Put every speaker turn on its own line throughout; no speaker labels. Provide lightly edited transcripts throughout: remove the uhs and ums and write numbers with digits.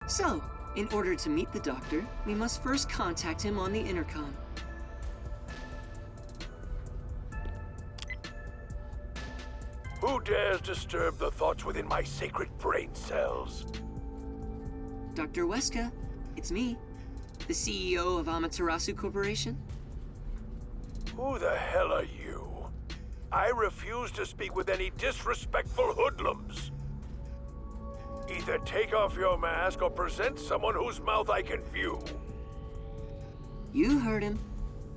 So, in order to meet the doctor, we must first contact him on the intercom.
Who dares disturb the thoughts within my sacred brain cells?
Dr. Weska, it's me, the CEO of Amaterasu Corporation.
Who the hell are you? I refuse to speak with any disrespectful hoodlums. Either take off your mask or present someone whose mouth I can view.
You heard him.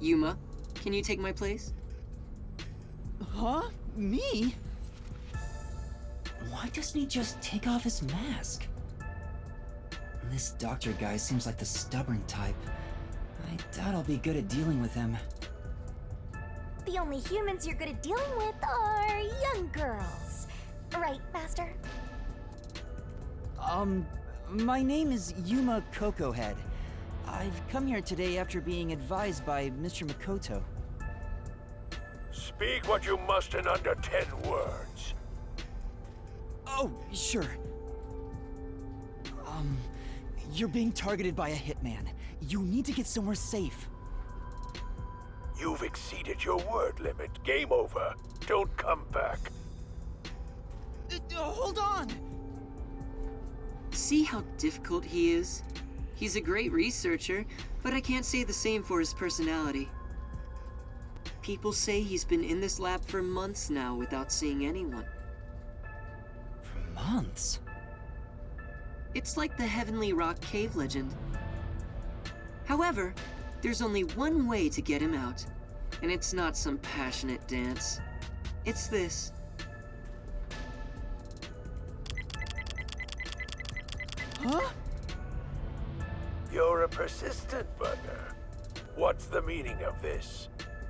Yuma, can you take my place?
Huh? Me? Why doesn't he just take off his mask? This doctor guy seems like the stubborn type. I doubt I'll be good at dealing with him.
The only humans you're good at dealing with are young girls. Right, Master?
My name is Yuma Cocohead. I've come here today after being advised by Mr. Makoto.
Speak what you must in under 10 words.
Oh, sure. You're being targeted by a hitman. You need to get somewhere safe.
You've exceeded your word limit. Game over. Don't come back.
Hold on!
See how difficult he is? He's a great researcher, but I can't say the same for his personality. People say he's been in this lab for months now without seeing anyone.
For months?
It's like the Heavenly Rock Cave legend. However, there's only one way to get him out, and it's not some passionate dance. It's this.
Huh?
You're a persistent bugger. What's the meaning of this?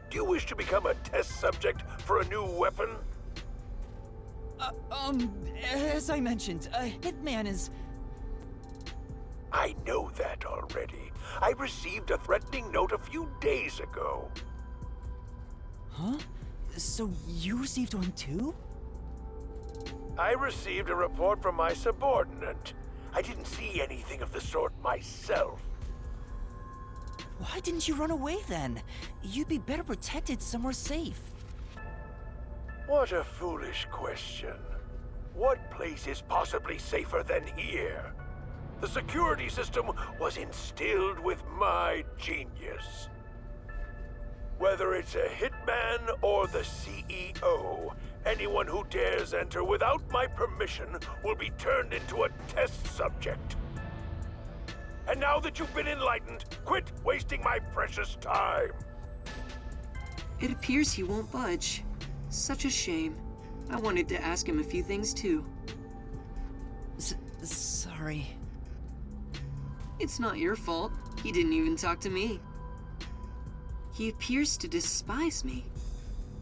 Do you wish to become a test subject for a new weapon?
As I mentioned, a hitman is...
I know that already. I received a threatening note a few days ago.
Huh? So you received one too?
I received a report from my subordinate. I didn't see anything of the sort myself.
Why didn't you run away then? You'd be better protected somewhere safe.
What a foolish question. What place is possibly safer than here? The security system was instilled with my genius. Whether it's a hitman or the CEO, anyone who dares enter without my permission will be turned into a test subject. And now that you've been enlightened, quit wasting my precious time.
It appears he won't budge. Such a shame. I wanted to ask him a few things too.
Sorry.
It's not your fault. He didn't even talk to me. He appears to despise me.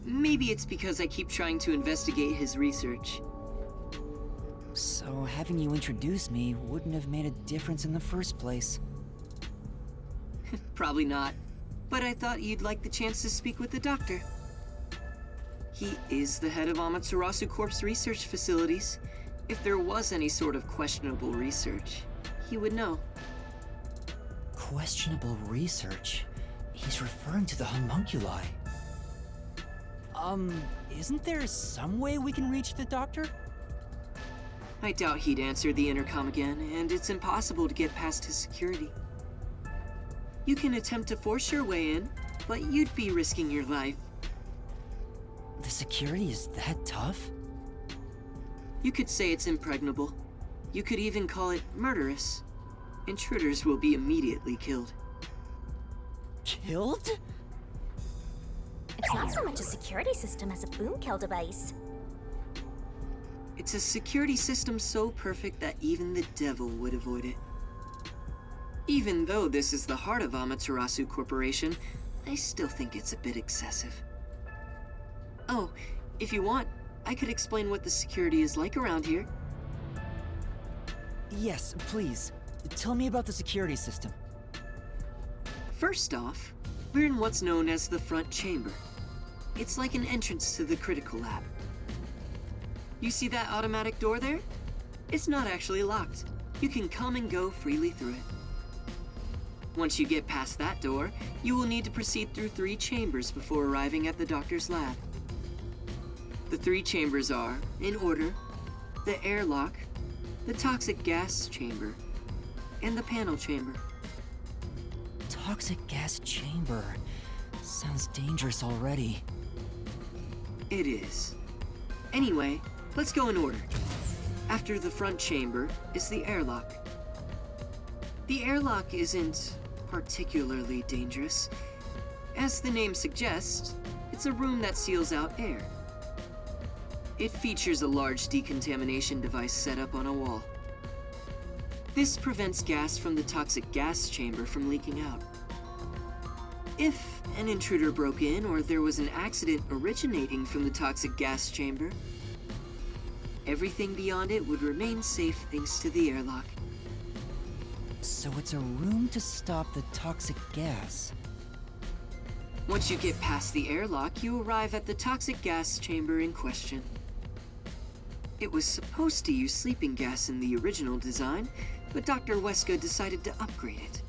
Maybe it's because I keep trying to investigate his research.
So having you introduce me wouldn't have made a difference in the first place.
Probably not. But I thought you'd like the chance to speak with the doctor. He is the head of Amaterasu Corp's research facilities. If there was any sort of questionable research, he would know.
Questionable research? He's referring to the homunculi. Isn't there some way we can reach the doctor?
I doubt he'd answer the intercom again, and it's impossible to get past his security. You can attempt to force your way in, but you'd be risking your life.
The security is that tough?
You could say it's impregnable. You could even call it murderous. Intruders will be immediately killed.
Killed?
It's not so much a security system as a boom kill device.
It's a security system so perfect that even the devil would avoid it. Even though this is the heart of Amaterasu Corporation, I still think it's a bit excessive. Oh, if you want, I could explain what the security is like around here.
Yes, please. Tell me about the security system.
First off, we're in what's known as the front chamber. It's like an entrance to the critical lab. You see that automatic door there? It's not actually locked. you can come and go freely through it. Once you get past that door, you will need to proceed through 3 chambers before arriving at the doctor's lab. The 3 chambers are, in order, the airlock, the toxic gas chamber, and the panel chamber.
Toxic gas chamber. Sounds dangerous already.
It is. Anyway, let's go in order. After the front chamber is the airlock. The airlock isn't particularly dangerous. As the name suggests, it's a room that seals out air. It features a large decontamination device set up on a wall. This prevents gas from the toxic gas chamber from leaking out. If an intruder broke in or there was an accident originating from the toxic gas chamber, everything beyond it would remain safe thanks to the airlock.
So it's a room to stop the toxic gas.
Once you get past the airlock, you arrive at the toxic gas chamber in question. It was supposed to use sleeping gas in the original design, but Dr. Weska decided to upgrade it.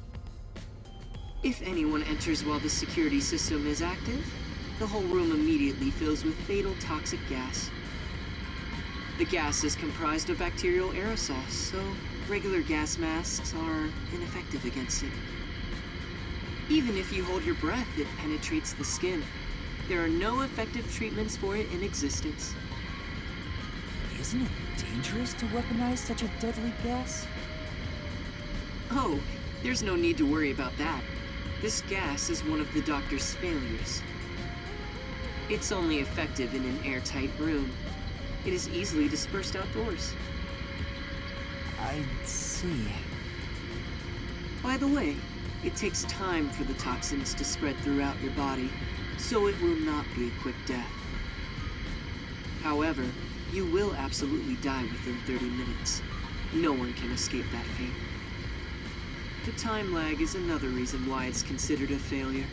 If anyone enters while the security system is active, the whole room immediately fills with fatal toxic gas. The gas is comprised of bacterial aerosols, so regular gas masks are ineffective against it. Even if you hold your breath, it penetrates the skin. There are no effective treatments for it in existence.
Isn't it dangerous to weaponize such a deadly gas?
Oh, there's no need to worry about that. This gas is one of the doctor's failures. It's only effective in an airtight room. It is easily dispersed outdoors.
I see.
By the way, it takes time for the toxins to spread throughout your body, so it will not be a quick death. However, you will absolutely die within 30 minutes. No one can escape that fate. The time lag is another reason why it's considered a failure.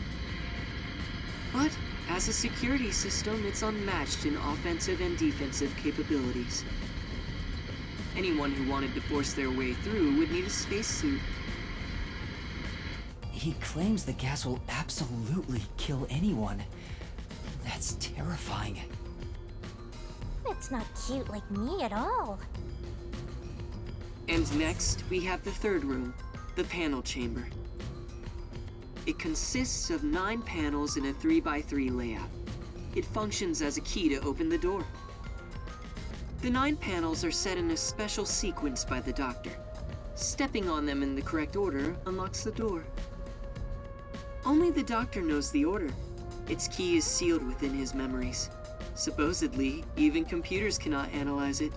But as a security system, it's unmatched in offensive and defensive capabilities. Anyone who wanted to force their way through would need a spacesuit.
He claims the gas will absolutely kill anyone. That's terrifying.
It's not cute like me at all.
And next, we have the third room, the panel chamber. It consists of 9 panels in a 3x3 layout. It functions as a key to open the door. The 9 panels are set in a special sequence by the doctor. Stepping on them in the correct order unlocks the door. Only the doctor knows the order. Its key is sealed within his memories. Supposedly, even computers cannot analyze it.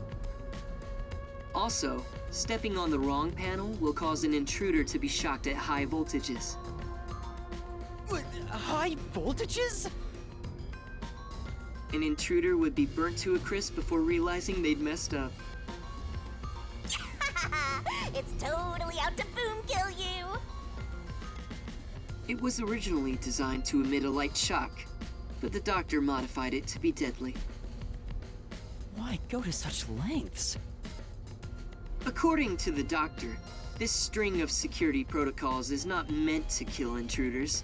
Also, stepping on the wrong panel will cause an intruder to be shocked at high voltages.
What, high voltages?
An intruder would be burnt to a crisp before realizing they'd messed up.
It's totally out to boom kill you.
It was originally designed to emit a light shock, but the doctor modified it to be deadly.
Why go to such lengths?
According to the doctor, this string of security protocols is not meant to kill intruders.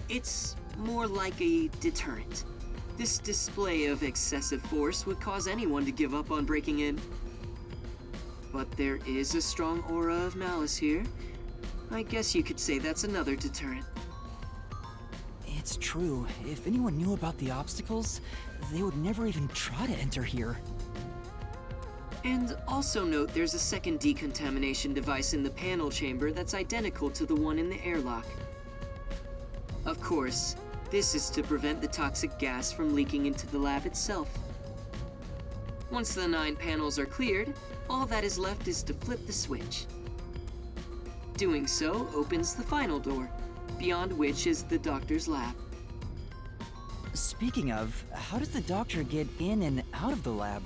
It's more like a deterrent. This display of excessive force would cause anyone to give up on breaking in. But there is a strong aura of malice here. I guess you could say that's another deterrent.
It's true. If anyone knew about the obstacles, they would never even try to enter here.
And also note there's a second decontamination device in the panel chamber that's identical to the one in the airlock. Of course, this is to prevent the toxic gas from leaking into the lab itself. Once the 9 panels are cleared, all that is left is to flip the switch. Doing so opens the final door, beyond which is the doctor's lab.
Speaking of, how does the doctor get in and out of the lab?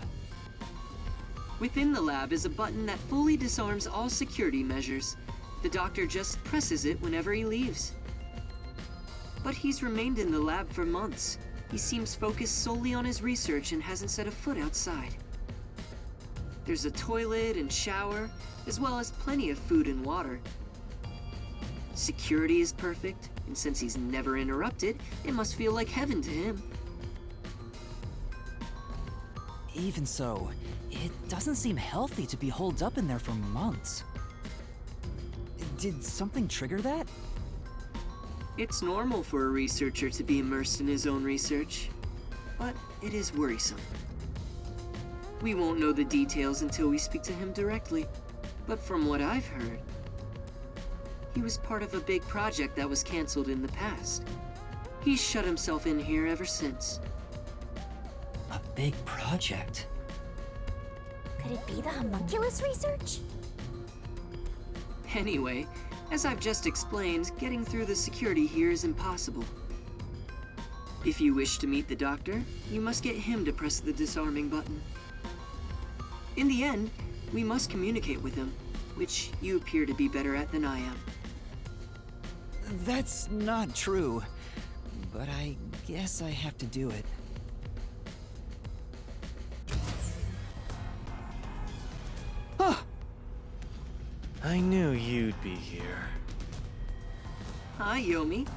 Within the lab is a button that fully disarms all security measures. The doctor just presses it whenever he leaves. But he's remained in the lab for months. He seems focused solely on his research and hasn't set a foot outside. There's a toilet and shower, as well as plenty of food and water. Security is perfect, and since he's never interrupted, it must feel like heaven to him.
Even so, it doesn't seem healthy to be holed up in there for months. Did something trigger that?
It's normal for a researcher to be immersed in his own research, but it is worrisome. We won't know the details until we speak to him directly, but from what I've heard, he was part of a big project that was canceled in the past. He's shut himself in here ever since.
A big project?
Could it be the homunculus research?
Anyway, as I've just explained, getting through the security here is impossible. If you wish to meet the doctor, you must get him to press the disarming button. In the end, we must communicate with him, which you appear to be better at than I am.
That's not true, but I guess I have to do it.
I knew you'd be here.
Hi, Yomi.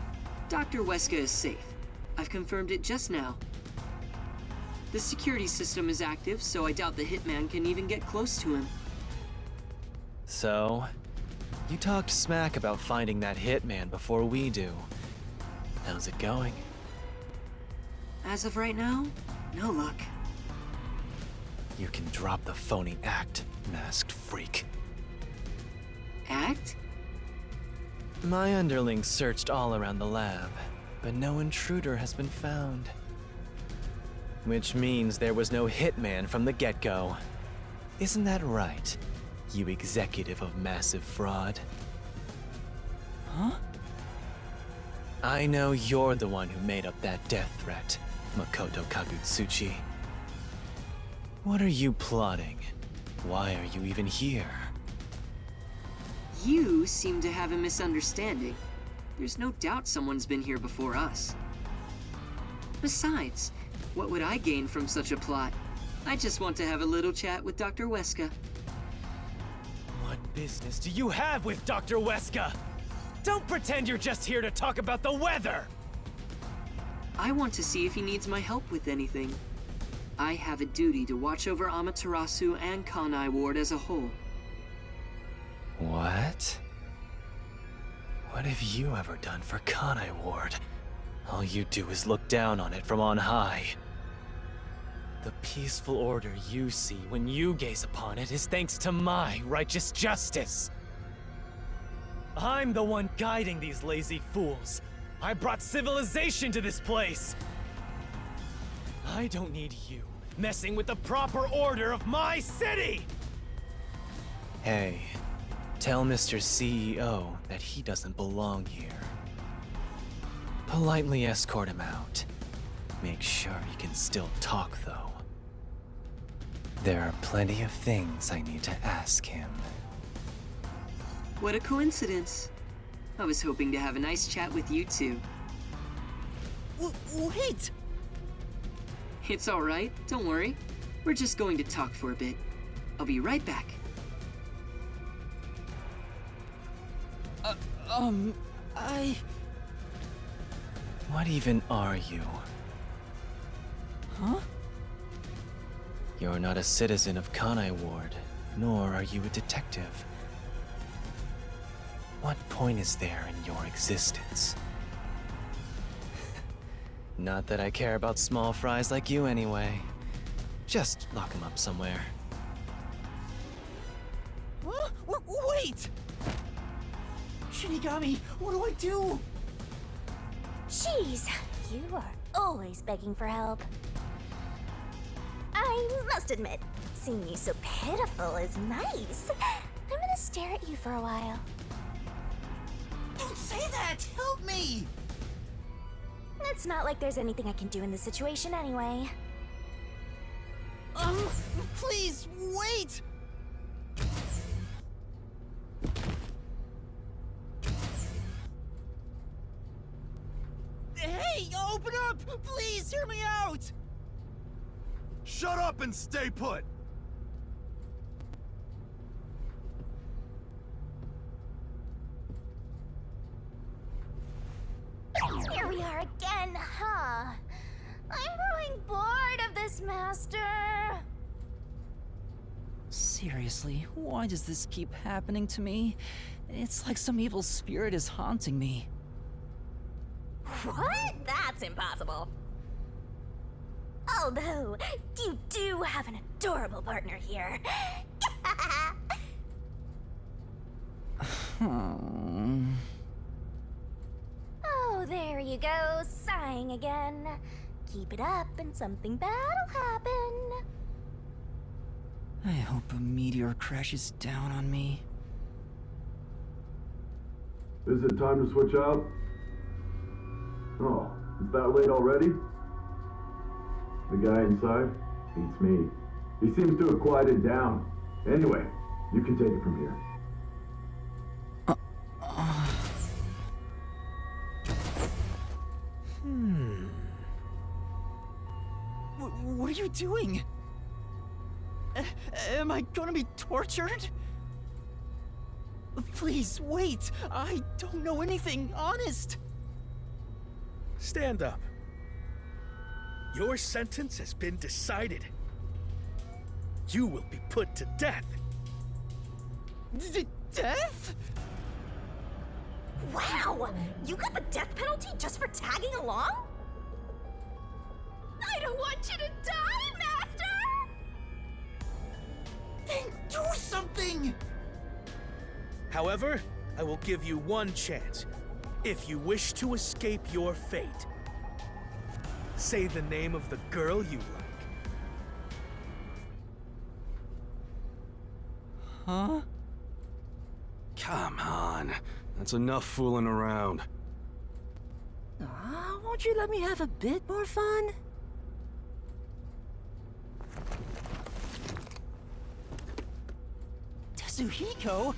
Dr. Weska is safe. I've confirmed it just now. The security system is active, so I doubt the hitman can even get close to him.
So, you talked smack about finding that hitman before we do. How's it going?
As of right now, no luck.
You can drop the phony act, masked freak.
Act?
My underlings searched all around the lab, but no intruder has been found. Which means there was no hitman from the get-go. Isn't that right, you executive of massive fraud?
Huh?
I know you're the one who made up that death threat, Makoto Kagutsuchi. What are you plotting? Why are you even here?
You seem to have a misunderstanding. There's no doubt someone's been here before us. Besides, what would I gain from such a plot? I just want to have a little chat with Dr. Weska.
What business do you have with Dr. Weska? Don't pretend you're just here to talk about the weather!
I want to see if he needs my help with anything. I have a duty to watch over Amaterasu and Kanai Ward as a whole.
What? What have you ever done for Kanai Ward? All you do is look down on it from on high. The peaceful order you see when you gaze upon it is thanks to my righteous justice. I'm the one guiding these lazy fools. I brought civilization to this place. I don't need you messing with the proper order of my city! Hey, tell Mr. CEO that he doesn't belong here. Politely escort him out. Make sure he can still talk, though. There are plenty of things I need to ask him.
What a coincidence. I was hoping to have a nice chat with you two.
Wait!
It's all right, don't worry. We're just going to talk for a bit. I'll be right back.
What even are you?
Huh?
You're not a citizen of Kanai Ward, nor are you a detective. What point is there in your existence? Not that I care about small fries like you anyway. Just lock him up somewhere.
Huh? Wait! Shinigami, what do I do?
Jeez, you are always begging for help. I must admit, seeing you so pitiful is nice. I'm gonna stare at you for a while.
Don't say that! Help me!
It's not like there's anything I can do in this situation anyway.
Please, wait! Hey, open up! Please, hear me out!
Shut up and stay put!
Thanks, Master.
Seriously, why does this keep happening to me? It's like some evil spirit is haunting me.
What? That's impossible. Although, you do have an adorable partner here. Oh, there you go, sighing again. Keep it up and something bad'll happen.
I hope a meteor crashes down on me.
Is it time to switch out? Oh, is that late already? The guy inside beats me. He seems to have quieted down. Anyway, you can take it from here.
What are you doing? Am I gonna be tortured? Please, wait! I don't know anything, honest!
Stand up. Your sentence has been decided. You will be put to death.
Death?
Wow! You got the death penalty just for tagging along? I don't want you to die, Master!
Then do something!
However, I will give you one chance. If you wish to escape your fate, say the name of the girl you like.
Huh?
Come on. That's enough fooling around.
Won't you let me have a bit more fun? Tetsuhiko?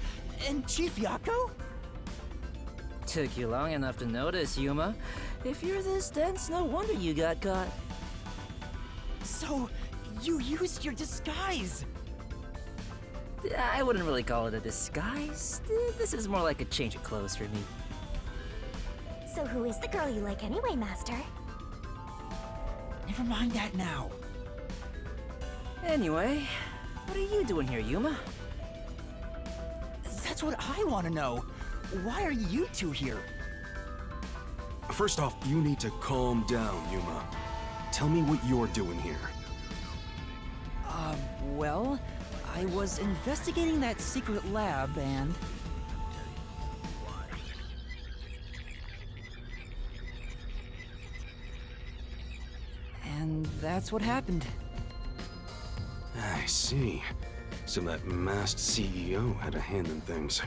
And Chief Yako?
Took you long enough to notice, Yuma. If you're this dense, no wonder you got caught.
So, you used your disguise!
I wouldn't really call it a disguise. This is more like a change of clothes for me.
So who is the girl you like anyway, Master?
Never mind that now.
Anyway, what are you doing here, Yuma?
That's what I want to know. Why are you two here?
First off, you need to calm down, Yuma. Tell me what you're doing here.
Well, I was investigating that secret lab and... And that's what happened.
I see. So that masked CEO had a hand in things.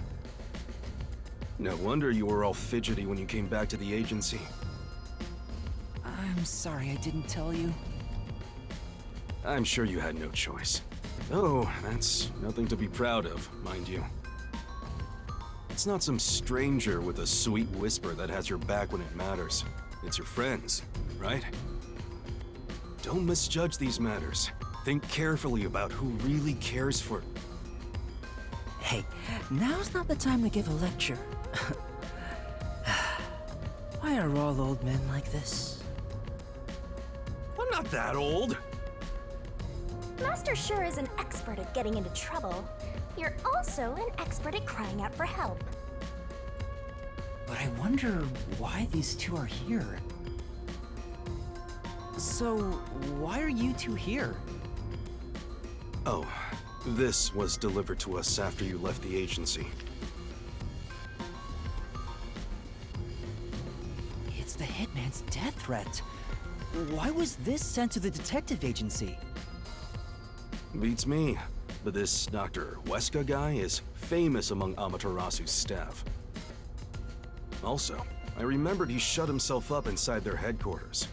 No wonder you were all fidgety when you came back to the agency.
I'm sorry I didn't tell you.
I'm sure you had no choice. Oh, that's nothing to be proud of, mind you. It's not some stranger with a sweet whisper that has your back when it matters. It's your friends, right? Don't misjudge these matters. Think carefully about who really cares for...
Hey, now's not the time to give a lecture. Why are all old men like this?
I'm not that old!
Master sure is an expert at getting into trouble. You're also an expert at crying out for help.
But I wonder why these two are here. So, why are you two here?
Oh, this was delivered to us after you left the agency.
It's the Hitman's death threat. Why was this sent to the detective agency?
Beats me. But this Dr. Weska guy is famous among Amaterasu's staff. Also, I remembered he shut himself up inside their headquarters.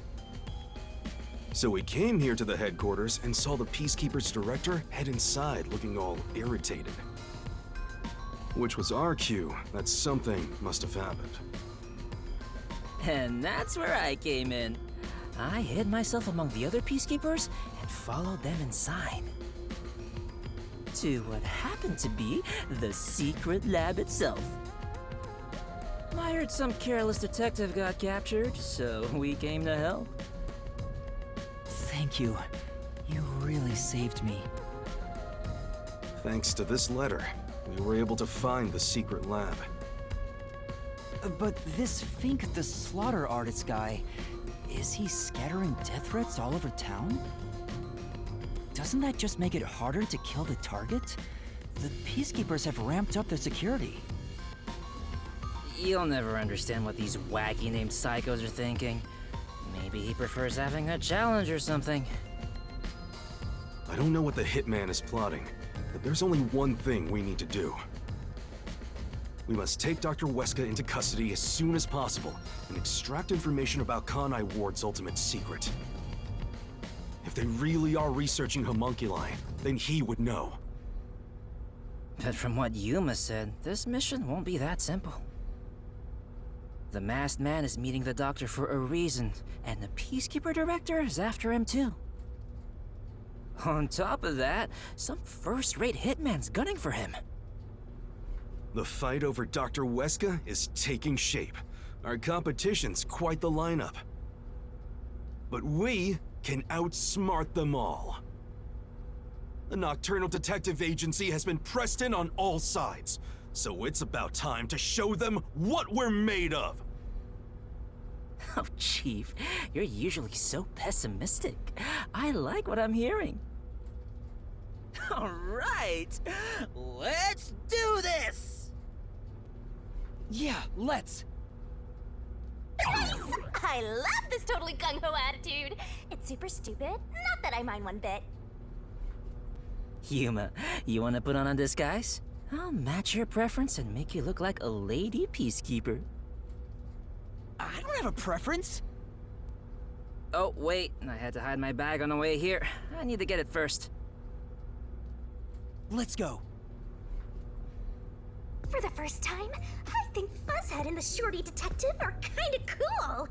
So we came here to the headquarters and saw the Peacekeeper's director head inside looking all irritated. Which was our cue that something must have happened.
And that's where I came in. I hid myself among the other Peacekeepers and followed them inside. To what happened to be the secret lab itself. I heard some careless detective got captured, so we came to help.
Thank you. really saved me.
Thanks to this letter, we were able to find the secret lab.
But this Fink the slaughter artist guy, is he scattering death threats all over town? Doesn't that just make it harder to kill the target? The Peacekeepers have ramped up their security.
You'll never understand what these wacky named psychos are thinking. Maybe he prefers having a challenge or something.
I don't know what the hitman is plotting, but there's only one thing we need to do. We must take Dr. Weska into custody as soon as possible and extract information about Kanai Ward's ultimate secret. If they really are researching homunculi, then he would know.
But from what Yuma said, this mission won't be that simple. The masked man is meeting the doctor for a reason, and the Peacekeeper Director is after him too. On top of that, some first-rate hitman's gunning for him.
The fight over Dr. Weska is taking shape. Our competition's quite the lineup. But we can outsmart them all. The Nocturnal Detective Agency has been pressed in on all sides, so it's about time to show them what we're made of.
Oh, Chief, you're usually so pessimistic. I like what I'm hearing. All right, let's do this!
Yeah, let's.
Nice! I love this totally gung-ho attitude. It's super stupid, not that I mind one bit.
Yuma, you wanna put on a disguise? I'll match your preference and make you look like a lady peacekeeper.
I don't have a preference.
Oh, wait, I had to hide my bag on the way here. I need to get it first.
Let's go.
For the first time, I think Fuzzhead and the Shorty Detective are kinda cool.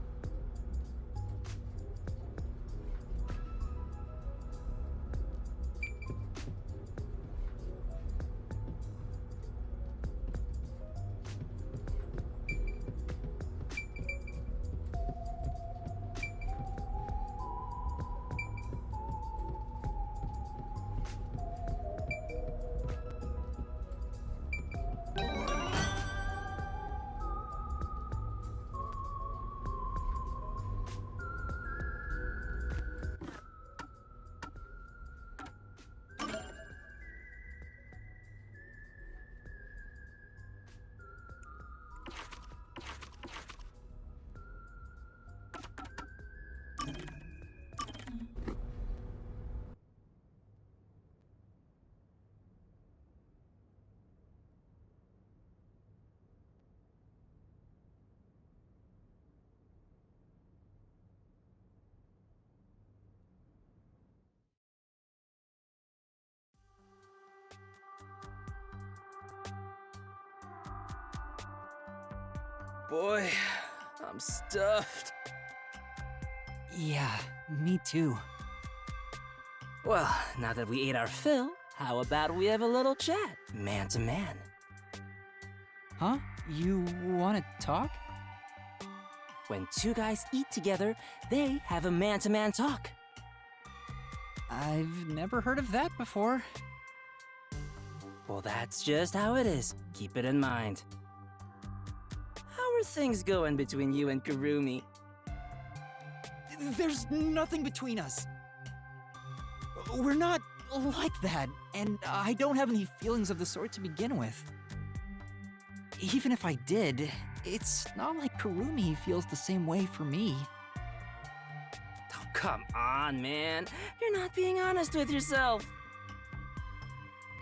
Boy, I'm stuffed.
Yeah, me too.
Well, now that we ate our fill, how about we have a little chat, man to man?
Huh? You wanna talk?
When two guys eat together, they have a man-to-man talk.
I've never heard of that before.
Well, that's just how it is. Keep it in mind. How are things going between you and Kurumi?
There's nothing between us. We're not like that, and I don't have any feelings of the sort to begin with. Even if I did, it's not like Kurumi feels the same way for me.
Oh, come on, man. You're not being honest with yourself.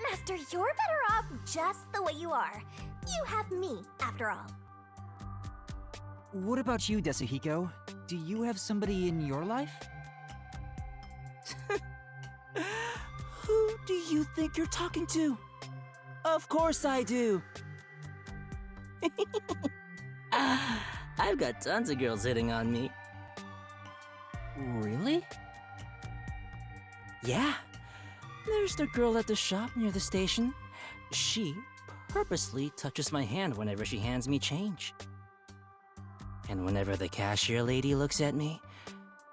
Master, you're better off just the way you are. You have me, after all.
What about you, Desuhiko? Do you have somebody in your life?
Who do you think you're talking to? Of course I do. I've got tons of girls hitting on me.
Really?
Yeah. There's the girl at the shop near the station. She purposely touches my hand whenever she hands me change. And whenever the cashier lady looks at me,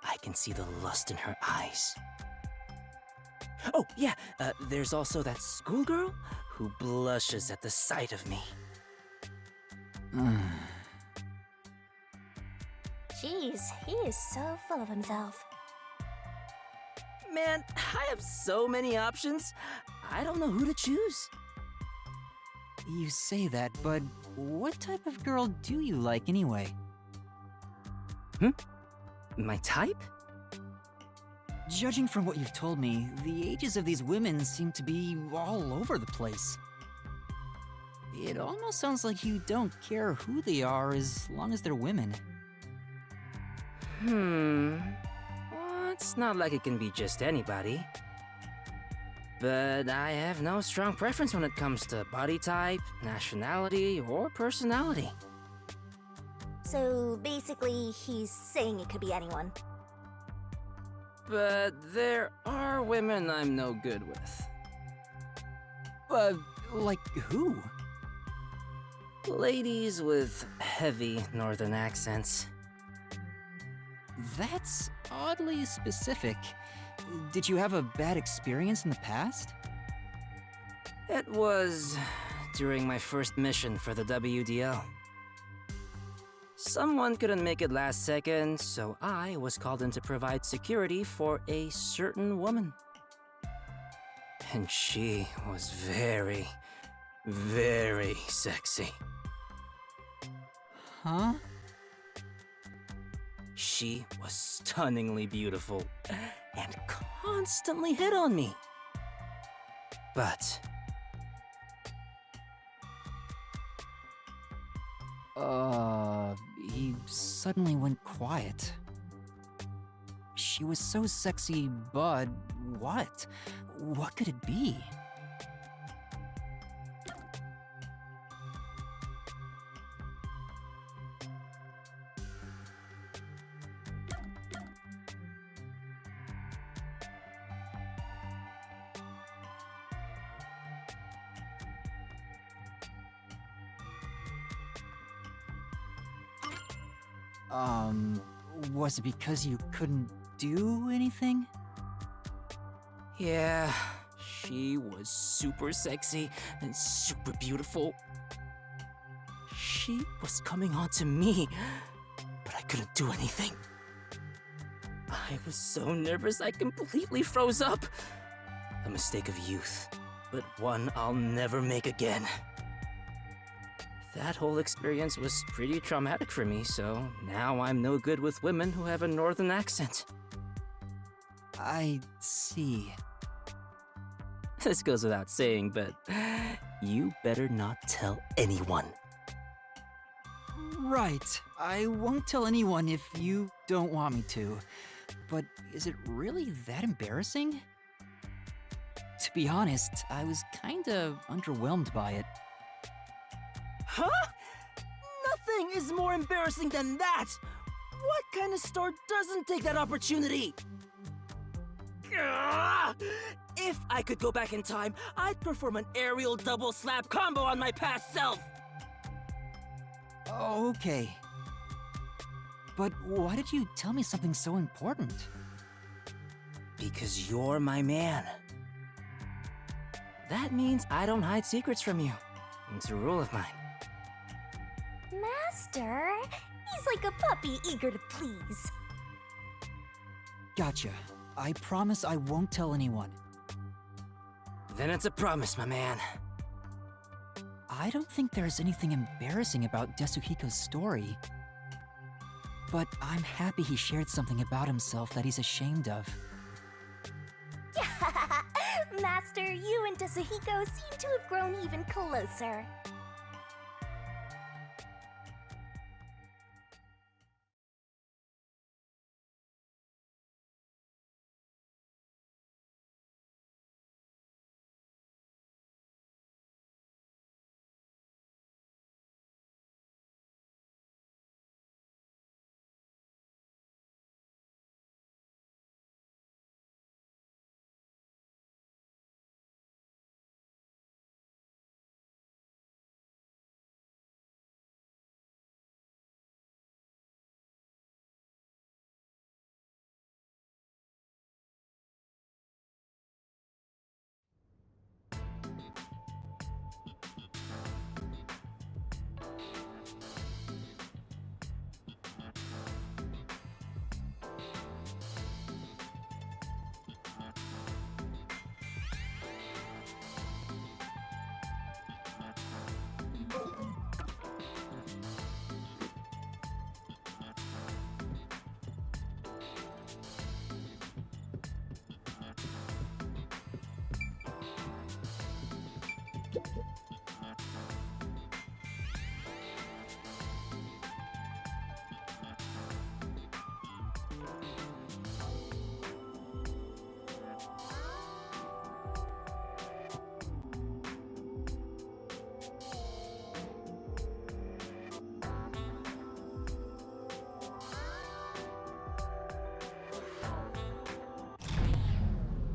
I can see the lust in her eyes. Oh, yeah, there's also that schoolgirl who blushes at the sight of me.
Jeez, he is so full of himself.
Man, I have so many options. I don't know who to choose.
You say that, but what type of girl do you like anyway?
My type?
Judging from what you've told me, the ages of these women seem to be all over the place. It almost sounds like you don't care who they are as long as they're women.
Well, it's not like it can be just anybody. But I have no strong preference when it comes to body type, nationality, or personality.
So basically, he's saying it could be anyone.
But there are women I'm no good with.
Like who?
Ladies with heavy northern accents.
That's oddly specific. Did you have a bad experience in the past?
It was during my first mission for the WDL. Someone couldn't make it last second, so I was called in to provide security for a certain woman. And she was very, very sexy.
Huh?
She was stunningly beautiful and constantly hit on me. But
he suddenly went quiet. She was so sexy, but what? What could it be? Was it because you couldn't do anything?
yeah, she was super sexy and super beautiful. She was coming on to me, but I couldn't do anything. I was so nervous I completely froze up. A mistake of youth, but one I'll never make again. That whole experience was pretty traumatic for me, so now I'm no good with women who have a northern accent.
I see.
This goes without saying, but you better not tell anyone.
Right. I won't tell anyone if you don't want me to. But is it really that embarrassing? To be honest, I was kinda underwhelmed by it.
Huh? Nothing is more embarrassing than that! What kind of store doesn't take that opportunity? Gah! If I could go back in time, I'd perform an aerial double slap combo on my past self!
Okay. But why did you tell me something so important?
Because you're my man. That means I don't hide secrets from you. It's a rule of mine.
Master, he's like a puppy eager to please.
Gotcha. I promise I won't tell anyone.
Then it's a promise, my man.
I don't think there's anything embarrassing about Desuhiko's story. But I'm happy he shared something about himself that he's ashamed of.
Master, you and Desuhiko seem to have grown even closer.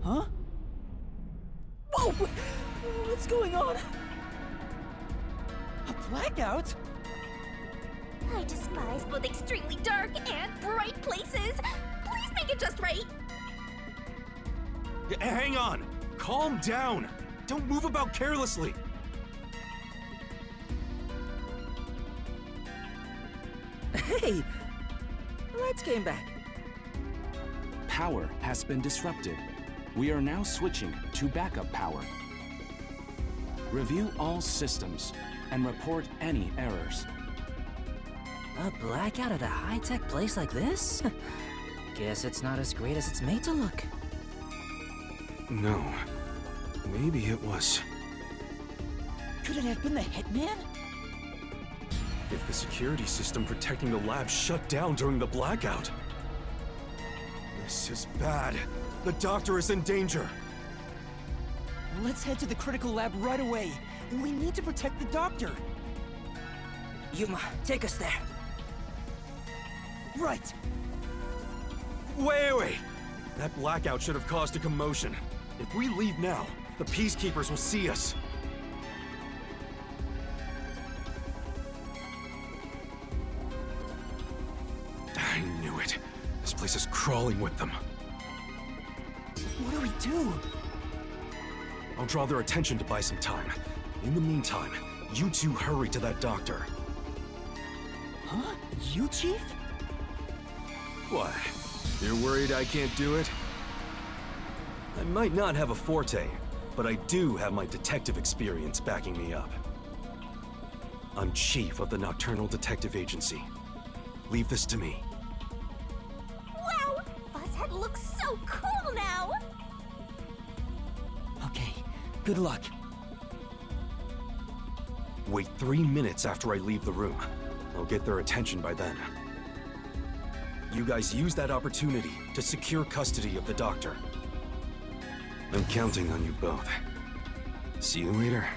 Huh? Whoa! What's going on? A blackout?
I despise both extremely dark and bright places. Please make it just right.
Hang on! Calm down! Don't move about carelessly!
Hey! Lights came back.
Power has been disrupted. We are now switching to backup power. Review all systems and report any errors.
A blackout at a high-tech place like this? Guess it's not as great as it's made to look.
No. Maybe it was.
Could it have been the hitman?
If the security system protecting the lab shut down during the blackout. This is bad. The doctor is in danger.
Let's head to the critical lab right away. We need to protect the doctor.
Yuma, take us there.
Right.
Wait! That blackout should have caused a commotion. If we leave now, the Peacekeepers will see us. I knew it. This place is crawling with them.
What do we do?
I'll draw their attention to buy some time. In the meantime, you two hurry to that doctor.
Huh? You, Chief?
What? You're worried I can't do it? I might not have a forte, but I do have my detective experience backing me up. I'm chief of the Nocturnal Detective Agency. Leave this to me.
Wow! Buzzhead looks so cool now!
Okay, good luck.
Wait 3 minutes after I leave the room. I'll get their attention by then. You guys use that opportunity to secure custody of the doctor. I'm counting on you both. See you later.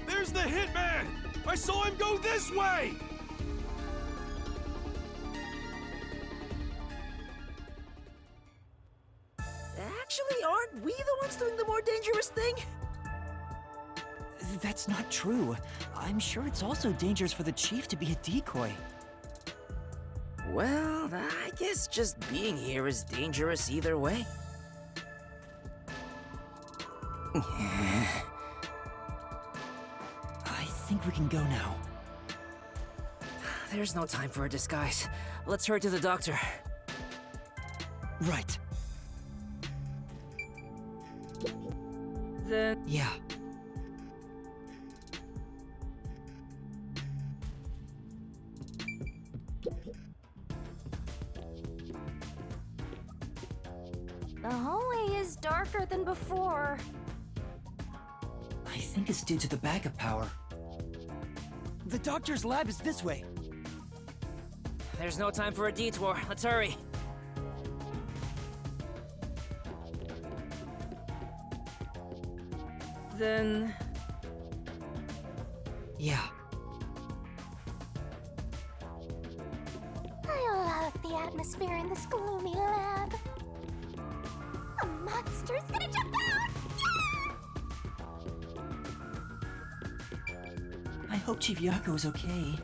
There's the hitman! I saw him go this way!
Actually, aren't we the ones doing the more dangerous thing?
That's not true. I'm sure it's also dangerous for the Chief to be a decoy.
Well, I guess just being here is dangerous either way.
I think we can go now.
There's no time for a disguise. Let's hurry to the doctor.
Right.
Then...
Yeah.
The hallway is darker than before.
I think it's due to the backup power. The doctor's lab is this way.
There's no time for a detour. Let's hurry. Then...
Yeah.
I love the atmosphere in this gloomy lab. A monster's gonna jump out!
I hope Chief Yako is okay.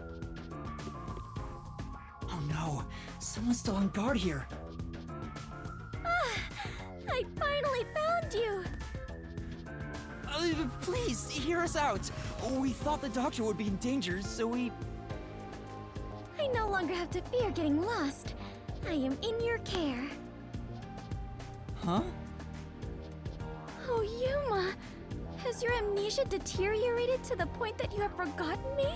Oh no, someone's still on guard here.
I finally found you!
Please, hear us out. We thought the doctor would be in danger, so we...
I no longer have to fear getting lost. I am in your care.
Huh?
Oh, Yuma! Has your amnesia deteriorated to the point that you have forgotten me?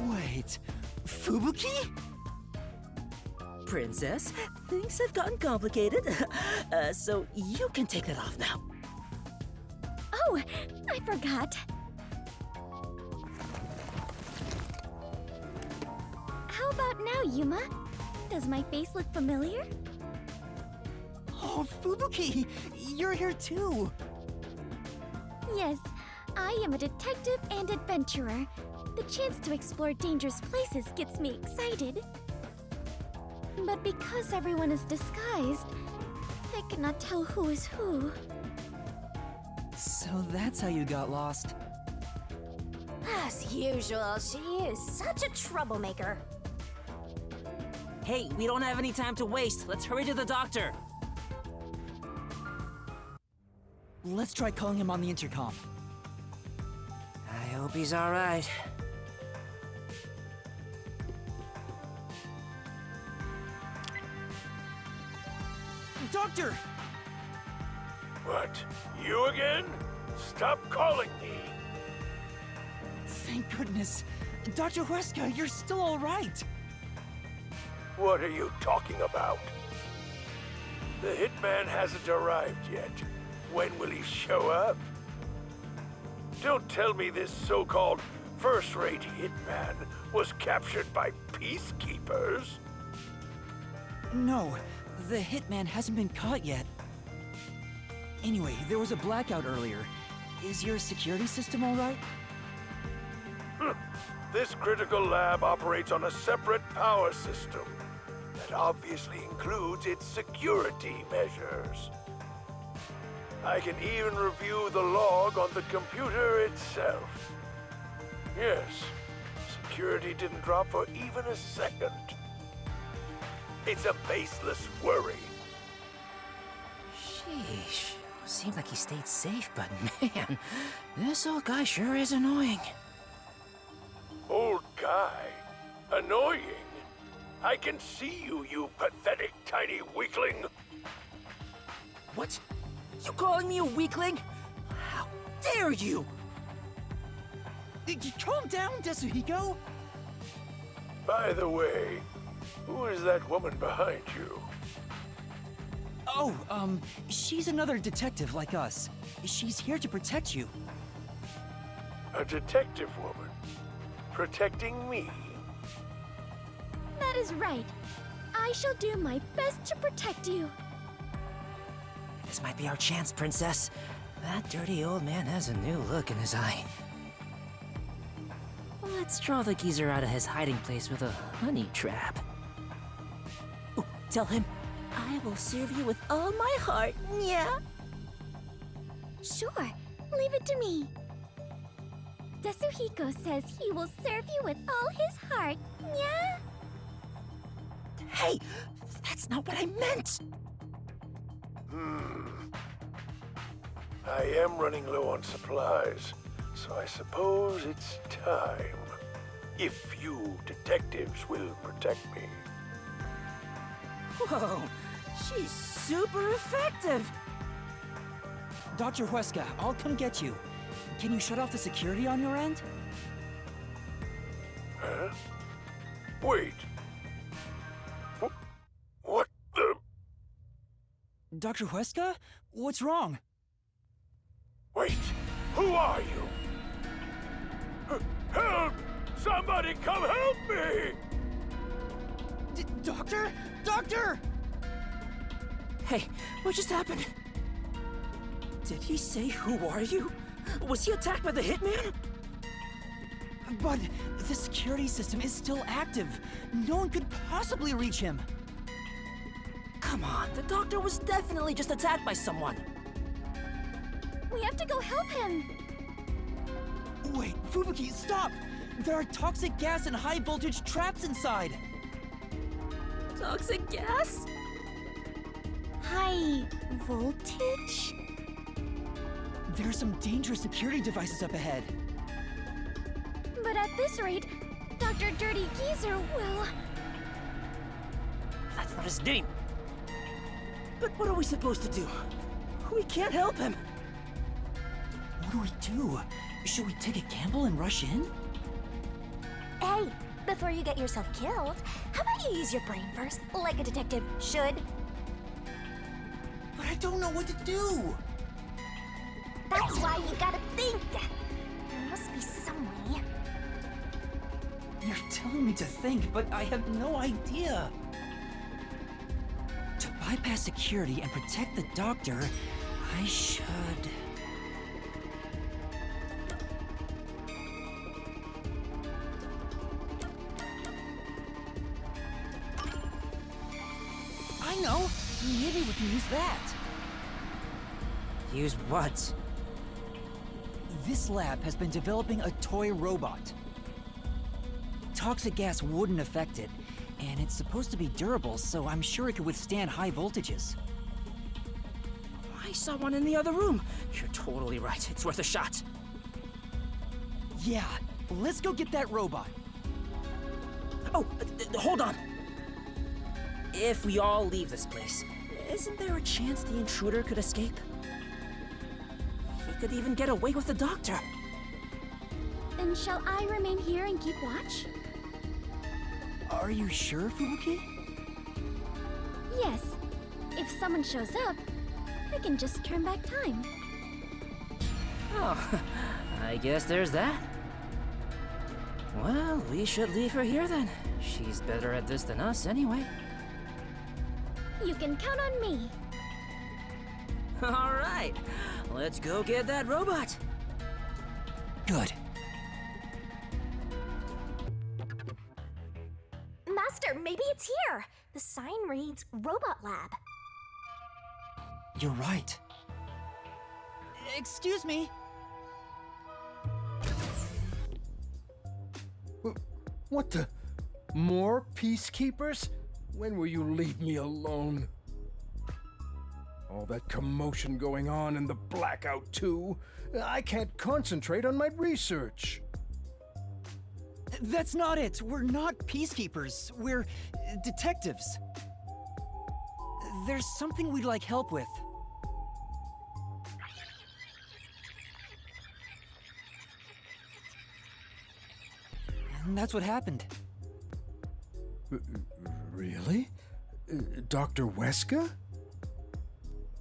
Wait, Fubuki?
Princess, things have gotten complicated. So you can take that off now.
Oh, I forgot. How about now, Yuma? Does my face look familiar?
Oh, Fubuki! You're here too!
Yes, I am a detective and adventurer. The chance to explore dangerous places gets me excited. But because everyone is disguised, I cannot tell who is who.
So that's how you got lost.
As usual, she is such a troublemaker.
Hey, we don't have any time to waste. Let's hurry to the doctor.
Let's try calling him on the intercom.
I hope he's all right.
Doctor!
What? You again? Stop calling me!
Thank goodness. Dr. Huesca, you're still all right.
What are you talking about? The hitman hasn't arrived yet. When will he show up? Don't tell me this so-called first-rate hitman was captured by peacekeepers.
No, the hitman hasn't been caught yet. Anyway, there was a blackout earlier. Is your security system all right?
This critical lab operates on a separate power system that obviously includes its security measures. I can even review the log on the computer itself. Yes, security didn't drop for even a second. It's a baseless worry.
Sheesh. Seems like he stayed safe, but man, this old guy sure is annoying.
Old guy? Annoying? I can see you, you pathetic tiny weakling.
What? You calling me a weakling? How dare you?
Calm down, Desuhiko!
By the way, who is that woman behind you?
Oh, she's another detective like us. She's here to protect you.
A detective woman? Protecting me?
That is right. I shall do my best to protect you.
This might be our chance, Princess. That dirty old man has a new look in his eye. Let's draw the geezer out of his hiding place with a honey trap. Ooh, tell him, I will serve you with all my heart, yeah?
Sure, leave it to me. Desuhiko says he will serve you with all his heart, yeah?
Hey, that's not what I meant!
I am running low on supplies, so I suppose it's time. If you detectives will protect me.
Whoa, she's super effective!
Dr. Huesca, I'll come get you. Can you shut off the security on your end?
Huh? Wait. What the?
Dr. Huesca? What's wrong?
Wait, who are you? Help! Somebody come help me!
Doctor? Doctor!
Hey, what just happened? Did he say, who are you? Was he attacked by the hitman?
But the security system is still active. No one could possibly reach him.
Come on, the doctor was definitely just attacked by someone.
We have to go help him.
Wait, Fubuki, stop! There are toxic gas and high voltage traps inside.
Toxic gas?
High voltage?
There are some dangerous security devices up ahead.
But at this rate, Dr. Dirty Geezer will...
That's not his name. But what are we supposed to do? We can't help him.
What do we do? Should we take a gamble and rush in?
Hey,
Before you get yourself killed, how about you use your brain first, like a detective should?
But I don't know what to do!
That's why you gotta think! There must be some way.
You're telling me to think, but I have no idea. To bypass security and protect the doctor, I should... I know! Maybe we can use that.
Use what?
This lab has been developing a toy robot. Toxic gas wouldn't affect it, and it's supposed to be durable, so I'm sure it could withstand high voltages.
I saw one in the other room. You're totally right. It's worth a shot.
Yeah, let's go get that robot.
Oh, hold on. If we all leave this place, isn't there a chance the intruder could escape? He could even get away with the doctor.
Then shall I remain here and keep watch?
Are you sure, Fubuki?
Yes. If someone shows up, I can just turn back time.
Oh, I guess there's that. Well, we should leave her here then. She's better at this than us anyway.
You can count on me.
All right, let's go get that robot.
Good.
Master, maybe it's here. The sign reads Robot Lab.
You're right. Excuse me.
What the? More peacekeepers? When will you leave me alone? All that commotion going on and the blackout too. I can't concentrate on my research.
That's not it. We're not peacekeepers. We're detectives. There's something we'd like help with. And that's what happened.
Really? Dr. Weska?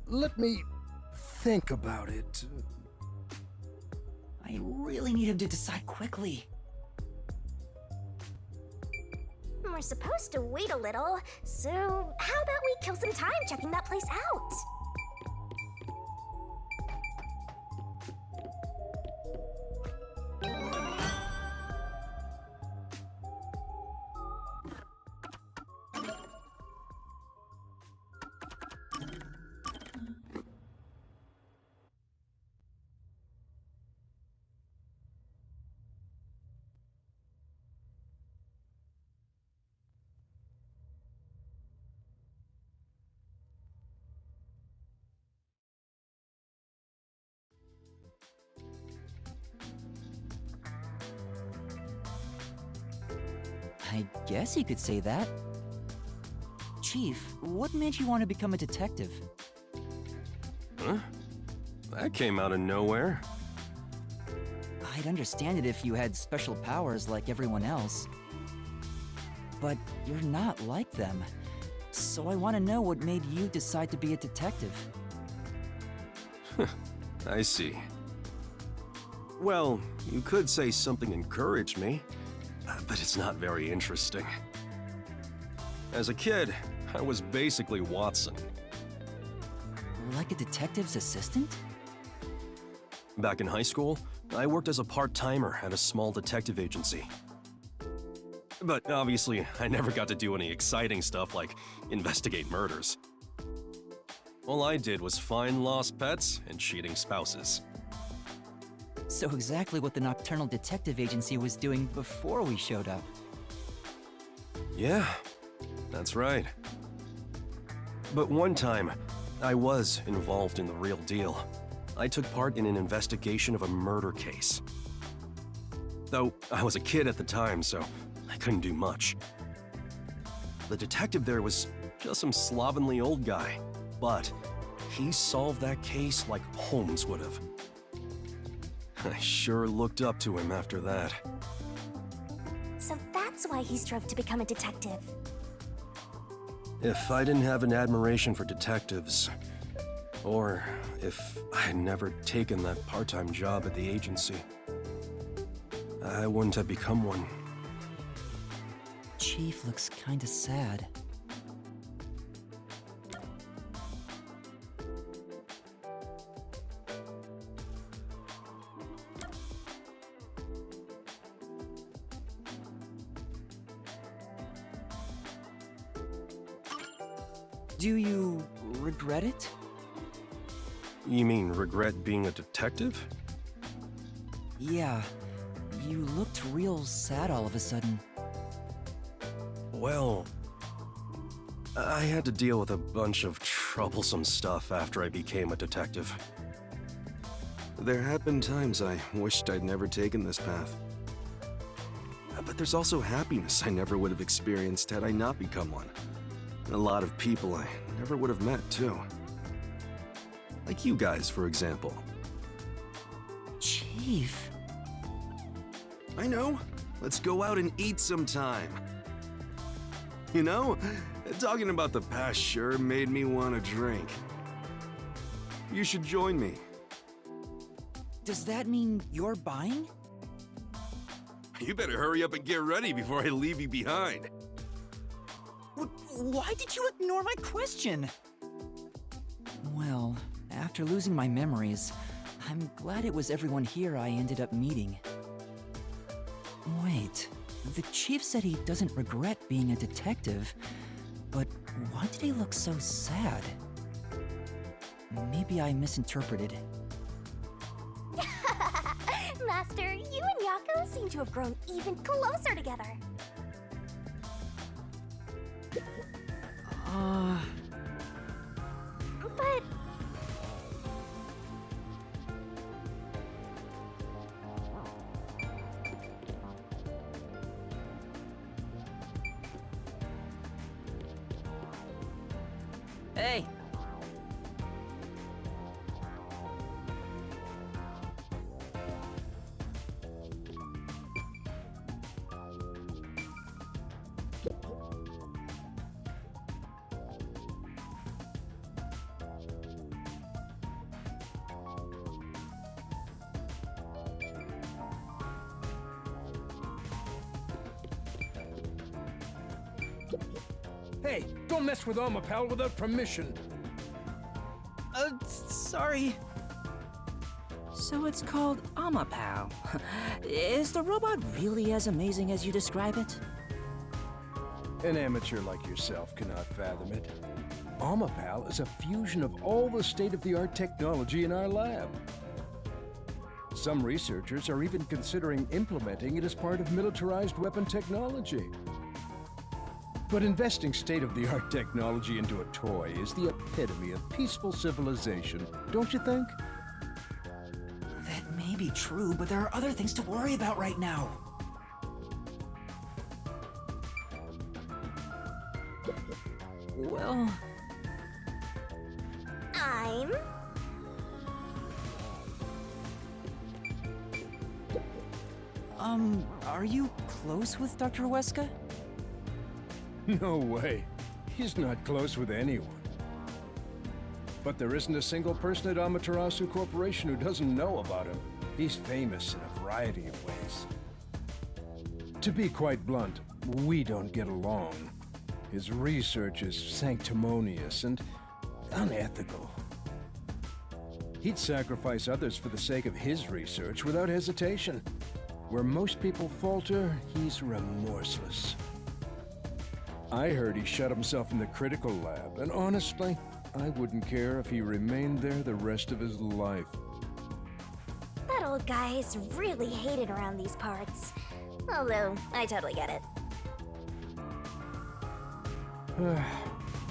Let me think about it.
I really need him to decide quickly.
We're supposed to wait a little, so how about we kill some time checking that place out?
I guess you could say that. Chief, what made you want to become a detective?
Huh? That came out of nowhere.
I'd understand it if you had special powers like everyone else. But you're not like them. So I want to know what made you decide to be a detective.
I see. Well, you could say something encouraged me, but it's not very interesting. As a kid, I was basically Watson.
Like a detective's assistant?
Back in high school, I worked as a part-timer at a small detective agency. But obviously, I never got to do any exciting stuff like investigate murders. All I did was find lost pets and cheating spouses.
So exactly what the Nocturnal Detective Agency was doing before we showed up.
Yeah, that's right. But one time, I was involved in the real deal. I took part in an investigation of a murder case. Though I was a kid at the time, so I couldn't do much. The detective there was just some slovenly old guy, but he solved that case like Holmes would have. I sure looked up to him after that.
So that's knows why he strove to become a detective.
If I didn't have an admiration for detectives, or if I had never taken that part-time job at the agency, I wouldn't have become one.
Chief looks kinda sad. Do you regret it?
You mean regret being a detective?
Yeah. You looked real sad all of a sudden.
Well, I had to deal with a bunch of troublesome stuff after I became a detective.
There have been times I wished I'd never taken this path. But there's also happiness I never would have experienced had I not become one. And a lot of people I never would have met, too. Like you guys, for example.
Chief.
I know. Let's go out and eat sometime. You know, talking about the past sure made me want to drink. You should join me.
Does that mean you're buying?
You better hurry up and get ready before I leave you behind.
Why did you ignore my question? Well, after losing my memories, I'm glad it was everyone here I ended up meeting. Wait, the chief said he doesn't regret being a detective, but why did he look so sad? Maybe I misinterpreted.
Master, you and Yako seem to have grown even closer together. But...
Hey!
Hey, don't mess with Alma, pal, without permission.
Sorry.
So it's called Amapao. Is the robot really as amazing as you describe it?
An amateur like yourself cannot fathom it. Almapal is a fusion of all the state-of-the-art technology in our lab. Some researchers are even considering implementing it as part of militarized weapon technology. But investing state-of-the-art technology into a toy is the epitome of peaceful civilization, don't you think?
That may be true, but there are other things to worry about right now.
Well...
Are you close with Dr. Weska?
No way. He's not close with anyone. But there isn't a single person at Amaterasu Corporation who doesn't know about him. He's famous in a variety of ways. To be quite blunt, we don't get along. His research is sanctimonious and unethical. He'd sacrifice others for the sake of his research without hesitation. Where most people falter, he's remorseless. I heard he shut himself in the critical lab, and honestly, I wouldn't care if he remained there the rest of his life.
That old guy is really hated around these parts. Although, I totally get it.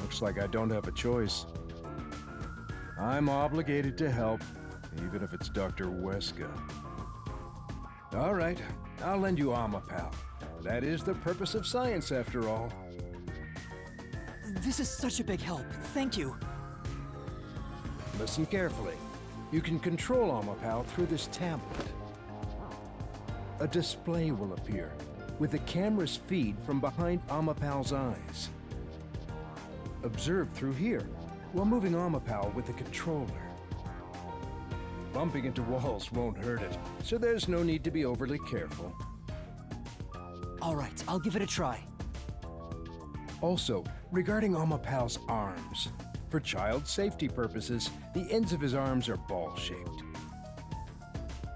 Looks like I don't have a choice. I'm obligated to help, even if it's Dr. Weska. All right, I'll lend you Amapal. That is the purpose of science, after all.
This is such a big help. Thank you.
Listen carefully. You can control Amapal through this tablet. A display will appear, with the camera's feed from behind Amapal's eyes. Observe through here, while moving Amapal with the controller. Bumping into walls won't hurt it, so there's no need to be overly careful.
All right, I'll give it a try.
Also, regarding Amapal's arms, for child safety purposes, the ends of his arms are ball-shaped.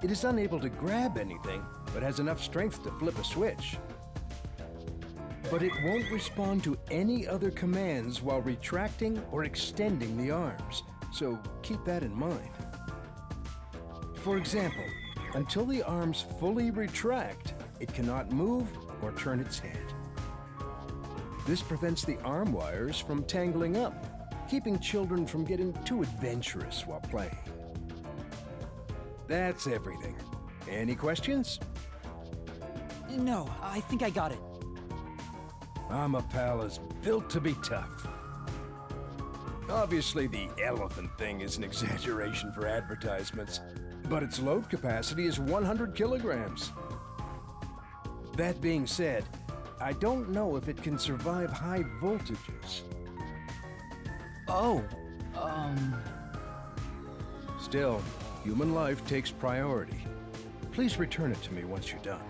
It is unable to grab anything, but has enough strength to flip a switch. But it won't respond to any other commands while retracting or extending the arms, so keep that in mind. For example, until the arms fully retract, it cannot move or turn its head. This prevents the arm wires from tangling up, keeping children from getting too adventurous while playing. That's everything. Any questions?
No, I think I got it.
Amapal is built to be tough. Obviously, the elephant thing is an exaggeration for advertisements, but its load capacity is 100 kilograms. That being said, I don't know if it can survive high voltages.
Oh,
Still, human life takes priority. Please return it to me once you're done.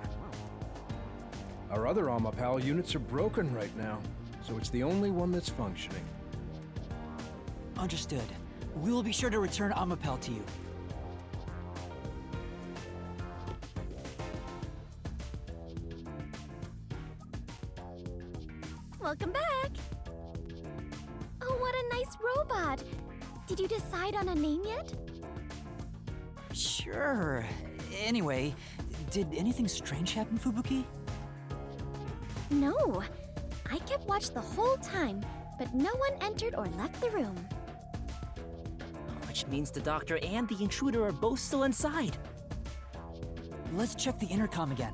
Our other Amapal units are broken right now, so it's the only one that's functioning.
understood. We will be sure to return Amapal to you.
Welcome back! Oh, what a nice robot! Did you decide on a name yet?
Sure. Anyway, did anything strange happen, Fubuki?
No. I kept watch the whole time, but no one entered or left the room.
Which means the doctor and the intruder are both still inside.
Let's check the intercom again.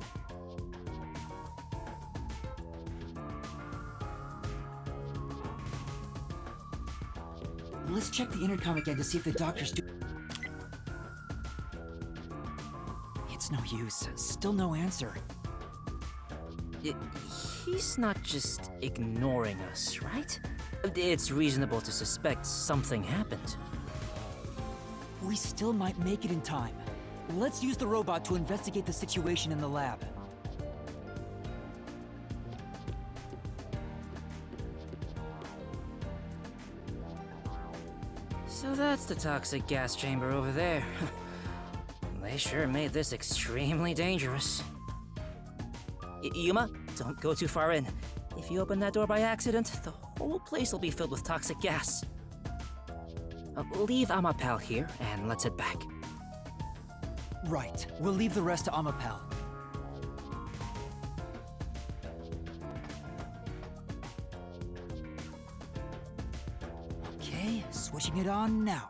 Let's check the intercom again to see if the doctor's It's no use. Still no answer.
He's not just ignoring us, right? It's reasonable to suspect something happened.
We still might make it in time. Let's use the robot to investigate the situation in the lab.
So that's the toxic gas chamber over there. They sure made this extremely dangerous. Yuma, don't go too far in. If you open that door by accident, the whole place will be filled with toxic gas. Leave Amapal here, and let's head back.
Right. We'll leave the rest to Amapal. Okay, switching it on now.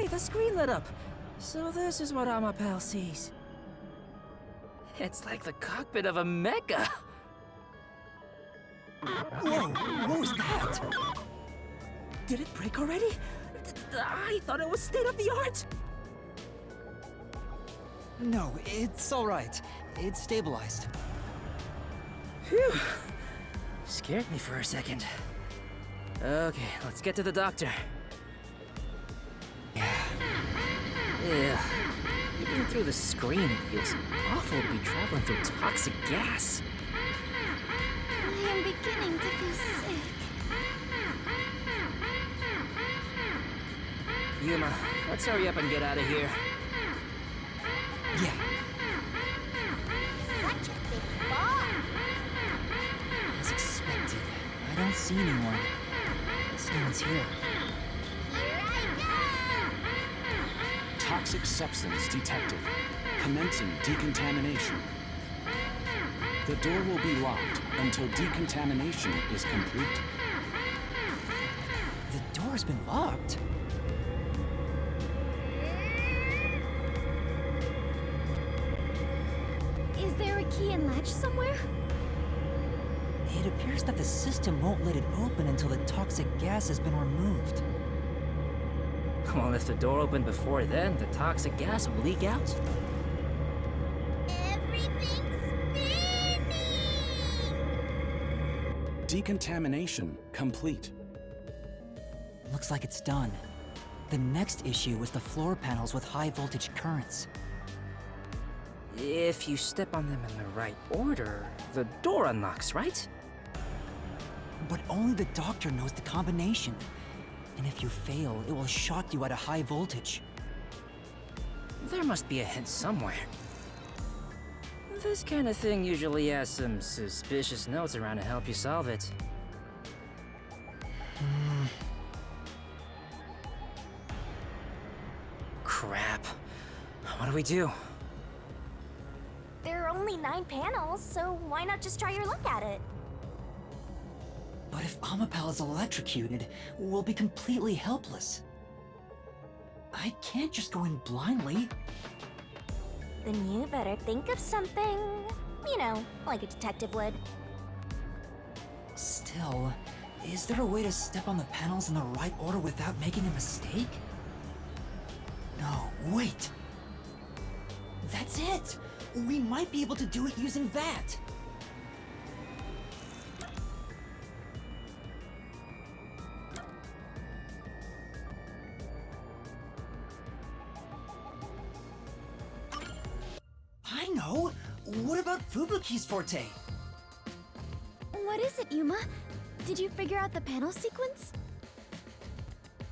The screen lit up. So this is what Amapal sees. It's like the cockpit of a mecha.
Whoa! What was that?
Did it break already? I thought it was state of the art.
No, it's all right. It's stabilized.
Phew. Scared me for a second. Okay, let's get to the doctor. Yeah. Even through the screen, it feels awful to be traveling through toxic gas.
I am beginning to feel sick.
Yuma, let's hurry up and get out of here.
Yeah.
Such a big bar.
As expected. I don't see anyone. Guess no one's here.
Here I go!
Toxic substance detected. Commencing decontamination. The door will be locked until decontamination is complete.
The door's been locked.
Is there a key and latch somewhere?
It appears that the system won't let it open until the toxic gas has been removed.
Well, if the door opened before then, the toxic gas will leak out.
Everything's spinning!
Decontamination complete.
Looks like it's done. The next issue was the floor panels with high voltage currents.
If you step on them in the right order, the door unlocks, right?
But only the doctor knows the combination. And if you fail, it will shock you at a high voltage.
There must be a hint somewhere. This kind of thing usually has some suspicious notes around to help you solve it. Crap. What do we do?
There are only 9 panels, so why not just try your luck at it?
But if Amapal is electrocuted, we'll be completely helpless. I can't just go in blindly.
Then you better think of something, you know, like a detective would.
Still, is there a way to step on the panels in the right order without making a mistake? No, wait! That's it! We might be able to do it using that! I know! What about Fubuki's forte?
What is it, Yuma? Did you figure out the panel sequence?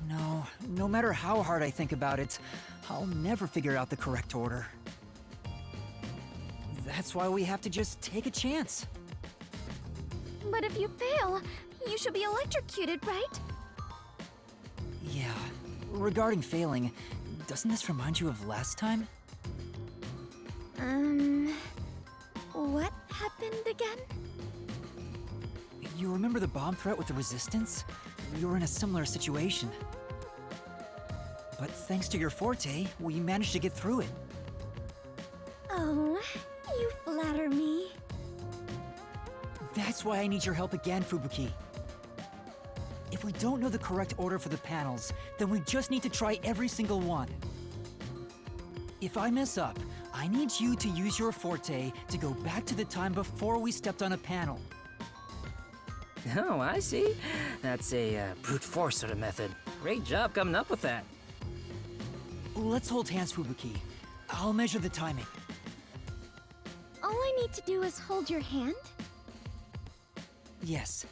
No, no matter how hard I think about it, I'll never figure out the correct order. That's why we have to just take a chance.
But if you fail, you should be electrocuted, right?
Yeah, regarding failing, doesn't this remind you of last time?
What happened again?
You remember the bomb threat with the Resistance? We were in a similar situation. But thanks to your forte, we managed to get through it.
Oh, you flatter me.
That's why I need your help again, Fubuki. If we don't know the correct order for the panels, then we just need to try every single one. If I mess up, I need you to use your forte to go back to the time before we stepped on a panel.
Oh, I see. That's a brute force sort of method. Great job coming up with that.
Let's hold hands, Fubuki. I'll measure the timing.
All I need to do is hold your hand?
Yes.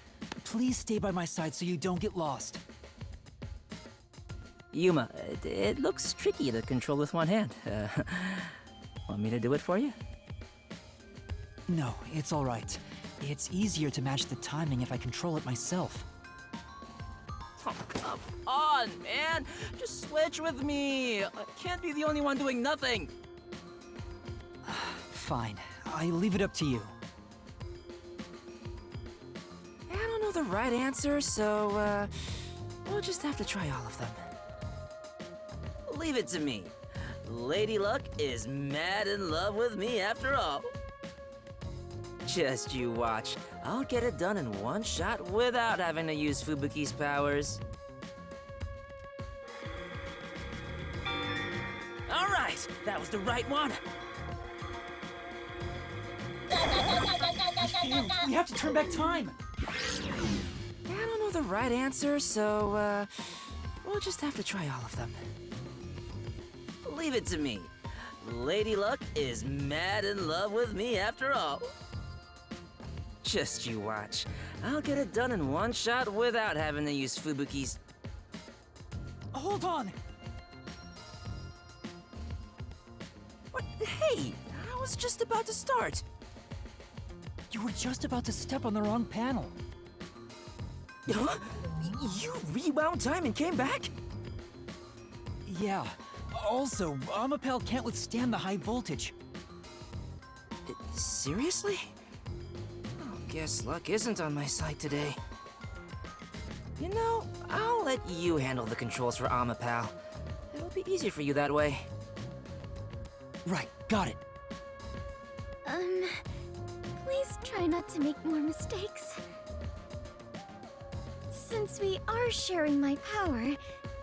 Please stay by my side so you don't get lost.
Yuma, it looks tricky to control with one hand. Want me to do it for you?
No, it's all right. It's easier to match the timing if I control it myself.
Oh, come on, man! Just switch with me! I can't be the only one doing nothing!
Fine. I leave it up to you.
I don't know the right answer, so, we'll just have to try all of them. Leave it to me. Lady Luck is mad in love with me after all. Just you watch. I'll get it done in one shot without having to use Fubuki's powers. All right, that was the right one.
I failed. We have to turn back time.
I don't know the right answer, so, we'll just have to try all of them. Leave it to me. Lady Luck is mad in love with me after all. Just you watch. I'll get it done in one shot without having to use Fubuki's.
Hold on.
What? Hey, I was just about to start.
You were just about to step on the wrong panel.
Huh? You rewound time and came back?
Yeah. Also, Amapel can't withstand the high voltage.
Seriously? Oh, guess luck isn't on my side today. You know, I'll let you handle the controls for Amapal. It'll be easier for you that way.
Right, got it.
Please try not to make more mistakes. Since we are sharing my power,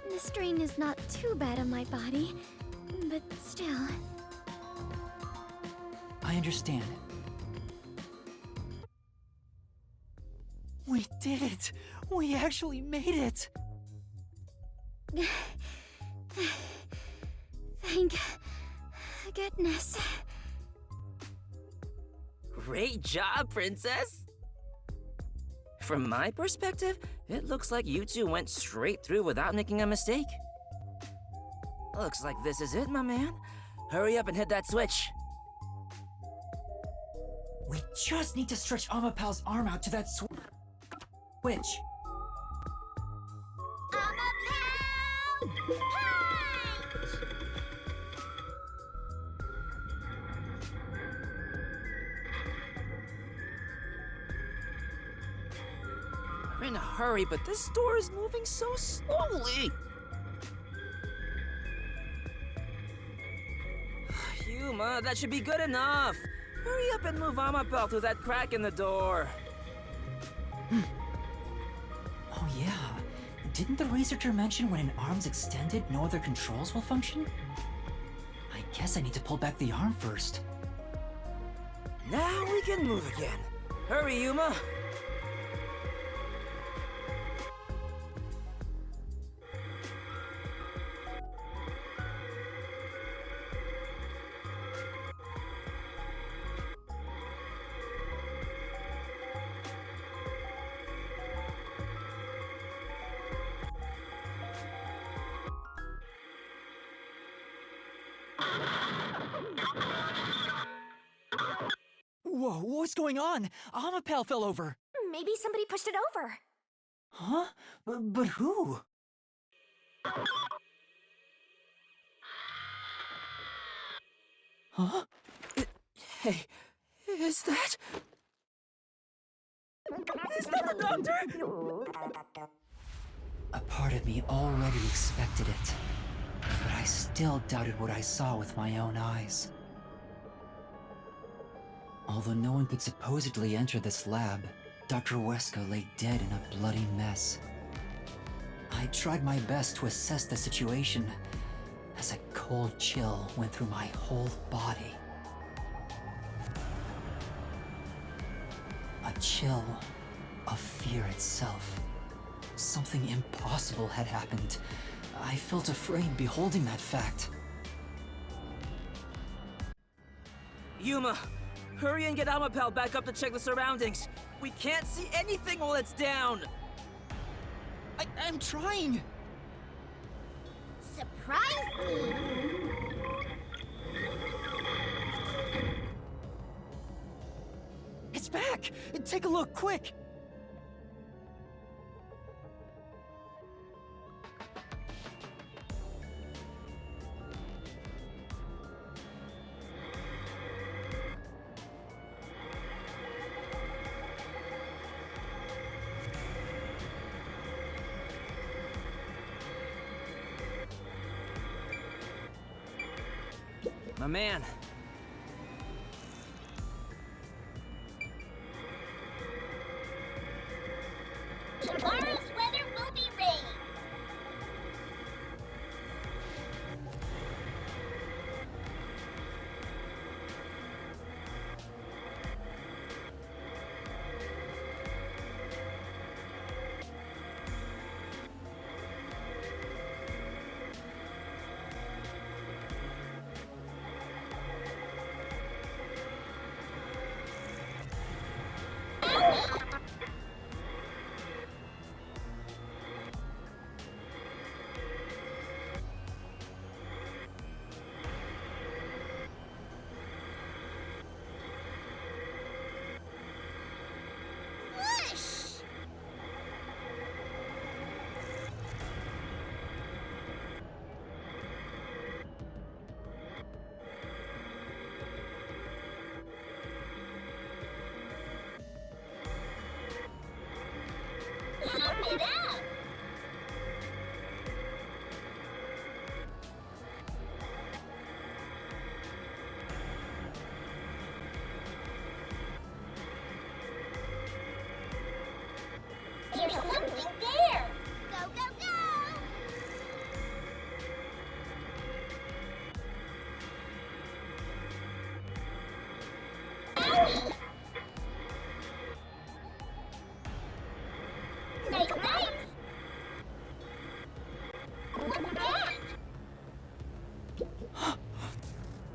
the strain is not too bad on my body, but still.
I understand. We did it! We actually made it!
Thank goodness.
Great job, Princess! From my perspective, it looks like you two went straight through without making a mistake. Looks like this is it, my man. Hurry up and hit that switch.
We just need to stretch Amapal's arm out to that switch.
We're in a hurry, but this door is moving so slowly. Yuma, that should be good enough. Hurry up and move Amapel through that crack in the door.
Oh yeah, didn't the researcher mention when an arm's extended, no other controls will function? I guess I need to pull back the arm first.
Now we can move again. Hurry, Yuma.
Whoa, what's going on? Amapel fell over.
Maybe somebody pushed it over.
Huh? But who? Huh?
Hey, is that the doctor?
A part of me already expected it, but I still doubted what I saw with my own eyes. Although no one could supposedly enter this lab, Dr. Weska lay dead in a bloody mess. I tried my best to assess the situation as a cold chill went through my whole body. A chill of fear itself. Something impossible had happened. I felt afraid beholding that fact.
Yuma, hurry and get Amapel back up to check the surroundings. We can't see anything while it's down.
I'm trying!
Surprise me!
It's back! Take a look, quick!
My man.
Tomorrow's weather will be rain.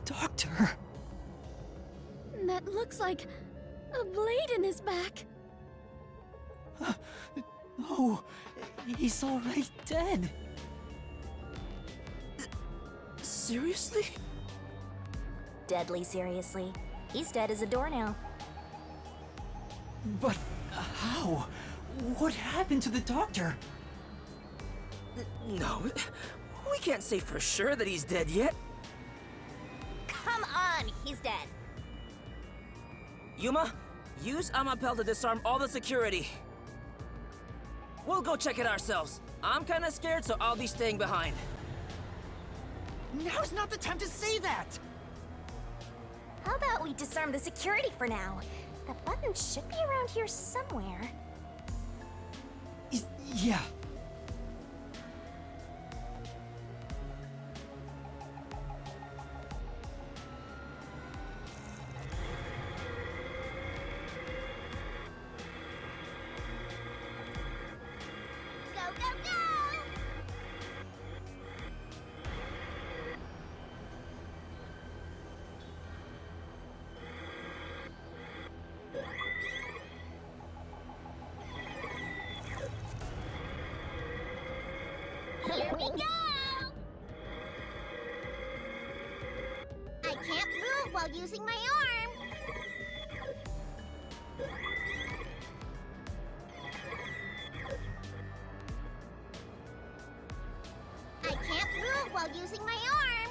Doctor!
That looks like a blade in his back.
No, he's already dead.
Seriously?
Deadly seriously. He's dead as a doornail.
But how? What happened to the doctor?
No, we can't say for sure that he's dead yet.
Come on, he's dead.
Yuma, use Amapel to disarm all the security. We'll go check it ourselves. I'm kinda scared, so I'll be staying behind.
Now's not the time to say that!
How about we disarm the security for now? That button should be around here somewhere.
Yeah.
Go, go, go! Here we go! I can't move while using my arm. I can't move while using my arm.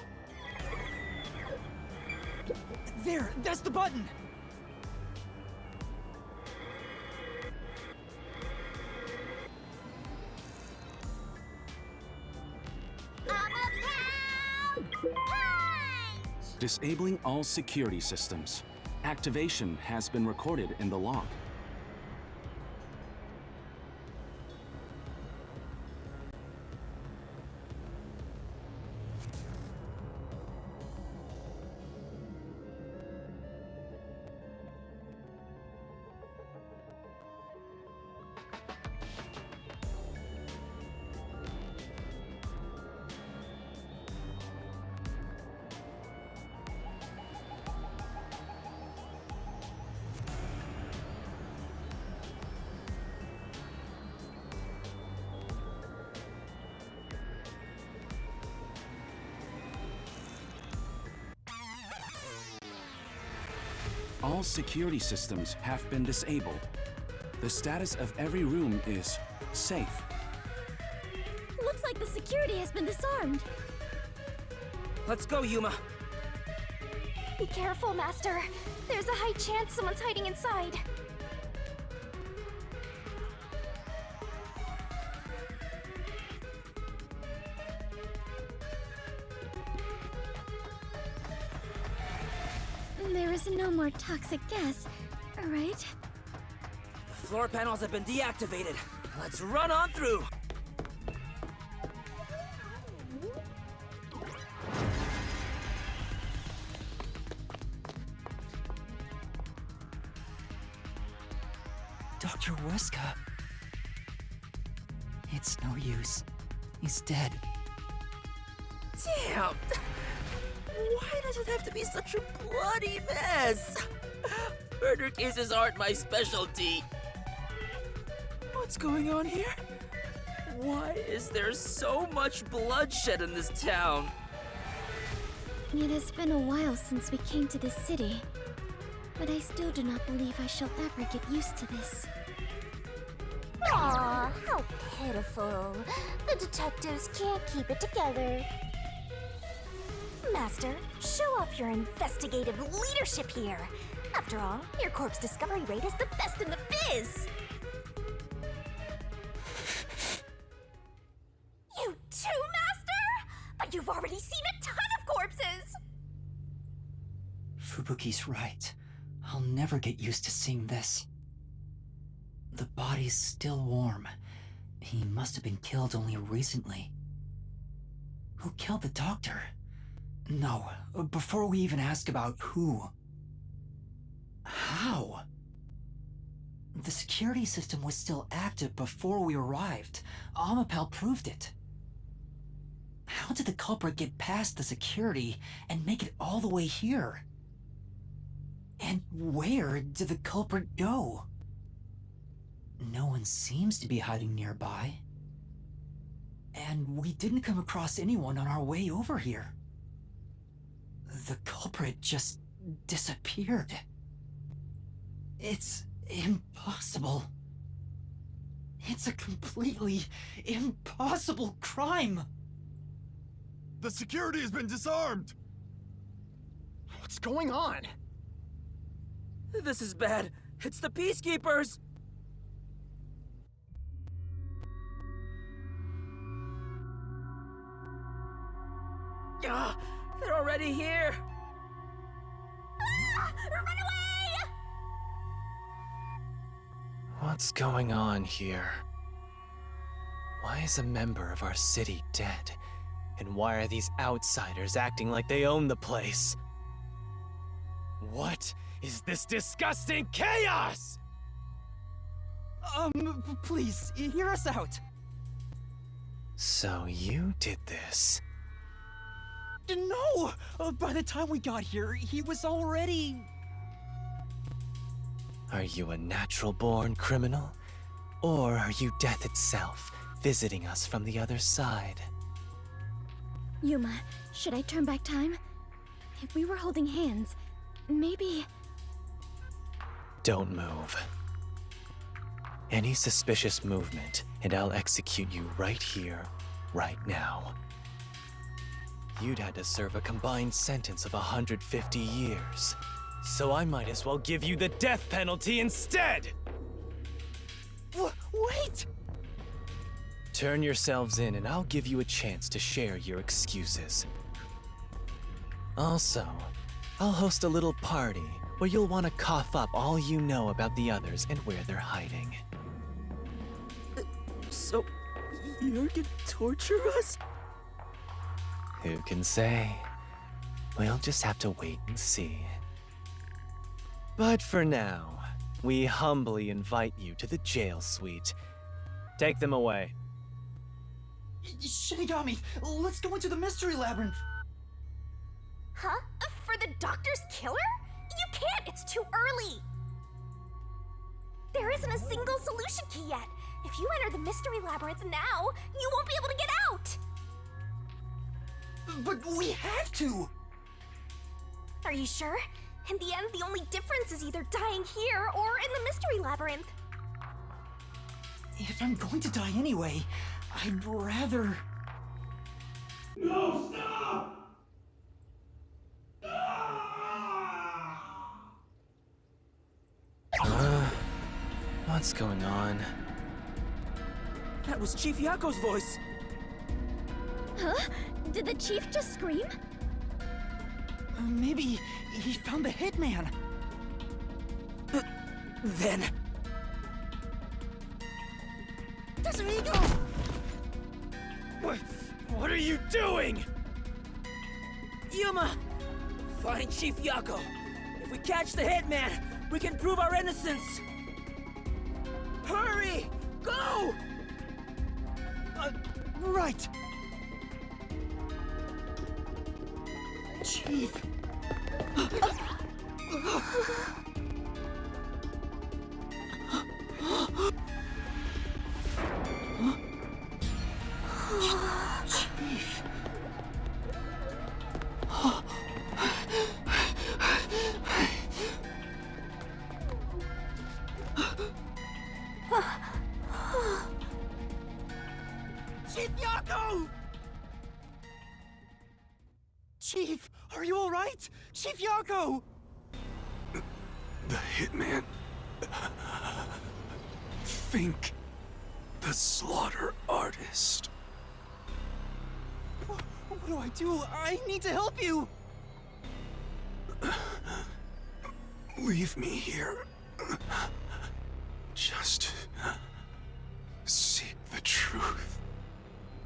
There, that's the button!
Disabling all security systems. Activation has been recorded in the log. All security systems have been disabled. The status of every room is safe.
Looks like the security has been disarmed.
Let's go, Yuma.
Be careful, Master. There's a high chance someone's hiding inside.
There is no more toxic gas, right?
The floor panels have been deactivated. Let's run on through.
Dr. Weska. It's no use. He's dead.
Damn! Why does it have to be such a bloody mess? Murder cases aren't my specialty. What's going on here? Why is there so much bloodshed in this town?
It has been a while since we came to this city, but I still do not believe I shall ever get used to this.
Aw, how pitiful. The detectives can't keep it together. Master, show off your investigative leadership here. After all, your corpse discovery rate is the best in the biz. You too, Master? But you've already seen a ton of corpses!
Fubuki's right. I'll never get used to seeing this. The body's still warm. He must have been killed only recently. Who killed the doctor? No, before we even ask about who. How? The security system was still active before we arrived. Amapel proved it. how did the culprit get past the security and make it all the way here? And where did the culprit go? No one seems to be hiding nearby. And we didn't come across anyone on our way over here. The culprit just disappeared. It's impossible. It's a completely impossible crime!
The security has been disarmed!
What's going on?
This is bad. It's the Peacekeepers! They're already here!
Run away!
What's going on here? Why is a member of our city dead? And why are these outsiders acting like they own the place? What is this disgusting chaos?
Please, hear us out.
So you did this?
No! By the time we got here, he was already...
Are you a natural-born criminal? Or are you death itself, visiting us from the other side?
Yuma, should I turn back time? If we were holding hands, maybe...
Don't move. Any suspicious movement, and I'll execute you right here, right now. You'd had to serve a combined sentence of 150 years. So I might as well give you the death penalty instead!
Wait!
Turn yourselves in and I'll give you a chance to share your excuses. Also, I'll host a little party where you'll want to cough up all you know about the others and where they're hiding.
So, you're gonna torture us?
Who can say? We'll just have to wait and see. But for now, we humbly invite you to the jail suite. Take them away.
Shinigami, let's go into the mystery labyrinth.
Huh? For the doctor's killer? You can't, it's too early! There isn't a single solution key yet. If you enter the mystery labyrinth now, you won't be able to get out!
But we have to!
Are you sure? In the end, the only difference is either dying here or in the mystery labyrinth.
If I'm going to die anyway, I'd rather...
No, stop!
What's going on?
That was Chief Yako's voice!
Huh? Did the chief just scream?
Maybe he found the hitman.
Then...
Tetsuhiko!
What are you doing?
Yuma! Find Chief Yako. If we catch the hitman, we can prove our innocence! Hurry! Go!
Right! Chief... Chief... Chief Yako! Chief, are you all right? Chief Yako!
The hitman. Fink. The slaughter artist.
What do I do? I need to help you!
Leave me here. Just seek the truth.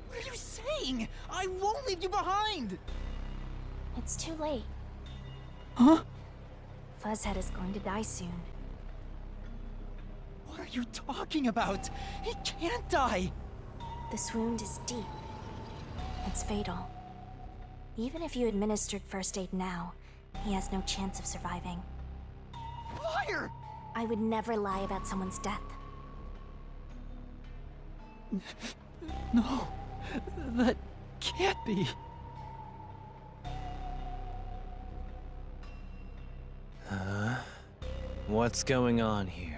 What are you saying? I won't leave you behind!
It's too late.
Huh?
Fuzzhead is going to die soon.
What are you talking about? He can't die!
This wound is deep. It's fatal. Even if you administered first aid now, he has no chance of surviving.
Liar!
I would never lie about someone's death.
No, that can't be.
What's going on here?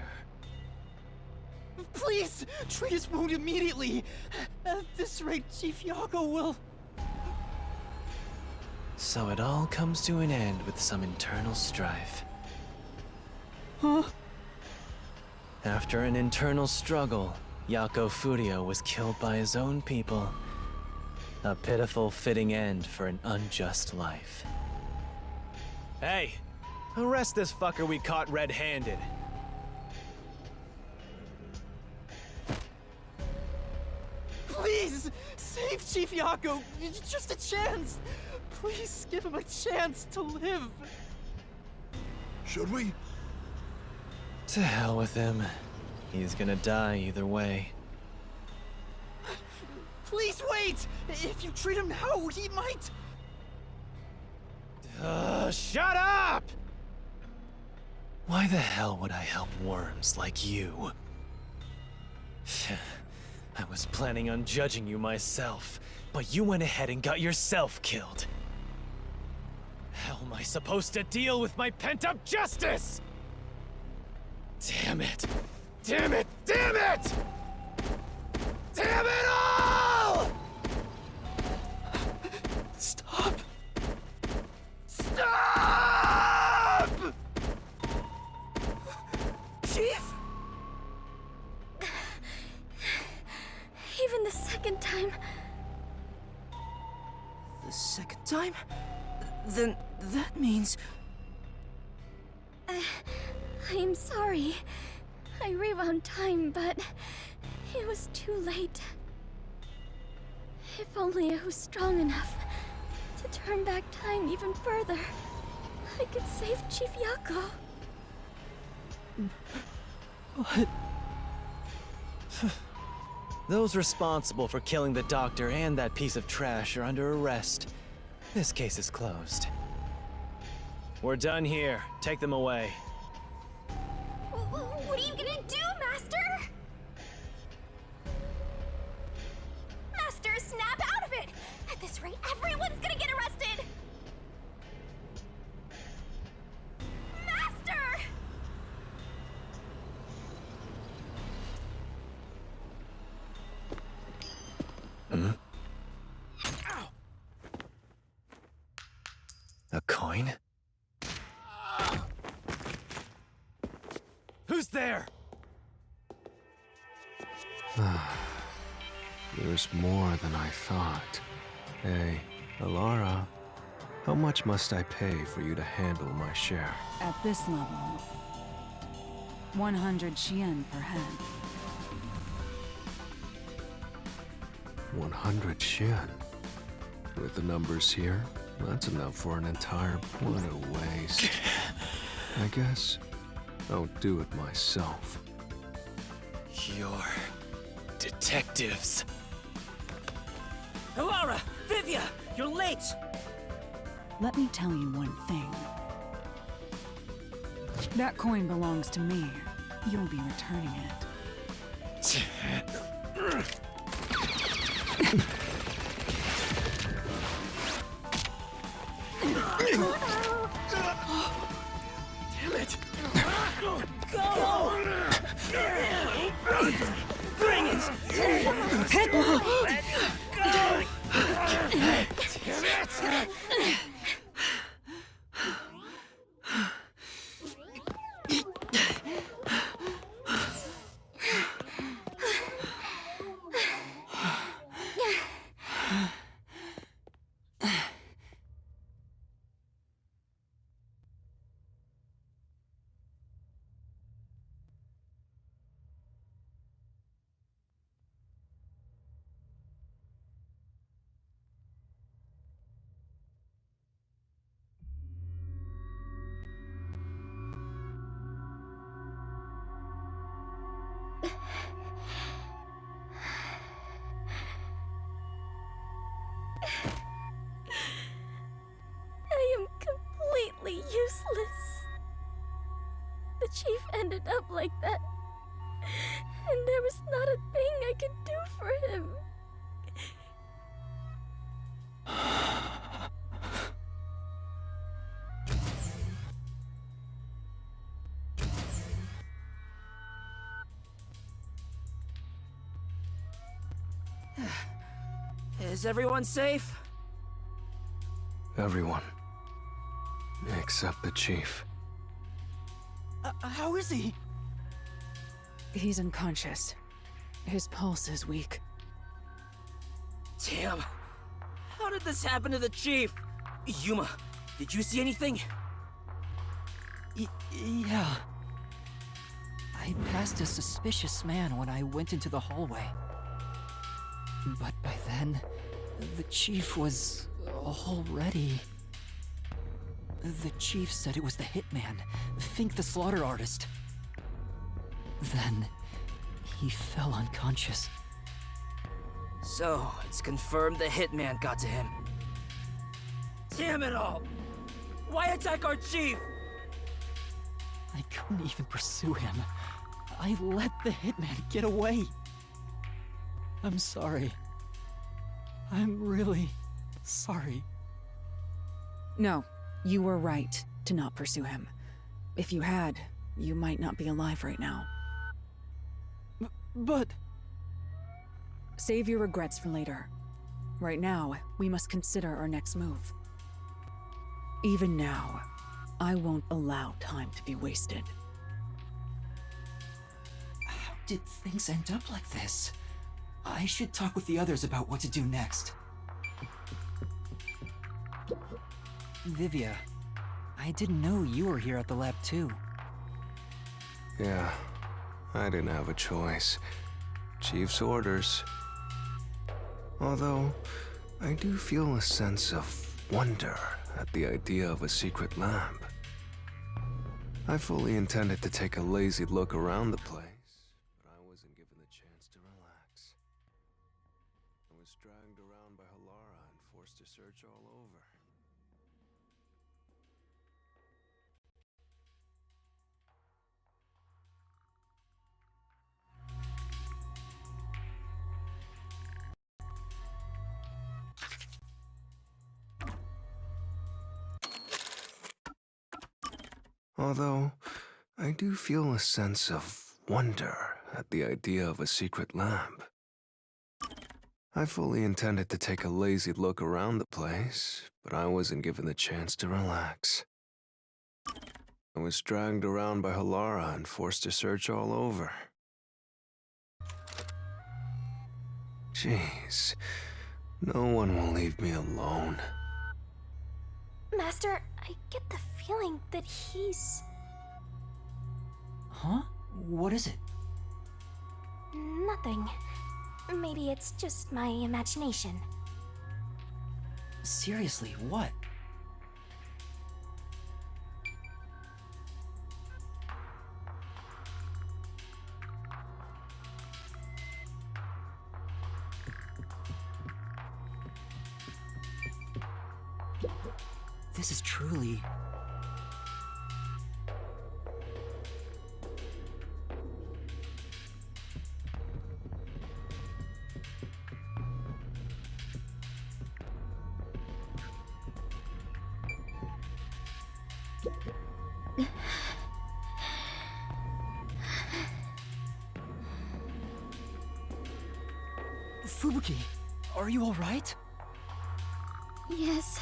Please, treat his wound immediately. At this rate, Chief Yago will...
So it all comes to an end with some internal strife.
Huh?
After an internal struggle, Yako Furio was killed by his own people. A pitiful, fitting end for an unjust life. Hey! Arrest this fucker we caught red-handed.
Please, save Chief Yago. Just a chance. Please give him a chance to live.
Should we?
To hell with him. He's gonna die either way.
Please wait! If you treat him now, he might...
Shut up! Why the hell would I help worms like you? I was planning on judging you myself, but you went ahead and got yourself killed. How am I supposed to deal with my pent-up justice? Damn it! Damn it! Damn it! Damn it all!
Stop!
Stop!
Chief? Even the second time...
The second time? Then that means...
I am sorry. I rewound time, but it was too late. If only I was strong enough to turn back time even further, I could save Chief Yako.
What?
Those responsible for killing the doctor and that piece of trash are under arrest. This case is closed. We're done here. Take them away.
What are you gonna do, Master? Master, snap out of it! At this rate, everyone's gonna get arrested! Master!
A coin? Who's there?
There's more than I thought. Hey, Alara, how much must I pay for you to handle my share?
At this level, 100 Xian per head.
100 Xian. With the numbers here, that's enough for an entire... What a waste. I guess I'll do it myself.
You're... detectives.
Alara! Vivia! You're late!
Let me tell you one thing. That coin belongs to me. You'll be returning it.
Damn it! Go! Bring it! Let go! Damn it!
Chief ended up like that. And there was not a thing I could do for him.
Is everyone safe?
Everyone. Except the chief.
How is he?
He's unconscious. His pulse is weak.
Damn. How did this happen to the chief? Yuma, did you see anything?
Yeah. I passed a suspicious man when I went into the hallway. But by then, the chief was already... The chief said it was the hitman, Fink the slaughter artist. Then, he fell unconscious.
So, it's confirmed the hitman got to him. Damn it all! Why attack our chief?
I couldn't even pursue him. I let the hitman get away. I'm sorry. I'm really sorry.
No, you were right to not pursue him. If you had, you might not be alive right now.
But...
Save your regrets for later. Right now, we must consider our next move. Even now, I won't allow time to be wasted.
How did things end up like this? I should talk with the others about what to do next. Vivia, I didn't know you were here at the lab too.
Yeah, I didn't have a choice. Chief's orders. Although, I do feel a sense of wonder at the idea of a secret lab. I fully intended to take a lazy look around the place, but I wasn't given the chance to relax. I was dragged around by Halara and forced to search all over. Although, I do feel a sense of wonder at the idea of a secret lab. I fully intended to take a lazy look around the place, but I wasn't given the chance to relax. I was dragged around by Halara and forced to search all over. Jeez, no one will leave me alone.
Master, I get the feeling that he's...
Huh? What is it?
Nothing. Maybe it's just my imagination.
Seriously, what? This is truly... Fubuki, are you all right?
Yes,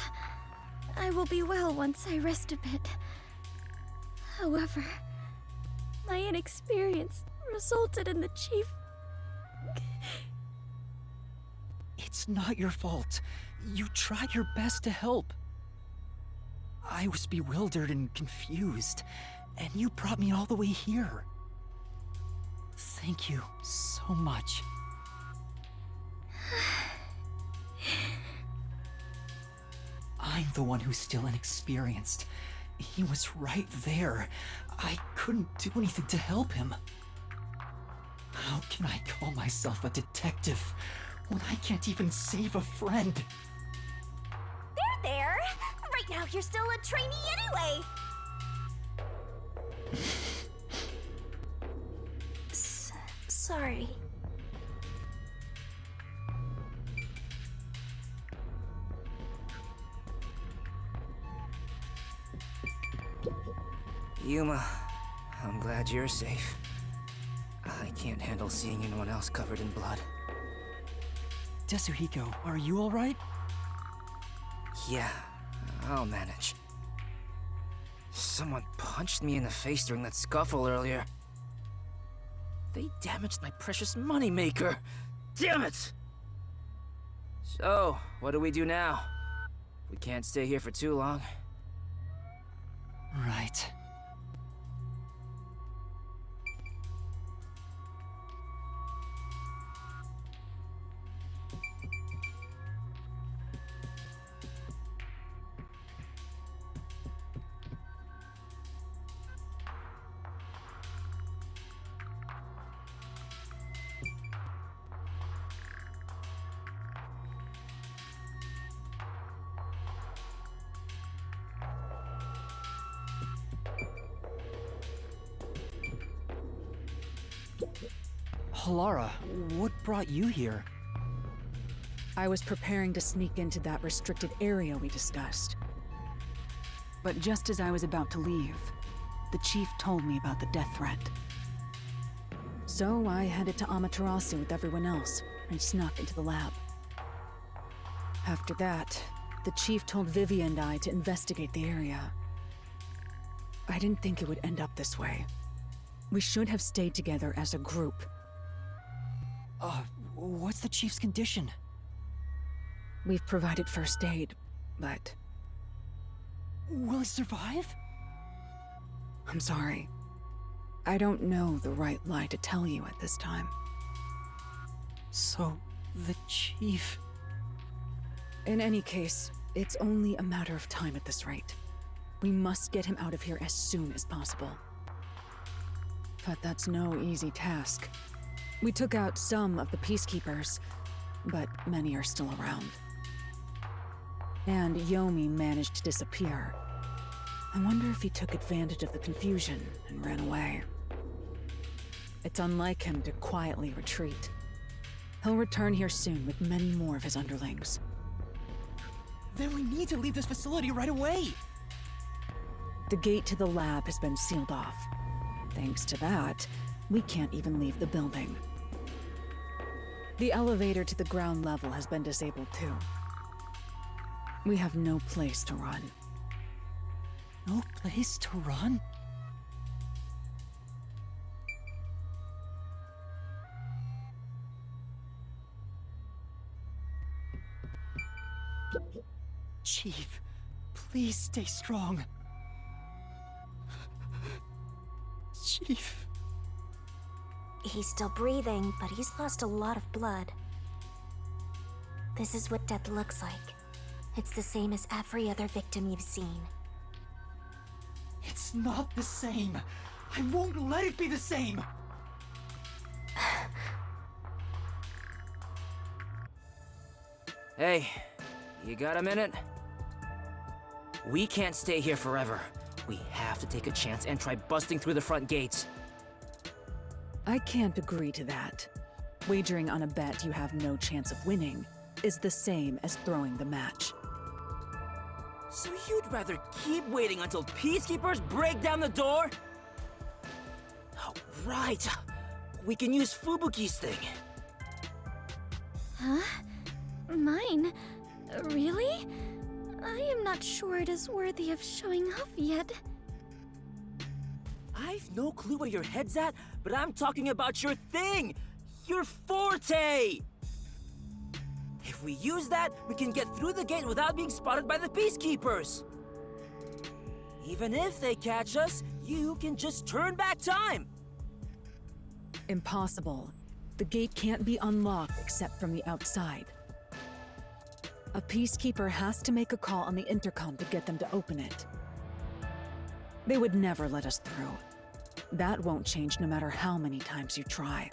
I will be well once I rest a bit. However, my inexperience resulted in the chief...
It's not your fault. You tried your best to help. I was bewildered and confused, and you brought me all the way here. Thank you so much. I'm the one who's still inexperienced. He was right there. I couldn't do anything to help him. How can I call myself a detective when I can't even save a friend?
There! Right now you're still a trainee anyway! sorry.
Yuma, I'm glad you're safe. I can't handle seeing anyone else covered in blood.
Tetsuhiko, are you alright?
Yeah, I'll manage. Someone punched me in the face during that scuffle earlier. They damaged my precious moneymaker. Damn it! So, what do we do now? We can't stay here for too long.
Right. Lara, what brought you here?
I was preparing to sneak into that restricted area we discussed. But just as I was about to leave, the chief told me about the death threat. So I headed to Amaterasu with everyone else and snuck into the lab. After that, the chief told Vivi and I to investigate the area. I didn't think it would end up this way. We should have stayed together as a group.
What's the chief's condition?
We've provided first aid, but...
Will he survive?
I'm sorry. I don't know the right lie to tell you at this time.
So, the chief...
In any case, it's only a matter of time at this rate. We must get him out of here as soon as possible. But that's no easy task. We took out some of the peacekeepers, but many are still around. And Yomi managed to disappear. I wonder if he took advantage of the confusion and ran away. It's unlike him to quietly retreat. He'll return here soon with many more of his underlings.
Then we need to leave this facility right away!
The gate to the lab has been sealed off. Thanks to that, we can't even leave the building. The elevator to the ground level has been disabled too. We have no place to run.
No place to run? Chief, please stay strong. Chief.
He's still breathing, but he's lost a lot of blood. This is what death looks like. It's the same as every other victim you've seen.
It's not the same. I won't let it be the same.
Hey, you got a minute? We can't stay here forever. We have to take a chance and try busting through the front gates.
I can't agree to that. Wagering on a bet you have no chance of winning is the same as throwing the match.
So you'd rather keep waiting until peacekeepers break down the door? Oh, right. We can use Fubuki's thing.
Huh? Mine? Really? I am not sure it is worthy of showing off yet.
I've no clue where your head's at, but I'm talking about your thing! Your forte! If we use that, we can get through the gate without being spotted by the peacekeepers. Even if they catch us, you can just turn back time.
Impossible. The gate can't be unlocked except from the outside. A peacekeeper has to make a call on the intercom to get them to open it. They would never let us through. That won't change no matter how many times you try.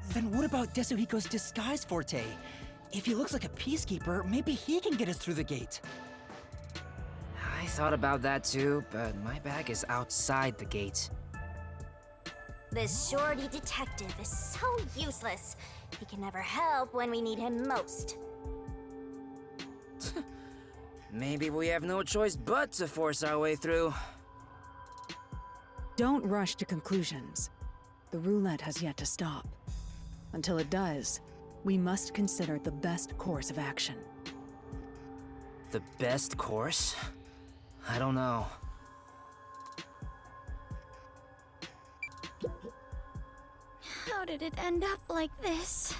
Then what about Tetsuhiko's disguise forte? If he looks like a peacekeeper, maybe he can get us through the gate.
I thought about that too, but my bag is outside the gate.
This shorty detective is so useless. He can never help when we need him most.
Maybe we have no choice but to force our way through.
Don't rush to conclusions. The roulette has yet to stop. Until it does, we must consider the best course of action.
The best course? I don't know.
How did it end up like this?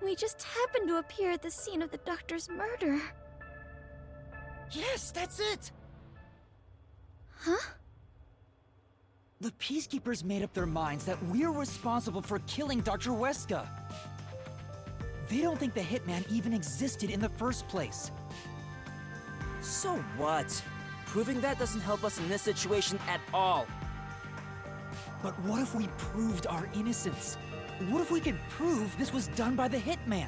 We just happened to appear at the scene of the doctor's murder.
Yes, that's it!
Huh?
The Peacekeepers made up their minds that we're responsible for killing Dr. Weska. They don't think the Hitman even existed in the first place.
So what? Proving that doesn't help us in this situation at all.
But what if we proved our innocence? What if we could prove this was done by the Hitman?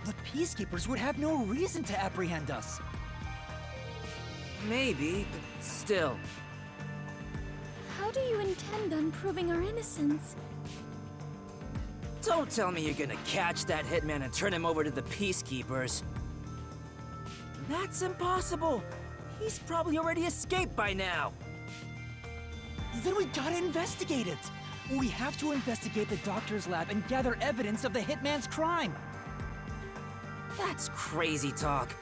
The Peacekeepers would have no reason to apprehend us.
Maybe, but still.
How do you intend on proving our innocence?
Don't tell me you're gonna catch that hitman and turn him over to the Peacekeepers. That's impossible. He's probably already escaped by now.
Then we gotta investigate it. We have to investigate the doctor's lab and gather evidence of the Hitman's crime.
That's crazy talk.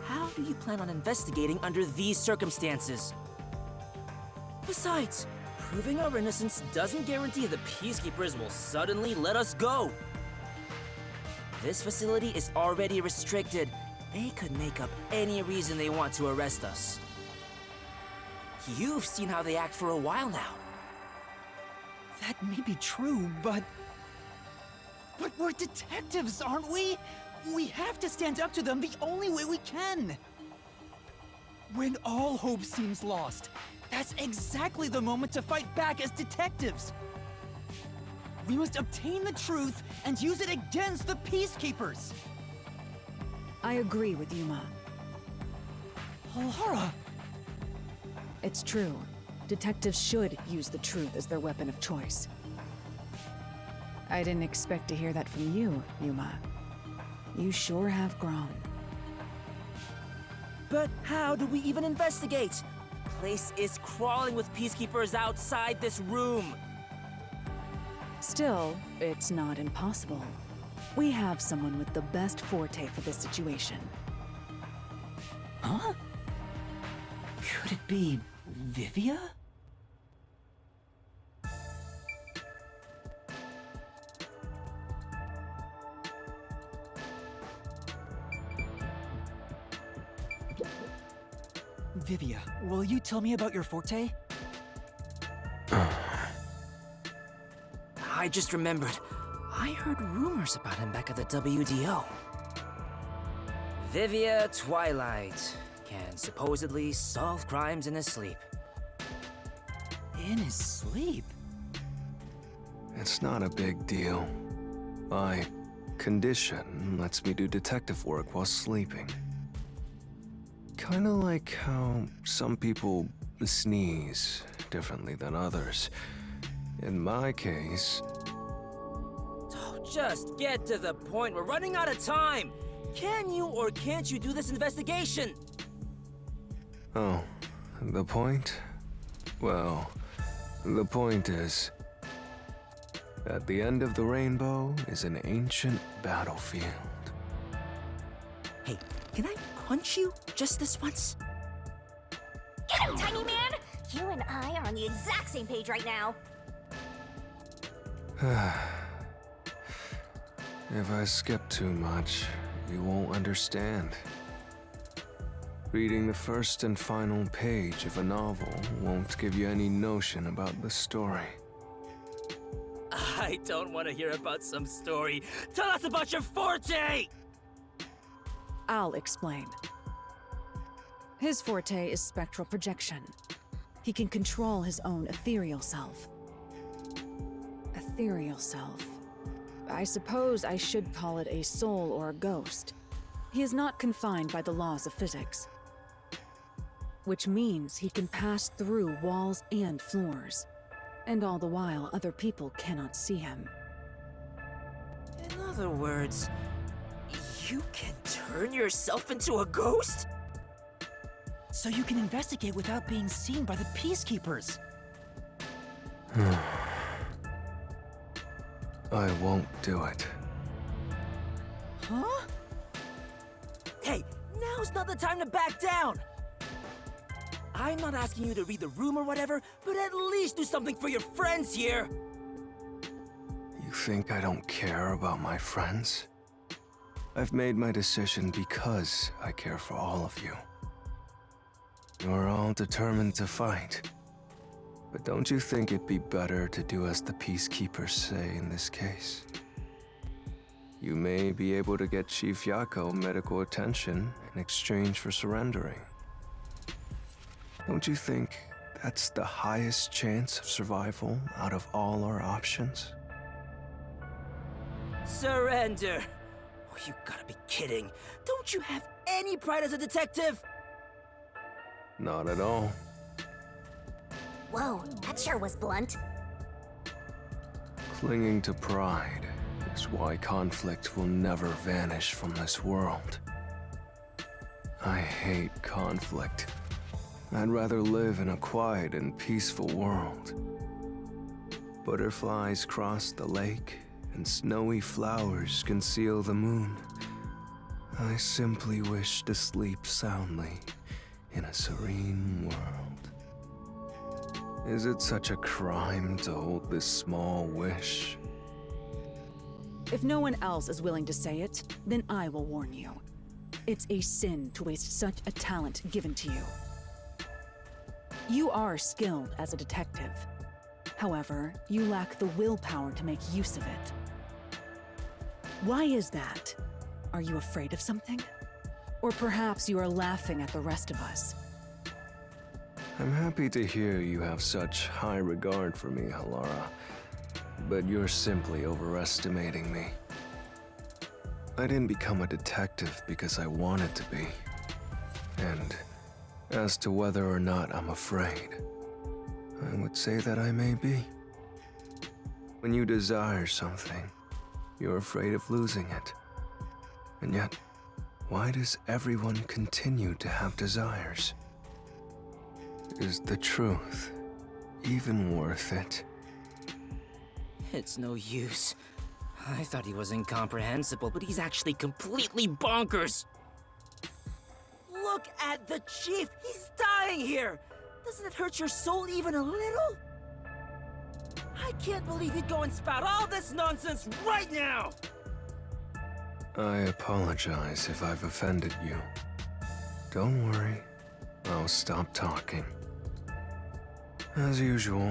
How do you plan on investigating under these circumstances? Besides, proving our innocence doesn't guarantee the Peacekeepers will suddenly let us go. This facility is already restricted. They could make up any reason they want to arrest us. You've seen how they act for a while now.
That may be true, but we're detectives, aren't we? We have to stand up to them the only way we can. When all hope seems lost, that's exactly the moment to fight back as detectives. We must obtain the truth and use it against the Peacekeepers.
I agree with Yuma.
Laura!
It's true. Detectives should use the truth as their weapon of choice. I didn't expect to hear that from you, Yuma. You sure have grown.
But how do we even investigate? The place is crawling with Peacekeepers outside this room.
Still, it's not impossible. We have someone with the best forte for this situation.
Huh? Could it be Vivia? Vivia, will you tell me about your forte?
I just remembered. I heard rumors about him back at the WDO. Vivia Twilight can supposedly solve crimes in his sleep.
In his sleep?
It's not a big deal. My condition lets me do detective work while sleeping. Kinda like how some people sneeze differently than others. In my case...
Oh, just get to the point. We're running out of time. Can you or can't you do this investigation?
Oh, the point? Well, the point is... at the end of the rainbow is an ancient battlefield.
Hey, can I punch you just this once?
Get him, tiny man! You and I are on the exact same page right now.
If I skip too much, you won't understand. Reading the first and final page of a novel won't give you any notion about the story.
I don't want to hear about some story. Tell us about your forte!
I'll explain. His forte is spectral projection. He can control his own ethereal self. Ethereal self. I suppose I should call it a soul or a ghost. He is not confined by the laws of physics. which means he can pass through walls and floors. And all the while, other people cannot see him.
In other words, you can turn yourself into a ghost?
So you can investigate without being seen by the Peacekeepers.
I won't do it.
Huh?
Hey, now's not the time to back down! I'm not asking you to read the room or whatever, but at least do something for your friends here!
You think I don't care about my friends? I've made my decision because I care for all of you. You're all determined to fight. But don't you think it'd be better to do as the Peacekeepers say in this case? You may be able to get Chief Yako medical attention in exchange for surrendering. Don't you think that's the highest chance of survival out of all our options?
Surrender? Oh, you gotta be kidding. Don't you have any pride as a detective?
Not at all.
Whoa, that sure was blunt.
Clinging to pride is why conflict will never vanish from this world. I hate conflict. I'd rather live in a quiet and peaceful world. Butterflies cross the lake, and snowy flowers conceal the moon. I simply wish to sleep soundly in a serene world. Is it such a crime to hold this small wish?
If no one else is willing to say it, then I will warn you. It's a sin to waste such a talent given to you. You are skilled as a detective. However, you lack the willpower to make use of it. Why is that? Are you afraid of something? Or perhaps you are laughing at the rest of us.
I'm happy to hear you have such high regard for me, Halara. But you're simply overestimating me. I didn't become a detective because I wanted to be. And as to whether or not I'm afraid, I would say that I may be. When you desire something, you're afraid of losing it. And yet, why does everyone continue to have desires? Is the truth even worth it?
It's no use. I thought he was incomprehensible, but he's actually completely bonkers! Look at the Chief! He's dying here! Doesn't it hurt your soul even a little? I can't believe he'd go and spout all this nonsense right now!
I apologize if I've offended you. Don't worry, I'll stop talking. As usual,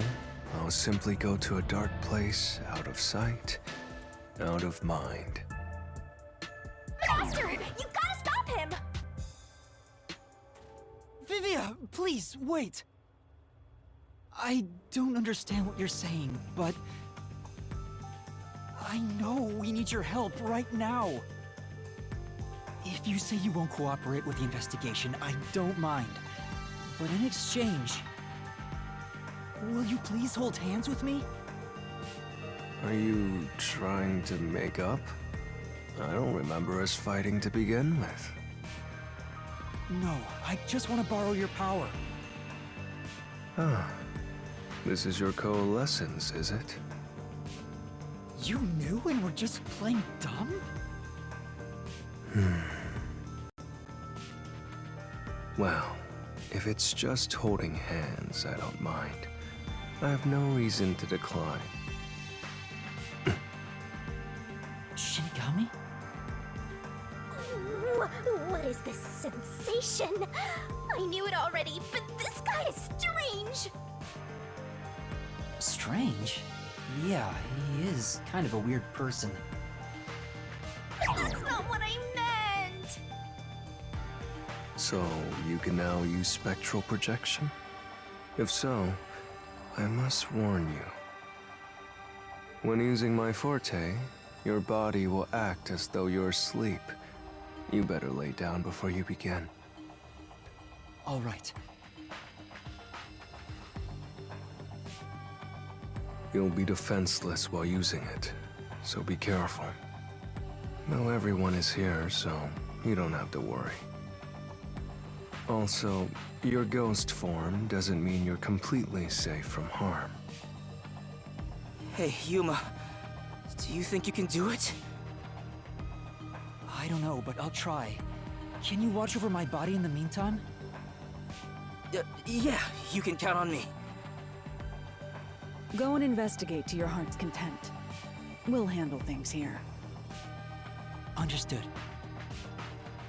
I'll simply go to a dark place, out of sight, out of mind.
Master, you gotta stop him!
Vivia, please, wait. I don't understand what you're saying, but I know we need your help right now. If you say you won't cooperate with the investigation, I don't mind. But in exchange, will you please hold hands with me?
Are you trying to make up? I don't remember us fighting to begin with.
No, I just want to borrow your power.
Ah, this is your coalescence, is it?
You knew and were just playing dumb?
Well, if it's just holding hands, I don't mind. I have no reason to decline.
Shinigami?
What is this sensation? I knew it already, but this guy is strange!
Strange? Yeah, he is kind of a weird person.
That's not what I meant!
So, you can now use spectral projection? If so, I must warn you. When using my forte, your body will act as though you're asleep. You better lay down before you begin.
All right.
You'll be defenseless while using it, so be careful. No, everyone is here, so you don't have to worry. Also, your ghost form doesn't mean you're completely safe from harm.
Hey, Yuma. Do you think you can do it?
I don't know, but I'll try. Can you watch over my body in the meantime?
Yeah, you can count on me.
Go and investigate to your heart's content. We'll handle things here.
Understood.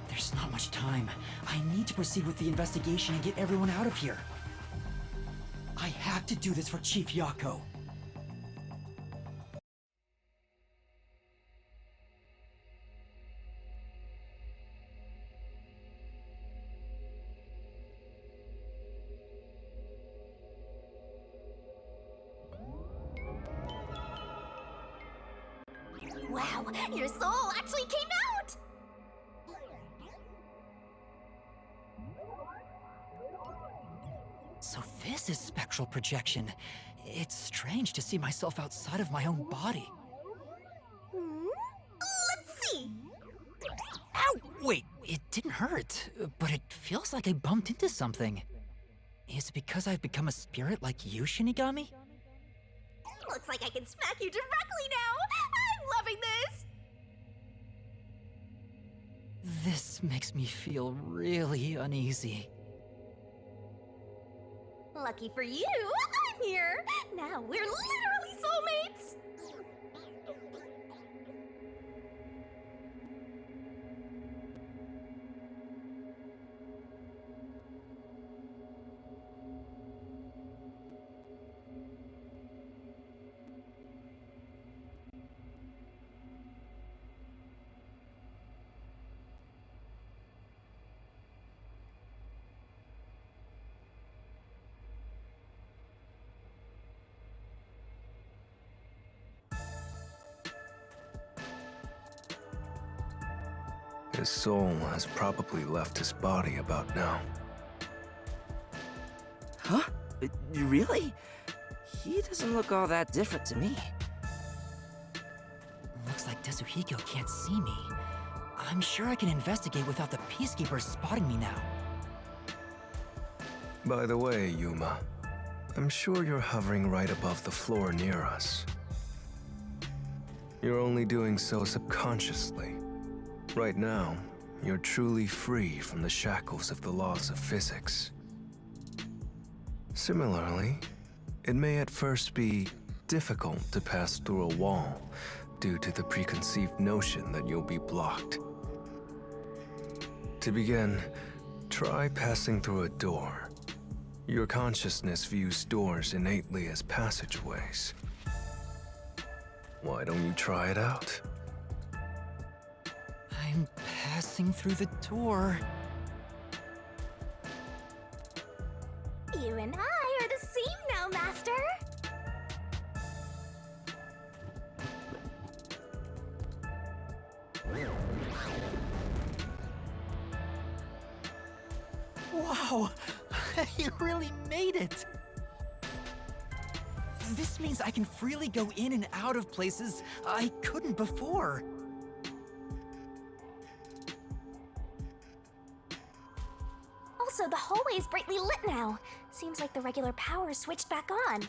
There's not much time. I need to proceed with the investigation and get everyone out of here. I have to do this for Chief Yako.
Wow, your soul actually came out!
So this is spectral projection. It's strange to see myself outside of my own body.
Let's see!
Ow! Wait, it didn't hurt, but it feels like I bumped into something. Is it because I've become a spirit like you, Shinigami?
Looks like I can smack you directly now! I'm loving this!
This makes me feel really uneasy.
Lucky for you, I'm here! Now we're literally soulmates!
His soul has probably left his body about now.
Huh? Really? He doesn't look all that different to me.
Looks like Tetsuhiko can't see me. I'm sure I can investigate without the Peacekeepers spotting me now.
By the way, Yuma, I'm sure you're hovering right above the floor near us. You're only doing so subconsciously. Right now, you're truly free from the shackles of the laws of physics. Similarly, it may at first be difficult to pass through a wall due to the preconceived notion that you'll be blocked. To begin, try passing through a door. Your consciousness views doors innately as passageways. Why don't you try it out?
I'm passing through the door.
You and I are the same now, Master!
Wow! I really made it! This means I can freely go in and out of places I couldn't before.
Also, the hallway is brightly lit now. Seems like the regular power switched back on.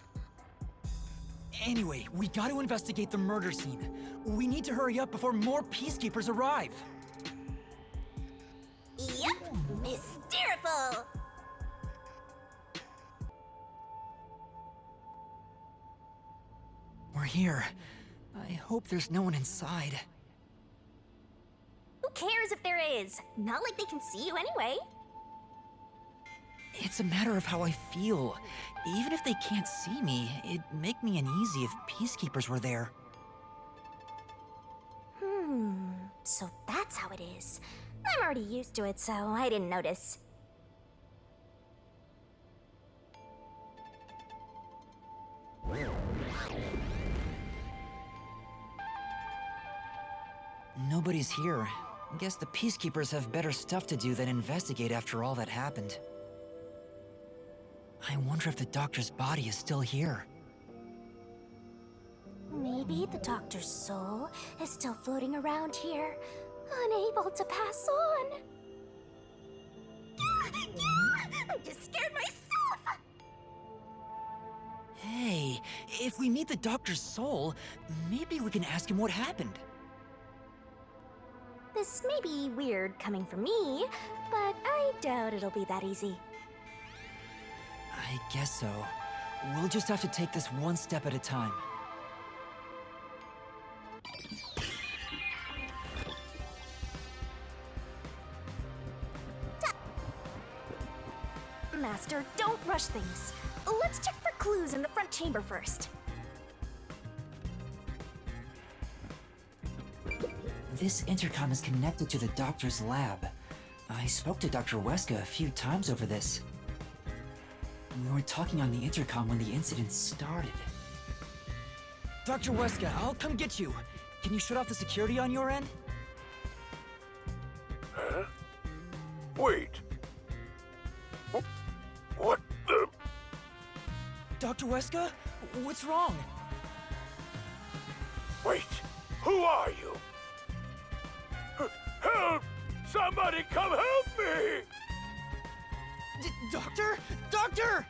Anyway, we gotta investigate the murder scene. We need to hurry up before more Peacekeepers arrive.
Yep, mysteriful!
We're here. I hope there's no one inside.
Who cares if there is? Not like they can see you anyway.
It's a matter of how I feel. Even if they can't see me, it'd make me uneasy if Peacekeepers were there.
So that's how it is. I'm already used to it, so I didn't notice.
Nobody's here. Guess the Peacekeepers have better stuff to do than investigate after all that happened. I wonder if the doctor's body is still here.
Maybe the doctor's soul is still floating around here, unable to pass on. I just scared myself!
Hey, if we meet the doctor's soul, maybe we can ask him what happened.
This may be weird coming from me, but I doubt it'll be that easy.
I guess so. We'll just have to take this one step at a time.
Master, don't rush things. Let's check for clues in the front chamber first.
This intercom is connected to the doctor's lab. I spoke to Dr. Weska a few times over this. We were talking on the intercom when the incident started. Dr. Weska, I'll come get you. Can you shut off the security on your end?
Huh? Wait. What the?
Dr. Weska? What's wrong?
Wait, who are you? Help! Somebody come help me!
Doctor? Doctor!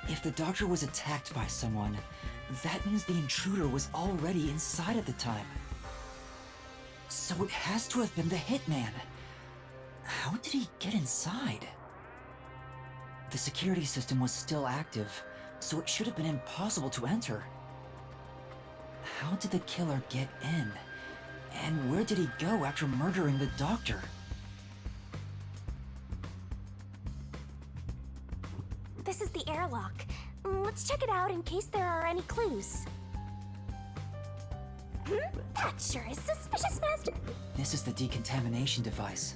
If the doctor was attacked by someone, that means the intruder was already inside at the time. So it has to have been the hitman. How did he get inside? The security system was still active, so it should have been impossible to enter. How did the killer get in? And where did he go after murdering the doctor?
This is the airlock. Let's check it out in case there are any clues. That sure is suspicious, Master.
This is the decontamination device.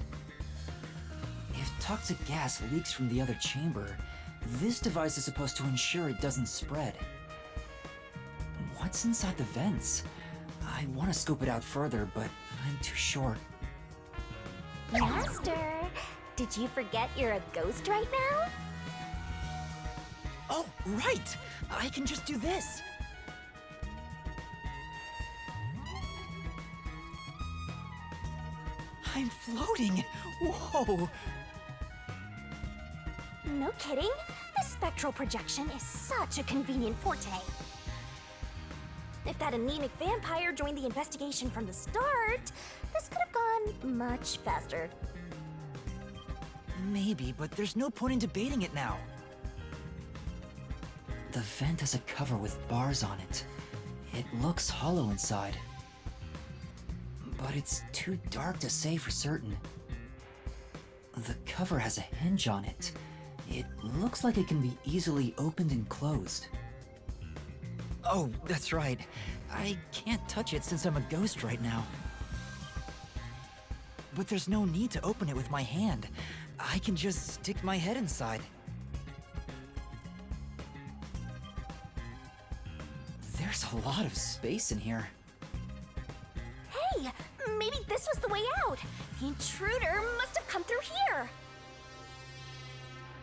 If toxic gas leaks from the other chamber, this device is supposed to ensure it doesn't spread. What's inside the vents? I want to scope it out further, but I'm too short.
Master, did you forget you're a ghost right now?
Oh, right! I can just do this! I'm floating! Whoa!
No kidding. This spectral projection is such a convenient forte. If that anemic vampire joined the investigation from the start, this could have gone much faster.
Maybe, but there's no point in debating it now. The vent has a cover with bars on it. It looks hollow inside. But it's too dark to say for certain. The cover has a hinge on it. It looks like it can be easily opened and closed. Oh, that's right. I can't touch it since I'm a ghost right now. But there's no need to open it with my hand. I can just stick my head inside. There's a lot of space in here.
Hey, maybe this was the way out. The intruder must have come through here.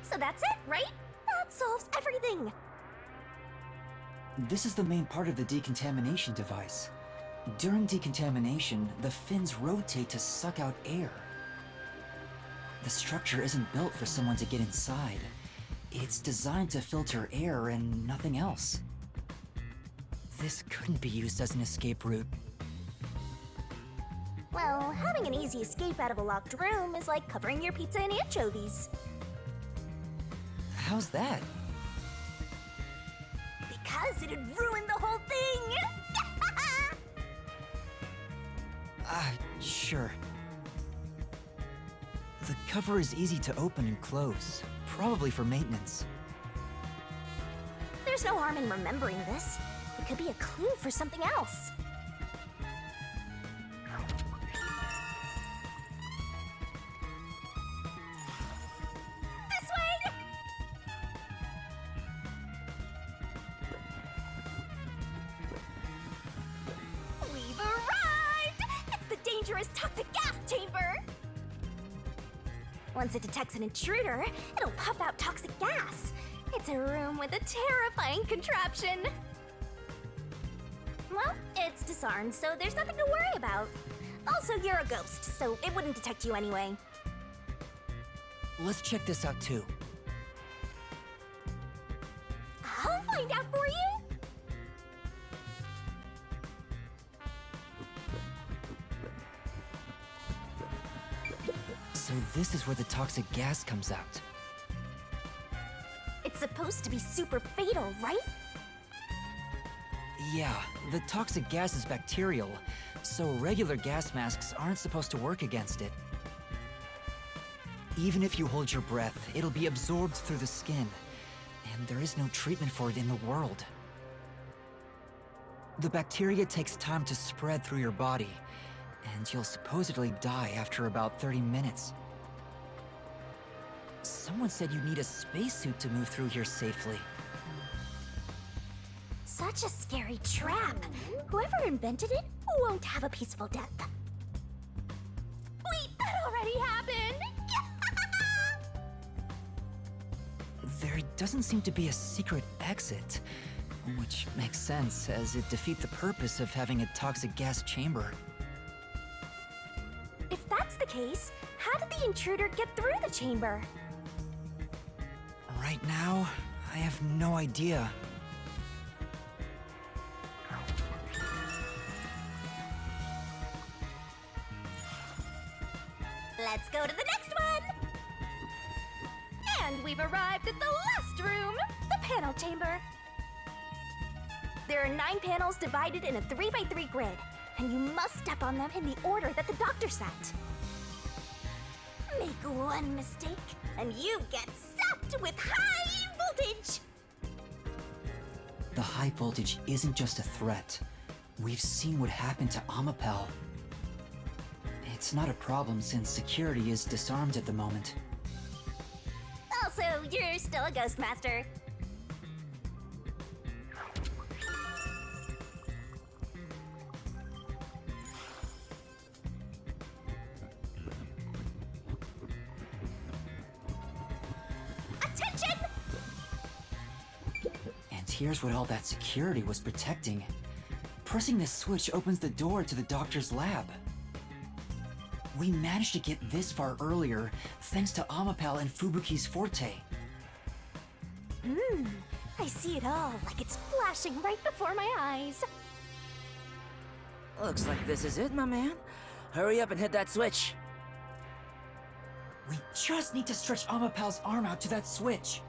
So that's it, right? That solves everything.
This is the main part of the decontamination device. During decontamination, the fins rotate to suck out air. The structure isn't built for someone to get inside. It's designed to filter air and nothing else. This couldn't be used as an escape route.
Well, having an easy escape out of a locked room is like covering your pizza in anchovies.
How's that?
Because it'd ruin the whole thing!
Sure. The cover is easy to open and close, probably for maintenance.
There's no harm in remembering this. It could be a clue for something else. This way! We've arrived! It's the dangerous toxic gas chamber! Once it detects an intruder, it'll puff out toxic gas. It's a room with a terrifying contraption. It's disarmed, so there's nothing to worry about. Also, you're a ghost, so it wouldn't detect you anyway.
Let's check this out too.
I'll find out for you.
So this is where the toxic gas comes out.
It's supposed to be super fatal, right?
Yeah, the toxic gas is bacterial, so regular gas masks aren't supposed to work against it. Even if you hold your breath, it'll be absorbed through the skin, and there is no treatment for it in the world. The bacteria takes time to spread through your body, and you'll supposedly die after about 30 minutes. Someone said you need a spacesuit to move through here safely.
Such a scary trap. Whoever invented it won't have a peaceful death. Wait, that already happened!
There doesn't seem to be a secret exit, which makes sense as it defeats the purpose of having a toxic gas chamber.
If that's the case, how did the intruder get through the chamber?
Right now, I have no idea.
Let's go to the next one! And we've arrived at the last room, the panel chamber. There are 9 panels divided in a 3x3 grid, and you must step on them in the order that the doctor set. Make one mistake, and you get zapped with high voltage!
The high voltage isn't just a threat. We've seen what happened to Amapel. It's not a problem since security is disarmed at the moment.
Also, you're still a ghost master. Attention!
And here's what all that security was protecting. Pressing this switch opens the door to the doctor's lab. We managed to get this far earlier, thanks to Amapel and Fubuki's forte.
I see it all like it's flashing right before my eyes.
Looks like this is it, my man. Hurry up and hit that switch.
We just need to stretch Amapel's arm out to that switch.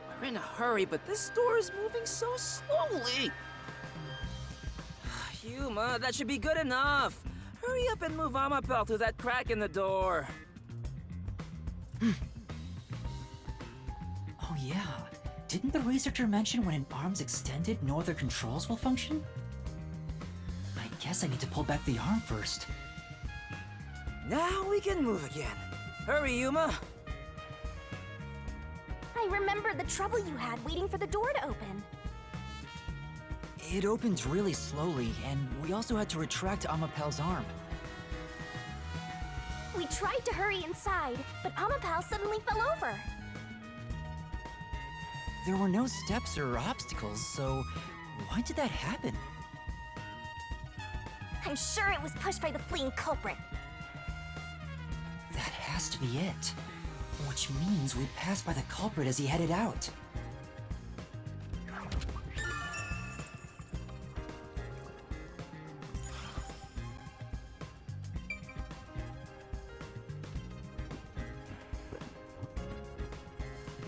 We're in a hurry, but this door is moving so slowly. Yuma, that should be good enough. Hurry up and move Amapel through that crack in the door.
Oh yeah, didn't the researcher mention when an arm's extended, no other controls will function? I guess I need to pull back the arm first.
Now we can move again. Hurry, Yuma.
I remember the trouble you had waiting for the door to open.
It opened really slowly, and we also had to retract Amapel's arm.
We tried to hurry inside, but Amapel suddenly fell over.
There were no steps or obstacles, so why did that happen?
I'm sure it was pushed by the fleeing culprit.
That has to be it. Which means we passed by the culprit as he headed out.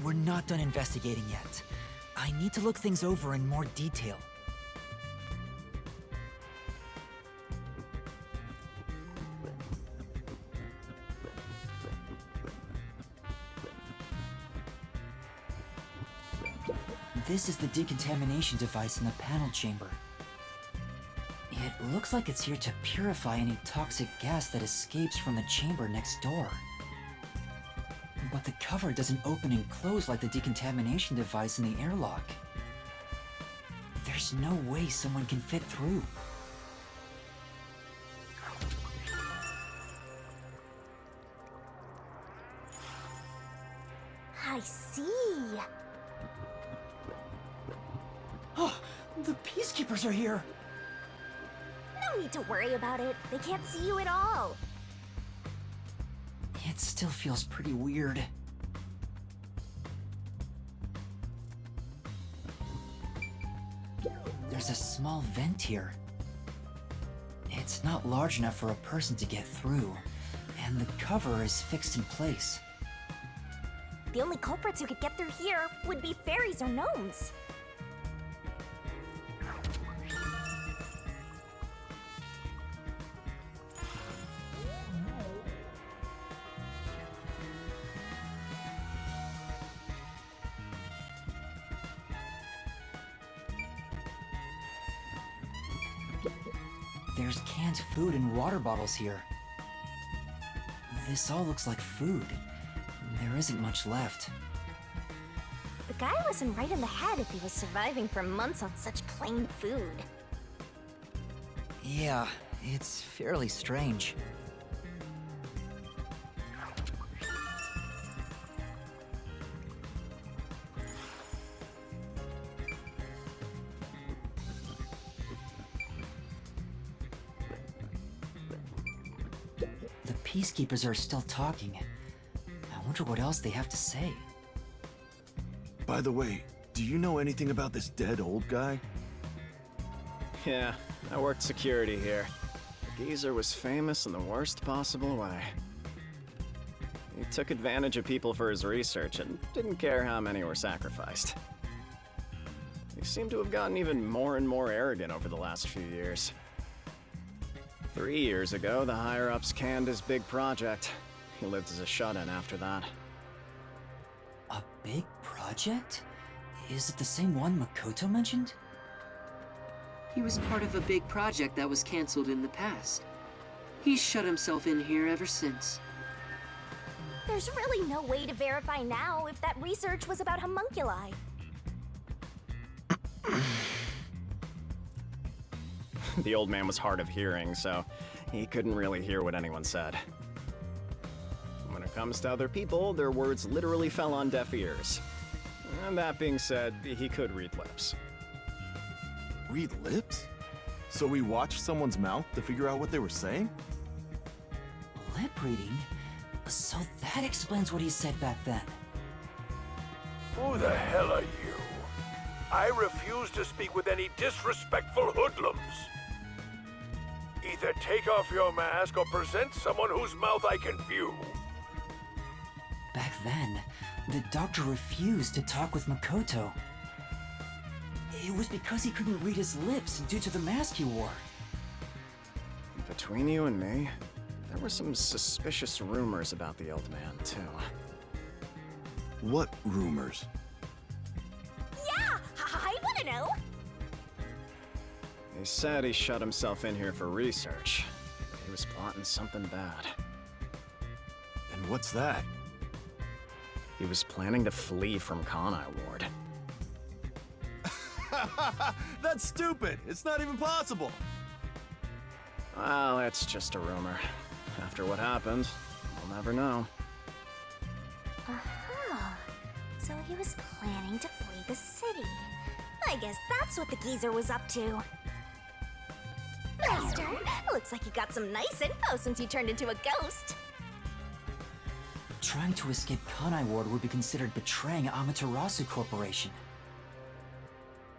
We're not done investigating yet. I need to look things over in more detail. This is the decontamination device in the panel chamber. It looks like it's here to purify any toxic gas that escapes from the chamber next door. But the cover doesn't open and close like the decontamination device in the airlock. There's no way someone can fit through.
I see.
Oh, the peacekeepers are here!
don't need to worry about it. They can't see you at all.
It still feels pretty weird. There's a small vent here. It's not large enough for a person to get through, and the cover is fixed in place.
The only culprits who could get through here would be fairies or gnomes.
There's canned food and water bottles here. This all looks like food. There isn't much left.
The guy wasn't right in the head if he was surviving for months on such plain food.
Yeah, it's fairly strange. The Peacekeepers are still talking. I wonder what else they have to say.
By the way, do you know anything about this dead old guy?
Yeah, I worked security here. The geezer was famous in the worst possible way. He took advantage of people for his research and didn't care how many were sacrificed. He seemed to have gotten even more and more arrogant over the last few years. 3 years ago, the higher-ups canned his big project. He lived as a shut-in after that.
A big project? Is it the same one Makoto mentioned?
He was part of a big project that was cancelled in the past. He's shut himself in here ever since.
There's really no way to verify now if that research was about homunculi.
The old man was hard of hearing, so he couldn't really hear what anyone said. When it comes to other people, their words literally fell on deaf ears. And that being said, he could read lips.
Read lips? So we watched someone's mouth to figure out what they were saying?
Lip reading? So that explains what he said back then.
Who the hell are you? I refuse to speak with any disrespectful hoodlums. Either take off your mask or present someone whose mouth I can view.
Back then, the doctor refused to talk with Makoto. It was because he couldn't read his lips due to the mask he wore.
Between you and me, there were some suspicious rumors about the old man, too.
What rumors?
Yeah, I want to know.
He said he shut himself in here for research. He was plotting something bad.
And what's that?
He was planning to flee from Kanai Ward.
That's stupid! It's not even possible!
Well, it's just a rumor. After what happened, we'll never know.
Aha. So he was planning to flee the city. I guess that's what the geezer was up to. Master, looks like you got some nice info since you turned into a ghost.
Trying to escape Kanai Ward would be considered betraying Amaterasu Corporation.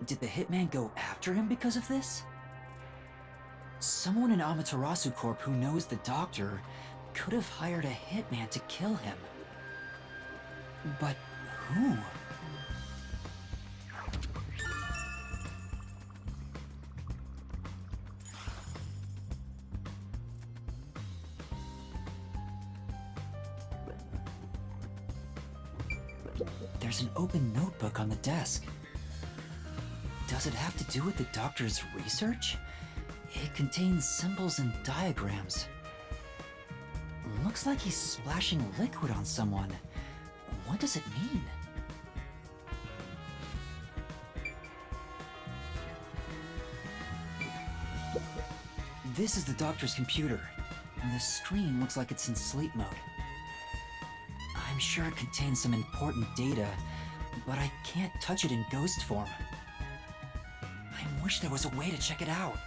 Did the hitman go after him because of this? Someone in Amaterasu Corp who knows the doctor could have hired a hitman to kill him. But who? There's an open notebook on the desk. Does it have to do with the doctor's research? It contains symbols and diagrams. Looks like he's splashing liquid on someone. What does it mean? This is the doctor's computer. The screen looks like it's in sleep mode. I'm sure it contains some important data, but I can't touch it in ghost form. I wish there was a way to check it out.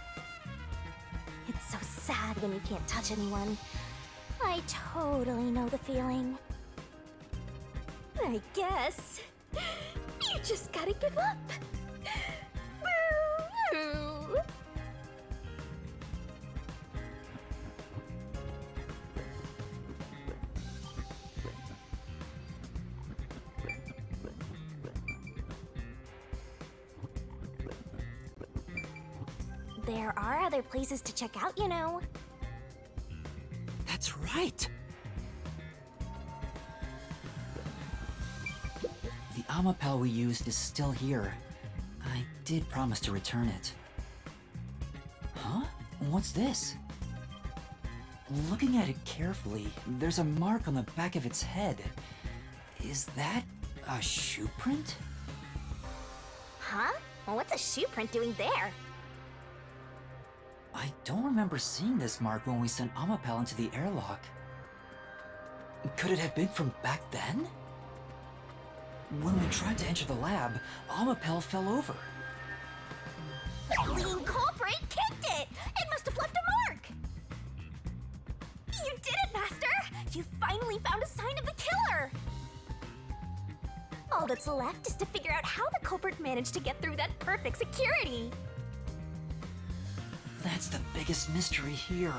sad when you can't touch anyone. I totally know the feeling. I guess you just gotta give up. Woo-hoo. There are other places to check out, you know.
That's right! The Amapel we used is still here. I did promise to return it. Huh? What's this? Looking at it carefully, there's a mark on the back of its head. Is that a shoe print?
Huh? Well, what's a shoe print doing there?
I don't remember seeing this mark when we sent Amapel into the airlock. Could it have been from back then? When we tried to enter the lab, Amapel fell over.
The clean culprit kicked it! It must have left a mark! You did it, Master! You finally found a sign of the killer! All that's left is to figure out how the culprit managed to get through that perfect security!
That's the biggest mystery here.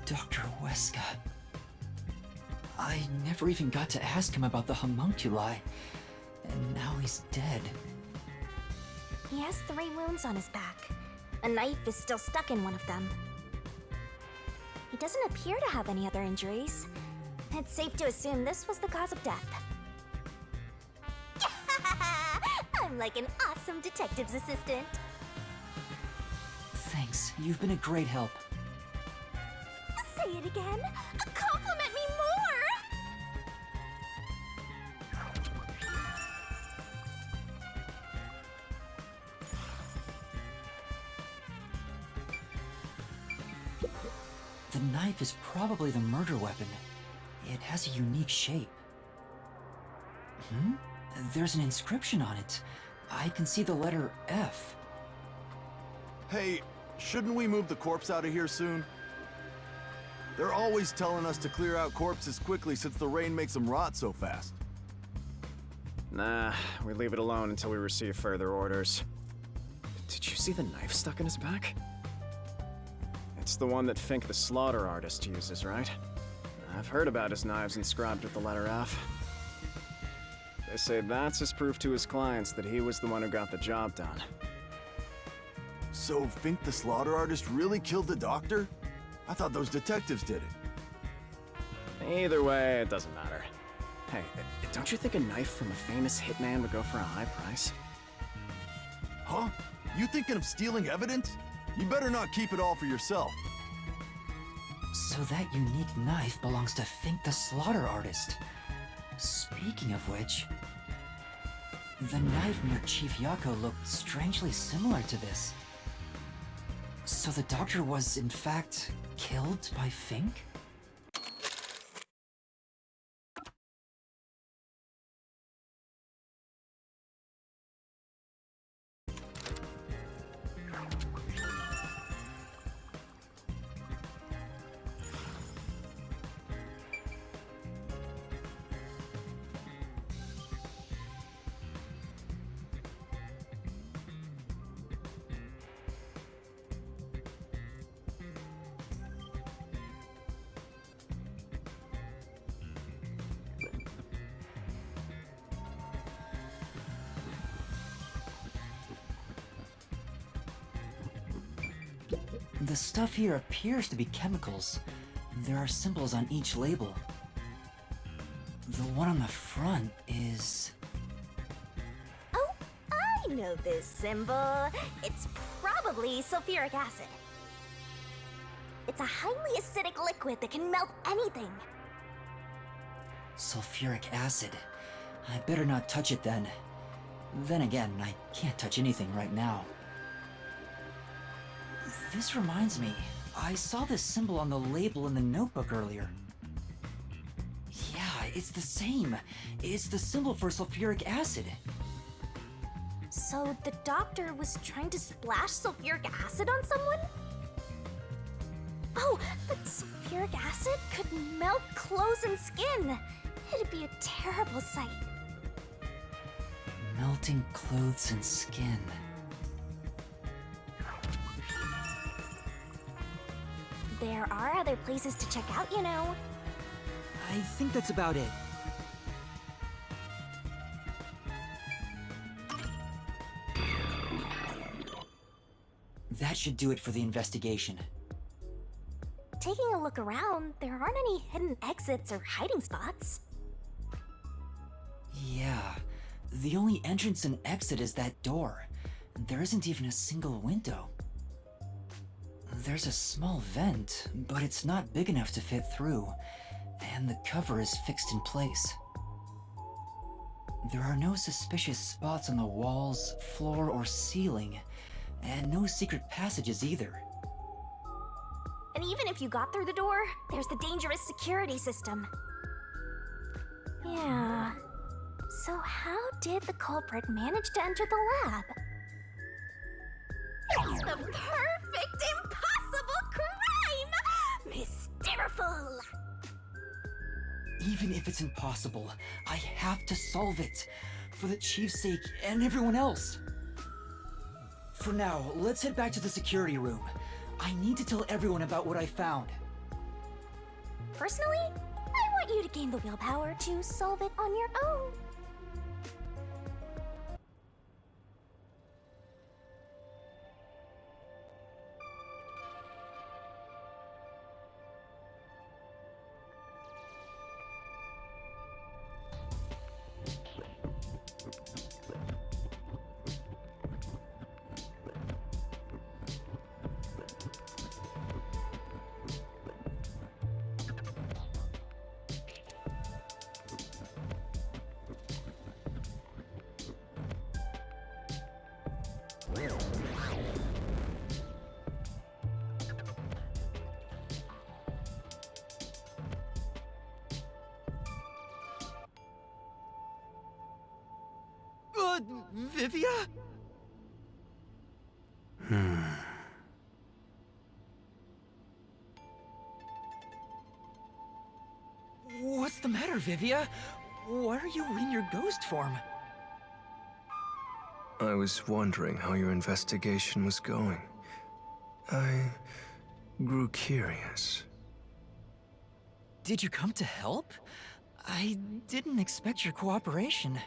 Dr. Weska. I never even got to ask him about the homunculi, and now he's dead.
He has 3 wounds on his back. A knife is still stuck in one of them. He doesn't appear to have any other injuries. It's safe to assume this was the cause of death. I'm like an awesome detective's assistant.
Thanks, you've been a great help.
Say it again. Compliment me more!
The knife is probably the murder weapon. It has a unique shape. There's an inscription on it. I can see the letter F.
Hey, shouldn't we move the corpse out of here soon? They're always telling us to clear out corpses quickly since the rain makes them rot so fast.
Nah, we leave it alone until we receive further orders. Did you see the knife stuck in his back? It's the one that Fink the slaughter artist uses, right? I've heard about his knives inscribed with the letter F. They say that's his proof to his clients that he was the one who got the job done.
So Fink the slaughter artist really killed the doctor? I thought those detectives did it.
Either way, it doesn't matter. Hey, don't you think a knife from a famous hitman would go for a high price?
Huh? You thinking of stealing evidence? You better not keep it all for yourself.
So that unique knife belongs to Fink the slaughter artist. Speaking of which, the knife near Chief Yako looked strangely similar to this. So the doctor was, in fact, killed by Fink? The stuff here appears to be chemicals. There are symbols on each label. The one on the front is...
Oh, I know this symbol. It's probably sulfuric acid. It's a highly acidic liquid that can melt anything.
sulfuric acid. I better not touch it then. Then again, I can't touch anything right now. This reminds me, I saw this symbol on the label in the notebook earlier. Yeah, it's the same. It's the symbol for sulfuric acid.
So the doctor was trying to splash sulfuric acid on someone? Oh, but sulfuric acid could melt clothes and skin. It'd be a terrible sight.
Melting clothes and skin.
There are other places to check out, you know.
I think that's about it. That should do it for the investigation.
Taking a look around, there aren't any hidden exits or hiding spots.
Yeah, the only entrance and exit is that door. There isn't even a single window. There's a small vent, but it's not big enough to fit through, and the cover is fixed in place. There are no suspicious spots on the walls, floor, or ceiling, and no secret passages either.
And even if you got through the door, there's the dangerous security system. Yeah. So how did the culprit manage to enter the lab? It's the perfect impossible crime! Mysteriful!
Even if it's impossible, I have to solve it. For the Chief's sake and everyone else. For now, let's head back to the security room. I need to tell everyone about what I found.
Personally, I want you to gain the willpower to solve it on your own.
Vivia? What's the matter, Vivia? Why are you in your ghost form?
I was wondering how your investigation was going. I grew curious.
Did you come to help? I didn't expect your cooperation.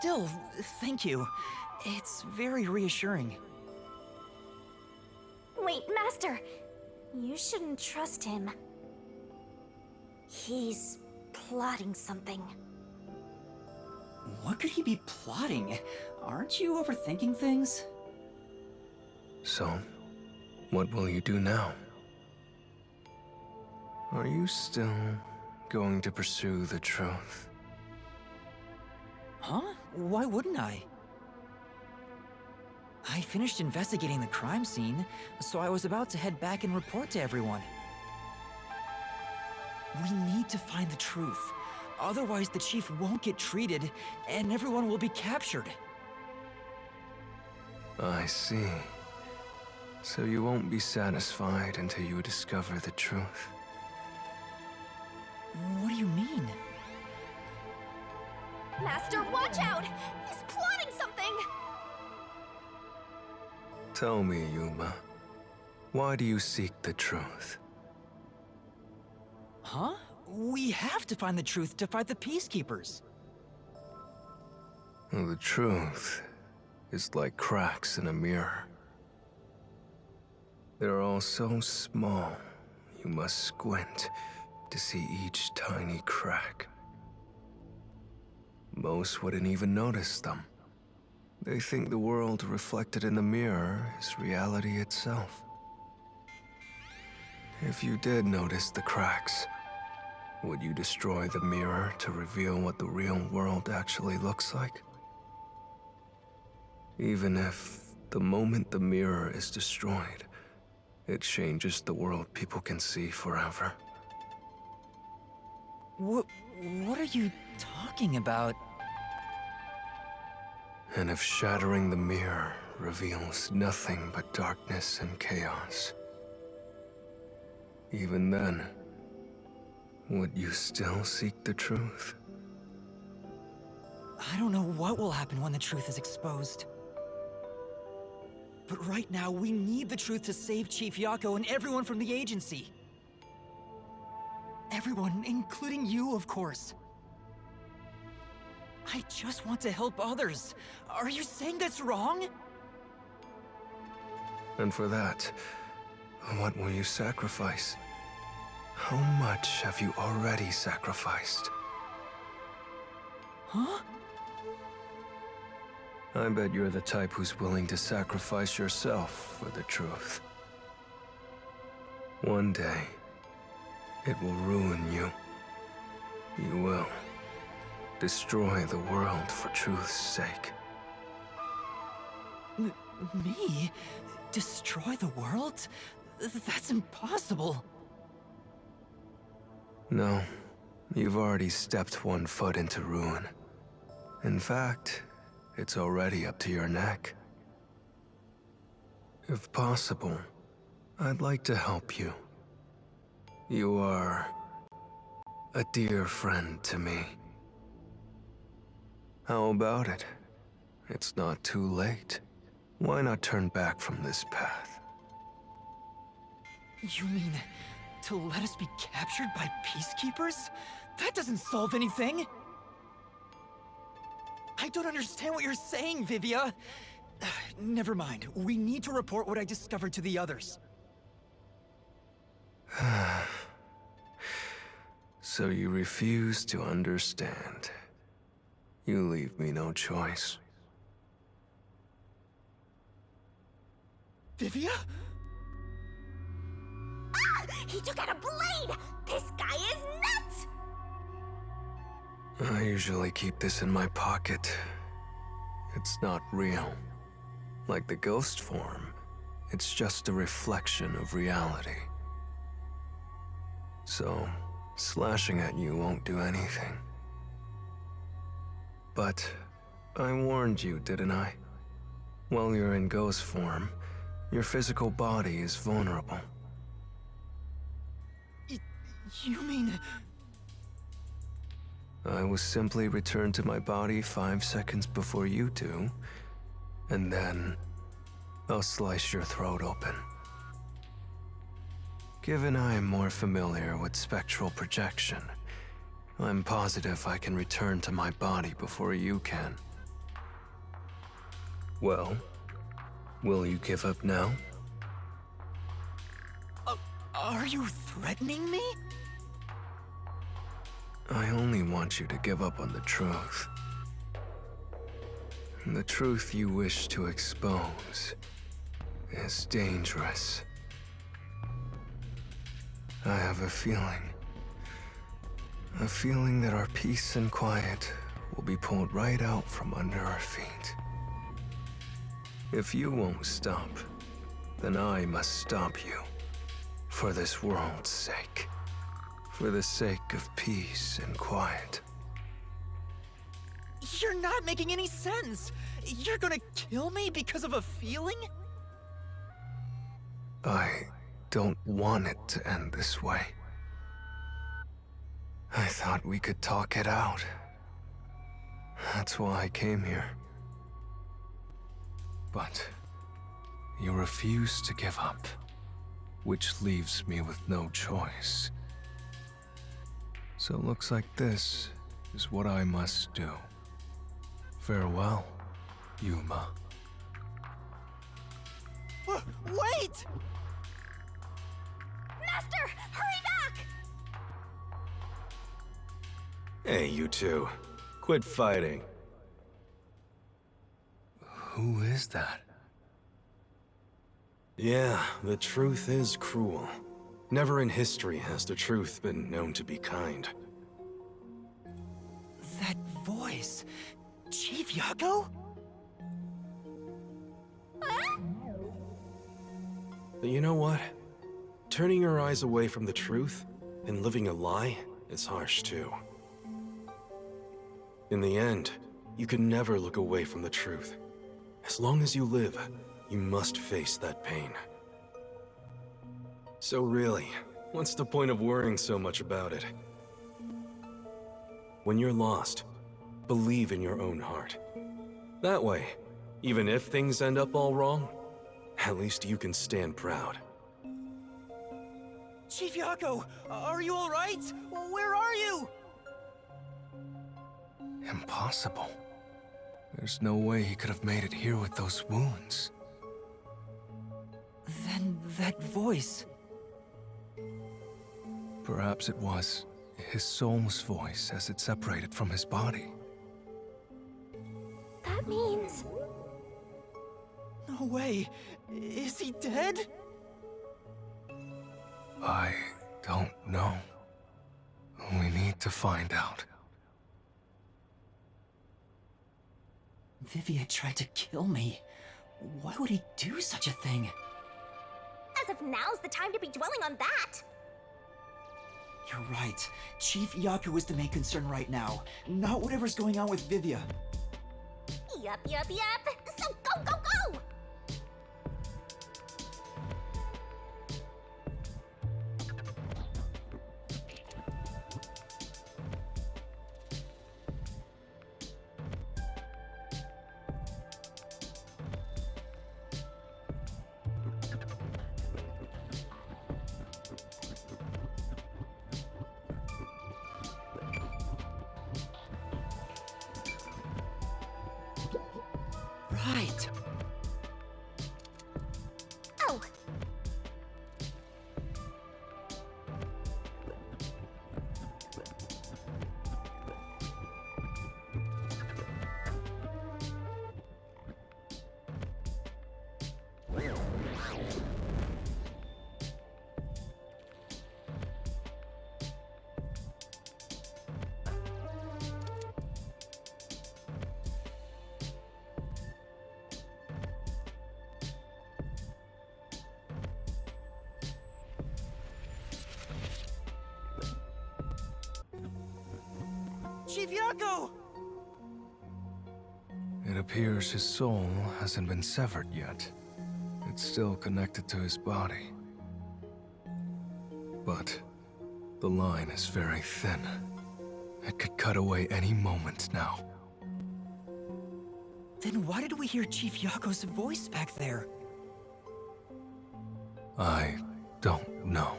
Still, thank you. It's very reassuring.
Wait, Master! You shouldn't trust him. He's plotting something.
What could he be plotting? Aren't you overthinking things?
So, what will you do now? Are you still going to pursue the truth?
Huh? Why wouldn't I? I finished investigating the crime scene, so I was about to head back and report to everyone. We need to find the truth. Otherwise, the Chief won't get treated, and everyone will be captured.
I see. So you won't be satisfied until you discover the truth.
What do you mean?
Master, watch out! He's plotting something!
Tell me, Yuma, why do you seek the truth?
Huh? We have to find the truth to fight the Peacekeepers.
Well, the truth is like cracks in a mirror. They're all so small, you must squint to see each tiny crack. Most wouldn't even notice them. They think the world reflected in the mirror is reality itself. If you did notice the cracks, would you destroy the mirror to reveal what the real world actually looks like? Even if, the moment the mirror is destroyed, it changes the world people can see forever.
What are you talking about?
And if shattering the mirror reveals nothing but darkness and chaos, even then, would you still seek the truth?
I don't know what will happen when the truth is exposed. But right now, we need the truth to save Chief Yako and everyone from the agency. Everyone, including you, of course. I just want to help others. Are you saying that's wrong?
And for that, what will you sacrifice? How much have you already sacrificed?
Huh?
I bet you're the type who's willing to sacrifice yourself for the truth. One day, it will ruin you. You will destroy the world for truth's sake.
Me? Destroy the world? That's impossible.
No, you've already stepped one foot into ruin. In fact, it's already up to your neck. If possible, I'd like to help you. You are a dear friend to me. How about it? It's not too late. Why not turn back from this path?
You mean to let us be captured by peacekeepers? That doesn't solve anything. I don't understand what you're saying, Vivia. Never mind. We need to report what I discovered to the others.
So you refuse to understand. You leave me no choice.
Vivia?
Ah! He took out a blade! This guy is nuts!
I usually keep this in my pocket. It's not real. Like the ghost form, it's just a reflection of reality. So, slashing at you won't do anything. But I warned you, didn't I? While you're in ghost form, your physical body is vulnerable.
You mean...
I will simply return to my body 5 seconds before you do, and then I'll slice your throat open. Given I am more familiar with spectral projection, I'm positive I can return to my body before you can. Well, will you give up now?
Are you threatening me?
I only want you to give up on the truth. The truth you wish to expose is dangerous. I have a feeling that our peace and quiet will be pulled right out from under our feet. If you won't stop, then I must stop you. For this world's sake. For the sake of peace and quiet.
You're not making any sense. You're gonna kill me because of a feeling?
I don't want it to end this way. I thought we could talk it out. That's why I came here. But you refuse to give up, which leaves me with no choice. So it looks like this is what I must do. Farewell, Yuma.
Wait!
Hey, you two. Quit fighting.
Who is that?
Yeah, the truth is cruel. Never in history has the truth been known to be kind.
That voice. Chief Yago?
But you know what? Turning your eyes away from the truth and living a lie is harsh too. In the end, you can never look away from the truth. As long as you live, you must face that pain. So really, what's the point of worrying so much about it? When you're lost, believe in your own heart. That way, even if things end up all wrong, at least you can stand proud.
Chief Yago, are you alright? Where are you?
Impossible. There's no way he could have made it here with those wounds.
Then that voice.
Perhaps it was his soul's voice as it separated from his body.
That means...
No way. Is he dead?
I don't know. We need to find out.
Vivia tried to kill me. Why would he do such a thing?
As if now's the time to be dwelling on that!
You're right. Chief Yaku is the main concern right now, not whatever's going on with Vivia.
Yup. So go!
Right.
Oh!
Chief Yago!
It appears his soul hasn't been severed yet. It's still connected to his body. But the line is very thin. It could cut away any moment now.
Then why did we hear Chief Yago's voice back there?
I don't know.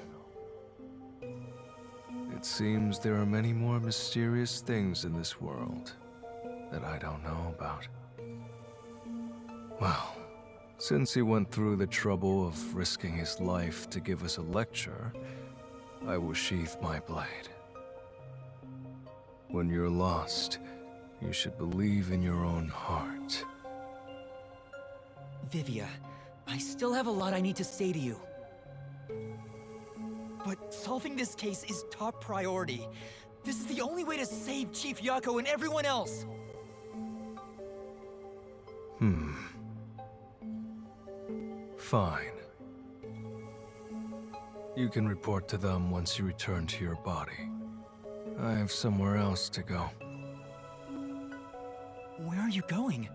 It seems there are many more mysterious things in this world that I don't know about. Well, since he went through the trouble of risking his life to give us a lecture, I will sheath my blade. When you're lost, you should believe in your own heart.
Vivia, I still have a lot I need to say to you. But solving this case is top priority. This is the only way to save Chief Yako and everyone else.
Fine. You can report to them once you return to your body. I have somewhere else to go.
Where are you going?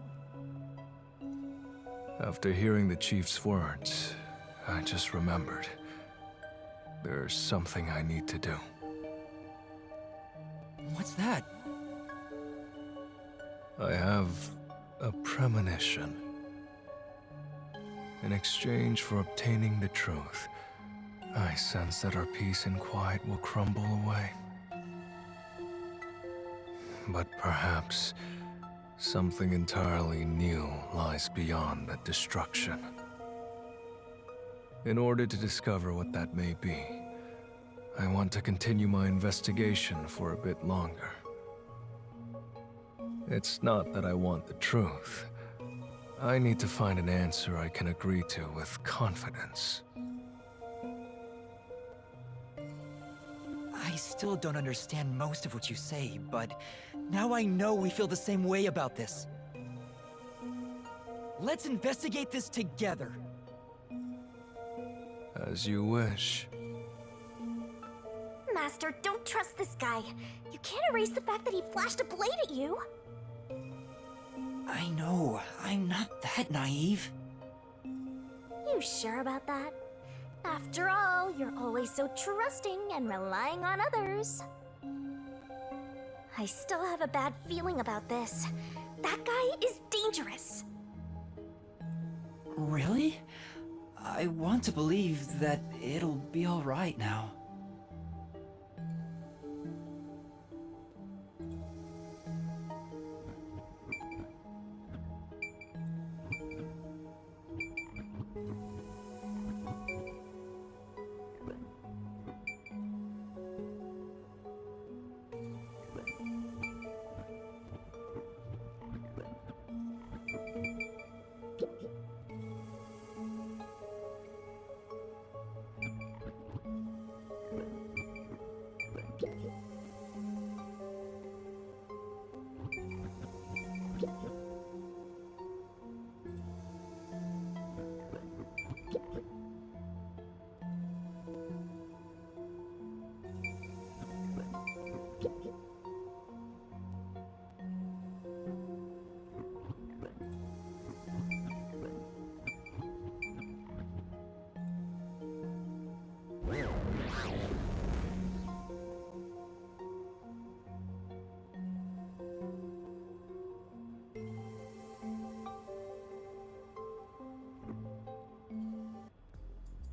After hearing the chief's words, I just remembered. There's something I need to do.
What's that?
I have a premonition. In exchange for obtaining the truth, I sense that our peace and quiet will crumble away. But perhaps something entirely new lies beyond that destruction. In order to discover what that may be, I want to continue my investigation for a bit longer. It's not that I want the truth. I need to find an answer I can agree to with confidence.
I still don't understand most of what you say, but now I know we feel the same way about this. Let's investigate this together.
As you wish.
Master, don't trust this guy. You can't erase the fact that he flashed a blade at you.
I know, I'm not that naive.
You sure about that? After all, you're always so trusting and relying on others. I still have a bad feeling about this. That guy is dangerous.
Really? I want to believe that it'll be all right now.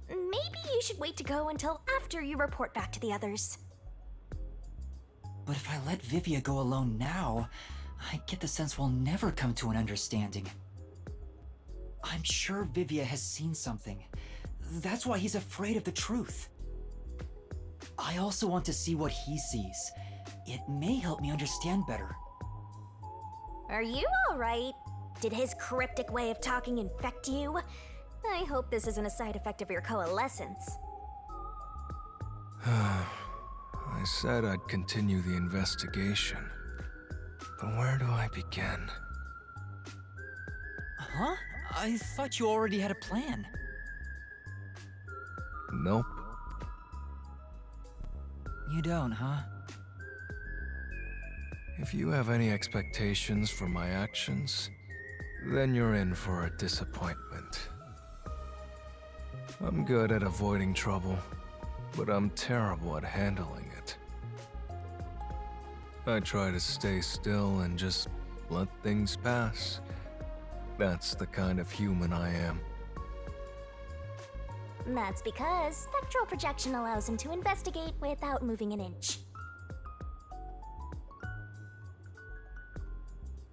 Maybe you should wait to go until after you report back to the others.
But if I let Vivia go alone now, I get the sense we'll never come to an understanding. I'm sure Vivia has seen something. That's why he's afraid of the truth. I also want to see what he sees. It may help me understand better.
Are you alright? Did his cryptic way of talking infect you? I hope this isn't a side effect of your coalescence.
I said I'd continue the investigation. But where do I begin?
Huh? I thought you already had a plan.
Nope.
You don't, huh?
If you have any expectations for my actions, then you're in for a disappointment. I'm good at avoiding trouble, but I'm terrible at handling it. I try to stay still and just let things pass. That's the kind of human I am.
That's because spectral projection allows him to investigate without moving an inch.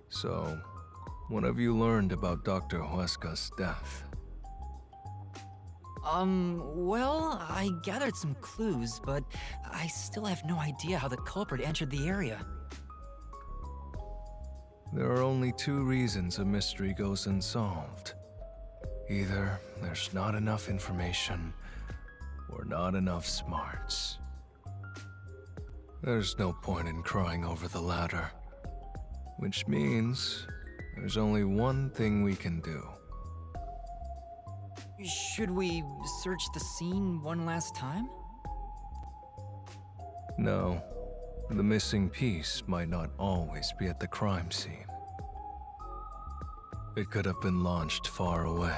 So, what have you learned about Dr. Huesca's death?
Well, I gathered some clues, but I still have no idea how the culprit entered the area.
There are only two reasons a mystery goes unsolved. Either there's not enough information, or not enough smarts. There's no point in crying over the latter. Which means there's only one thing we can do.
Should we search the scene one last time?
No. The missing piece might not always be at the crime scene. It could have been launched far away,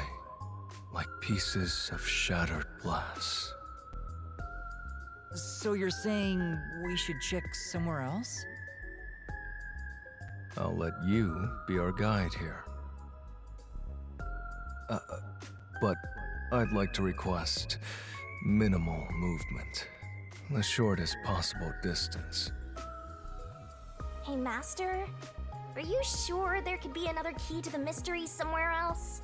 like pieces of shattered glass.
So you're saying we should check somewhere else?
I'll let you be our guide here. But I'd like to request minimal movement. The shortest possible distance.
Hey, Master? Are you sure there could be another key to the mystery somewhere else?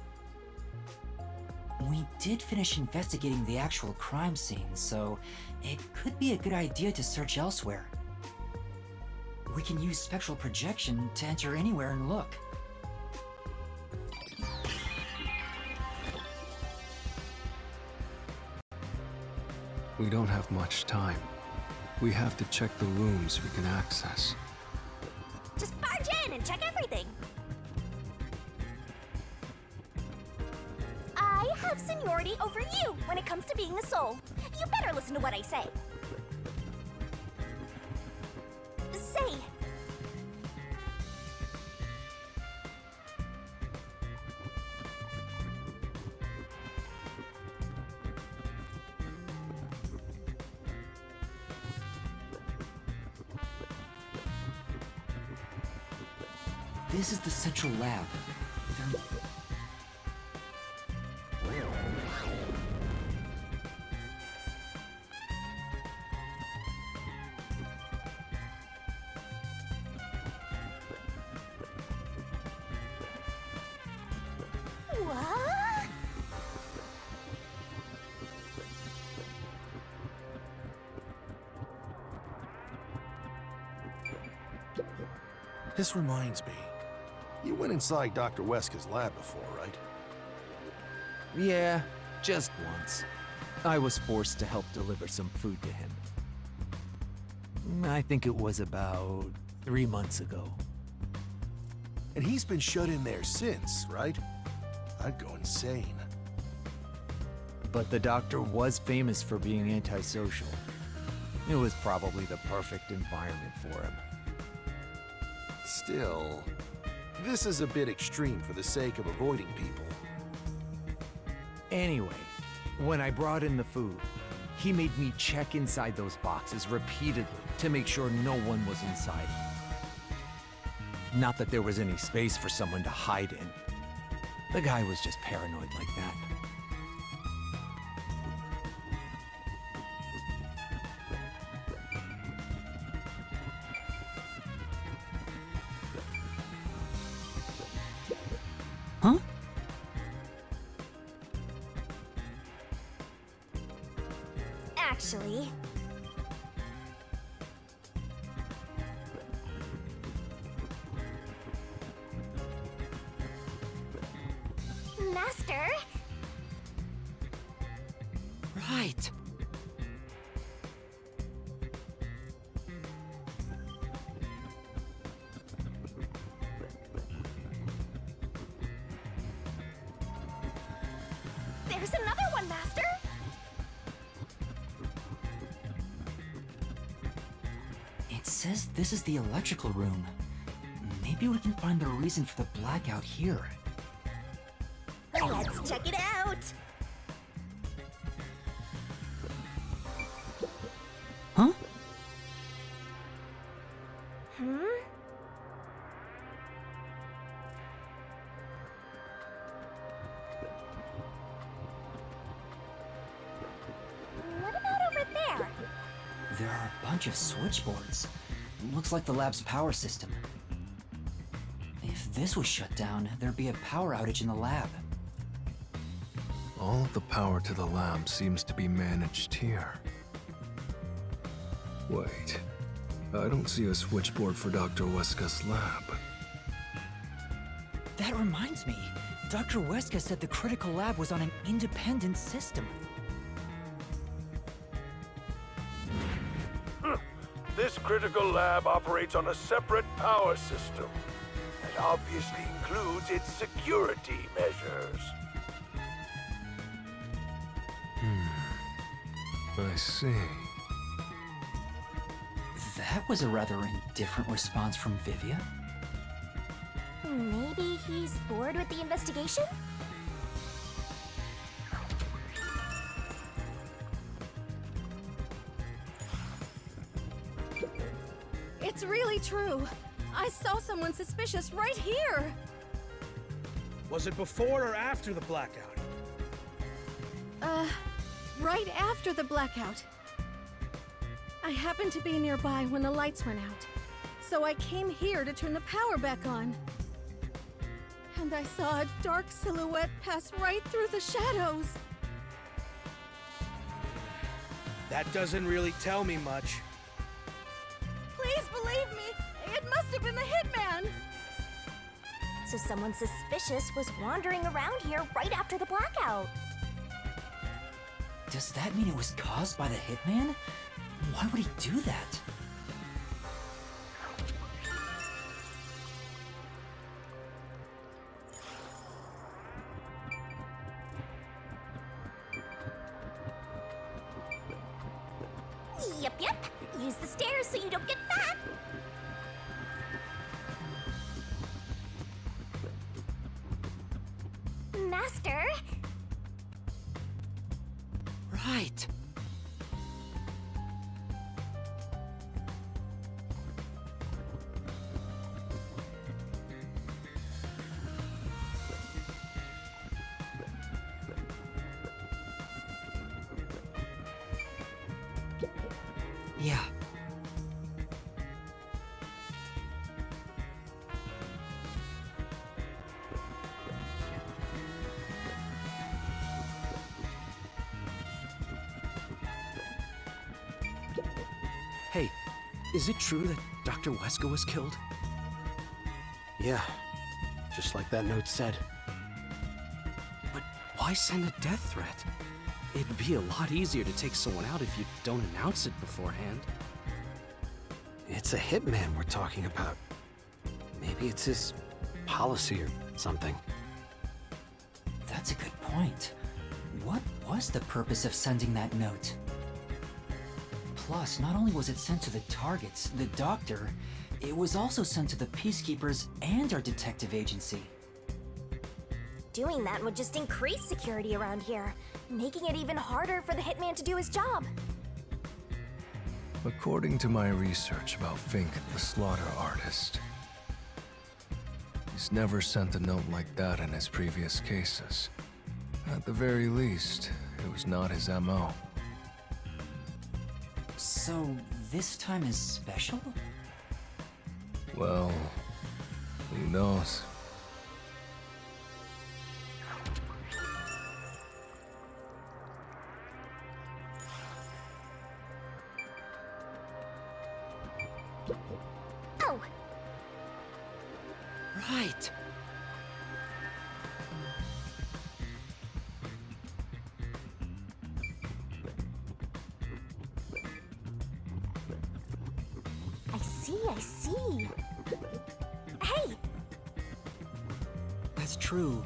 We did finish investigating the actual crime scene, so it could be a good idea to search elsewhere. We can use spectral projection to enter anywhere and look.
We don't have much time. We have to check the rooms we can access.
Just barge in and check everything. I have seniority over you when it comes to being a soul. You better listen to what I say. Say.
This is the central lab.
What?
This reminds me. You went inside Dr. Weska's lab before, right?
Yeah, just once. I was forced to help deliver some food to him. I think it was about 3 months ago.
And he's been shut in there since, right? I'd go insane.
But the doctor was famous for being antisocial. It was probably the perfect environment for him.
Still, this is a bit extreme for the sake of avoiding people.
Anyway, when I brought in the food, he made me check inside those boxes repeatedly to make sure no one was inside. Not that there was any space for someone to hide in. The guy was just paranoid like that.
Huh?
Actually... Master?
Right.
There's another one, Master!
It says this is the electrical room. Maybe we can find the reason for the blackout here.
Let's check it out!
Huh?
What about over there?
There are a bunch of switchboards. Looks like the lab's power system. If this was shut down, there'd be a power outage in the lab.
All of the power to the lab seems to be managed here. Wait, I don't see a switchboard for Dr. Weska's lab.
That reminds me. Dr. Weska said the critical lab was on an independent system.
This critical lab operates on a separate power system that obviously includes its security measures.
I see.
That was a rather indifferent response from Vivia.
Maybe he's bored with the investigation?
It's really true. I saw someone suspicious right here.
Was it before or after the blackout?
Right after the blackout. I happened to be nearby when the lights went out, so I came here to turn the power back on. And I saw a dark silhouette pass right through the shadows.
That doesn't really tell me much.
Please believe me, it must have been the hitman!
So someone suspicious was wandering around here right after the blackout.
Does that mean it was caused by the hitman? Why would he do that?
Yep. Use the stairs so you don't get fat. Master?
Right. Yeah.
Hey, is it true that Dr. Wesker was killed?
Yeah, just like that note said.
But why send a death threat? It'd be a lot easier to take someone out if you don't announce it beforehand.
It's a hitman we're talking about. Maybe it's his policy or something.
That's a good point. What was the purpose of sending that note? Plus, not only was it sent to the targets, the doctor, it was also sent to the Peacekeepers and our detective agency.
Doing that would just increase security around here, making it even harder for the hitman to do his job.
According to my research about Fink, the slaughter artist, he's never sent a note like that in his previous cases. At the very least, it was not his MO.
So, this time is special?
Well, who knows?
Oh!
Right!
I see. Hey!
That's true.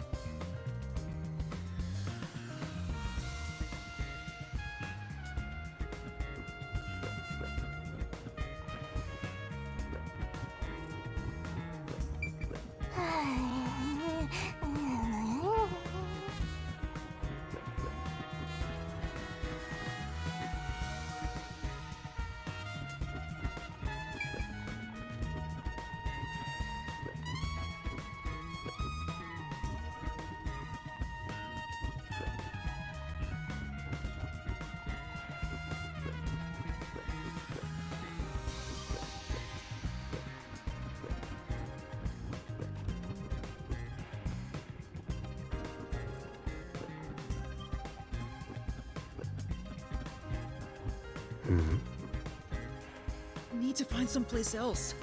Need to find someplace else.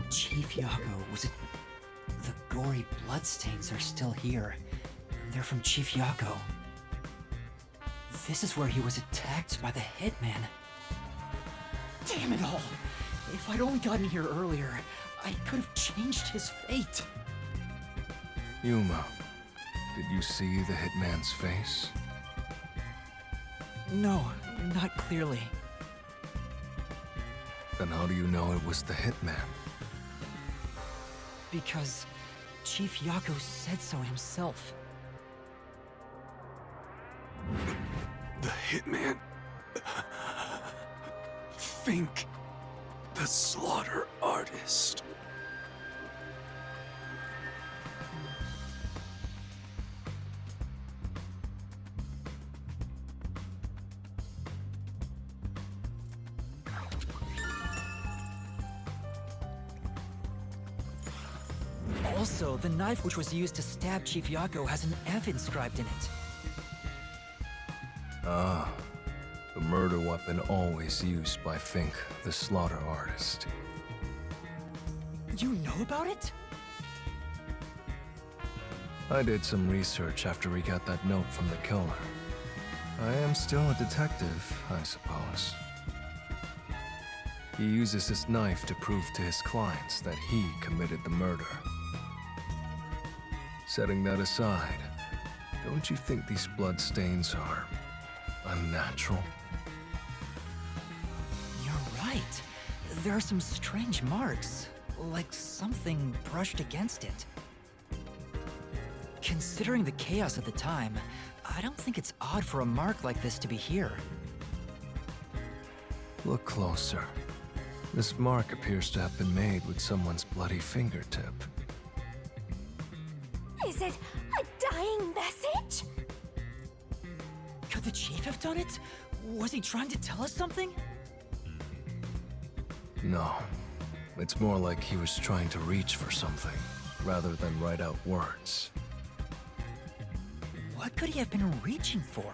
Chief Yago, was it... The gory bloodstains are still here. They're from Chief Yago. This is where he was attacked by the hitman. Damn it all! If I'd only gotten here earlier, I could have changed his fate.
Yuma, did you see the hitman's face?
No, not clearly.
Then how do you know it was the hitman?
Because Chief Yago said so himself.
The hitman. Fink, the slaughter artist.
Also, the knife which was used to stab Chief Yago has an F inscribed in it.
Ah, The murder weapon always used by Fink, the slaughter artist.
You know about it?
I did some research after we got that note from the killer. I am still a detective, I suppose. He uses his knife to prove to his clients that he committed the murder. Setting that aside, don't you think these bloodstains are unnatural?
You're right. There are some strange marks, like something brushed against it. Considering the chaos at the time, I don't think it's odd for a mark like this to be here.
Look closer. This mark appears to have been made with someone's bloody fingertip.
Is it a dying message?
Could the chief have done it? Was he trying to tell us something?
No. It's more like he was trying to reach for something, rather than write out words.
What could he have been reaching for?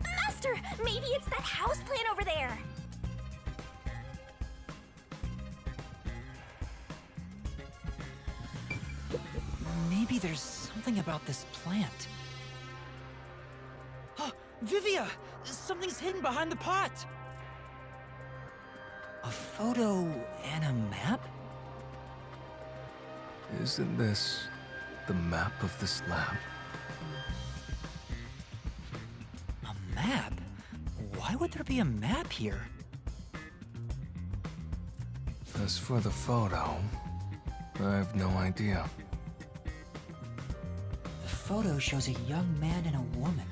Master, maybe it's that house plant over there.
Maybe there's something about this plant. Oh, Vivia! Something's hidden behind the pot! A photo and a map?
Isn't this the map of this lab?
A map? Why would there be a map here?
As for the photo, I have no idea.
The photo shows a young man and a woman.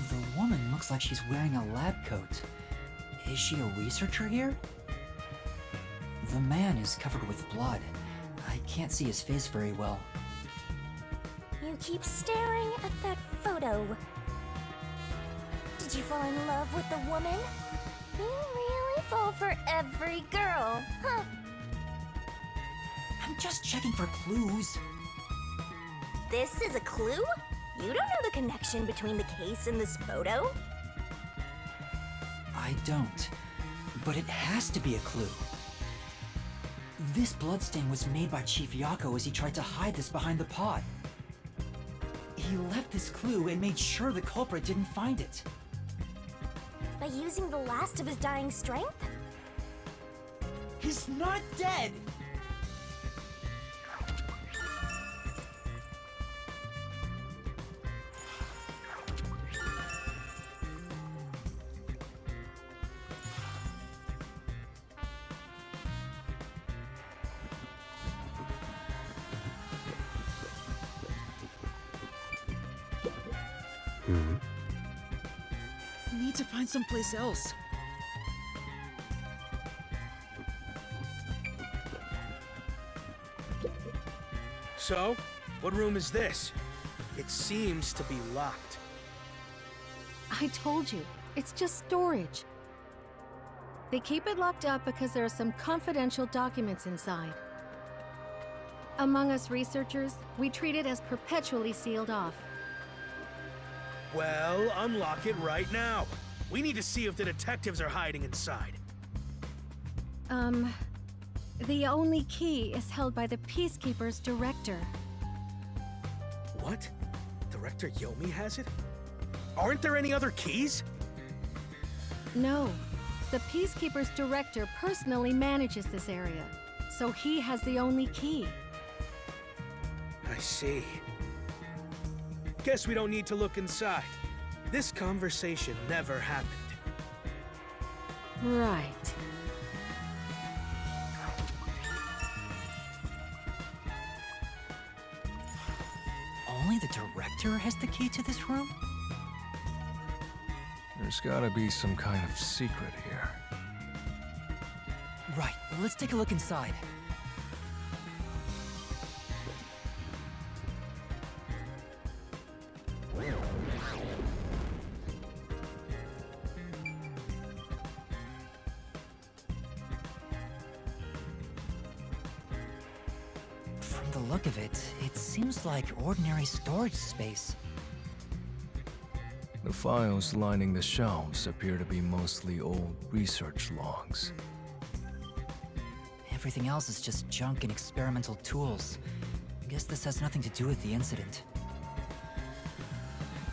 The woman looks like she's wearing a lab coat. Is she a researcher here? The man is covered with blood. I can't see his face very well.
You keep staring at that photo. Did you fall in love with the woman? You really fall for every girl, huh?
I'm just checking for clues.
This is a clue? You don't know the connection between the case and this photo?
I don't. But it has to be a clue. This bloodstain was made by Chief Yako as he tried to hide this behind the pot. He left this clue and made sure the culprit didn't find it.
By using the last of his dying strength?
He's not dead! We need to find someplace else.
So, what room is this? It seems to be locked.
I told you, it's just storage. They keep it locked up because there are some confidential documents inside. Among us researchers, we treat it as perpetually sealed off.
Well, unlock it right now. We need to see if the detectives are hiding inside.
The only key is held by the Peacekeeper's director.
What? Director Yomi has it? Aren't there any other keys?
No. The Peacekeeper's director personally manages this area, so he has the only key.
I see. Guess we don't need to look inside. This conversation never happened.
Right.
Only the director has the key to this room?
There's gotta be some kind of secret here.
Right, let's take a look inside. From the look of it, it seems like ordinary storage space.
The files lining the shelves appear to be mostly old research logs.
Everything else is just junk and experimental tools. Guess this has nothing to do with the incident.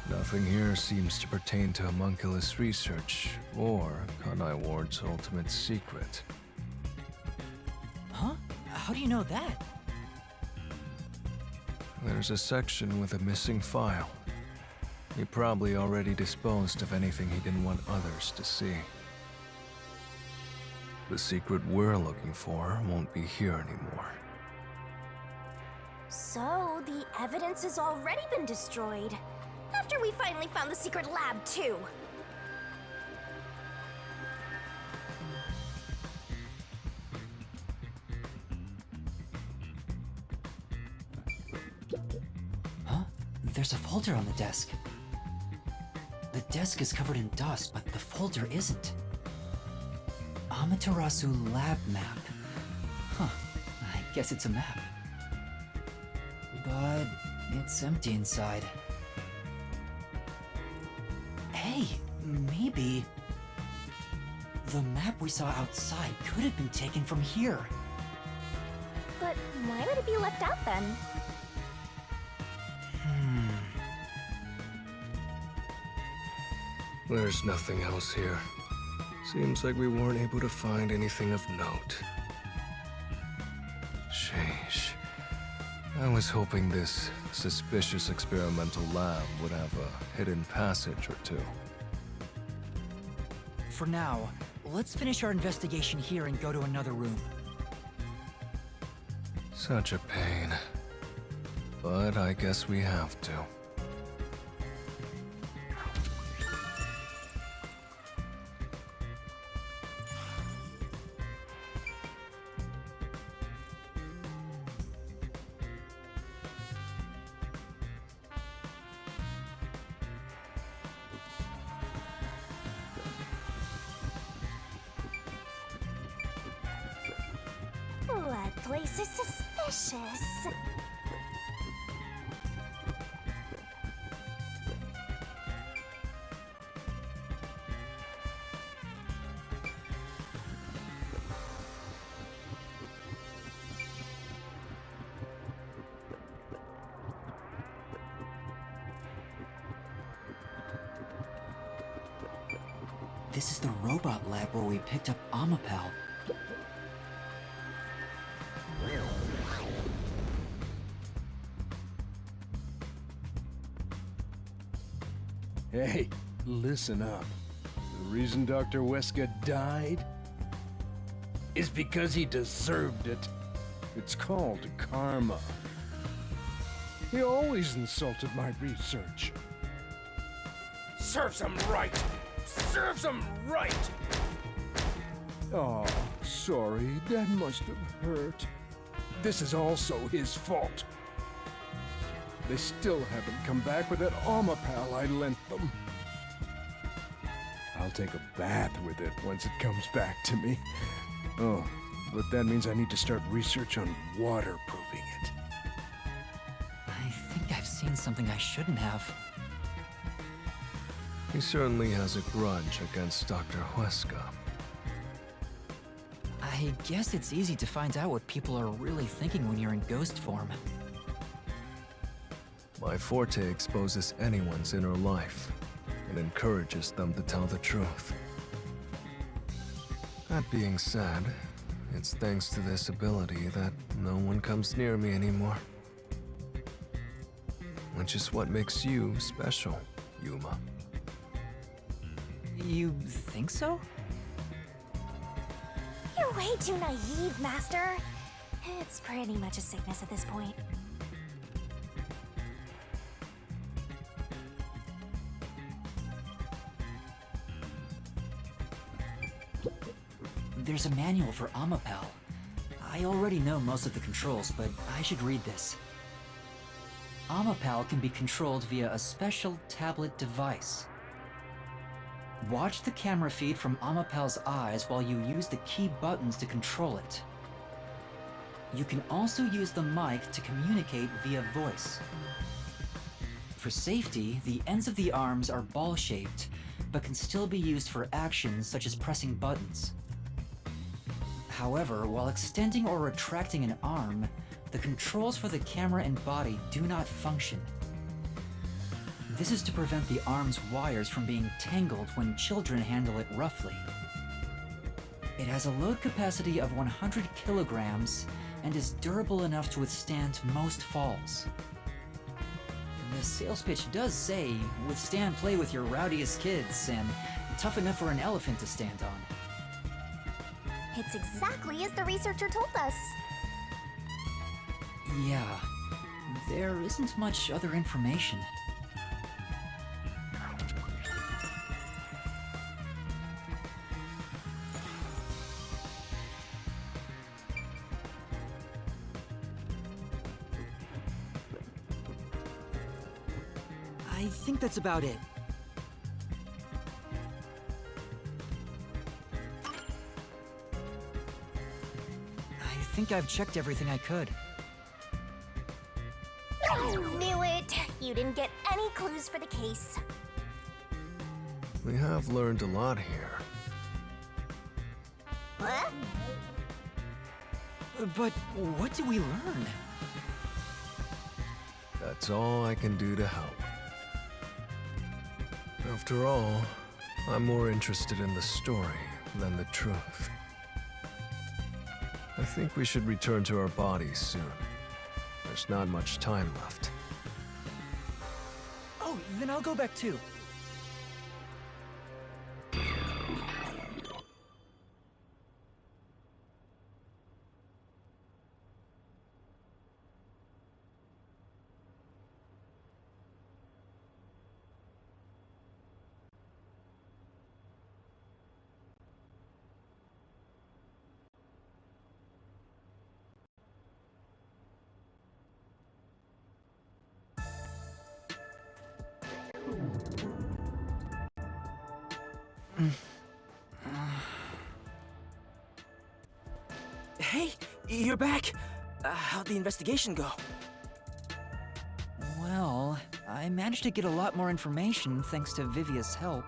Nothing here seems to pertain to homunculus research or Kanai Ward's ultimate secret.
Huh? How do you know that?
There's a section with a missing file. He probably already disposed of anything he didn't want others to see. The secret we're looking for won't be here anymore.
So, the evidence has already been destroyed. After we finally found the secret lab, too.
Huh? There's a folder on the desk. The desk is covered in dust, but the folder isn't. Amaterasu lab map. Huh. I guess it's a map. But it's empty inside. Hey, maybe the map we saw outside could have been taken from here.
But why would it be left out then?
There's nothing else here. Seems like we weren't able to find anything of note. Sheesh. I was hoping this suspicious experimental lab would have a hidden passage or two.
For now, let's finish our investigation here and go to another room.
Such a pain. But I guess we have to.
That place is suspicious.
This is the robot lab where we picked up Amapal.
Hey, listen up. The reason Dr. Weska died is because he deserved it. It's called karma. He always insulted my research.
Serves him right! Serves him right!
Oh, sorry, that must have hurt. This is also his fault. They still haven't come back with that Amapal I lent them. I'll take a bath with it once it comes back to me. Oh, but that means I need to start research on waterproofing it.
I think I've seen something I shouldn't have.
He certainly has a grudge against Dr. Weska.
I guess it's easy to find out what people are really thinking when you're in ghost form.
My forte exposes anyone's inner life and encourages them to tell the truth. That being said, it's thanks to this ability that no one comes near me anymore. Which is what makes you special, Yuma.
You think so?
You're way too naive, Master. It's pretty much a sickness at this point.
There's a manual for Amapal. I already know most of the controls, but I should read this. Amapal can be controlled via a special tablet device. Watch the camera feed from Amapal's eyes while you use the key buttons to control it. You can also use the mic to communicate via voice. For safety, the ends of the arms are ball-shaped, but can still be used for actions such as pressing buttons. However, while extending or retracting an arm, the controls for the camera and body do not function. This is to prevent the arm's wires from being tangled when children handle it roughly. It has a load capacity of 100 kilograms and is durable enough to withstand most falls. The sales pitch does say, withstand play with your rowdiest kids and tough enough for an elephant to stand on.
It's exactly as the researcher told us.
Yeah, there isn't much other information. I think that's about it. I think I've checked everything I could.
Knew it! You didn't get any clues for the case.
We have learned a lot here.
What?
But what did we learn?
That's all I can do to help. After all, I'm more interested in the story than the truth. I think we should return to our bodies soon. There's not much time left.
Oh, then I'll go back too.
Hey, you're back! How'd the investigation go?
Well, I managed to get a lot more information thanks to Vivia's help.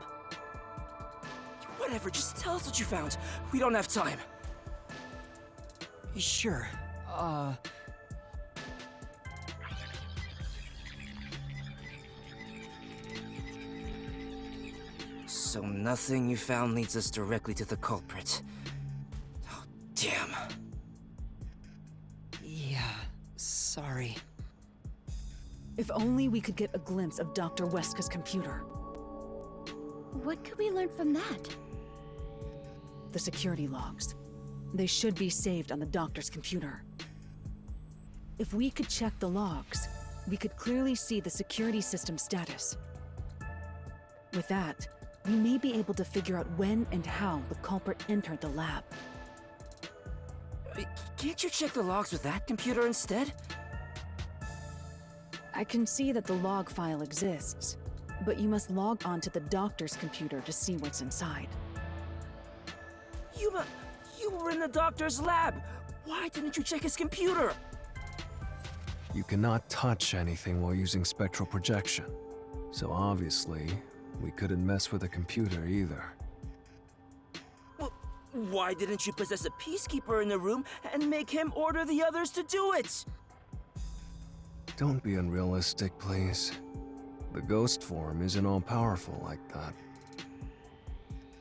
Whatever, just tell us what you found. We don't have time.
Sure.
So nothing you found leads us directly to the culprit. Oh, damn.
Yeah, sorry.
If only we could get a glimpse of Dr. Weska's computer.
What could we learn from that?
The security logs. They should be saved on the doctor's computer. If we could check the logs, we could clearly see the security system status. With that, we may be able to figure out when and how the culprit entered the lab.
Can't you check the logs with that computer instead?
I can see that the log file exists, but you must log on to the doctor's computer to see what's inside.
You were in the doctor's lab! Why didn't you check his computer?
You cannot touch anything while using spectral projection, so obviously, we couldn't mess with a computer either.
Well, why didn't you possess a peacekeeper in the room and make him order the others to do it?
Don't be unrealistic, please. The ghost form isn't all-powerful like that.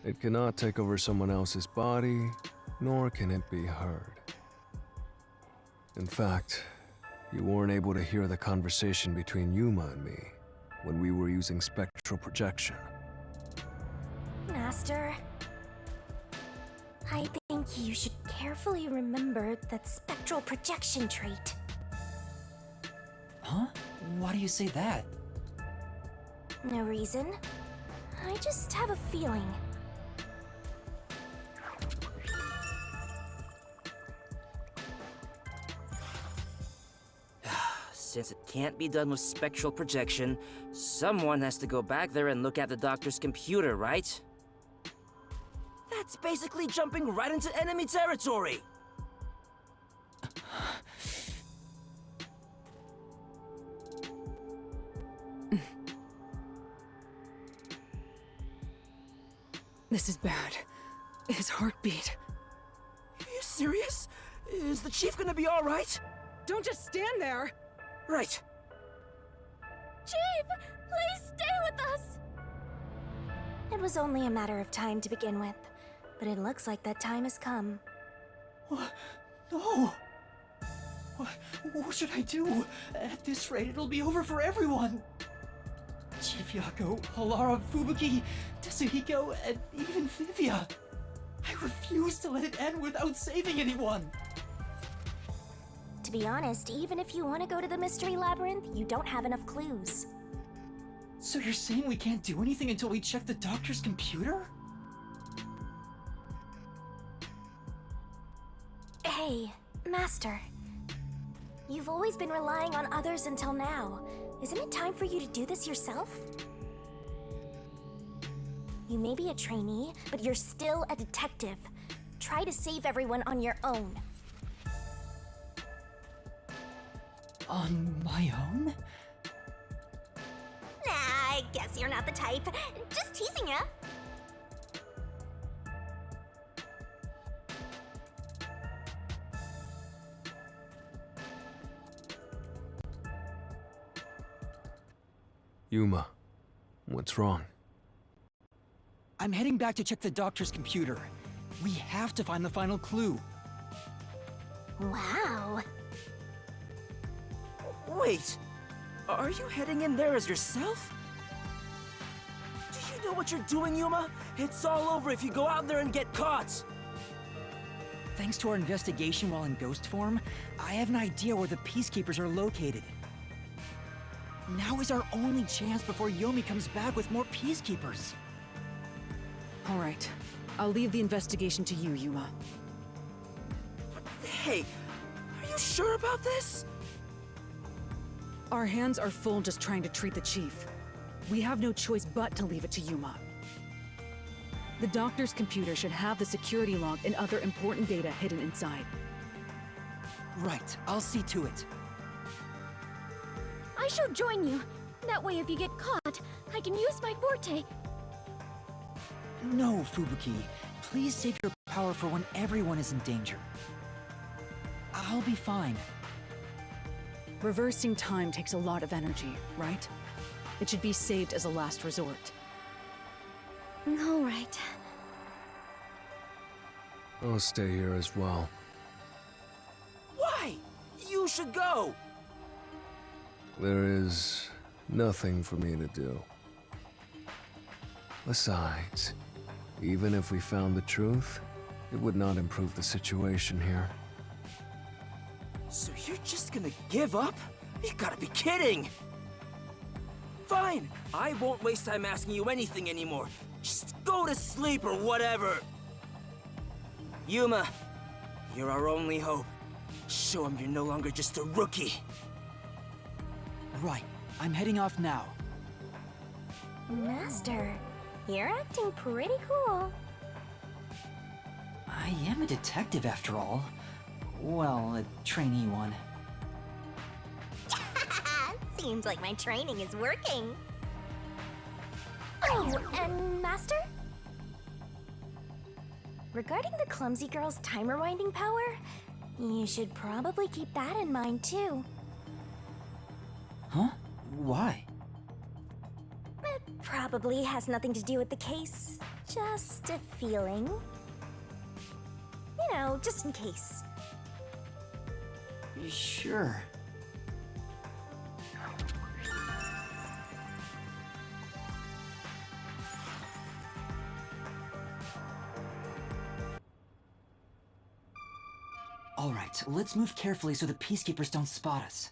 It cannot take over someone else's body, nor can it be heard. In fact, you weren't able to hear the conversation between Yuma and me when we were using spectral projection.
Master, I think you should carefully remember that spectral projection trait.
Huh? Why do you say that?
No reason. I just have a feeling.
Since it can't be done with spectral projection, someone has to go back there and look at the doctor's computer, right? That's basically jumping right into enemy territory!
This is bad. His heartbeat.
Are you serious? Is the chief gonna be alright?
Don't just stand there!
Right.
Chief, please stay with us! It was only a matter of time to begin with, but it looks like that time has come.
No! What should I do? At this rate, it'll be over for everyone! Chief Yako, Halara, Fubuki, Tetsuhiko, and even Vivia. I refuse to let it end without saving anyone!
To be honest, even if you want to go to the Mystery Labyrinth, you don't have enough clues.
So you're saying we can't do anything until we check the doctor's computer?
Hey, Master. You've always been relying on others until now. Isn't it time for you to do this yourself? You may be a trainee, but you're still a detective. Try to save everyone on your own.
On my own?
Nah, I guess you're not the type. Just teasing ya.
Yuma, what's wrong?
I'm heading back to check the doctor's computer. We have to find the final clue.
Wow.
Wait, are you heading in there as yourself? Do you know what you're doing, Yuma? It's all over if you go out there and get caught.
Thanks to our investigation while in ghost form, I have an idea where the Peacekeepers are located. Now is our only chance before Yomi comes back with more Peacekeepers.
All right. I'll leave the investigation to you, Yuma.
Hey, are you sure about this?
Our hands are full just trying to treat the chief. We have no choice but to leave it to Yuma. The doctor's computer should have the security log and other important data hidden inside.
Right, I'll see to it.
I shall join you. That way if you get caught, I can use my forte.
No, Fubuki. Please save your power for when everyone is in danger. I'll be fine.
Reversing time takes a lot of energy, right? It should be saved as a last resort.
All right.
I'll stay here as well.
Why? You should go!
There is nothing for me to do. Besides, even if we found the truth, it would not improve the situation here.
So you're just gonna give up? You gotta be kidding! Fine, I won't waste time asking you anything anymore. Just go to sleep or whatever. Yuma, you're our only hope. Show him you're no longer just a rookie.
Right, I'm heading off now.
Master, you're acting pretty cool.
I am a detective after all. Well, a trainee one.
Seems like my training is working. Oh, and Master? Regarding the clumsy girl's time rewinding power, you should probably keep that in mind too.
Huh? Why?
It probably has nothing to do with the case. Just a feeling. You know, just in case.
Sure. All right, let's move carefully so the Peacekeepers don't spot us.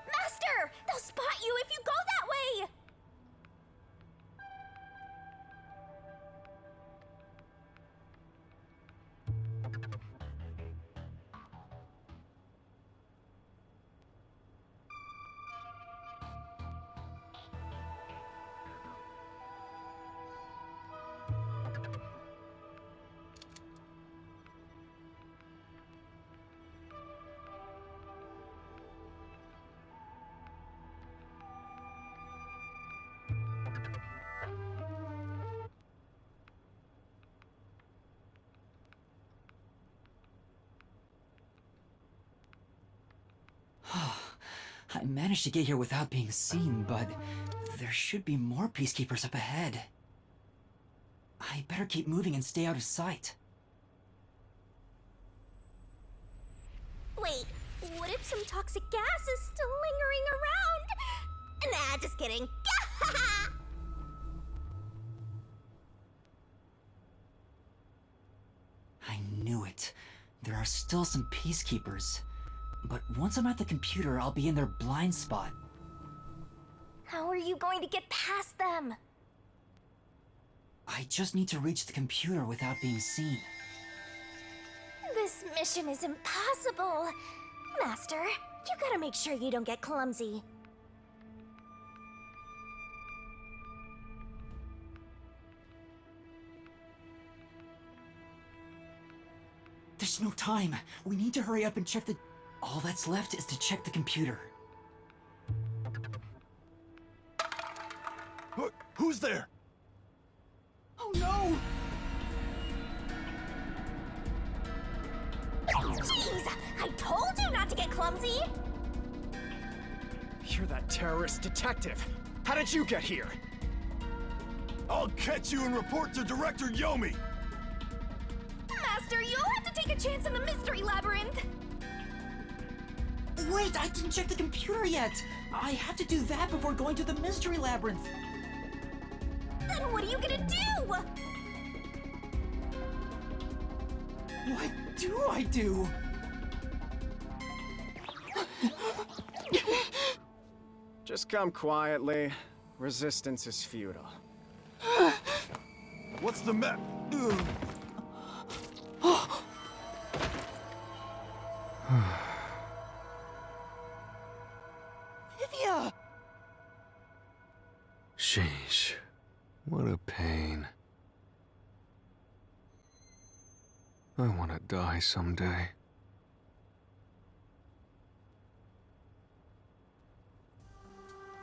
Master! They'll spot you if you go that way!
I managed to get here without being seen, but there should be more peacekeepers up ahead. I better keep moving and stay out of sight.
Wait, what if some toxic gas is still lingering around? Nah, just kidding.
I knew it. There are still some peacekeepers. But once I'm at the computer, I'll be in their blind spot.
How are you going to get past them?
I just need to reach the computer without being seen.
This mission is impossible. Master, you gotta make sure you don't get clumsy.
There's no time. We need to hurry up and check the... All that's left is to check the computer.
Who's there?
Oh no!
Jeez, I told you not to get clumsy!
You're that terrorist detective. How did you get here?
I'll catch you and report to Director Yomi!
Master, you'll have to take a chance in the mystery labyrinth!
Wait, I didn't check the computer yet! I have to do that before going to the mystery labyrinth!
Then what are you gonna do?
What do I do?
Just come quietly. Resistance is futile.
What's the map?
Vivia!
Sheesh. What a pain. I want to die someday.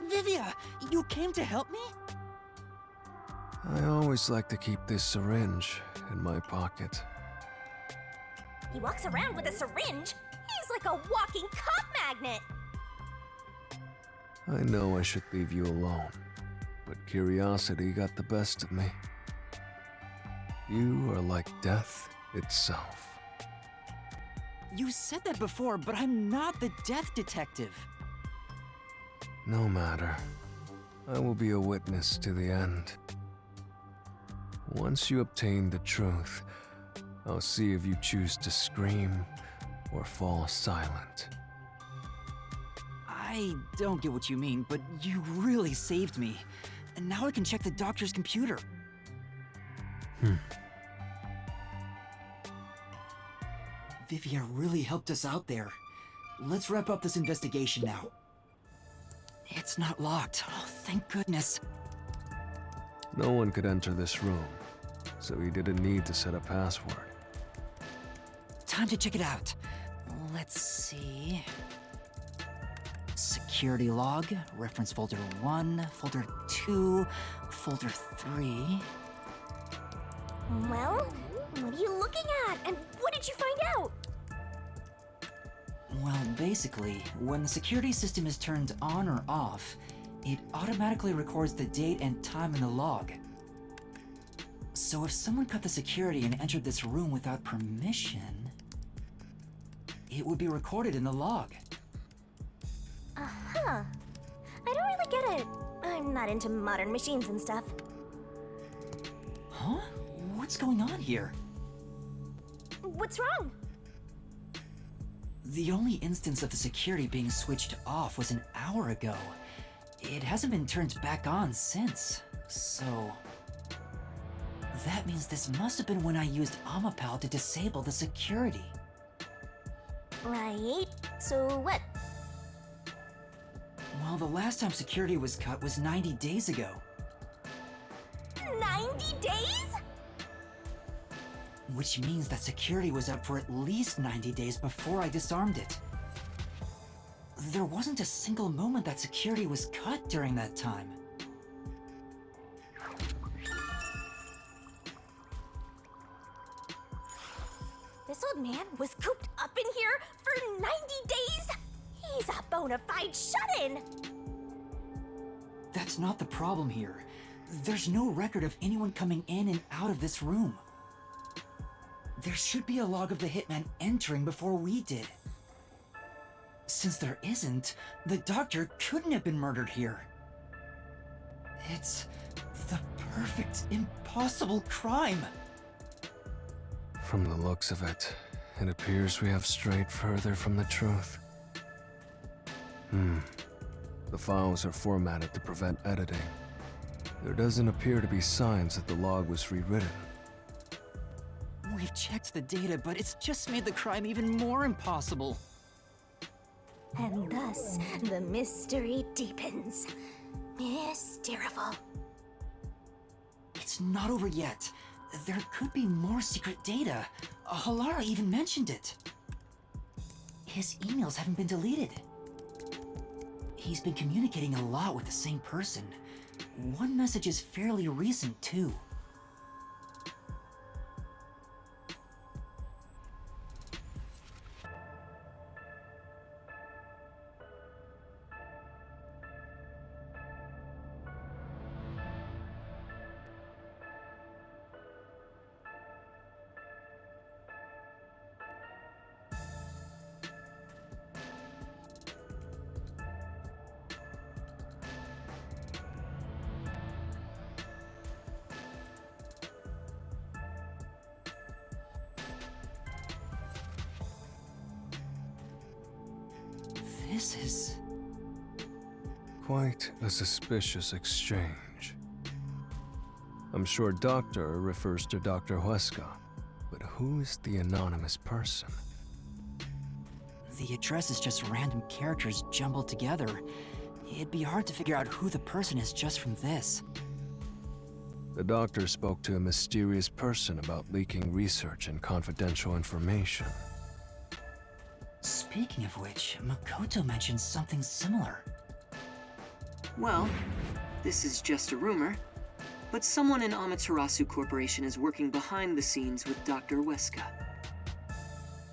Vivia, you came to help me?
I always like to keep this syringe in my pocket.
He walks around with a syringe? He's like a walking cop magnet!
I know I should leave you alone, but curiosity got the best of me. You are like death itself.
You said that before, but I'm not the death detective.
No matter. I will be a witness to the end. Once you obtain the truth, I'll see if you choose to scream or fall silent.
I don't get what you mean, but you really saved me. And now I can check the doctor's computer. Vivia really helped us out there. Let's wrap up this investigation now. It's not locked. Oh, thank goodness.
No one could enter this room, so he didn't need to set a password.
Time to check it out. Let's see. Security log, reference folder 1, folder 2, folder 3.
Well, what are you looking at? And what did you find out?
Well, basically, when the security system is turned on or off, it automatically records the date and time in the log. So if someone cut the security and entered this room without permission, it would be recorded in the log.
Uh-huh. I don't really get it. I'm not into modern machines and stuff.
Huh? What's going on here?
What's wrong?
The only instance of the security being switched off was an hour ago. It hasn't been turned back on since, so... That means this must have been when I used Amapal to disable the security.
Right. So what?
Well, the last time security was cut was 90 days ago.
90 days?
Which means that security was up for at least 90 days before I disarmed it. There wasn't a single moment that security was cut during that time.
This old man was cooped up in here for 90 days? He's a bona fide shut-in!
That's not the problem here. There's no record of anyone coming in and out of this room. There should be a log of the hitman entering before we did. Since there isn't, the doctor couldn't have been murdered here. It's the perfect, impossible crime.
From the looks of it, it appears we have strayed further from the truth. The files are formatted to prevent editing. There doesn't appear to be signs that the log was rewritten.
We've checked the data, but it's just made the crime even more impossible.
And thus, the mystery deepens. Mysterious.
It's not over yet. There could be more secret data. Halara even mentioned it. His emails haven't been deleted. He's been communicating a lot with the same person. One message is fairly recent, too. This is...
Quite a suspicious exchange. I'm sure Doctor refers to Dr. Huesca, but who is the anonymous person?
The address is just random characters jumbled together. It'd be hard to figure out who the person is just from this.
The doctor spoke to a mysterious person about leaking research and confidential information.
Speaking of which, Makoto mentioned something similar.
Well, this is just a rumor, but someone in Amaterasu Corporation is working behind the scenes with Dr. Huesca.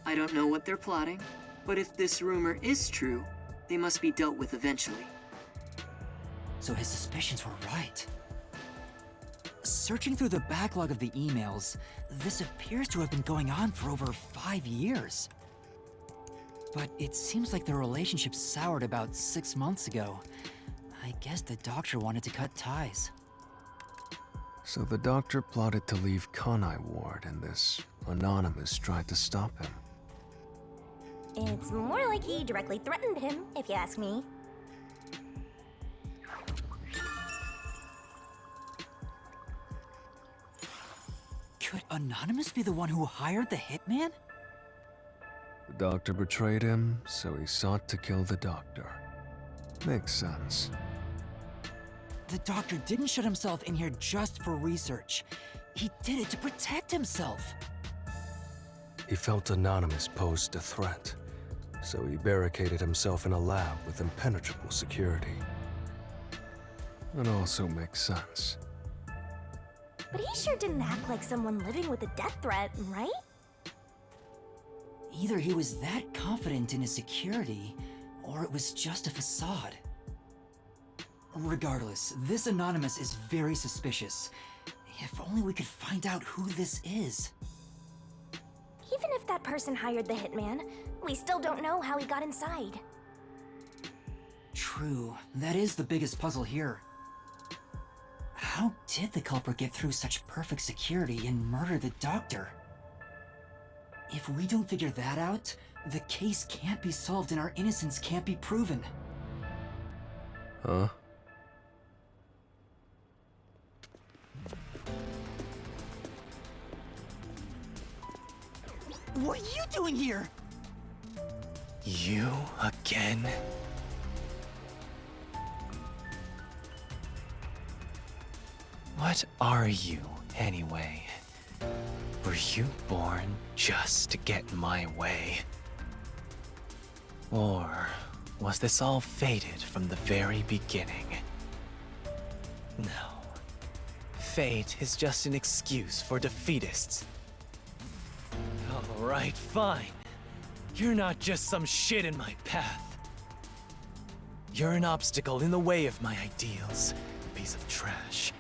I don't know what they're plotting, but if this rumor is true, they must be dealt with eventually.
So his suspicions were right. Searching through the backlog of the emails, this appears to have been going on for over 5 years. But it seems like the relationship soured about 6 months ago. I guess the doctor wanted to cut ties.
So the doctor plotted to leave Kanai Ward, and this anonymous tried to stop him.
It's more like he directly threatened him, if you ask me.
Could Anonymous be the one who hired the hitman?
The doctor betrayed him, so he sought to kill the doctor. Makes sense.
The doctor didn't shut himself in here just for research. He did it to protect himself.
He felt Anonymous posed a threat, so he barricaded himself in a lab with impenetrable security.
That also makes sense.
But he sure didn't act like someone living with a death threat, right?
Either he was that confident in his security, or it was just a facade. Regardless, this Anonymous is very suspicious. If only we could find out who this is.
Even if that person hired the hitman, we still don't know how he got inside.
True, that is the biggest puzzle here. How did the culprit get through such perfect security and murder the doctor? If we don't figure that out, the case can't be solved and our innocence can't be proven.
Huh?
What are you doing here?
You again? What are you, anyway? Were you born just to get in my way? Or was this all fated from the very beginning? No. Fate is just an excuse for defeatists. Alright, fine. You're not just some shit in my path. You're an obstacle in the way of my ideals, piece of trash.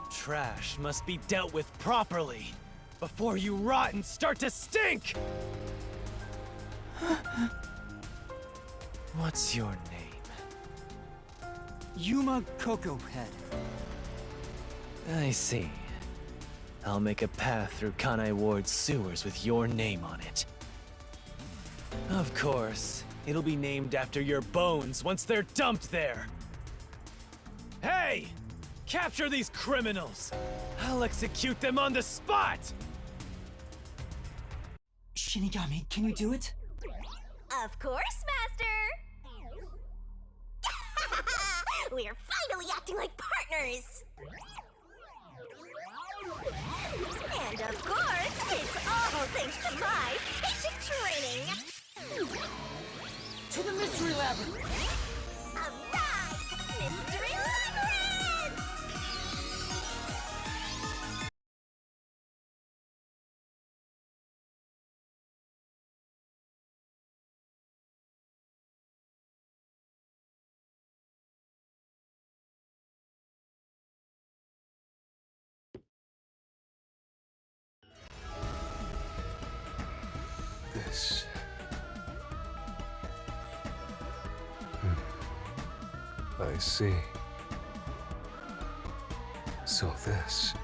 Trash must be dealt with properly, before you rot and start to stink! What's your name?
Yuma Cocoa Head.
I see. I'll make a path through Kanai Ward's sewers with your name on it. Of course, it'll be named after your bones once they're dumped there. Hey! Capture these criminals! I'll execute them on the spot!
Shinigami, can you do it?
Of course, Master! We're finally acting like partners! And of course, it's all thanks to my patient training!
To the Mystery Labyrinth!
Alright! Mystery Labyrinth!
This. I see. So this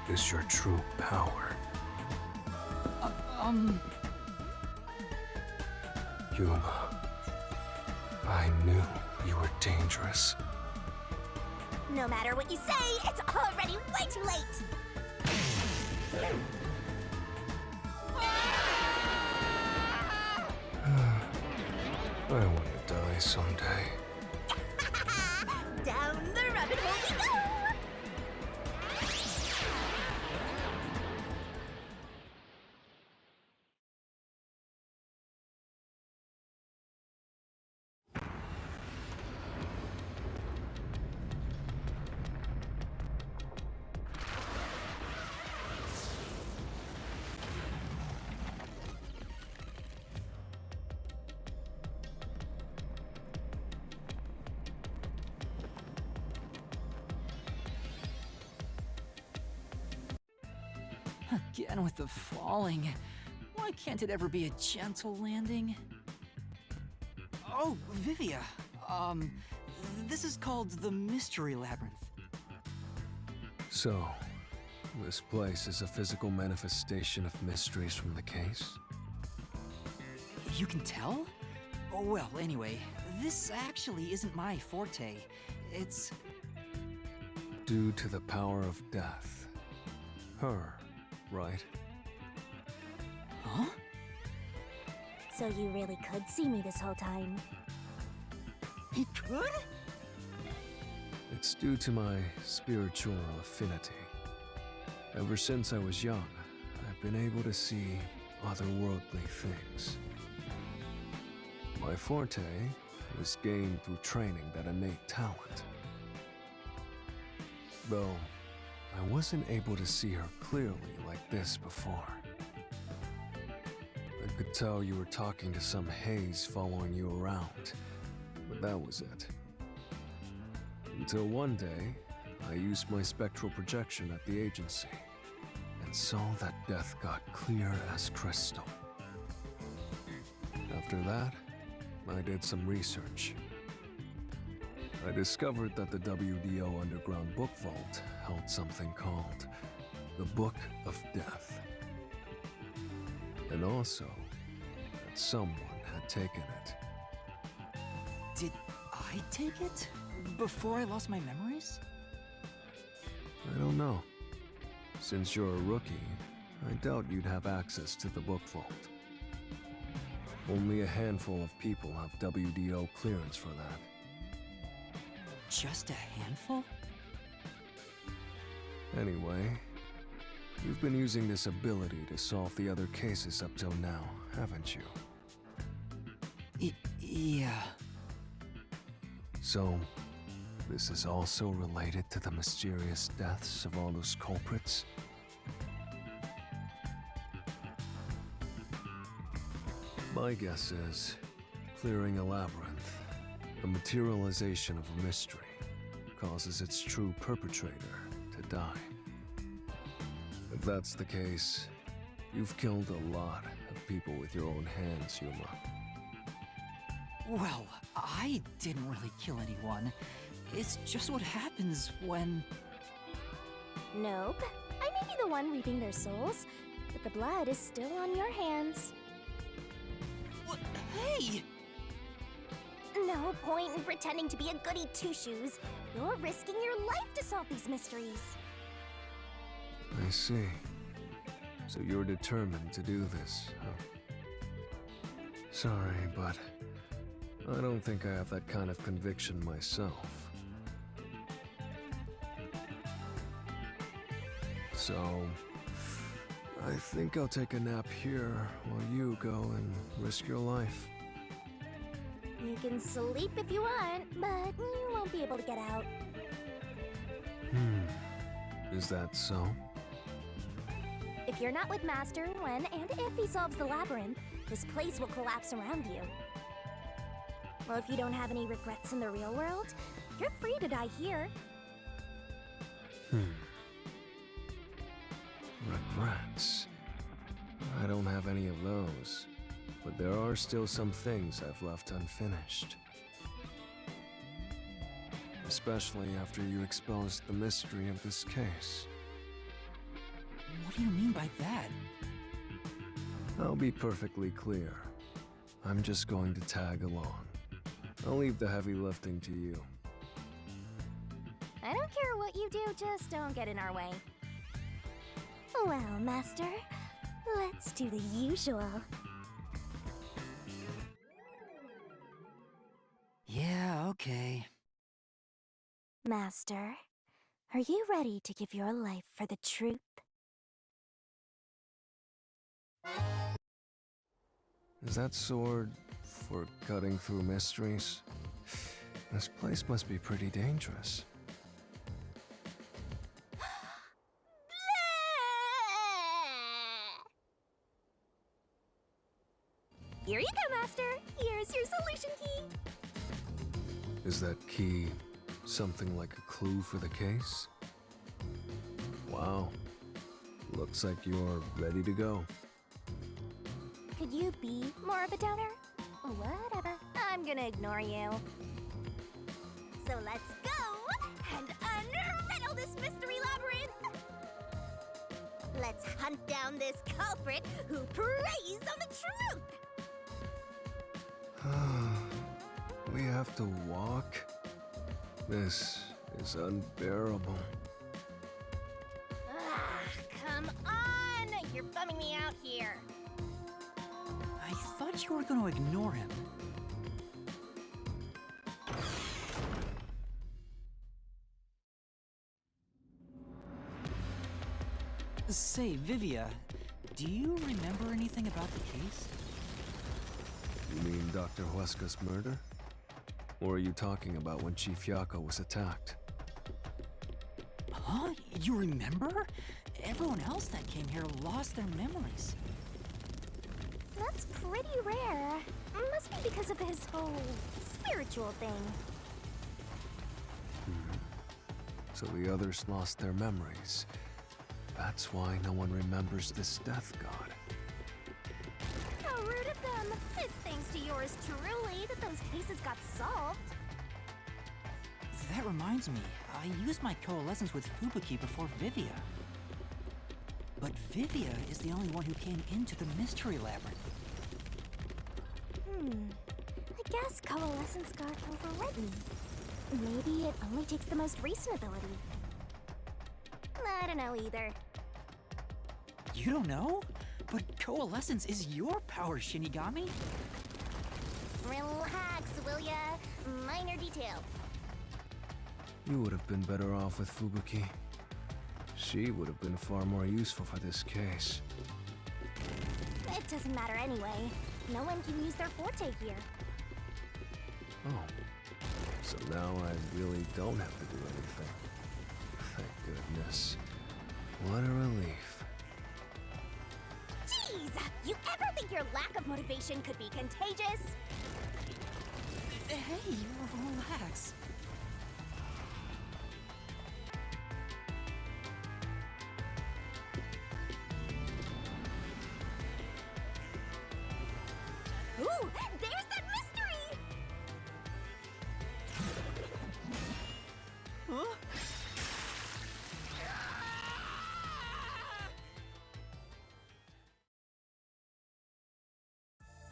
is your true power. Yuma, I knew you were dangerous.
No matter what you say, it's already way too late!
I want to die someday.
Down the rabbit hole we go!
Again with the falling. Why can't it ever be a gentle landing? Oh, Vivia. This is called the Mystery Labyrinth.
So, this place is a physical manifestation of mysteries from the case?
You can tell? Oh, well, anyway, this actually isn't my forte. It's...
Due to the power of death. Her, right?
Huh?
So you really could see me this whole time?
He could?
It's due to my spiritual affinity. Ever since I was young, I've been able to see otherworldly things. My forte was gained through training that innate talent. Though, I wasn't able to see her clearly like this before. I could tell you were talking to some haze following you around, but that was it. Until one day, I used my spectral projection at the agency and saw that death got clear as crystal. After that, I did some research. I discovered that the WDO Underground Book Vault held something called the Book of Death. And also, that someone had taken it.
Did I take it? Before I lost my memories?
I don't know. Since you're a rookie, I doubt you'd have access to the book vault. Only a handful of people have WDO clearance for that.
Just a handful?
Anyway, you've been using this ability to solve the other cases up till now, haven't you?
Yeah.
So, this is also related to the mysterious deaths of all those culprits? My guess is, clearing a labyrinth The materialization of a mystery causes its true perpetrator to die. If that's the case, you've killed a lot of people with your own hands, Yuma.
Well, I didn't really kill anyone. It's just what happens when...
Nope. I may be the one reaping their souls, but the blood is still on your hands.
What? Hey!
No point in pretending to be a goody two-shoes. You're risking your life to solve these mysteries.
I see. So you're determined to do this, huh? Sorry, but I don't think I have that kind of conviction myself. So, I think I'll take a nap here while you go and risk your life.
You can sleep if you want, but you won't be able to get out.
Is that so?
If you're not with Master when and if he solves the labyrinth, this place will collapse around you. Well, if you don't have any regrets in the real world, you're free to die here.
Regrets? I don't have any of those, but there are still some things I've left unfinished. Especially after you exposed the mystery of this case.
What do you mean by that?
I'll be perfectly clear. I'm just going to tag along. I'll leave the heavy lifting to you.
I don't care what you do, just don't get in our way. Well, Master, let's do the usual.
Yeah, okay.
Master, are you ready to give your life for the truth?
Is that sword for cutting through mysteries? This place must be pretty dangerous.
Here you go, Master. Here's your solution key.
Is that key something like a clue for the case? Wow. Looks like you're ready to go.
Could you be more of a doubter? Whatever. I'm gonna ignore you. So let's go and unriddle this mystery labyrinth. Let's hunt down this culprit who preys on the truth.
We have to walk? This is unbearable.
Come on! You're bumming me out here.
I thought you were going to ignore him. Say, Vivia, do you remember anything about the case?
You mean Dr. Huesca's murder? Or are you talking about when Chief Yako was attacked?
Huh? You remember? Everyone else that came here lost their memories.
That's pretty rare. Must be because of his whole spiritual thing.
So the others lost their memories. That's why no one remembers this death god.
How rude of them! It's thanks to yours truly that those cases got solved.
That reminds me, I used my coalescence with Fubuki before Vivia. But Vivia is the only one who came into the mystery labyrinth.
I guess coalescence got overwritten. Maybe it only takes the most recent ability. I don't know either.
You don't know? But coalescence is your power, Shinigami.
Relax, will ya? Minor detail.
You would have been better off with Fubuki. She would have been far more useful for this case.
It doesn't matter anyway. No one can use their forte here.
Oh. So now I really don't have to do anything. Thank goodness. What a relief.
Jeez! You ever think your lack of motivation could be contagious?
Hey, relax.
Ooh, there's that mystery!
Huh?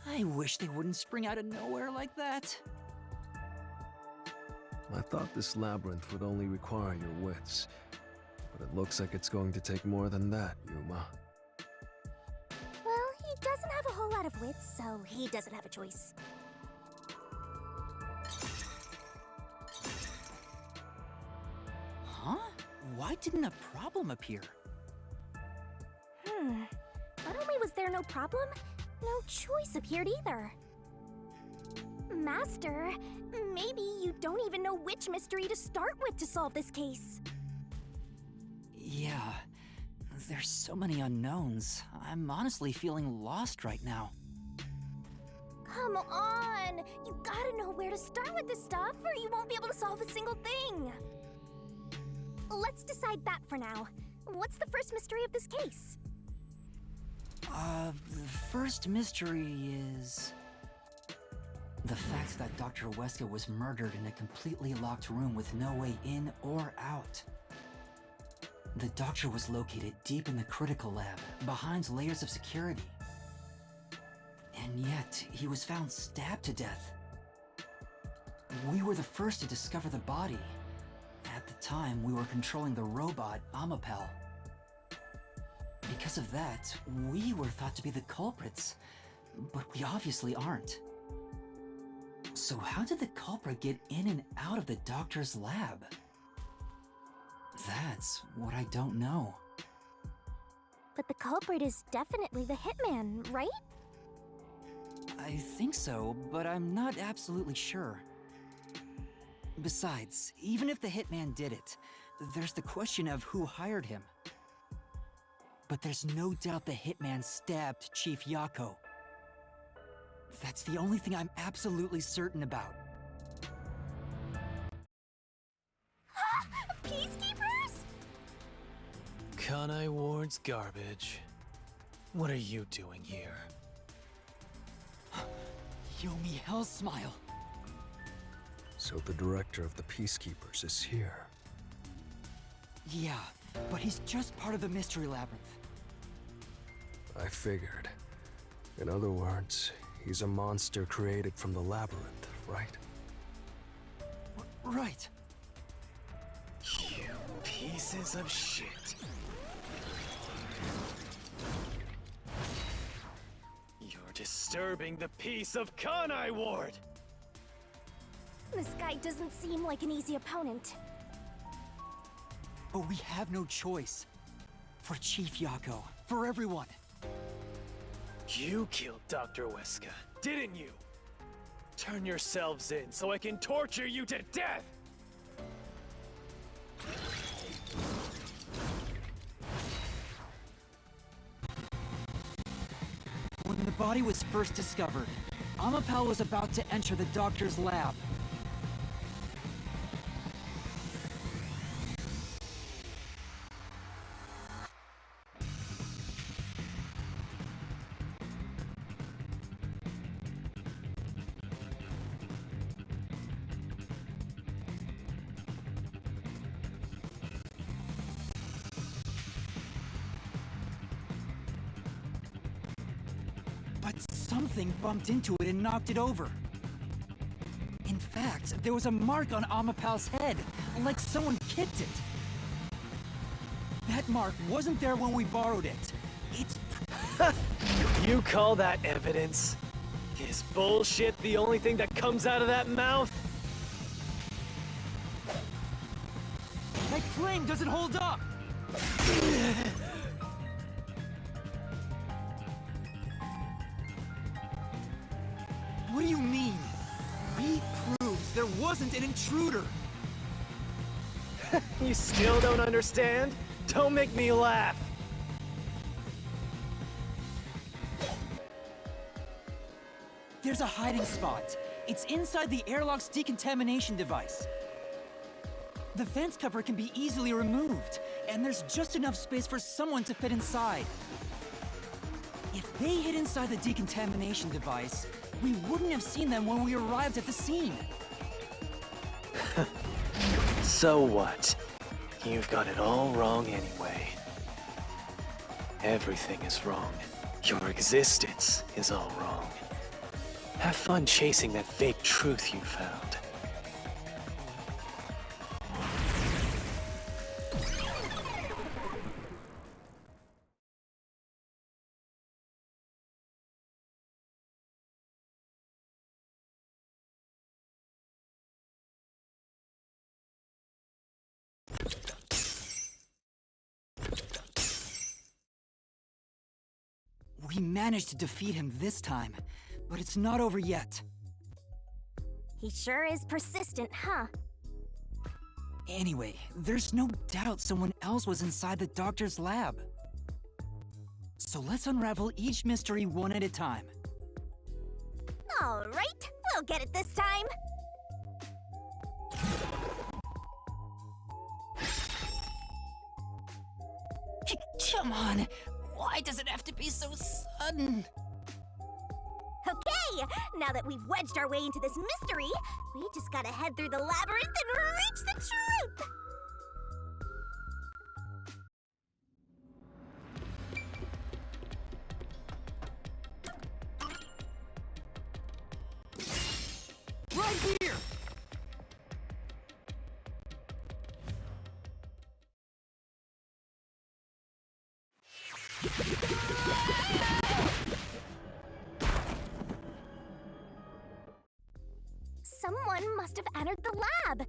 I wish they wouldn't spring out of nowhere like that.
I thought this labyrinth would only require your wits, but it looks like it's going to take more than that, Yuma.
Well, he doesn't have a whole lot of wits, so he doesn't have a choice.
Huh? Why didn't a problem appear?
Not only was there no problem, no choice appeared either. Master, maybe you don't even know which mystery to start with to solve this case.
Yeah, there's so many unknowns. I'm honestly feeling lost right now.
Come on! You gotta know where to start with this stuff, or you won't be able to solve a single thing. Let's decide that for now. What's the first mystery of this case?
The first mystery is... the fact that Dr. Weska was murdered in a completely locked room with no way in or out. The doctor was located deep in the critical lab, behind layers of security. And yet, he was found stabbed to death. We were the first to discover the body. At the time, we were controlling the robot, Amapel. Because of that, we were thought to be the culprits, but we obviously aren't. So how did the culprit get in and out of the doctor's lab? That's what I don't know.
But the culprit is definitely the hitman, right?
I think so, but I'm not absolutely sure. Besides, even if the hitman did it, there's the question of who hired him. But there's no doubt the hitman stabbed Chief Yako. That's the only thing I'm absolutely certain about.
Peacekeepers?
Kanai Ward's garbage. What are you doing here?
Yomi Hellsmile.
So the director of the Peacekeepers is here.
Yeah, but he's just part of the Mystery Labyrinth.
I figured. In other words, he's a monster created from the labyrinth, right?
Right.
You pieces of shit. You're disturbing the peace of Kanai Ward!
This guy doesn't seem like an easy opponent.
But we have no choice. For Chief Yako, for everyone.
You killed Dr. Weska, didn't you? Turn yourselves in so I can torture you to death!
When the body was first discovered, Amapel was about to enter the doctor's lab. But something bumped into it and knocked it over. In fact, there was a mark on Amapel's head, like someone kicked it. That mark wasn't there when we borrowed it. It's...
You call that evidence? Is bullshit the only thing that comes out of that mouth?
My claim doesn't hold up! What do you mean? We proved there wasn't an intruder!
You still don't understand? Don't make me laugh!
There's a hiding spot. It's inside the airlock's decontamination device. The fence cover can be easily removed, and there's just enough space for someone to fit inside. If they hid inside the decontamination device, we wouldn't have seen them when we arrived at the scene.
So what? You've got it all wrong anyway. Everything is wrong. Your existence is all wrong. Have fun chasing that fake truth you found.
We managed to defeat him this time, but it's not over yet.
He sure is persistent, huh?
Anyway, there's no doubt someone else was inside the doctor's lab. So let's unravel each mystery one at a time.
All right, we'll get it this time.
Come on, why does it have to be so sudden?
Okay, now that we've wedged our way into this mystery, we just gotta head through the labyrinth and reach the truth!
Right here!
Someone must have entered the lab.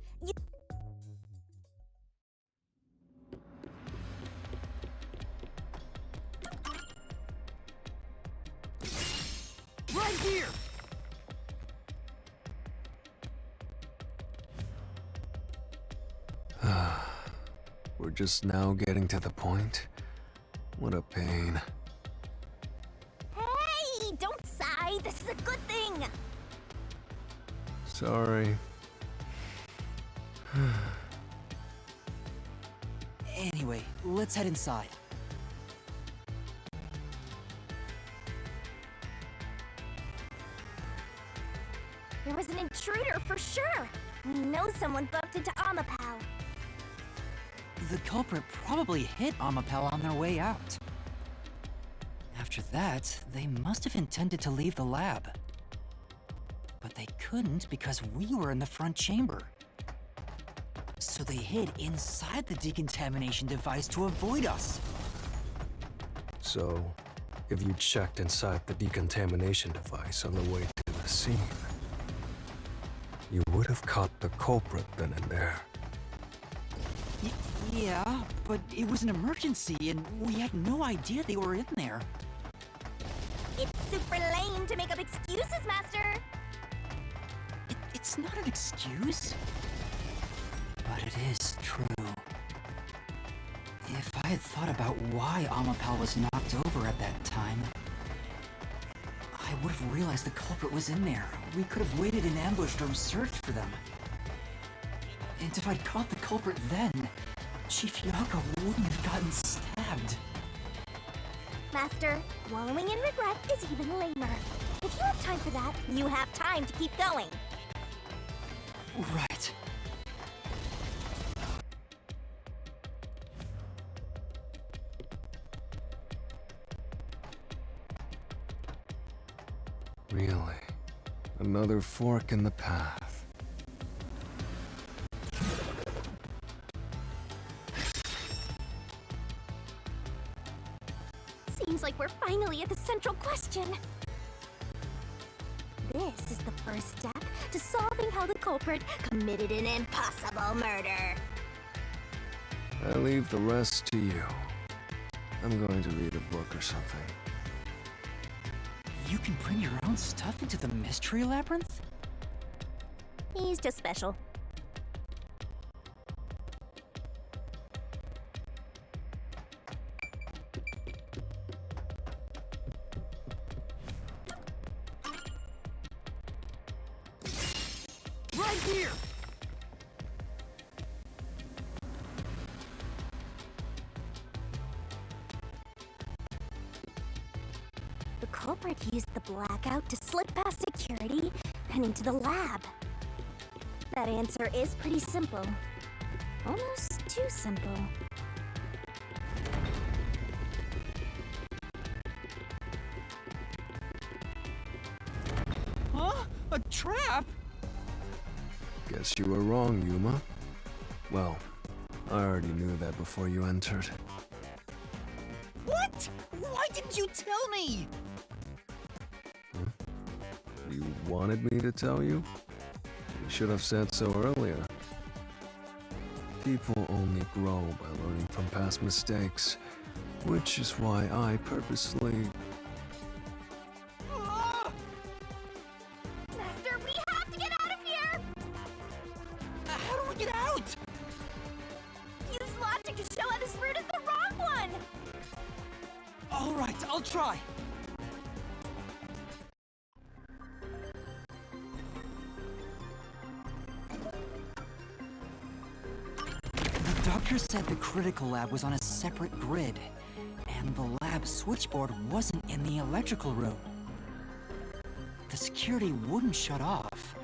Right here!
We're just now getting to the point? What a pain.
Hey, don't sigh. This is a good thing.
Sorry.
Anyway, let's head inside.
There was an intruder for sure. We know someone bumped into Amapal.
The culprit probably hit Amapal on their way out. After that, they must have intended to leave the lab. But they couldn't because we were in the front chamber. So they hid inside the decontamination device to avoid us.
So, if you checked inside the decontamination device on the way to the scene, you would have caught the culprit then and there.
Yeah, but it was an emergency and we had no idea they were in there.
It's super lame to make up excuses, Master.
It's not an excuse, but it is true. If I had thought about why Amapal was knocked over at that time, I would have realized the culprit was in there. We could have waited in ambush or searched for them. And if I'd caught the culprit then, Chief Yako wouldn't have gotten stabbed.
Master, wallowing in regret is even lamer. If you have time for that, you have time to keep going.
Right.
Really? Another fork in the path.
Seems like we're finally at the central question. This is the first step to solving how the culprit committed an impossible murder.
I leave the rest to you. I'm going to read a book or something.
You can bring your own stuff into the mystery labyrinth?
He's just special.
Right here!
The culprit used the blackout to slip past security and into the lab. That answer is pretty simple. Almost too simple.
Huh? A trap?
Guess you were wrong, Yuma. Well, I already knew that before you entered.
What? Why didn't you tell me?
You wanted me to tell you? You should have said so earlier. People only grow by learning from past mistakes, which is why I purposely...
Master, we have to get out of here!
How do we get out?
Use logic to show how this route is the wrong one!
All right, I'll try. The doctor said the critical lab was on a separate grid, and the lab switchboard wasn't in the electrical room. The security wouldn't shut off,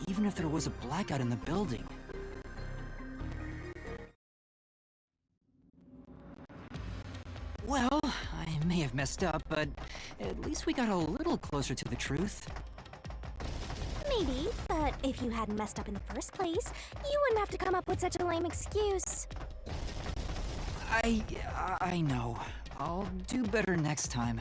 even if there was a blackout in the building. Well, I may have messed up, but at least we got a little closer to the truth.
Maybe, but if you hadn't messed up in the first place, you wouldn't have to come up with such a lame excuse.
I know. I'll do better next time.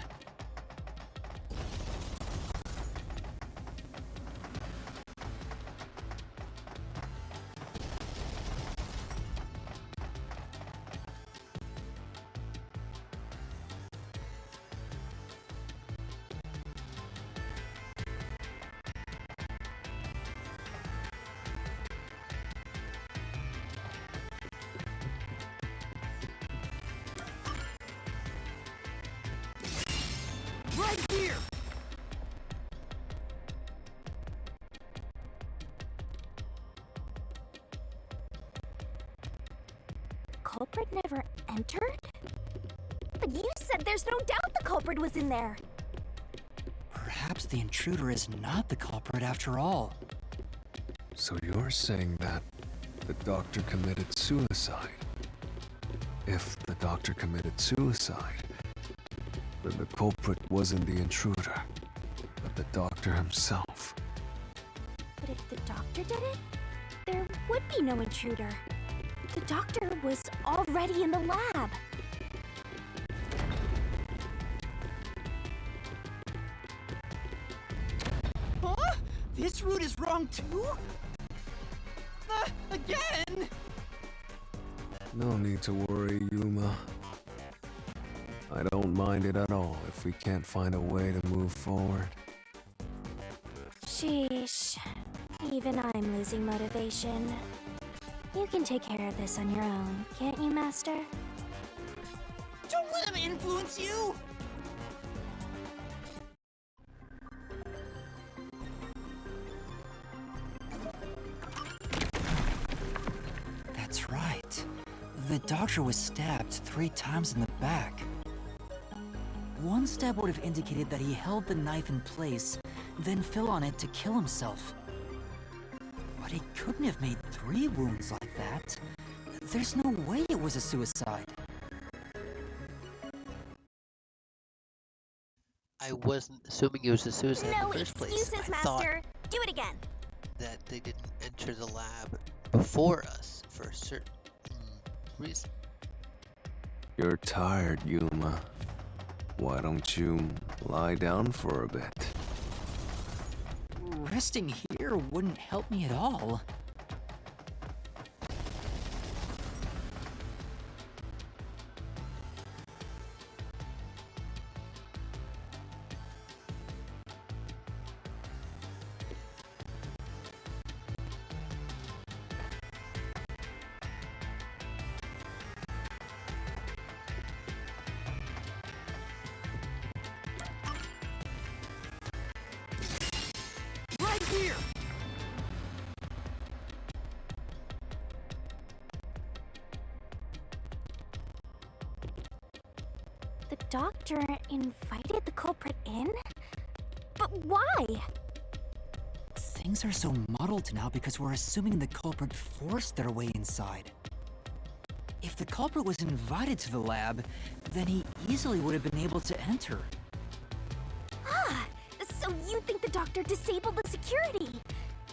Right here!
The culprit never entered? But you said there's no doubt the culprit was in there.
Perhaps the intruder is not the culprit after all.
So you're saying that the doctor committed suicide? If the doctor committed suicide, then the culprit wasn't the intruder, but the doctor himself.
But if the doctor did it, there would be no intruder. The doctor was already in the lab.
Huh? This route is wrong too? Again?
No need to worry, Yuma. I don't mind it at all if we can't find a way to move forward.
Sheesh. Even I'm losing motivation. You can take care of this on your own, can't you, Master?
Don't let him influence you! That's right. The doctor was stabbed 3 times in the back. One stab would have indicated that he held the knife in place, then fell on it to kill himself. But he couldn't have made 3 wounds like that. There's no way it was a suicide.
I wasn't assuming it was a suicide
No
in the first place.
excuses,
I thought
Master. Do it again.
that they didn't enter the lab before us for a certain reason.
You're tired, Yuma. Why don't you lie down for a bit?
Resting here wouldn't help me at all. Right here!
The doctor invited the culprit in? But why?
Things are so muddled now because we're assuming the culprit forced their way inside. If the culprit was invited to the lab, then he easily would have been able to enter.
Ah, so you think the doctor disabled the security?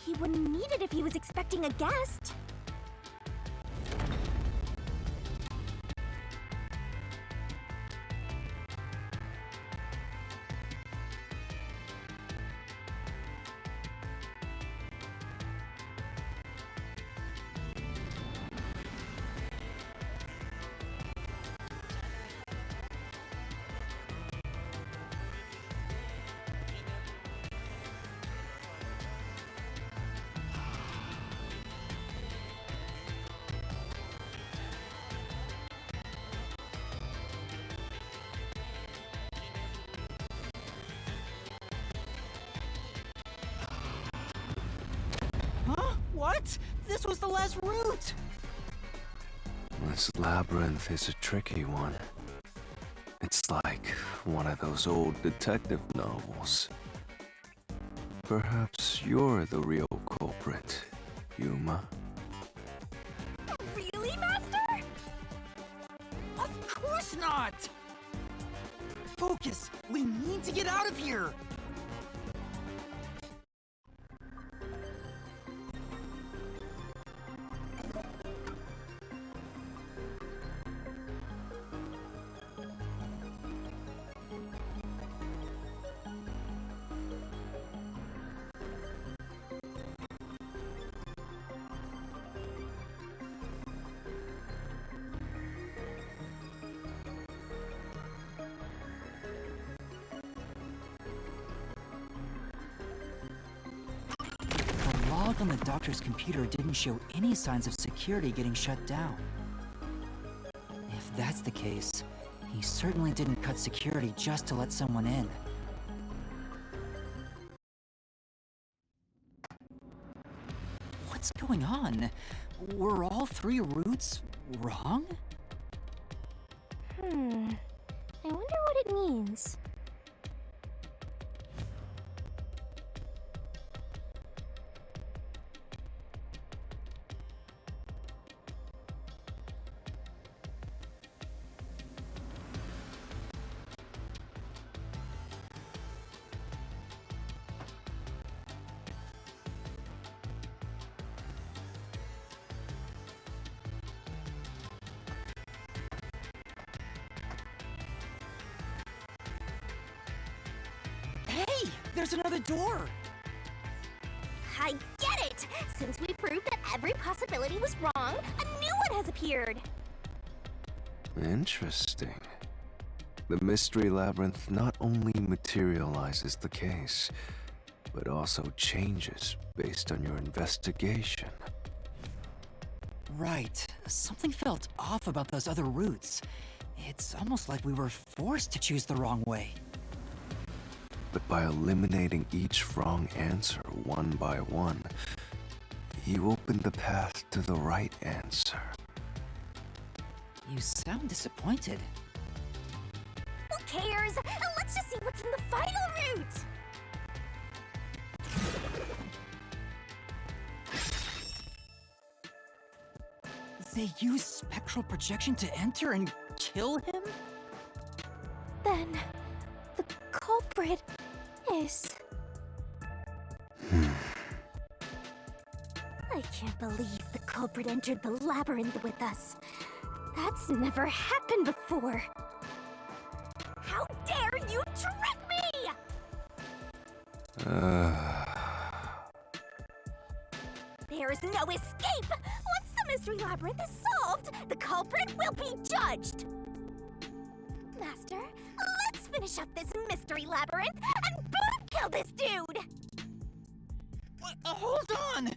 He wouldn't need it if he was expecting a guest.
Huh? What? This was the last route!
This labyrinth is a tricky one. It's like one of those old detective novels. Perhaps you're the real culprit, Yuma.
Really, Master?
Of course not! Focus! We need to get out of here! The log on the doctor's computer didn't show any signs of security getting shut down. If that's the case, he certainly didn't cut security just to let someone in. What's going on? Were all three routes wrong?
I wonder what it means.
Hey! There's another door!
I get it! Since we proved that every possibility was wrong, a new one has appeared!
Interesting. The mystery labyrinth not only materializes the case, but also changes based on your investigation.
Right. Something felt off about those other routes. It's almost like we were forced to choose the wrong way.
But by eliminating each wrong answer one by one, you opened the path to the right answer.
You sound disappointed.
Who cares? Let's just see what's in the final route!
They use spectral projection to enter and kill him?
Then, the culprit is... I can't believe the culprit entered the labyrinth with us. That's never happened before. How dare you trick me! There is no escape! Once the mystery labyrinth is solved, the culprit will be judged! Master, let's finish up this mystery labyrinth and boom kill this dude!
Hold on!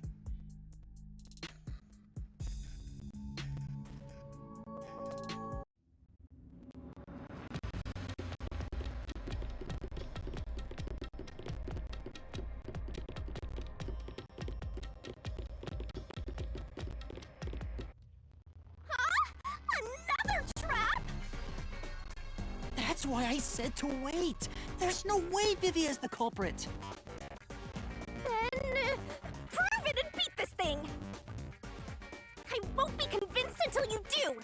That's why I said to wait. There's no way Vivia is the culprit.
Then prove it and beat this thing! I won't be convinced until you do!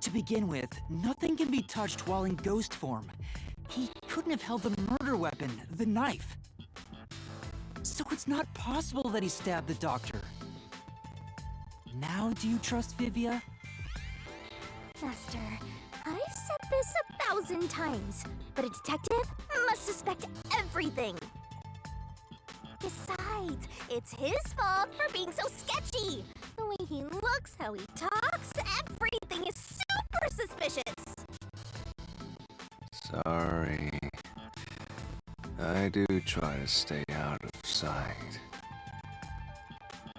To begin with, nothing can be touched while in ghost form. He couldn't have held the murder weapon, the knife. So it's not possible that he stabbed the doctor. Now do you trust Vivia?
Master, I've said this 1,000 times, but a detective must suspect everything. Besides, it's his fault for being so sketchy. The way he looks, how he talks, everything is super suspicious.
Sorry. I do try to stay out of sight.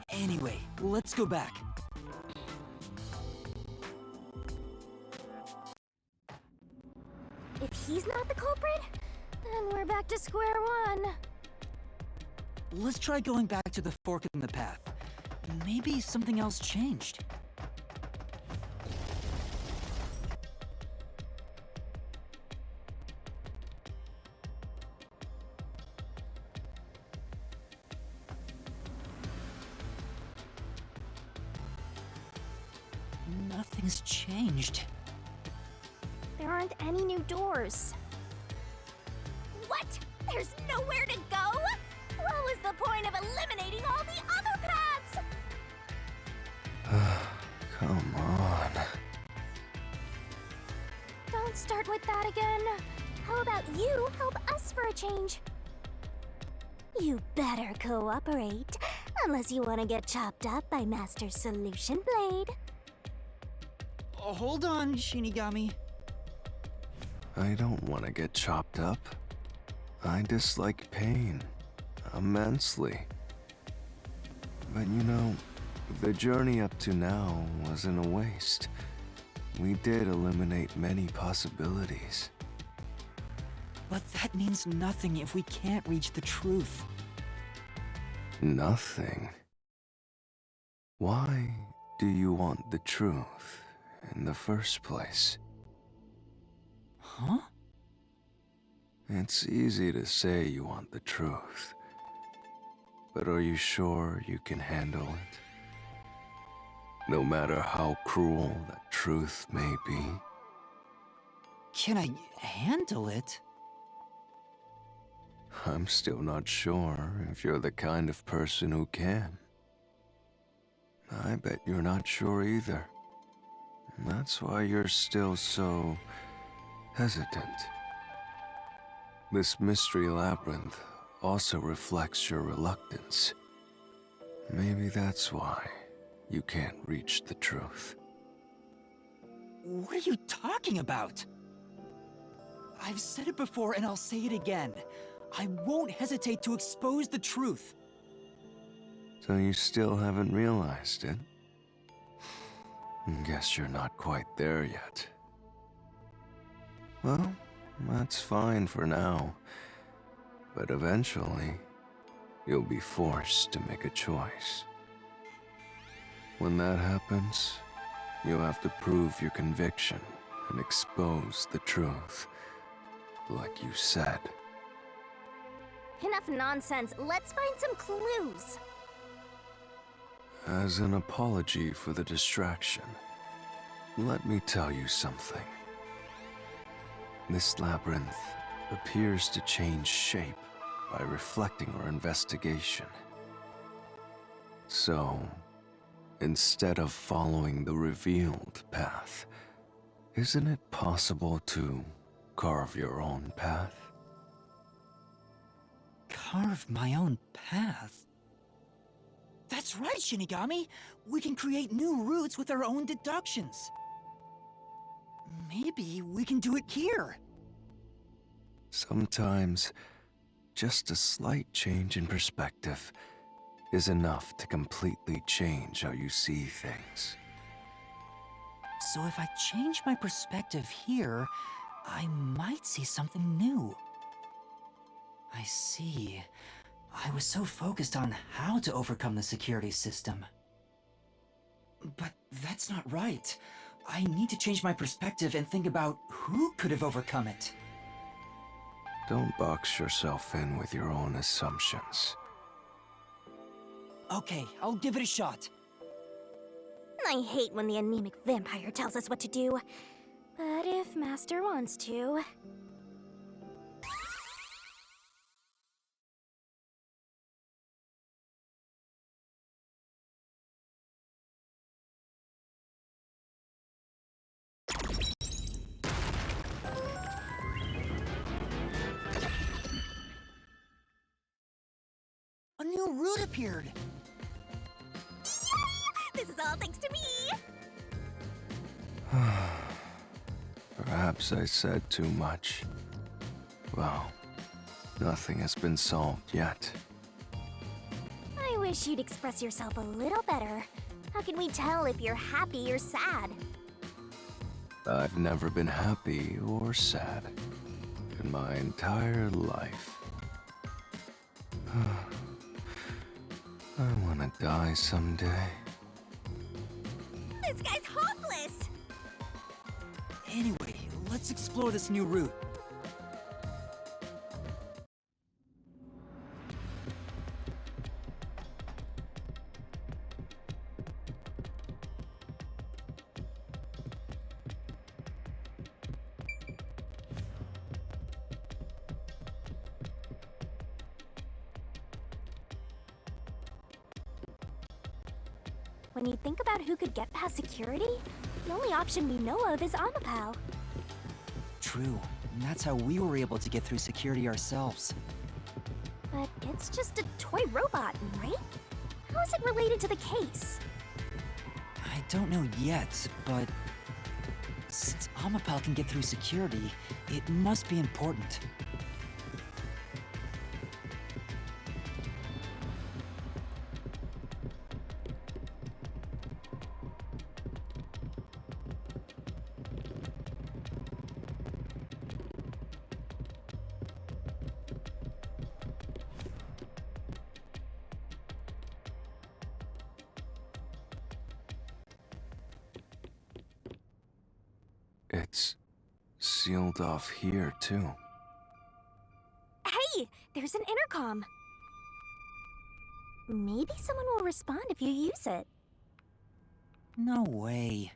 Anyway, let's go back.
If he's not the culprit, then we're back to square one.
Let's try going back to the fork in the path. Maybe something else changed. Nothing's changed.
There aren't any new doors. What? There's nowhere to go? What was the point of eliminating all the other paths?
Come on.
Don't start with that again. How about you help us for a change? You better cooperate, unless you want to get chopped up by Master Solution Blade.
Hold on, Shinigami.
I don't want to get chopped up. I dislike pain immensely. But you know, the journey up to now wasn't a waste. We did eliminate many possibilities.
But that means nothing if we can't reach the truth.
Nothing? Why do you want the truth in the first place?
Huh?
It's easy to say you want the truth, but are you sure you can handle it? No matter how cruel that truth may be.
Can I handle it?
I'm still not sure if you're the kind of person who can. I bet you're not sure either. That's why you're still so hesitant. This mystery labyrinth also reflects your reluctance. Maybe that's why you can't reach the truth.
What are you talking about? I've said it before and I'll say it again. I won't hesitate to expose the truth.
So you still haven't realized it? Guess you're not quite there yet. Well, that's fine for now. But eventually, you'll be forced to make a choice. When that happens, you'll have to prove your conviction and expose the truth, like you said.
Enough nonsense. Let's find some clues.
As an apology for the distraction, let me tell you something. This labyrinth appears to change shape by reflecting our investigation. So, instead of following the revealed path, isn't it possible to carve your own path?
Carve my own path? That's right, Shinigami! We can create new routes with our own deductions. Maybe we can do it here.
Sometimes, just a slight change in perspective is enough to completely change how you see things.
So if I change my perspective here, I might see something new. I see. I was so focused on how to overcome the security system. But That's not right. I need to change my perspective and think about who could have overcome it.
Don't box yourself in with your own assumptions.
Okay, I'll give it a shot.
I hate when the anemic vampire tells us what to do. But if Master wants to...
A new route appeared!
This is all thanks to me!
Perhaps I said too much. Well, nothing has been solved yet.
I wish you'd express yourself a little better. How can we tell if you're happy or sad?
I've never been happy or sad in my entire life. I want to die someday.
This guy's hopeless!
Anyway, let's explore this new route.
When you think about who could get past security, the only option we know of is Amapal.
True, and that's how we were able to get through security ourselves.
But it's just a toy robot, right? How is it related to the case?
I don't know yet, but since Amapal can get through security, it must be important.
It's sealed off here, too.
Hey! There's an intercom! Maybe someone will respond if you use it.
No way.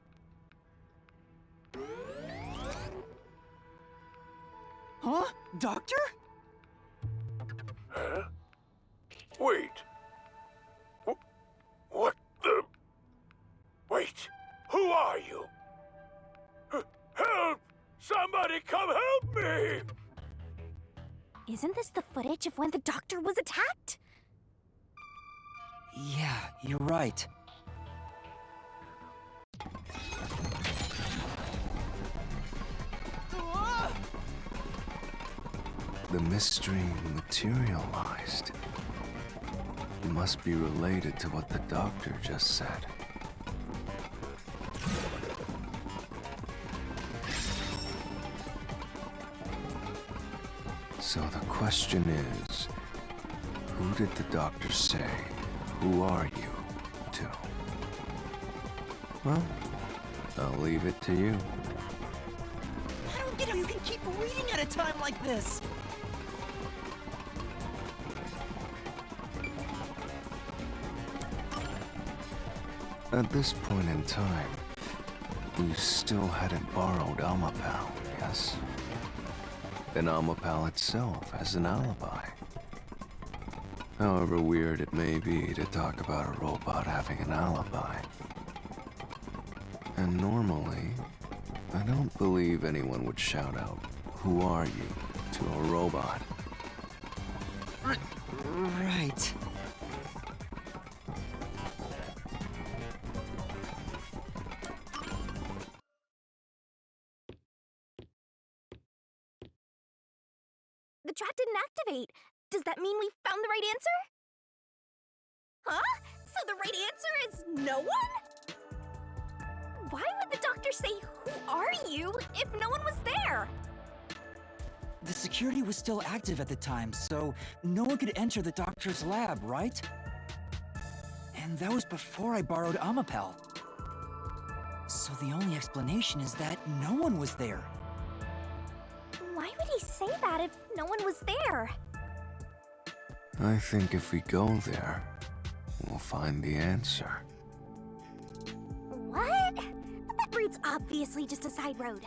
Huh? Doctor?
Huh? Wait. What the... Wait! Who are you? Help! Somebody come help me!
Isn't this the footage of when the doctor was attacked?
Yeah, you're right.
The mystery materialized. It must be related to what the doctor just said. So the question is, who did the doctor say, "Who are you?" to? Well, I'll leave it to you.
I don't get how you can keep reading at a time like this!
At this point in time, you still hadn't borrowed Amapal, yes? And Amapal itself has an alibi. However weird it may be to talk about a robot having an alibi. And normally, I don't believe anyone would shout out, "Who are you?" to a robot.
Right.
The trap didn't activate. Does that mean we found the right answer? Huh? So the right answer is no one? Why would the doctor say, "Who are you?" if no one was there?
The security was still active at the time, so no one could enter the doctor's lab, right? And that was before I borrowed Amapal. So the only explanation is that no one was there.
Why would he say that if no one was there?
I think if we go there, we'll find the answer.
What? That route's obviously just a side road.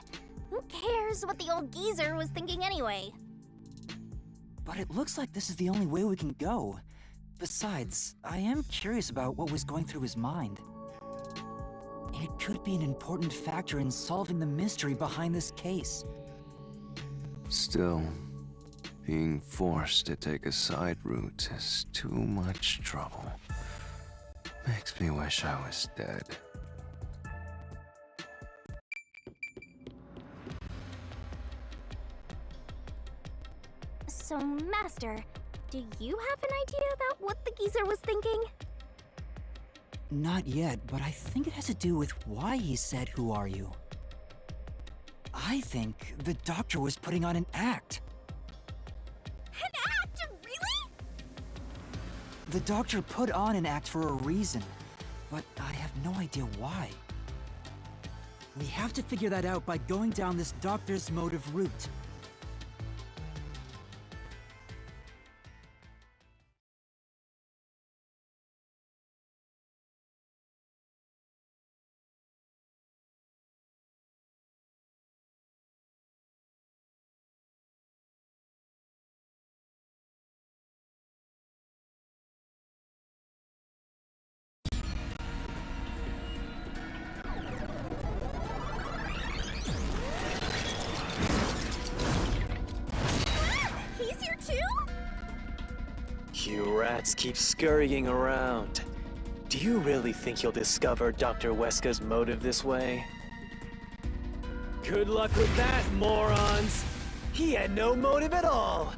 Who cares what the old geezer was thinking anyway?
But it looks like this is the only way we can go. Besides, I am curious about what was going through his mind. It could be an important factor in solving the mystery behind this case.
Still, being forced to take a side route is too much trouble. Makes me wish I was dead.
So, Master, do you have an idea about what the geezer was thinking?
Not yet, but I think it has to do with why he said, "Who are you?" I think the doctor was putting on an act.
An act? Really?
The doctor put on an act for a reason, but I have no idea why. We have to figure that out by going down this doctor's motive route.
He's here too?
You rats keep scurrying around. Do you really think you'll discover Dr. Weska's motive this way? Good luck with that, morons! He had no motive at all!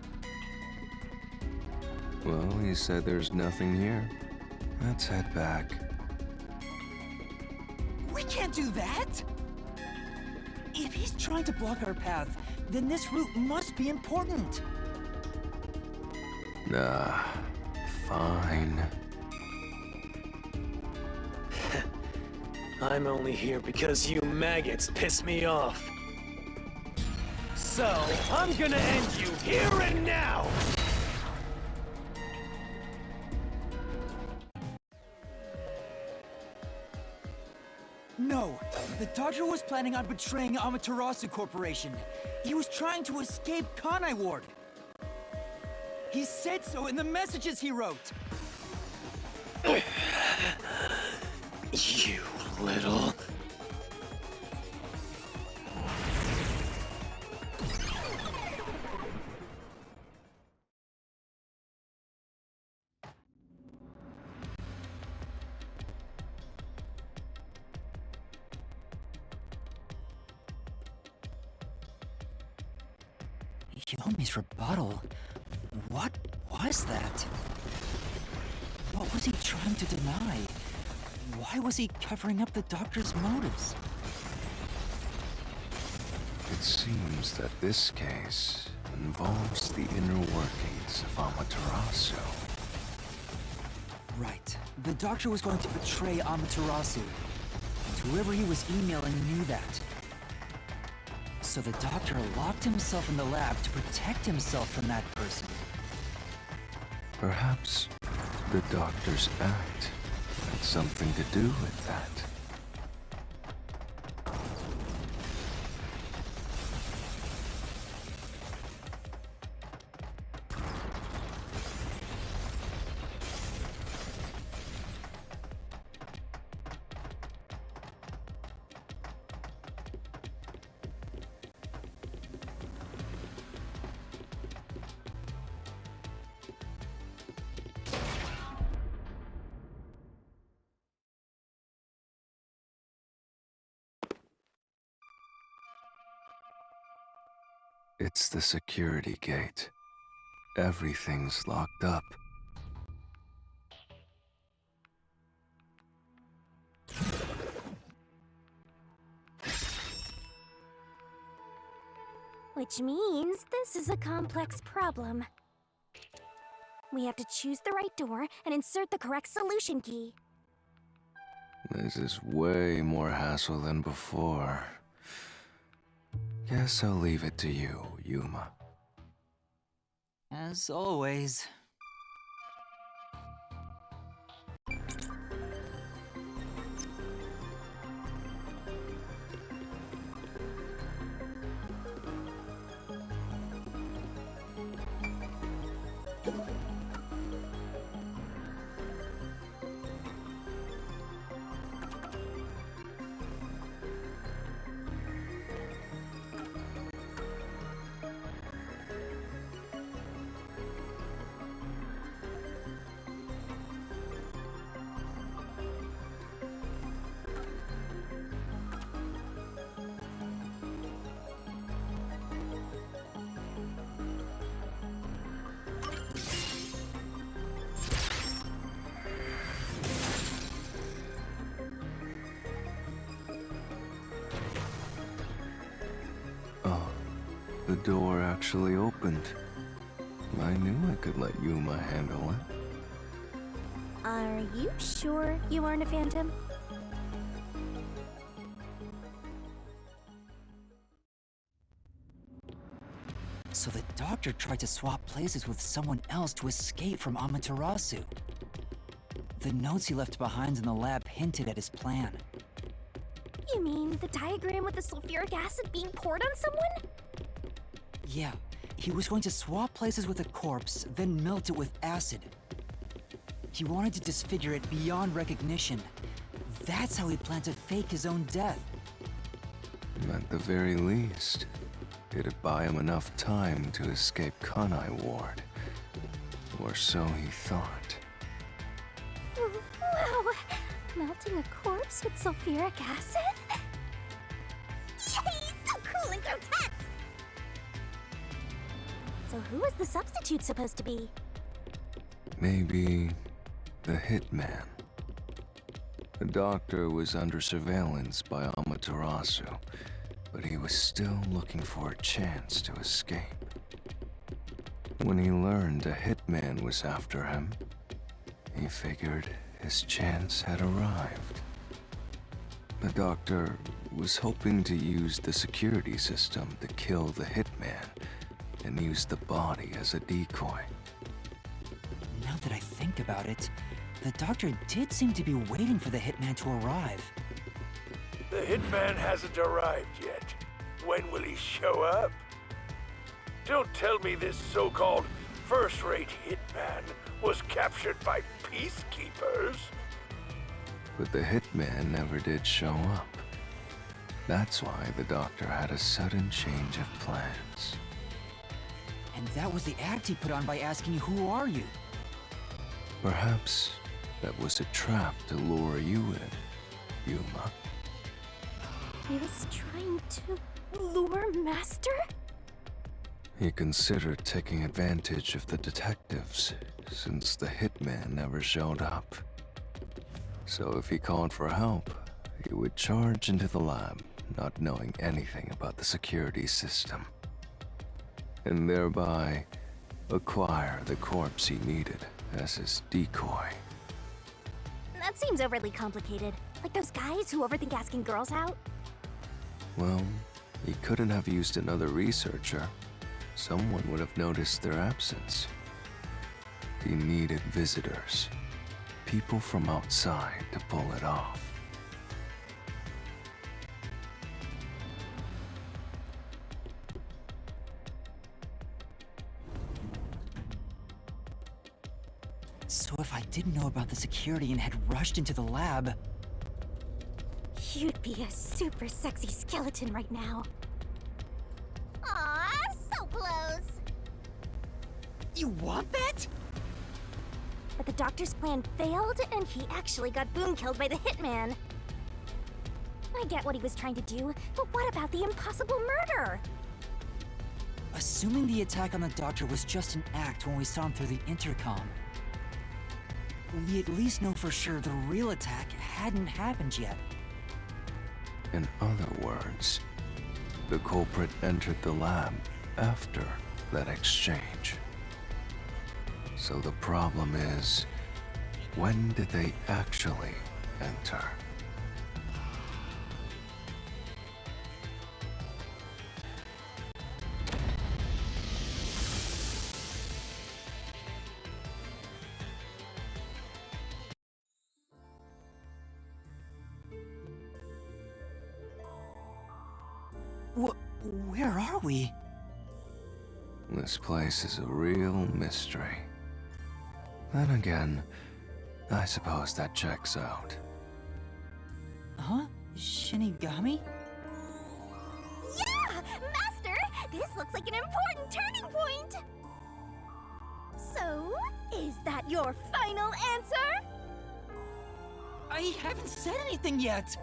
Well, he said there's nothing here. Let's head back.
We can't do that! If he's trying to block our path, then this route must be important.
Nah, fine.
I'm only here because you maggots piss me off. So, I'm gonna end you here and now!
No, the doctor was planning on betraying Amaterasu Corporation. He was trying to escape Kanai Ward. He said so in the messages he wrote.
You little...
Yomi's rebuttal. What was that? What was he trying to deny? Why was he covering up the doctor's motives?
It seems that this case involves the inner workings of Amaterasu.
Right. The doctor was going to betray Amaterasu. And whoever he was emailing knew that. So the doctor locked himself in the lab to protect himself from that person.
Perhaps the doctor's act had something to do with that. It's the security gate. Everything's locked up.
Which means this is a complex problem. We have to choose the right door and insert the correct solution key.
This is way more hassle than before. Guess I'll leave it to you, Yuma.
As always.
The door actually opened. I knew I could let Yuma handle it.
Are you sure you aren't a phantom?
So the doctor tried to swap places with someone else to escape from Amaterasu. The notes he left behind in the lab hinted at his plan.
You mean the diagram with the sulfuric acid being poured on someone?
Yeah, he was going to swap places with a corpse, then melt it with acid. He wanted to disfigure it beyond recognition. That's how he planned to fake his own death.
At the very least, it'd buy him enough time to escape Kanai Ward. Or so he thought.
Wow! Melting a corpse with sulfuric acid? Yay! So cool and grotesque! So who is the substitute supposed to be?
Maybe the hitman. The doctor was under surveillance by Amaterasu, but he was still looking for a chance to escape. When he learned a hitman was after him, he figured his chance had arrived. The doctor was hoping to use the security system to kill the hitman and use the body as a decoy.
Now that I think about it, the doctor did seem to be waiting for the hitman to arrive.
The hitman hasn't arrived yet. When will he show up? Don't tell me this so-called first-rate hitman was captured by peacekeepers.
But the hitman never did show up. That's why the doctor had a sudden change of plans.
And that was the act he put on by asking you, "Who are you?"
Perhaps that was a trap to lure you in, Yuma.
He was trying to lure Master?
He considered taking advantage of the detectives, since the hitman never showed up. So if he called for help, he would charge into the lab, not knowing anything about the security system, and thereby acquire the corpse he needed as his decoy.
That seems overly complicated. Like those guys who overthink asking girls out?
Well, he couldn't have used another researcher. Someone would have noticed their absence. He needed visitors, people from outside to pull it off.
So if I didn't know about the security and had rushed into the lab...
You'd be a super sexy skeleton right now. Aw, so close.
You want that?
But the doctor's plan failed, and he actually got boom killed by the hitman. I get what he was trying to do, but what about the impossible murder?
Assuming the attack on the doctor was just an act when we saw him through the intercom, we at least know for sure the real attack hadn't happened yet.
In other words, the culprit entered the lab after that exchange. So the problem is, when did they actually enter?
Where are we?
This place is a real mystery. Then again, I suppose that checks out.
Huh? Shinigami?
Yeah! Master! This looks like an important turning point! So, is that your final answer?
I haven't said anything yet!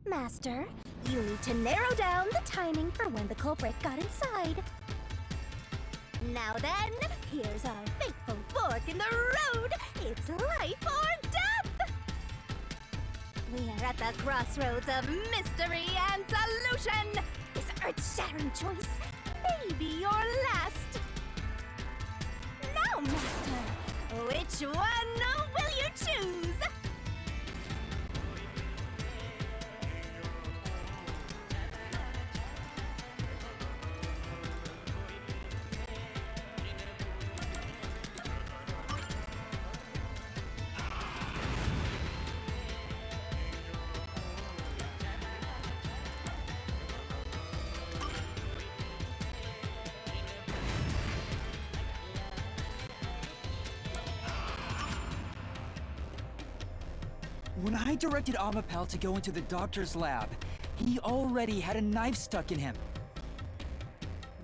Master, you need to narrow down the timing for when the culprit got inside. Now then, here's our fateful fork in the road. It's life or death! We are at the crossroads of mystery and solution. This earth-shattering choice may be your last. Now, Master, which one will you choose?
When I directed Amapel to go into the doctor's lab, he already had a knife stuck in him.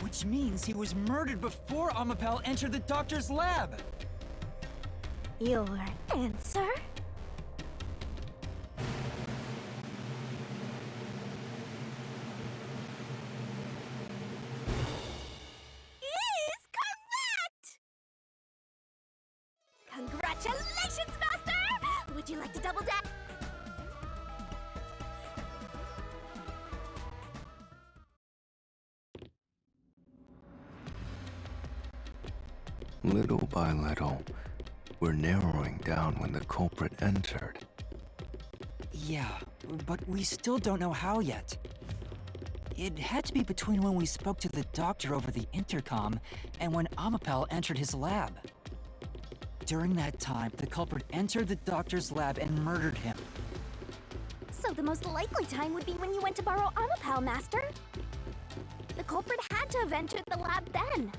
Which means he was murdered before Amapel entered the doctor's lab!
Your answer? Is correct! Congratulations, Master! Would you like to double down?
Little by little, we're narrowing down when the culprit entered.
Yeah, but we still don't know how yet. It had to be between when we spoke to the doctor over the intercom and when Amapel entered his lab. During that time, the culprit entered the doctor's lab and murdered him.
So the most likely time would be when you went to borrow Amapel, Master. The culprit had to have entered the lab then.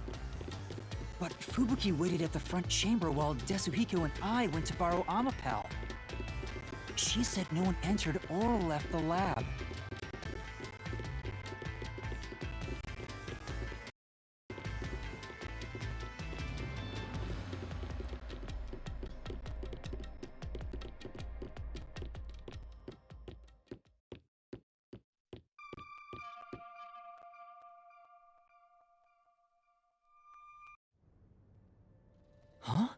But Fubuki waited at the front chamber while Desuhiko and I went to borrow Amapel. She said no one entered or left the lab. Huh?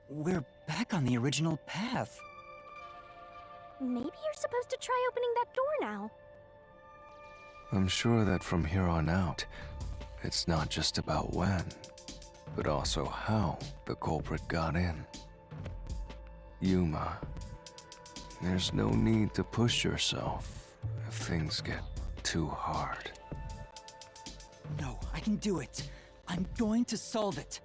We're back on the original path.
Maybe you're supposed to try opening that door now.
I'm sure that from here on out, it's not just about when, but also how the culprit got in. Yuma, there's no need to push yourself if things get too hard.
No, I can do it. I'm going to solve it.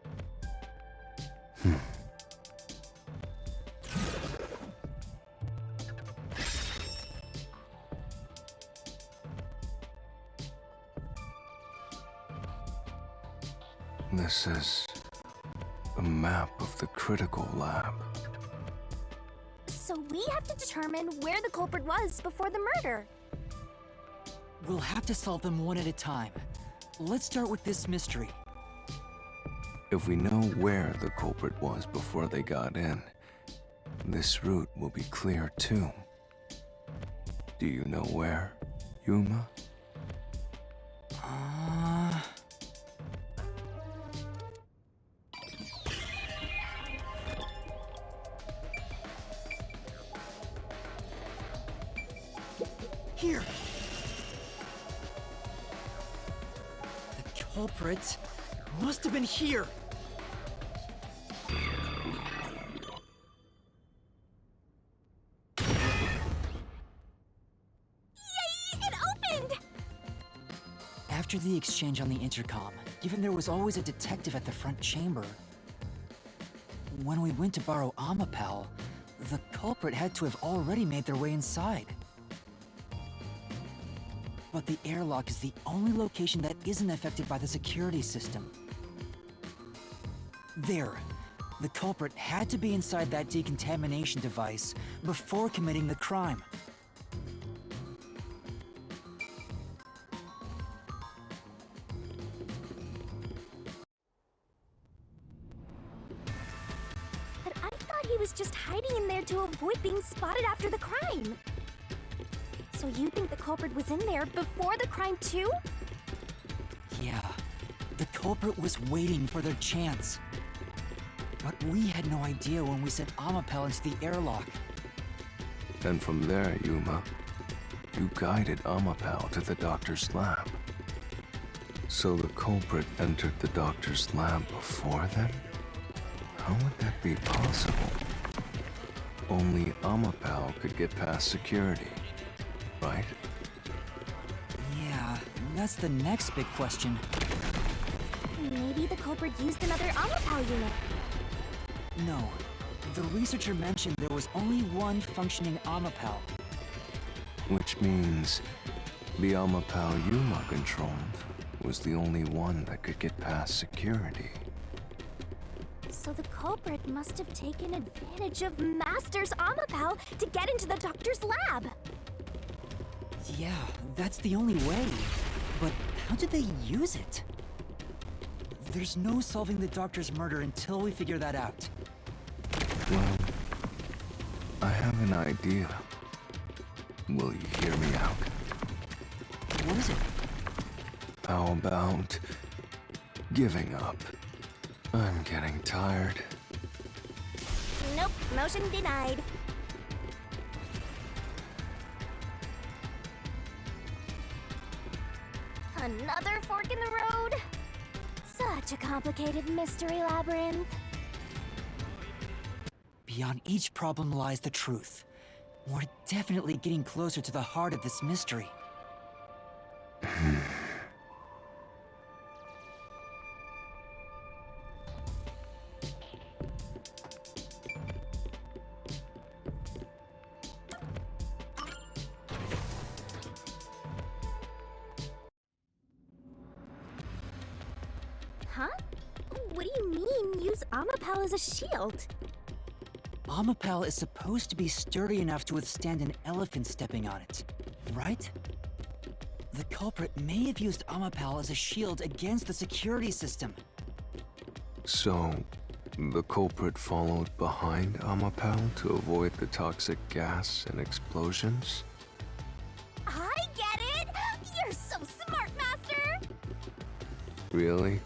This is a map of the critical lab.
So we have to determine where the culprit was before the murder.
We'll have to solve them one at a time. Let's start with this mystery.
If we know where the culprit was before they got in, this route will be clear too. Do you know where, Yuma?
Here! The culprit must have been here!
Yay! It opened!
After the exchange on the intercom, given there was always a detective at the front chamber. When we went to borrow Amapal, the culprit had to have already made their way inside. But the airlock is the only location that isn't affected by the security system. There, the culprit had to be inside that decontamination device before committing the crime.
But I thought he was just hiding in there to avoid being spotted after the crime. So you think the culprit was in there before the crime too?
Yeah, the culprit was waiting for their chance. But we had no idea when we sent Amapel into the airlock.
And from there, Yuma, you guided Amapal to the doctor's lab. So the culprit entered the doctor's lab before then? How would that be possible? Only Amapal could get past security, right?
Yeah, that's the next big question.
Maybe the culprit used another Amapal unit.
No. The researcher mentioned there was only one functioning Amapal.
Which means the Amapal Yuma controlled was the only one that could get past security.
So the culprit must have taken advantage of Master's Amapal to get into the doctor's lab.
Yeah, that's the only way. But how did they use it? There's no solving the doctor's murder until we figure that out.
Well, I have an idea. Will you hear me out?
What is it?
How about giving up? I'm getting tired.
Nope, motion denied. Another fork in the road? Such a complicated mystery labyrinth.
Beyond each problem lies the truth. We're definitely getting closer to the heart of this mystery.
Huh? What do you mean, use Amapal as a shield?
Amapal is supposed to be sturdy enough to withstand an elephant stepping on it, right? The culprit may have used Amapal as a shield against the security system.
So, the culprit followed behind Amapal to avoid the toxic gas and explosions?
I get it! You're so smart, Master!
Really?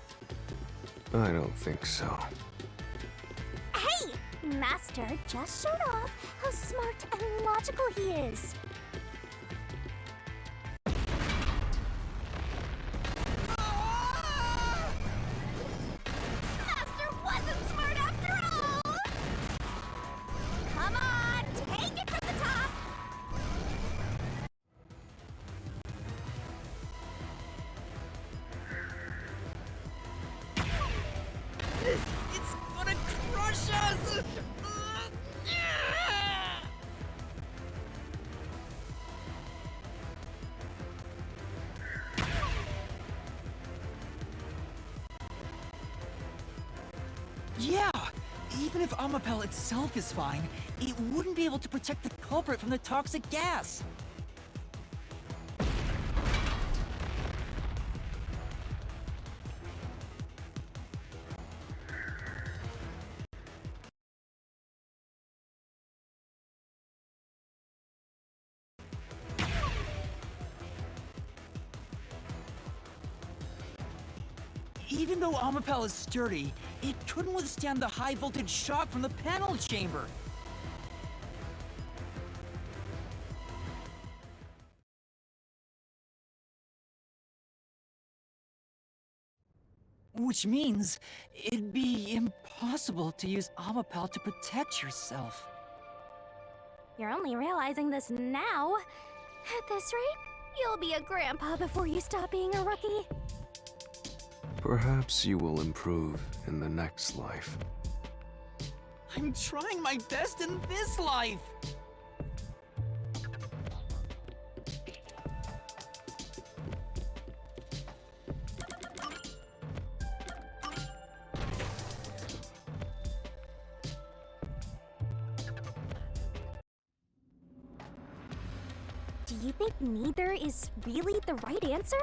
I don't think so.
Hey! Master just showed off how smart and logical he is. Master wasn't smart after all! Come on, take it from the top!
It's gonna crush us! Yeah! Even if Amapal itself is fine, it wouldn't be able to protect the culprit from the toxic gas! Even though Amapal is sturdy, it couldn't withstand the high-voltage shock from the panel chamber. Which means it'd be impossible to use Amapal to protect yourself.
You're only realizing this now. At this rate, you'll be a grandpa before you stop being a rookie.
Perhaps you will improve in the next life.
I'm trying my best in this life!
Do you think neither is really the right answer?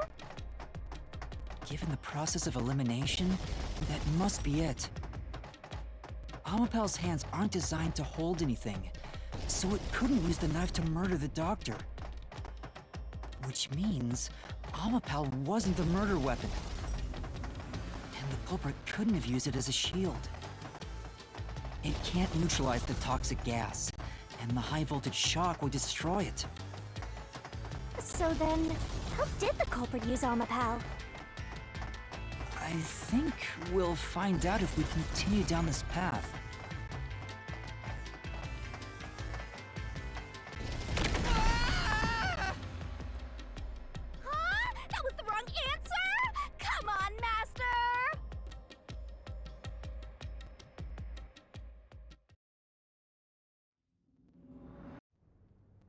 Given the process of elimination, that must be it. Amapel's hands aren't designed to hold anything, so it couldn't use the knife to murder the doctor. Which means Amapel wasn't the murder weapon. And the culprit couldn't have used it as a shield. It can't neutralize the toxic gas, and the high-voltage shock would destroy it.
So then, how did the culprit use Amapel?
I think we'll find out if we continue down this path.
Huh? That was the wrong answer? Come on, Master!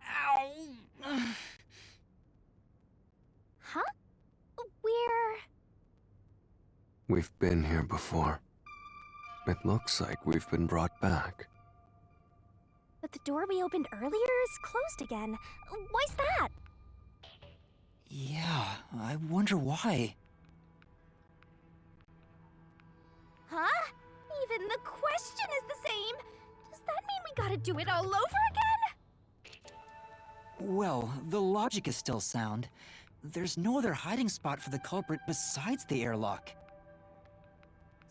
Ow!
Huh? We're...
We've been here before. It looks like we've been brought back.
But the door we opened earlier is closed again. Why's that?
Yeah, I wonder why.
Huh? Even the question is the same. Does that mean we gotta do it all over again?
Well, the logic is still sound. There's no other hiding spot for the culprit besides the airlock.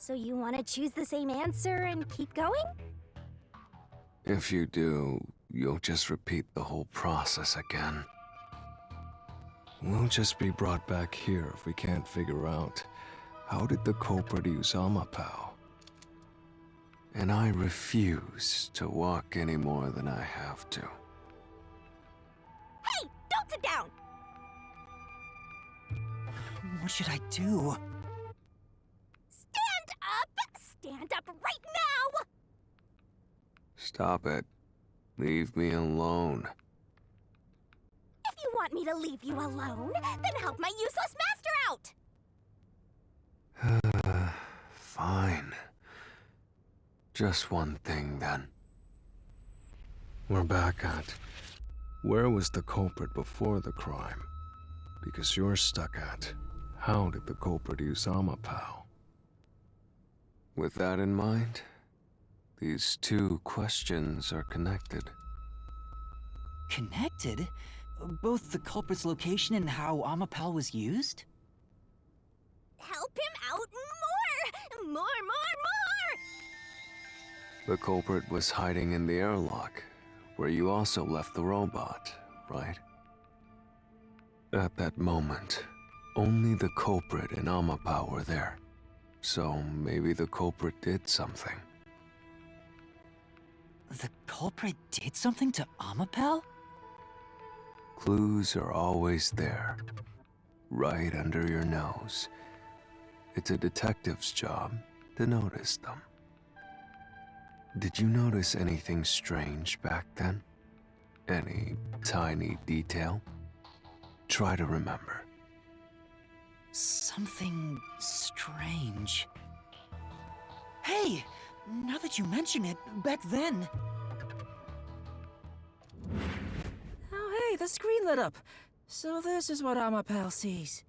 So you want to choose the same answer and keep going?
If you do, you'll just repeat the whole process again. We'll just be brought back here if we can't figure out how did the culprit use Amapel. And I refuse to walk any more than I have to.
Hey! Don't sit down!
What should I do?
Stand up! Stand up right now!
Stop it. Leave me alone.
If you want me to leave you alone, then help my useless master out!
Fine. Just one thing, then. We're back at... Where was the culprit before the crime? Because you're stuck at... How did the culprit use Amapel? With that in mind, these two questions are connected.
Connected? Both the culprit's location and how Amapel was used?
Help him out more! More, more, more!
The culprit was hiding in the airlock, where you also left the robot, right? At that moment, only the culprit and Amapel were there. So maybe the culprit did something.
The culprit did something to Amapel?
Clues are always there, right under your nose. It's a detective's job to notice them. Did you notice anything strange back then? Any tiny detail? Try to remember.
Something strange. Hey! Now that you mention it, back then...
Oh, hey, the screen lit up. So this is what Amapel sees.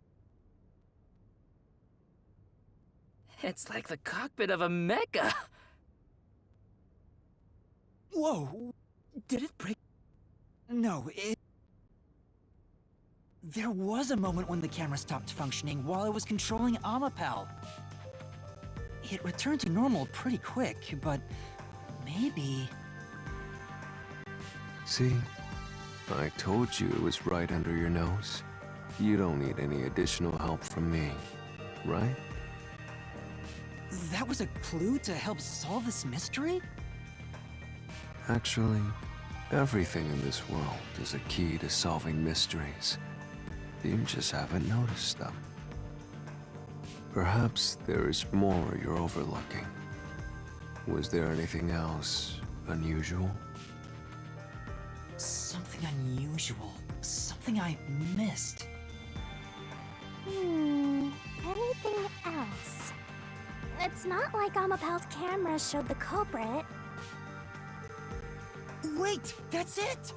It's like the cockpit of a mecha.
Whoa! Did it break? No, it... There was a moment when the camera stopped functioning while I was controlling Amapel. It returned to normal pretty quick, but maybe...
See? I told you it was right under your nose. You don't need any additional help from me, right?
That was a clue to help solve this mystery?
Actually, everything in this world is a key to solving mysteries. You just haven't noticed them. Perhaps there is more you're overlooking. Was there anything else unusual?
Something unusual. Something I missed.
Anything else? It's not like Amapel's camera showed the culprit.
Wait, that's it!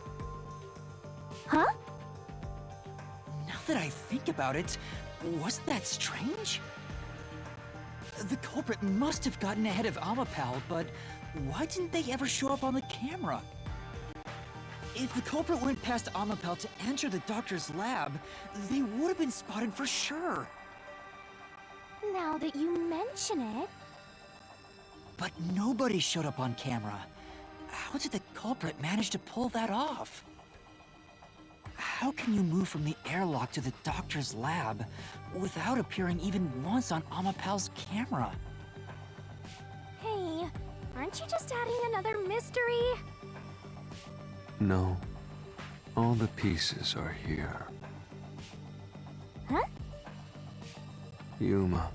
Huh?
Now that I think about it, wasn't that strange? The culprit must have gotten ahead of Amapel, but why didn't they ever show up on the camera? If the culprit went past Amapel to enter the doctor's lab, they would have been spotted for sure.
Now that you mention it...
But nobody showed up on camera. How did the culprit manage to pull that off? How can you move from the airlock to the doctor's lab without appearing even once on Amapel's camera?
Hey, aren't you just adding another mystery?
No. All the pieces are here.
Huh?
Yuma,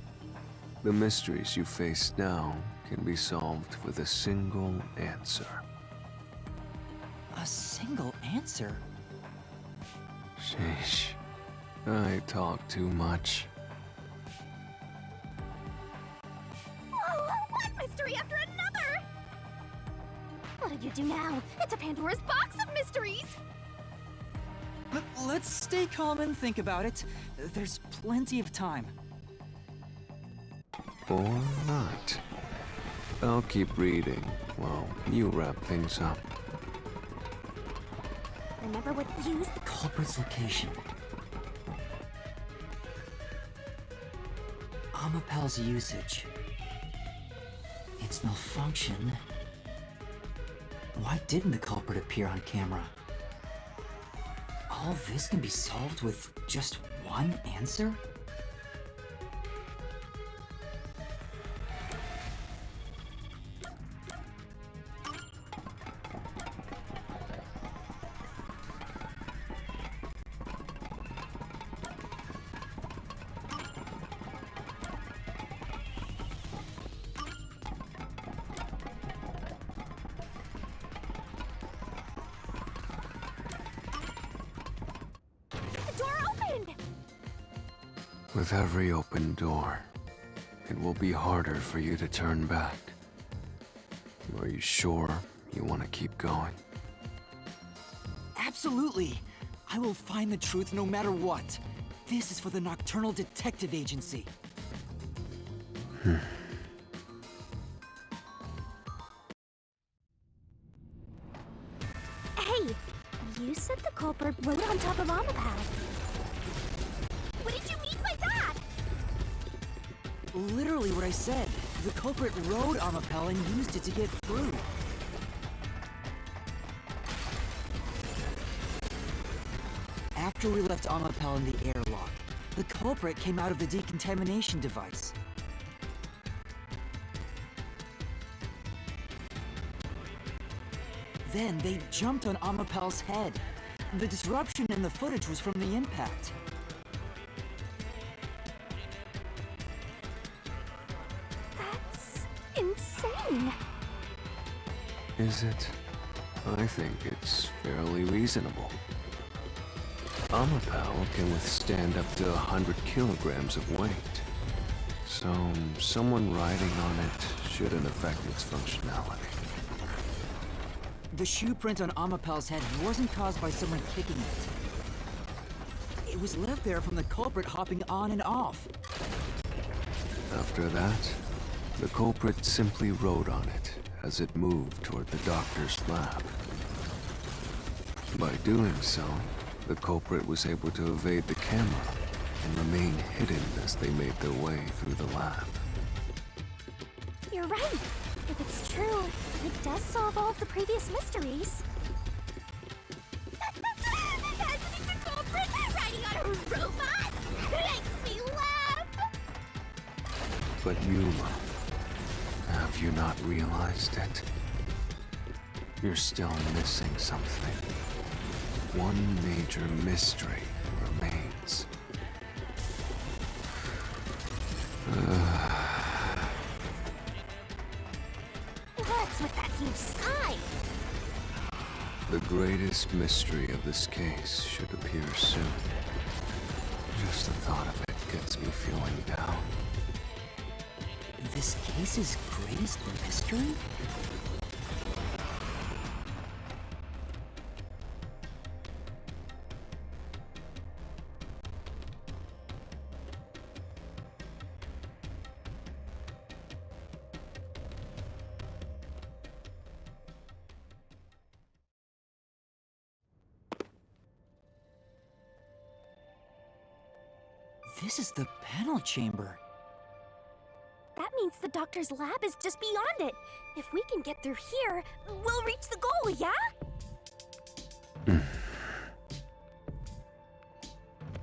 the mysteries you face now can be solved with a single answer.
A single answer?
Sheesh. I talk too much.
One mystery after another! What'll you do now? It's a Pandora's box of mysteries!
But let's stay calm and think about it. There's plenty of time.
Or not. I'll keep reading while you wrap things up.
Remember what used the
Culprit's location. Amapel's usage. Its malfunction. Why didn't the culprit appear on camera? All this can be solved with just one answer?
With every open door, it will be harder for you to turn back. Are you sure you want to keep going?
Absolutely! I will find the truth no matter what. This is for the Nocturnal Detective Agency.
Hey! You said the culprit rode on top of Amapel. What did you mean by that?
Literally what I said. The culprit rode Amapel and used it to get through. After we left Amapel in the airlock, the culprit came out of the decontamination device. Then they jumped on Amapel's head. The disruption in the footage was from the impact.
That's insane.
Is it? I think it's fairly reasonable. Amapel can withstand up to 100 kilograms of weight. So, someone riding on it shouldn't affect its functionality.
The shoe print on Amapel's head wasn't caused by someone kicking it. It was left there from the culprit hopping on and off.
After that, the culprit simply rode on it as it moved toward the doctor's lab. By doing so, the culprit was able to evade the camera and remain hidden as they made their way through the lab.
You're right. If it's true, it does solve all of the previous mysteries. The culprit riding on a robot makes me laugh.
But Yuma, have you not realized it? You're still missing something. One major mystery remains.
What's with that huge sigh?
The greatest mystery of this case should appear soon. Just the thought of it gets me feeling down.
This case's greatest mystery? This is the panel chamber.
That means the doctor's lab is just beyond it. If we can get through here, we'll reach the goal, yeah?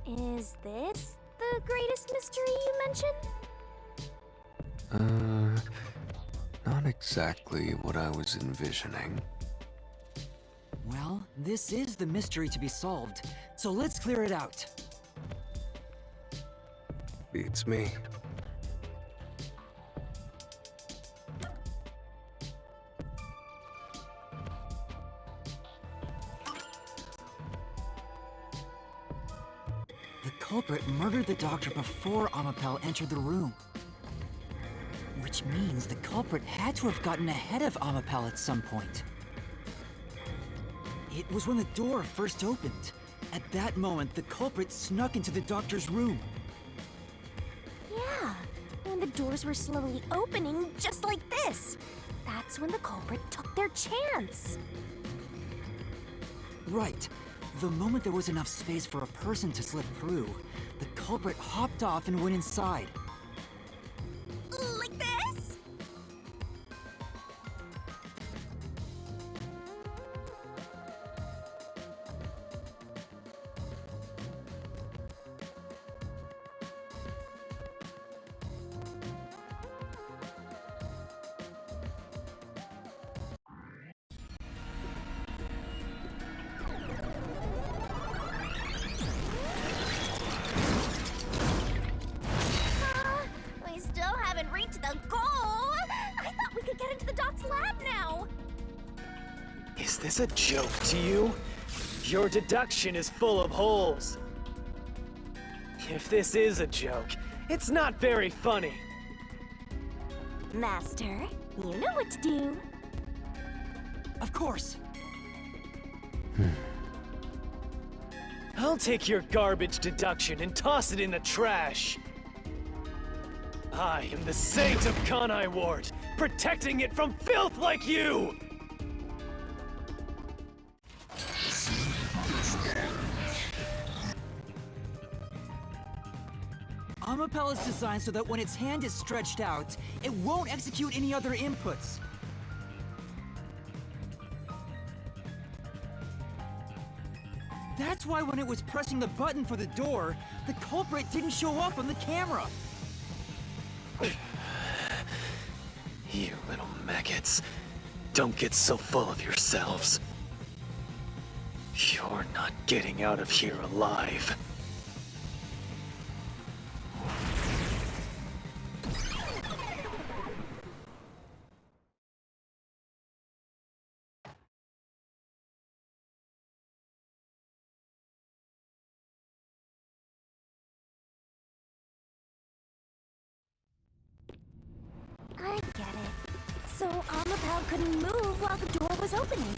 Is this the greatest mystery you mentioned?
Not exactly what I was envisioning.
Well, this is the mystery to be solved, so let's clear it out.
Beats me.
The culprit murdered the doctor before Amapel entered the room. Which means the culprit had to have gotten ahead of Amapel at some point. It was when the door first opened. At that moment, the culprit snuck into the doctor's room.
Yeah, when the doors were slowly opening, just like this. That's when the culprit took their chance.
Right. The moment there was enough space for a person to slip through, the culprit hopped off and went inside.
Like this? We still haven't reached the goal! I thought we could get into the doc's lab now!
Is this a joke to you? Your deduction is full of holes. If this is a joke, it's not very funny.
Master, you know what to do.
Of course.
I'll take your garbage deduction and toss it in the trash. I am the Saint of Kanai Ward, protecting it from filth like you!
Amapel is designed so that when its hand is stretched out, it won't execute any other inputs. That's why when it was pressing the button for the door, the culprit didn't show up on the camera.
You little maggots. Don't get so full of yourselves. You're not getting out of here alive.
I get it. So Amapel couldn't move while the door was opening.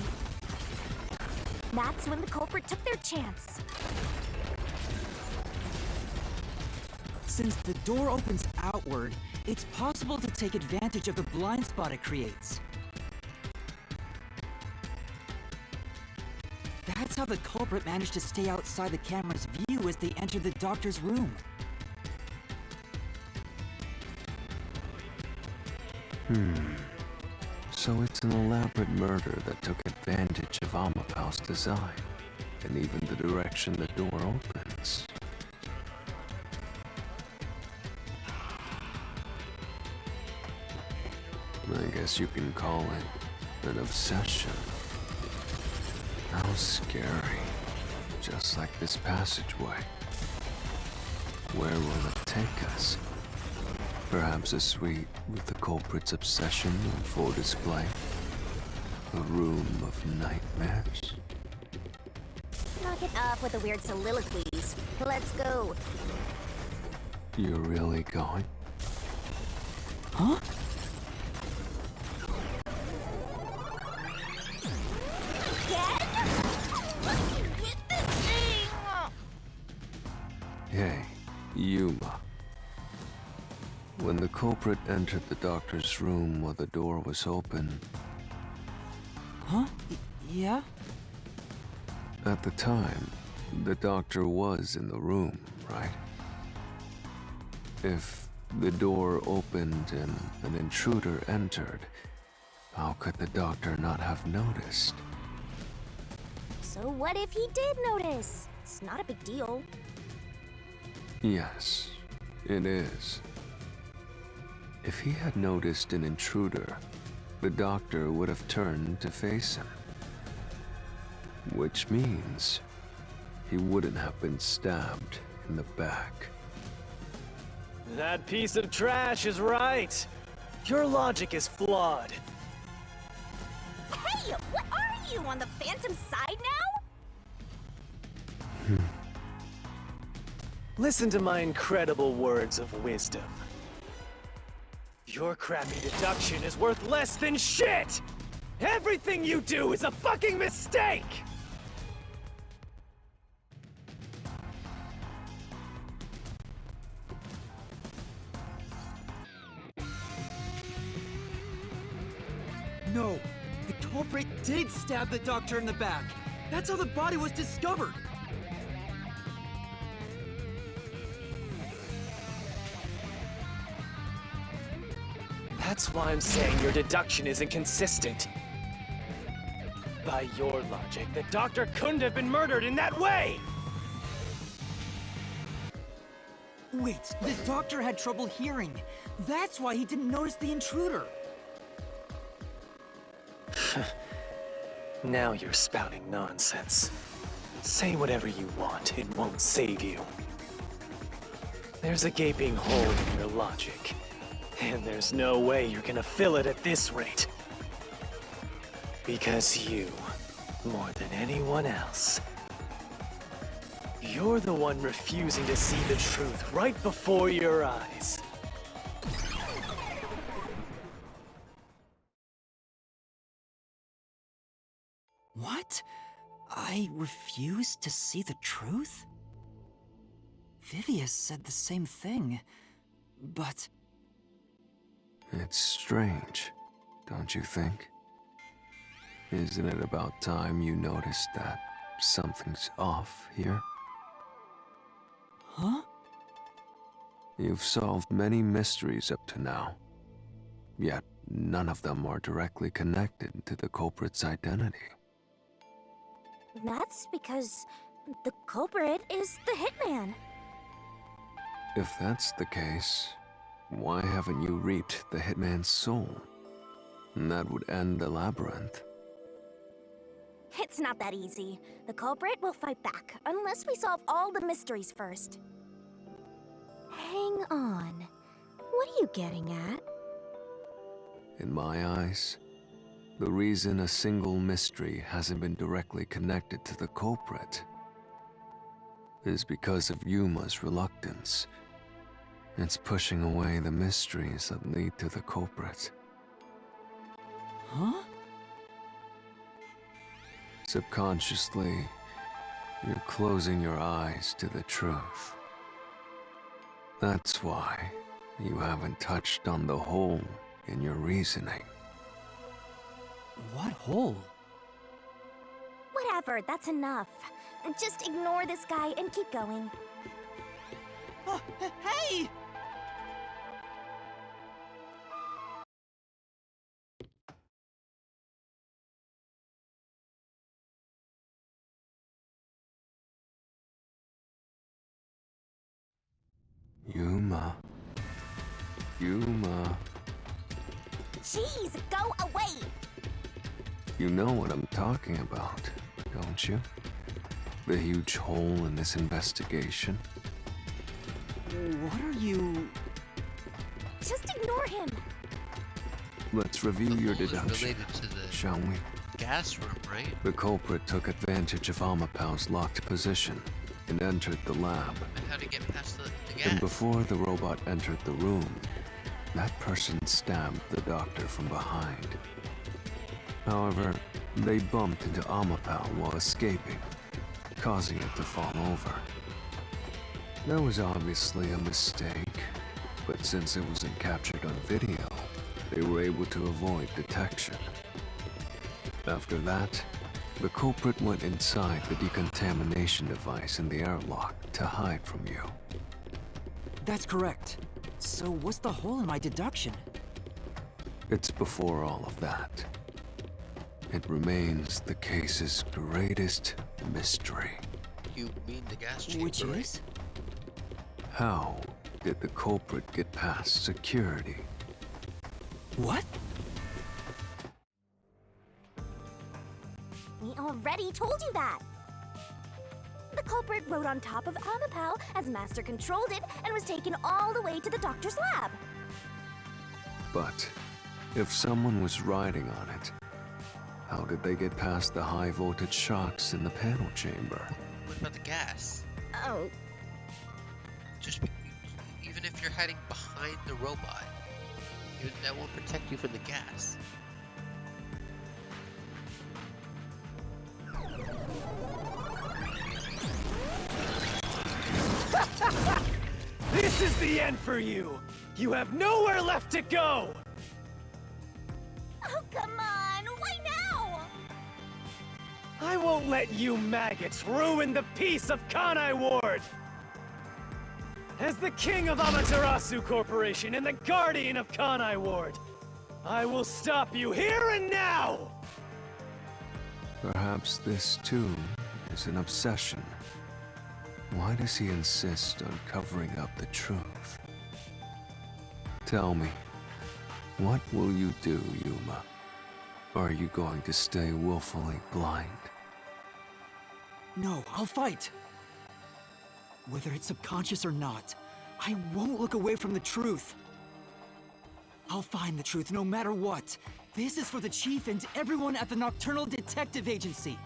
That's when the culprit took their chance.
Since the door opens outward, it's possible to take advantage of the blind spot it creates. That's how the culprit managed to stay outside the camera's view as they entered the doctor's room.
So it's an elaborate murder that took advantage of Amapel's design, and even the direction the door opens. I guess you can call it an obsession. How scary. Just like this passageway. Where will it take us? Perhaps a suite with the culprit's obsession on full display. A room of nightmares.
Knock it off with the weird soliloquies. Let's go.
You're really going?
Huh?
Again? What's with this thing?
Hey, Yuma. When the culprit entered the doctor's room while the door was open...
Huh? Yeah?
At the time, the doctor was in the room, right? If the door opened and an intruder entered, how could the doctor not have noticed?
So what if he did notice? It's not a big deal.
Yes, it is. If he had noticed an intruder, the doctor would have turned to face him. Which means he wouldn't have been stabbed in the back.
That piece of trash is right. Your logic is flawed.
Hey, what are you, on the Phantom side now?
Listen to my incredible words of wisdom. Your crappy deduction is worth less than shit! Everything you do is a fucking mistake!
No, the culprit did stab the doctor in the back. That's how the body was discovered.
That's why I'm saying your deduction is inconsistent. By your logic, the doctor couldn't have been murdered in that way!
Wait, the doctor had trouble hearing. That's why he didn't notice the intruder.
Now you're spouting nonsense. Say whatever you want, it won't save you. There's a gaping hole in your logic, and there's no way you're gonna fill it at this rate. Because you, more than anyone else, you're the one refusing to see the truth right before your eyes.
What? I refuse to see the truth? Vivius said the same thing, but...
It's strange, don't you think? Isn't it about time you noticed that something's off here?
Huh?
You've solved many mysteries up to now, yet none of them are directly connected to the culprit's identity.
That's because the culprit is the hitman.
If that's the case, why haven't you reaped the hitman's soul? That would end the labyrinth.
It's not that easy. The culprit will fight back, unless we solve all the mysteries first. Hang on. What are you getting at?
In my eyes, the reason a single mystery hasn't been directly connected to the culprit is because of Yuma's reluctance. It's pushing away the mysteries that lead to the culprit.
Huh?
Subconsciously, you're closing your eyes to the truth. That's why you haven't touched on the hole in your reasoning.
What hole?
Whatever, that's enough. Just ignore this guy and keep going.
Hey!
Yuma. Yuma.
Jeez, go away!
You know what I'm talking about, don't you? The huge hole in this investigation.
What are you...
Just ignore him.
Let's review your
Hole is
deduction,
related to the
shall we?
gas room, right?
The culprit took advantage of Amapau's locked position and entered the lab.
And how to get past the gas?
And before the robot entered the room, that person stabbed the doctor from behind. However, they bumped into Amapau while escaping, causing it to fall over. That was obviously a mistake, but since it wasn't captured on video, they were able to avoid detection. After that, the culprit went inside the decontamination device in the airlock to hide from you.
That's correct. So what's the hole in my deduction?
It's before all of that. It remains the case's greatest mystery.
You mean the gas chamber?
Which is?
How did the culprit get past security?
What?
We already told you that. The culprit rode on top of Amapau as Master controlled it and was taken all the way to the doctor's lab.
But if someone was riding on it, how did they get past the high voltage shocks in the panel chamber?
What about the gas?
Oh.
Even if you're hiding behind the robot, that won't protect you from the gas.
This is the end for you! You have nowhere left to go!
Oh, come on! Why now?
I won't let you maggots ruin the peace of Kanai Ward! As the king of Amaterasu Corporation and the guardian of Kanai Ward, I will stop you here and now!
Perhaps this too is an obsession. Why does he insist on covering up the truth? Tell me, what will you do, Yuma? Are you going to stay willfully blind?
No, I'll fight! Whether it's subconscious or not, I won't look away from the truth. I'll find the truth no matter what. This is for the Chief and everyone at the Nocturnal Detective Agency.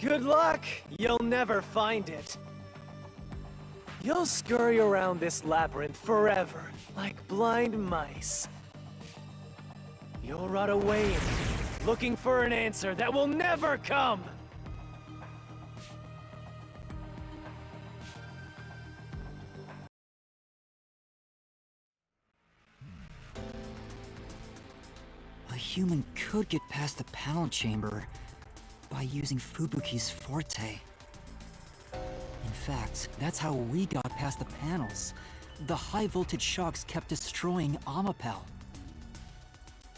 Good luck! You'll never find it. You'll scurry around this labyrinth forever, like blind mice. You'll rot away in it, looking for an answer that will never come!
A human could get past the panel chamber by using Fubuki's forte. In fact, that's how we got past the panels. The high voltage shocks kept destroying Amapau.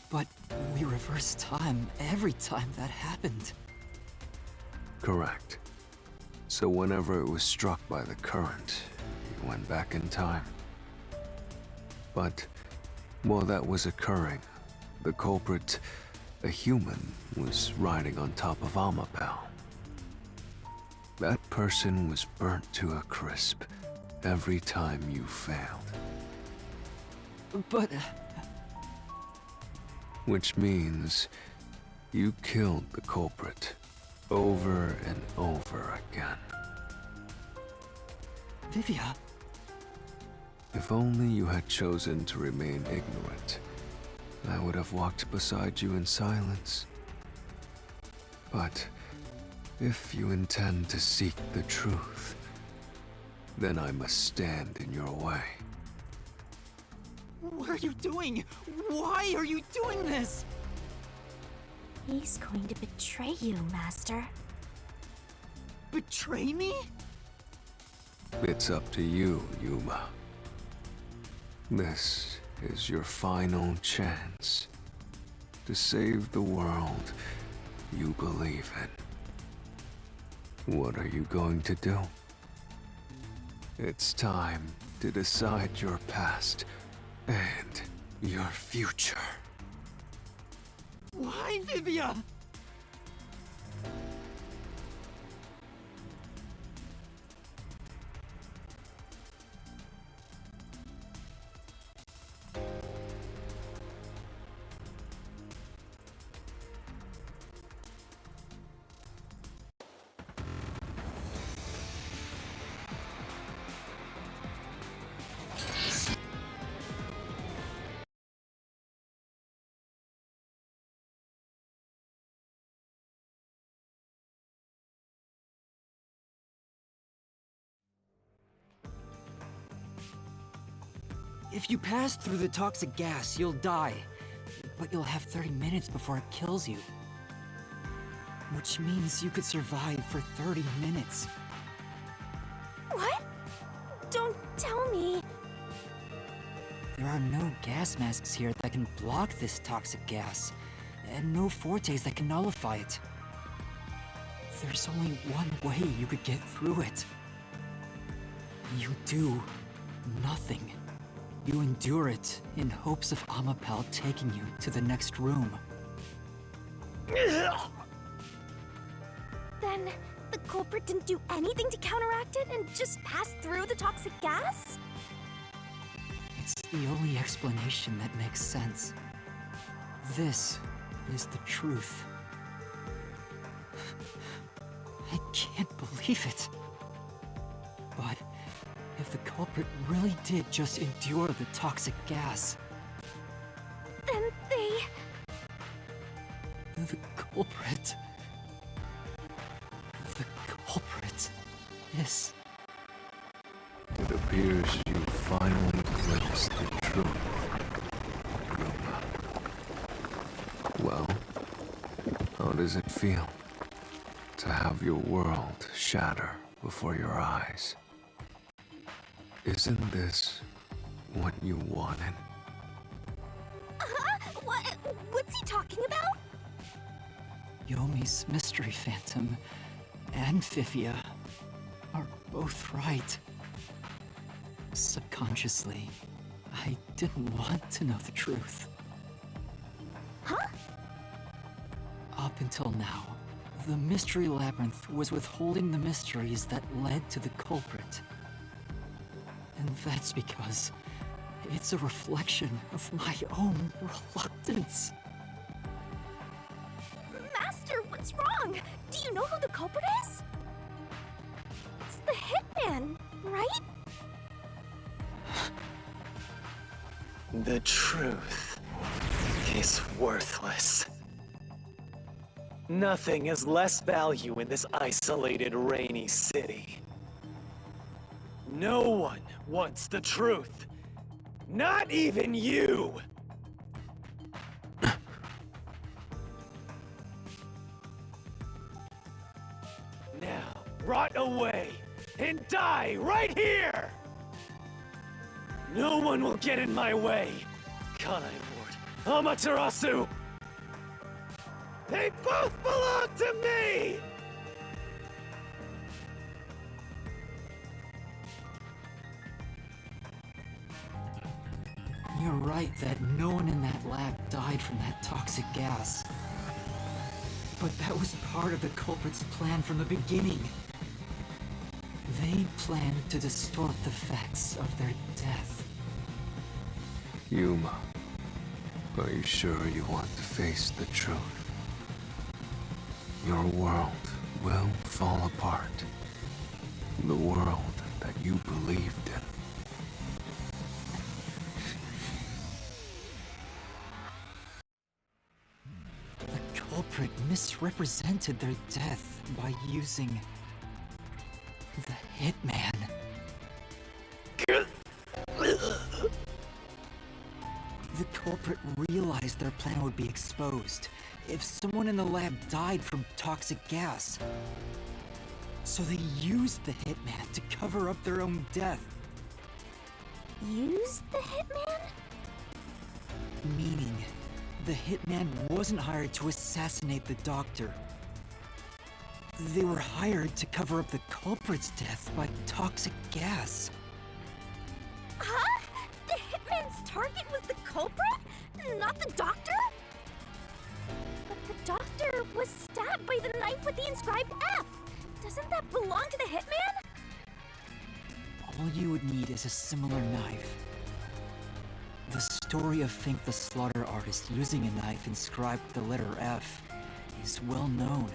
But we reversed time every time that happened.
Correct. So whenever it was struck by the current, you went back in time. But while that was occurring, the culprit, a human, was riding on top of Amapau. That person was burnt to a crisp every time you failed.
But...
Which means you killed the culprit over and over again.
Vivia?
If only you had chosen to remain ignorant, I would have walked beside you in silence. But if you intend to seek the truth, then I must stand in your way.
What are you doing? Why are you doing this?
He's going to betray you, Master.
Betray me?
It's up to you, Yuma. This is your final chance to save the world you believe in. What are you going to do? It's time to decide your past and your future.
Why, Vivia? If you pass through the toxic gas, you'll die. But you'll have 30 minutes before it kills you. Which means you could survive for 30 minutes.
What? Don't tell me.
There are no gas masks here that can block this toxic gas, and no fortes that can nullify it. There's only one way you could get through it. You do nothing. You endure it in hopes of Amapel taking you to the next room.
Then the culprit didn't do anything to counteract it and just passed through the toxic gas?
It's the only explanation that makes sense. This is the truth. I can't believe it. But if the culprit really did just endure the toxic gas,
Then they...
The culprit is...
It appears you finally glimpsed the truth, Yuma. Well, how does it feel to have your world shatter before your eyes? Isn't this what you wanted?
What's he talking about?
Yomi's mystery phantom and Fifia are both right. Subconsciously, I didn't want to know the truth.
Huh?
Up until now, the Mystery Labyrinth was withholding the mysteries that led to the culprit. And that's because it's a reflection of my own reluctance.
Master, what's wrong? Do you know who the culprit is? It's the hitman, right?
The truth is worthless. Nothing has less value in this isolated, rainy city. No one wants the truth. Not even you! Now, rot away and die right here! No one will get in my way! Kanai Ward, Amaterasu! They both belong to me!
You're right that no one in that lab died from that toxic gas. But that was part of the culprit's plan from the beginning. They planned to distort the facts of their death.
Yuma, are you sure you want to face the truth? Your world will fall apart. The world that you believed in.
The culprit misrepresented their death by using the hitman. The culprit realized their plan would be exposed if someone in the lab died from toxic gas. So they used the hitman to cover up their own death.
Used the hitman?
Meaning, the hitman wasn't hired to assassinate the doctor. They were hired to cover up the culprit's death by toxic gas.
Huh? The hitman's target was the culprit? Not the doctor? But the doctor was stabbed by the knife with the inscribed F. Doesn't that belong to the hitman?
All you would need is a similar knife. The story of Fink the Slaughter Artist using a knife inscribed with the letter F is well known.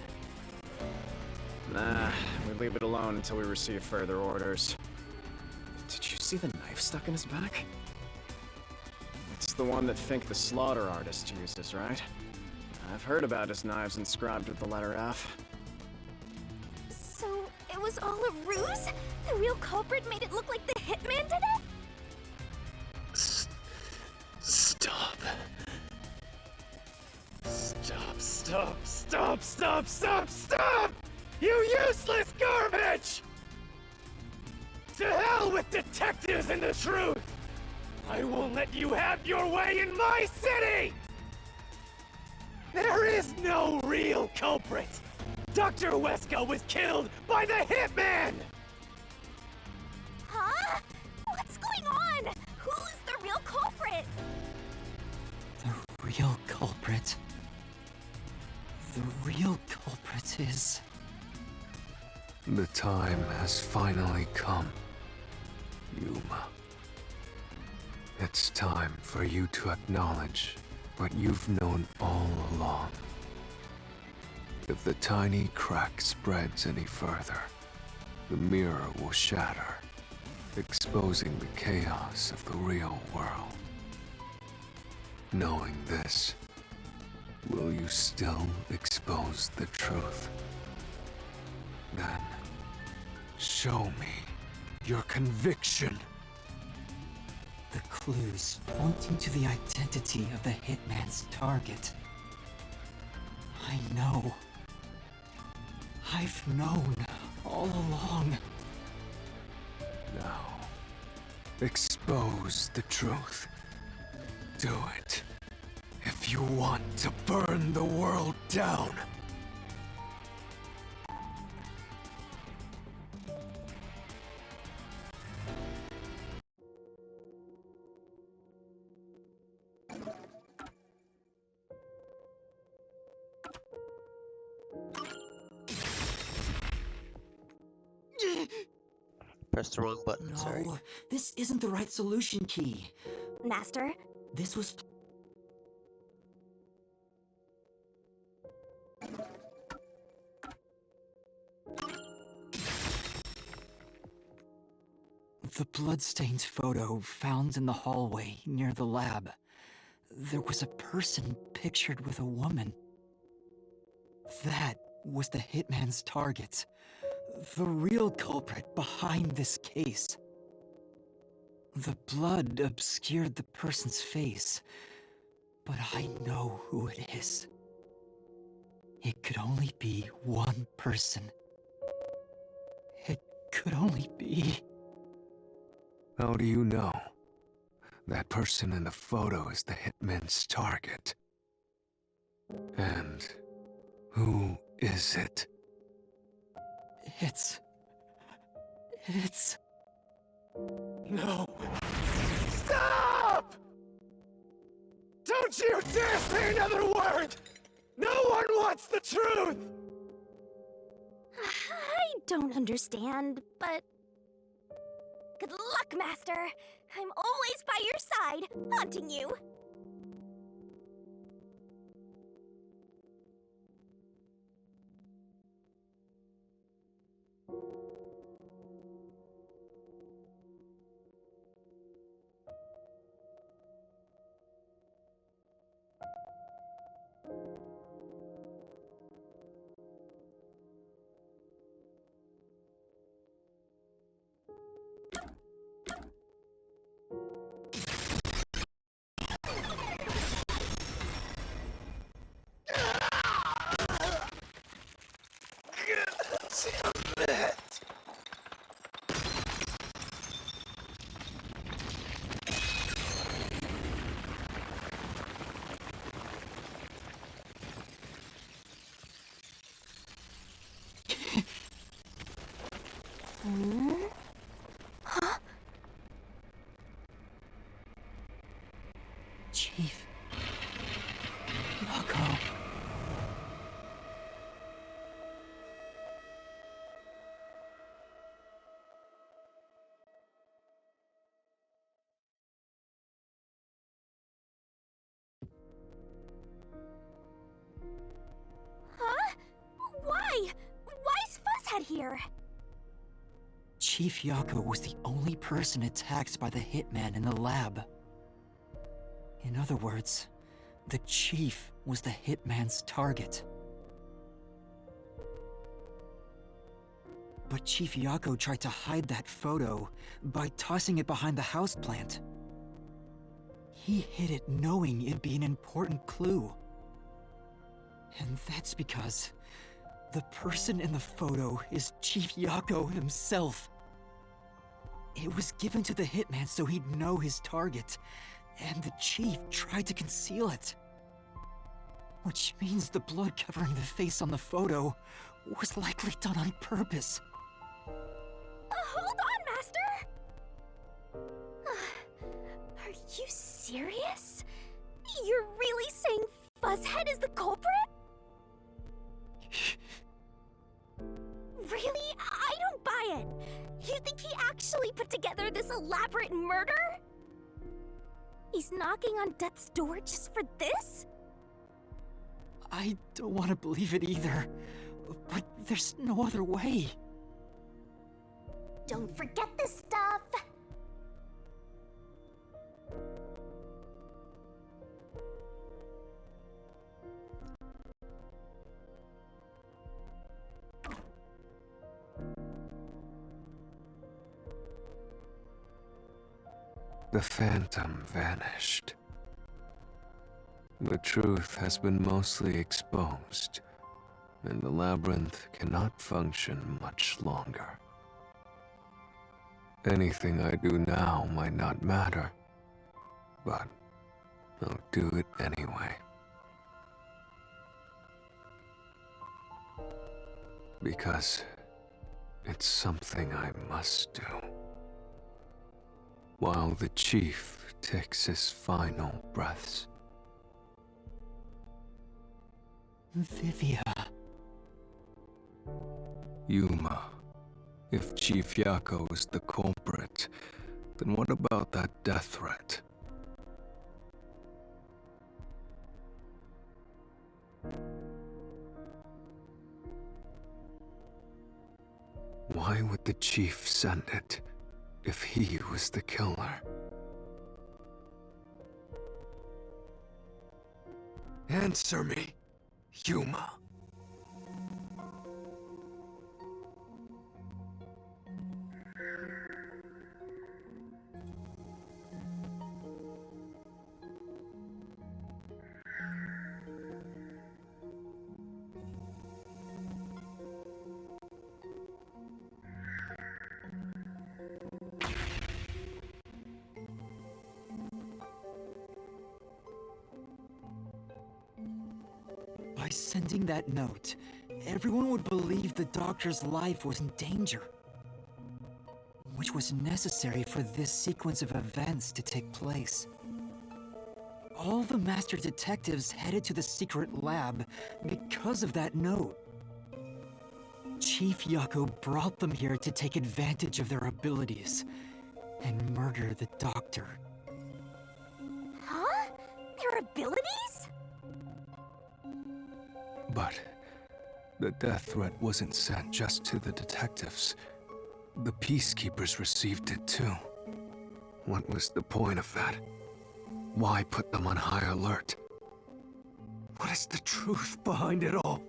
Nah, we leave it alone until we receive further orders. Did you see the knife stuck in his back? It's the one that Fink the Slaughter Artist uses, right? I've heard about his knives inscribed with the letter F.
So, it was all a ruse? The real culprit made it look like the hitman did it?
Stop, stop, stop, stop, stop! You useless garbage! To hell with detectives and the truth! I won't let you have your way in my city! There is no real culprit! Dr. Weska was killed by the Hitman!
Huh? What's going on? Who's the real culprit?
The real culprit. The real culprit is...
The time has finally come, Yuma. It's time for you to acknowledge what you've known all along. If the tiny crack spreads any further, the mirror will shatter, exposing the chaos of the real world. Knowing this, will you still expose the truth? Then, show me your conviction.
The clues pointing to the identity of the Hitman's target. I know. I've known all along.
Now, expose the truth. Do it. If you want to burn the world down.
Press the wrong button,
No,
sorry.
this isn't the right solution key.
Master?
This was... The bloodstained photo found in the hallway near the lab. There was a person pictured with a woman. That was the Hitman's target. The real culprit behind this case. The blood obscured the person's face, but I know who it is. It could only be one person. It could only be...
How do you know? That person in the photo is the Hitman's target. And who is it?
It's...
No! Stop! Don't you dare say another word! No one wants the truth!
I don't understand, but... Good luck, Master! I'm always by your side, haunting you! Huh?
Chief... Yako...
Huh? Why? Why's Fuzzhead here?
Chief Yako was the only person attacked by the Hitman in the lab. In other words, the Chief was the Hitman's target. But Chief Yako tried to hide that photo by tossing it behind the houseplant. He hid it knowing it'd be an important clue. And that's because the person in the photo is Chief Yako himself. It was given to the hitman so he'd know his target, and the chief tried to conceal it. Which means the blood covering the face on the photo was likely done on purpose.
Hold on, Master! Are you serious? You're really saying Fuzzhead is the culprit? Really? I don't buy it. You think he actually put together this elaborate murder? He's knocking on death's door just for this?
I don't want to believe it either, but there's no other way.
Don't forget this stuff!
The phantom vanished. The truth has been mostly exposed, and the labyrinth cannot function much longer. Anything I do now might not matter, but I'll do it anyway. Because it's something I must do. While the chief takes his final breaths.
Vivia.
Yuma, if Chief Yako is the culprit, then what about that death threat? Why would the chief send it if he was the killer? Answer me, Yuma.
By sending that note, everyone would believe the doctor's life was in danger. Which was necessary for this sequence of events to take place. All the master detectives headed to the secret lab because of that note. Chief Yako brought them here to take advantage of their abilities and murder the doctor.
Huh? Their abilities?
But the death threat wasn't sent just to the detectives. The peacekeepers received it too. What was the point of that? Why put them on high alert? What is the truth behind it all?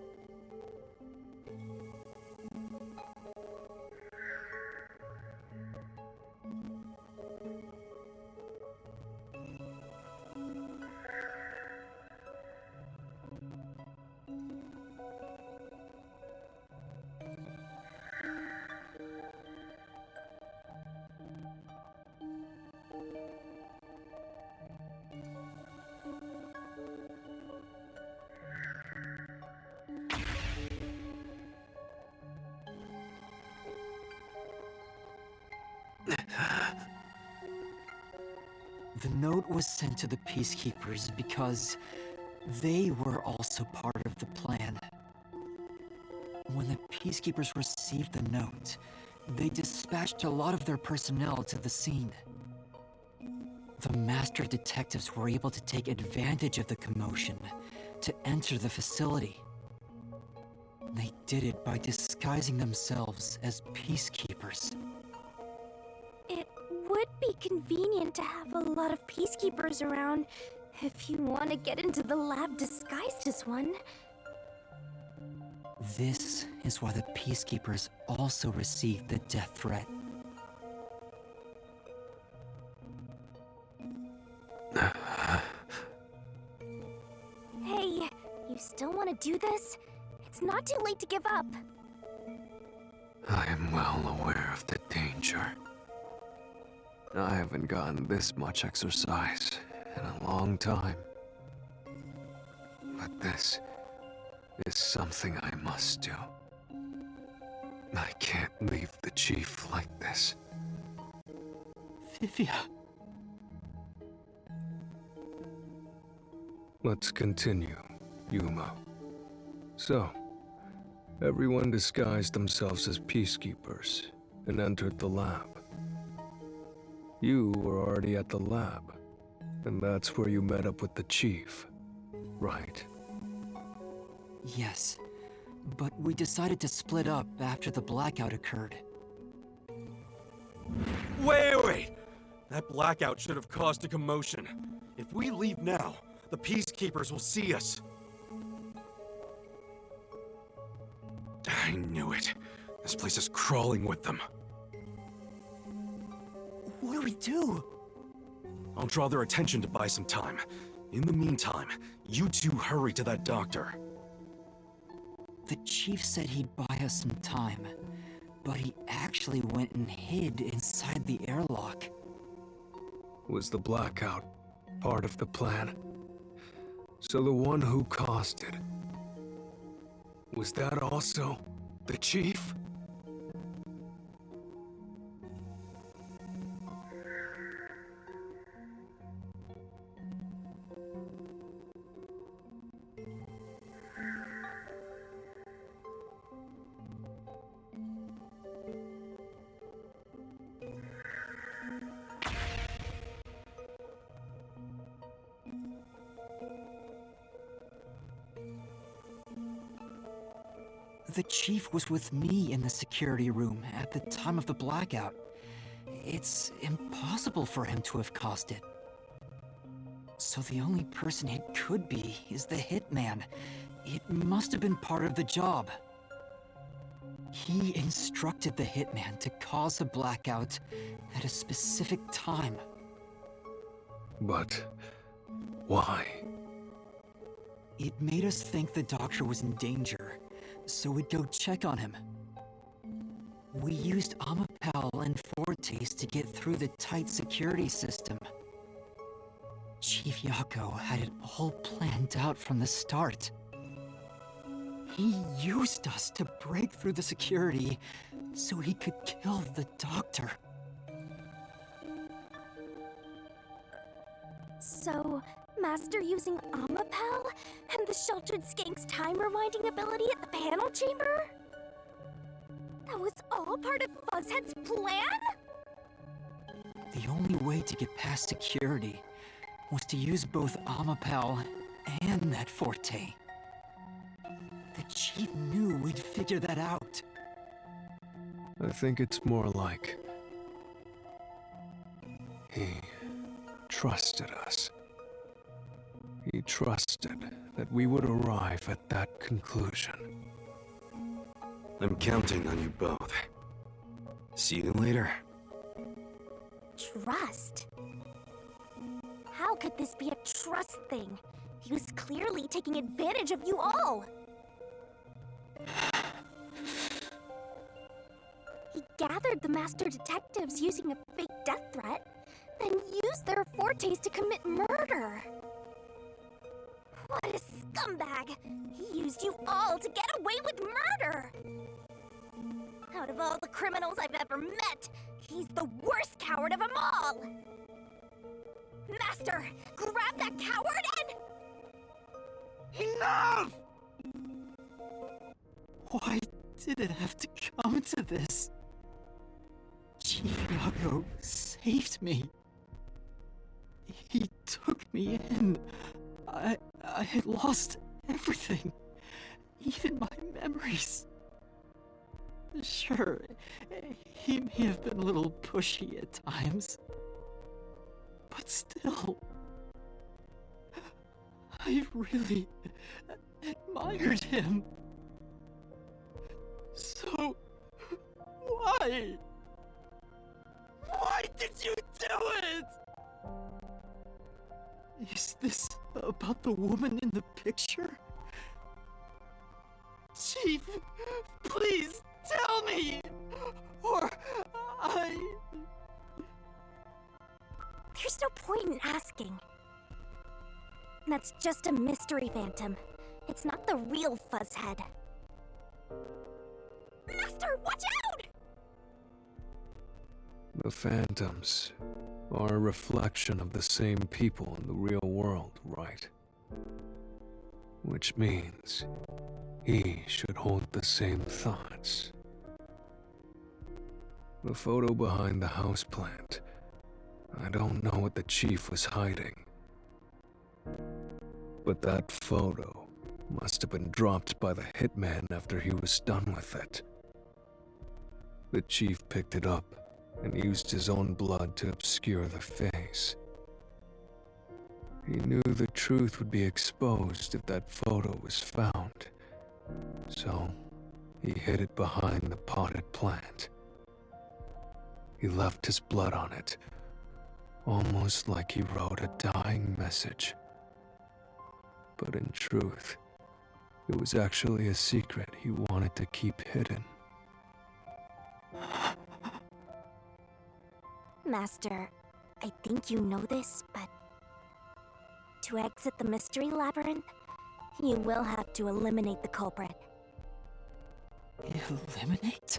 The note was sent to the peacekeepers because they were also part of the plan. When the peacekeepers received the note, they dispatched a lot of their personnel to the scene. The master detectives were able to take advantage of the commotion to enter the facility. They did it by disguising themselves as peacekeepers.
It would be convenient to have a lot of peacekeepers around if you want to get into the lab disguised as one.
This is why the peacekeepers also received the death threat.
Hey, you still want want to do this, it's not too late to give up.
I am well aware of the danger. I haven't gotten this much exercise in a long time. But this is something I must do. I can't leave the chief like this.
Vivia.
Let's continue, Yuma. So, everyone disguised themselves as peacekeepers and entered the lab. You were already at the lab, and that's where you met up with the chief, right?
Yes, but we decided to split up after the blackout occurred.
Wait! That blackout should have caused a commotion. If we leave now, the peacekeepers will see us. I knew it. This place is crawling with them.
What do we do?
I'll draw their attention to buy some time. In the meantime, you two hurry to that doctor.
The chief said he'd buy us some time, but he actually went and hid inside the airlock.
Was the blackout part of the plan? So the one who caused it, was that also the chief?
The chief was with me in the security room at the time of the blackout. It's impossible for him to have caused it. So the only person it could be is the hitman. It must have been part of the job. He instructed the hitman to cause a blackout at a specific time.
But why?
It made us think the doctor was in danger, so we'd go check on him. We used Amapal and Fortes to get through the tight security system. Chief Yako had it all planned out from the start. He used us to break through the security so he could kill the doctor.
So, Master using Amapal and the Sheltered Skank's time rewinding ability at the panel chamber? That was all part of Fuzzhead's plan?
The only way to get past security was to use both Amapal and that Forte. The chief knew we'd figure that out.
I think it's more like he trusted us. He trusted that we would arrive at that conclusion.
I'm counting on you both. See you later.
Trust? How could this be a trust thing? He was clearly taking advantage of you all. He gathered the master detectives using a fake death threat, then used their fortes to commit murder. What a scumbag! He used you all to get away with murder! Out of all the criminals I've ever met, he's the worst coward of them all! Master, grab that coward and...
Enough! Why did it have to come to this? Chief Yago saved me. He took me in. I had lost everything, even my memories. Sure, he may have been a little pushy at times, but still, I really admired him. So, why? Why did you do it? Is this about the woman in the picture? Chief, please tell me! Or
There's no point in asking. That's just a mystery phantom. It's not the real Fuzzhead. Master, watch out!
The phantoms are a reflection of the same people in the real world, right? Which means he should hold the same thoughts. The photo behind the houseplant. I don't know what the chief was hiding. But that photo must have been dropped by the hitman after he was done with it. The chief picked it up and used his own blood to obscure the face. He knew the truth would be exposed if that photo was found, so he hid it behind the potted plant. He left his blood on it, almost like he wrote a dying message. But in truth, it was actually a secret he wanted to keep hidden.
Master, I think you know this, but to exit the mystery labyrinth, you will have to eliminate the culprit.
eliminate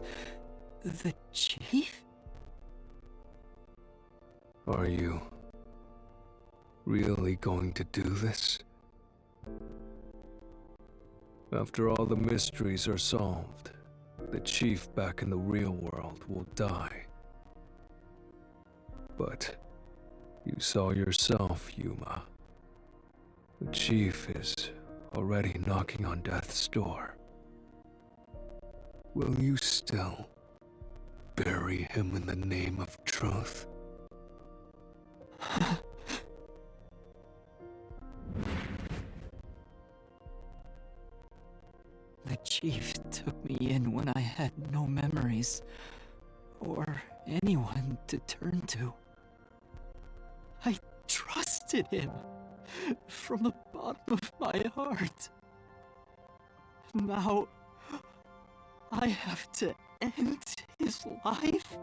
the chief?
Are you really going to do this? After all the mysteries are solved, the chief back in the real world will die. But you saw yourself, Yuma. The chief is already knocking on death's door. Will you still bury him in the name of truth?
The chief took me in when I had no memories, or anyone to turn to. I trusted him from the bottom of my heart. Now, I have to end his life?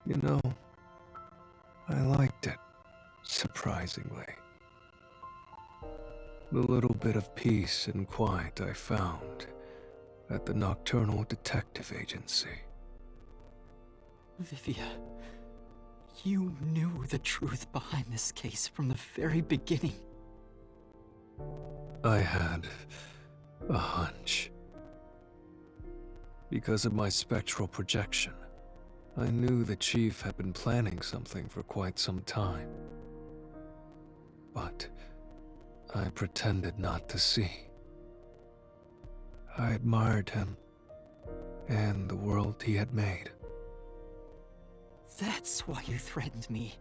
You know, I liked it, surprisingly. The little bit of peace and quiet I found at the Nocturnal Detective Agency.
Vivia, you knew the truth behind this case from the very beginning.
I had a hunch. Because of my spectral projection, I knew the chief had been planning something for quite some time. But I pretended not to see. I admired him and the world he had made.
That's why you threatened me,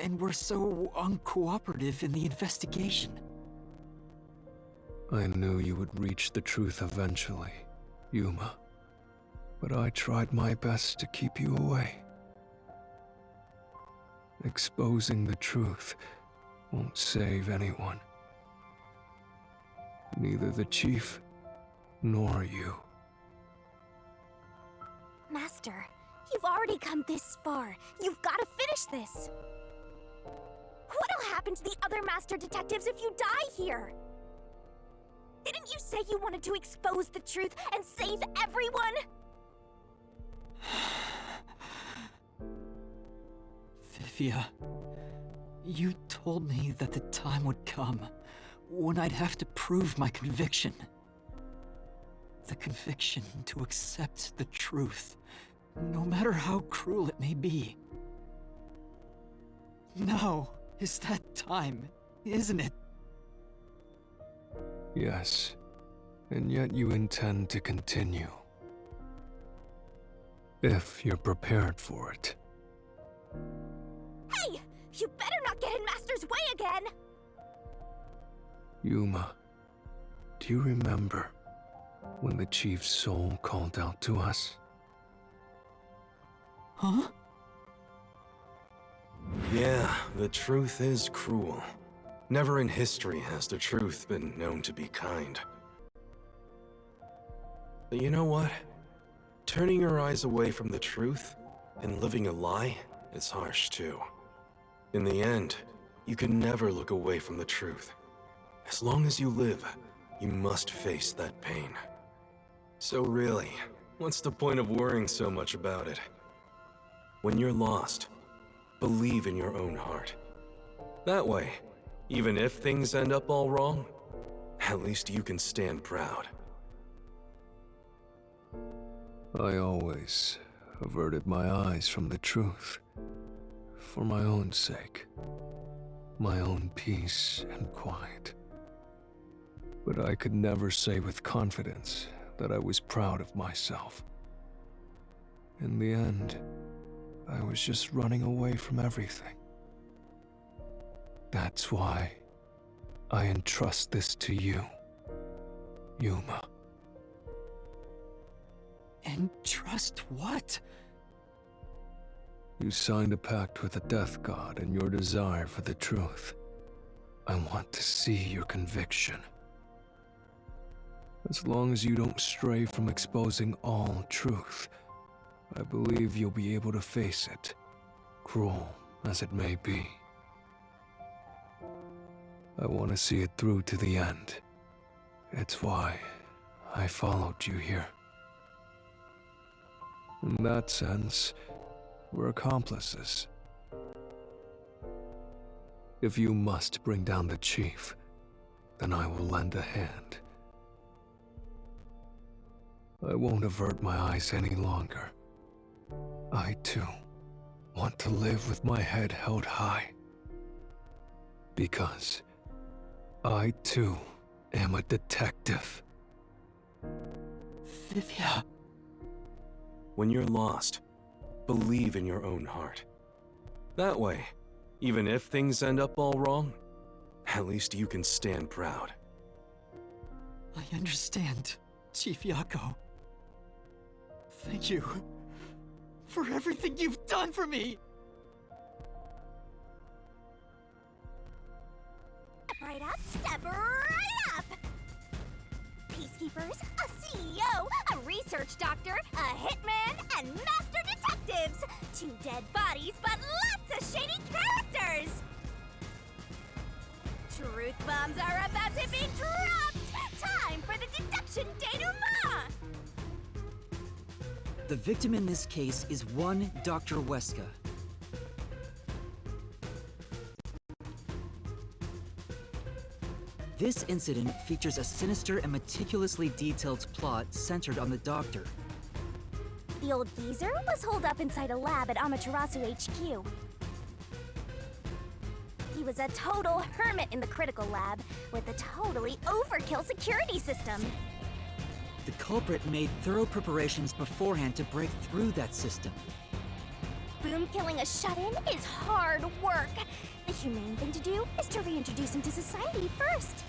and were so uncooperative in the investigation.
I knew you would reach the truth eventually, Yuma. But I tried my best to keep you away. Exposing the truth won't save anyone. Neither the chief nor you.
Master, you've already come this far. You've got to finish this. What'll happen to the other master detectives if you die here? Didn't you say you wanted to expose the truth and save everyone?
Vivia, you told me that the time would come when I'd have to prove my conviction. The conviction to accept the truth, no matter how cruel it may be. Now is that time, isn't it?
Yes, and yet you intend to continue. If you're prepared for it.
Hey! You better not get in Master's way again!
Yuma, do you remember when the chief's soul called out to us?
Huh?
Yeah, the truth is cruel. Never in history has the truth been known to be kind. But you know what? Turning your eyes away from the truth and living a lie is harsh too. In the end, you can never look away from the truth. As long as you live, you must face that pain. So really, what's the point of worrying so much about it? When you're lost, believe in your own heart. That way, even if things end up all wrong, at least you can stand proud.
I always averted my eyes from the truth. For my own sake. My own peace and quiet. But I could never say with confidence that I was proud of myself. In the end, I was just running away from everything. That's why I entrust this to you, Yuma.
Entrust what?
You signed a pact with the Death God in your desire for the truth. I want to see your conviction. As long as you don't stray from exposing all truth, I believe you'll be able to face it, cruel as it may be. I want to see it through to the end. It's why I followed you here. In that sense, we're accomplices. If you must bring down the chief, then I will lend a hand. I won't avert my eyes any longer. I, too, want to live with my head held high. Because I, too, am a detective.
Vivia.
When you're lost, believe in your own heart. That way, even if things end up all wrong, at least you can stand proud.
I understand, Chief Yako. Thank you for everything you've done for me!
Step right up, step right up! Peacekeepers, a CEO, a research doctor, a hitman, and master detectives! 2 dead bodies, but lots of shady characters! Truth bombs are about to be dropped! Time for the deduction denouement!
The victim in this case is one Dr. Weska. This incident features a sinister and meticulously detailed plot centered on the doctor.
The old geezer was holed up inside a lab at Amaterasu HQ. He was a total hermit in the critical lab, with a totally overkill security system.
The culprit made thorough preparations beforehand to break through that system.
Boom killing a shut-in is hard work. The humane thing to do is to reintroduce him to society first.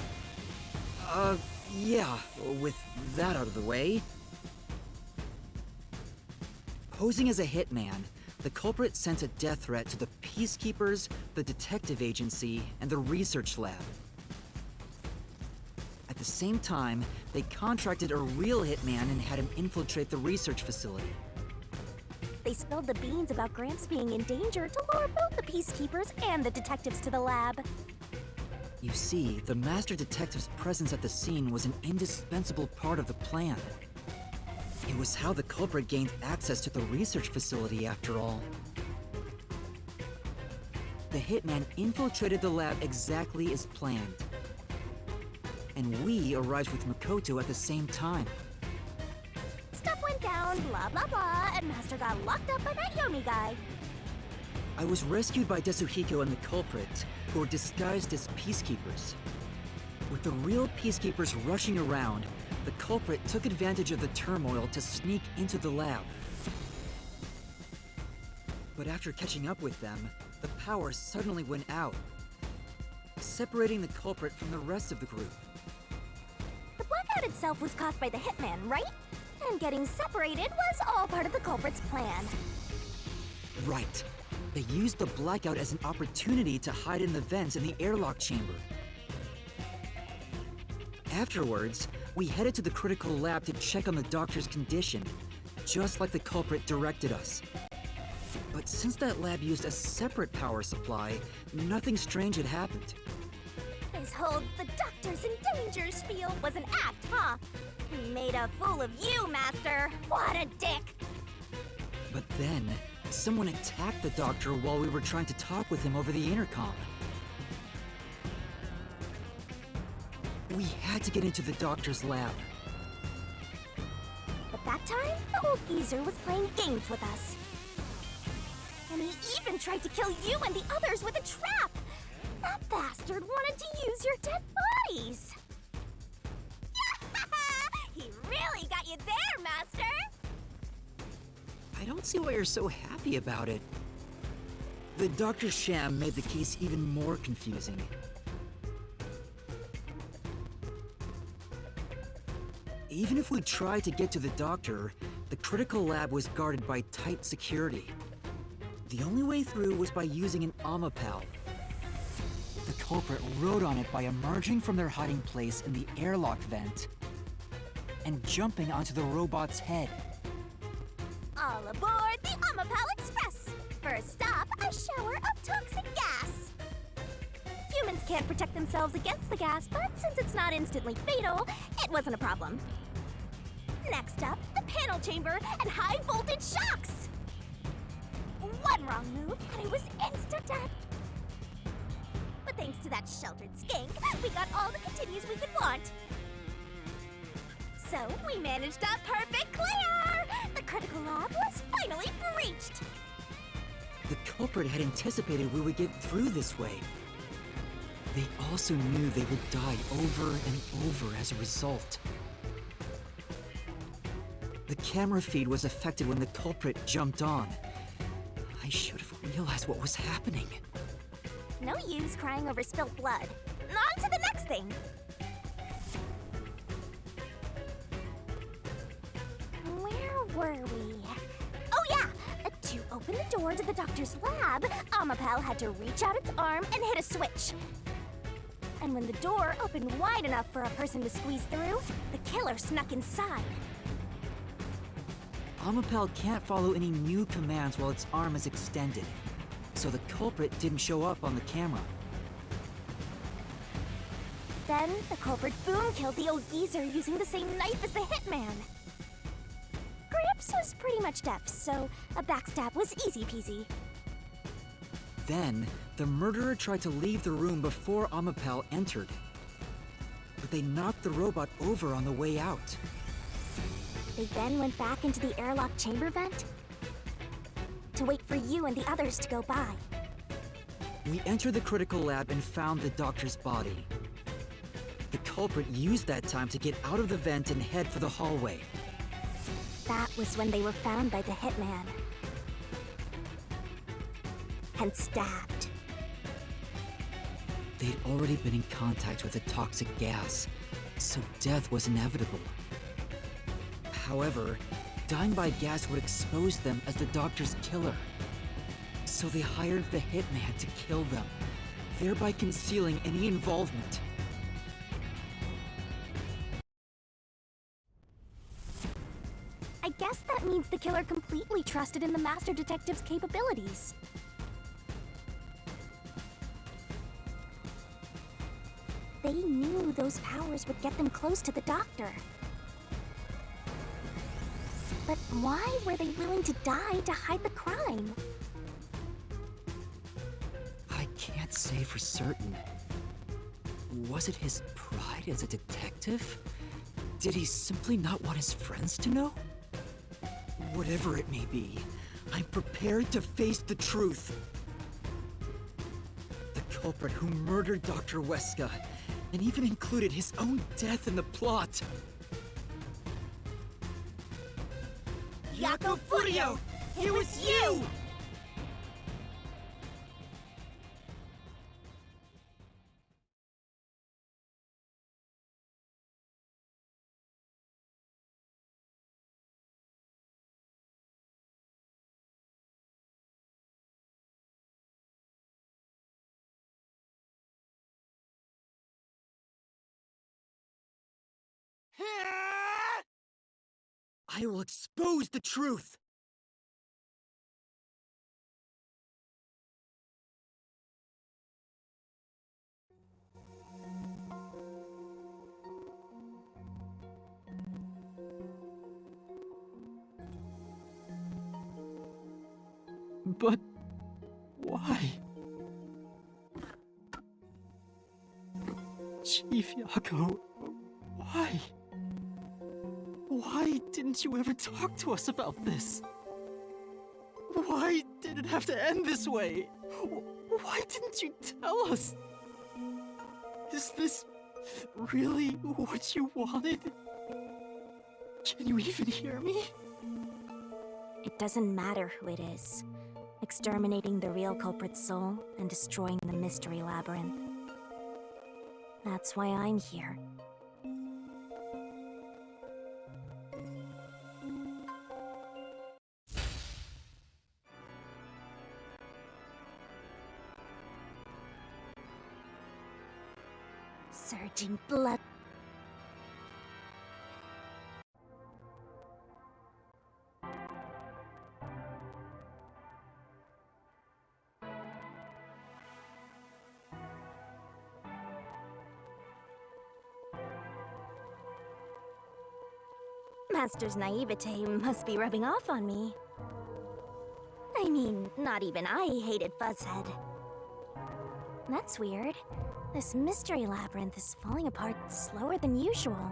Yeah, with that out of the way. Posing as a hitman, the culprit sent a death threat to the Peacekeepers, the detective agency, and the research lab. At the same time, they contracted a real hitman and had him infiltrate the research facility.
They spilled the beans about Gramps being in danger to lure both the Peacekeepers and the detectives to the lab.
You see, the Master Detective's presence at the scene was an indispensable part of the plan. It was how the culprit gained access to the research facility, after all. The hitman infiltrated the lab exactly as planned. And we arrived with Makoto at the same time.
Stuff went down, blah blah blah, and Master got locked up by that Yomi guy.
I was rescued by Desuhiko and the culprit, who were disguised as peacekeepers. With the real peacekeepers rushing around, the culprit took advantage of the turmoil to sneak into the lab. But after catching up with them, the power suddenly went out, separating the culprit from the rest of the group.
The blackout itself was caused by the hitman, right? And getting separated was all part of the culprit's plan.
Right. They used the blackout as an opportunity to hide in the vents in the airlock chamber. Afterwards, we headed to the critical lab to check on the doctor's condition, just like the culprit directed us. But since that lab used a separate power supply, nothing strange had happened.
His whole "the doctor's in danger" spiel was an act, huh? He made a fool of you, Master. What a dick!
But then, someone attacked the doctor while we were trying to talk with him over the intercom. We had to get into the doctor's lab.
But that time, the old geezer was playing games with us. And he even tried to kill you and the others with a trap! That bastard wanted to use your dead bodies! He really got you there, Master!
I don't see why you're so happy about it. The doctor's sham made the case even more confusing. Even if we tried to get to the doctor, the critical lab was guarded by tight security. The only way through was by using an Omapal. The culprit rode on it by emerging from their hiding place in the airlock vent and jumping onto the robot's head.
All aboard the Omapal Express! First stop, a shower of toxic gas! Humans can't protect themselves against the gas, but since it's not instantly fatal, it wasn't a problem. Next up, the panel chamber and high-voltage shocks! One wrong move, and it was instant death. But thanks to that sheltered skink, we got all the continues we could want. So we managed a perfect clear! The critical lab was finally breached!
The culprit had anticipated we would get through this way. They also knew they would die over and over as a result. The camera feed was affected when the culprit jumped on. I should have realized what was happening.
No use crying over spilt blood. On to the next thing! Where were we? Oh yeah! To open the door to the doctor's lab, Omapal had to reach out its arm and hit a switch. And when the door opened wide enough for a person to squeeze through, the killer snuck inside.
Omapal can't follow any new commands while its arm is extended, so the culprit didn't show up on the camera.
Then, the culprit boom killed the old geezer using the same knife as the hitman. Gramps was pretty much deaf, so a backstab was easy peasy.
Then, the murderer tried to leave the room before Omapal entered. But they knocked the robot over on the way out.
They then went back into the airlock chamber vent to wait for you and the others to go by.
We entered the critical lab and found the doctor's body. The culprit used that time to get out of the vent and head for the hallway.
That was when they were found by the hitman. And stabbed.
They'd already been in contact with the toxic gas, so death was inevitable. However, dying by gas would expose them as the doctor's killer. So they hired the hitman to kill them, thereby concealing any involvement.
I guess that means the killer completely trusted in the Master Detective's capabilities. They knew those powers would get them close to the Doctor. But why were they willing to die to hide the crime?
I can't say for certain. Was it his pride as a detective? Did he simply not want his friends to know? Whatever it may be, I'm prepared to face the truth. The culprit who murdered Dr. Weska, and even included his own death in the plot.
Yako Furio! It was you!
I will expose the truth!
But why? Chief Yako, why? Why didn't you ever talk to us about this? Why did it have to end this way? Why didn't you tell us? Is this really what you wanted? Can you even hear me?
It doesn't matter who it is. Exterminating the real culprit's soul and destroying the mystery labyrinth. That's why I'm here. Surging blood. Master's naivete must be rubbing off on me. I mean, not even I hated Fuzzhead. That's weird. This mystery labyrinth is falling apart slower than usual.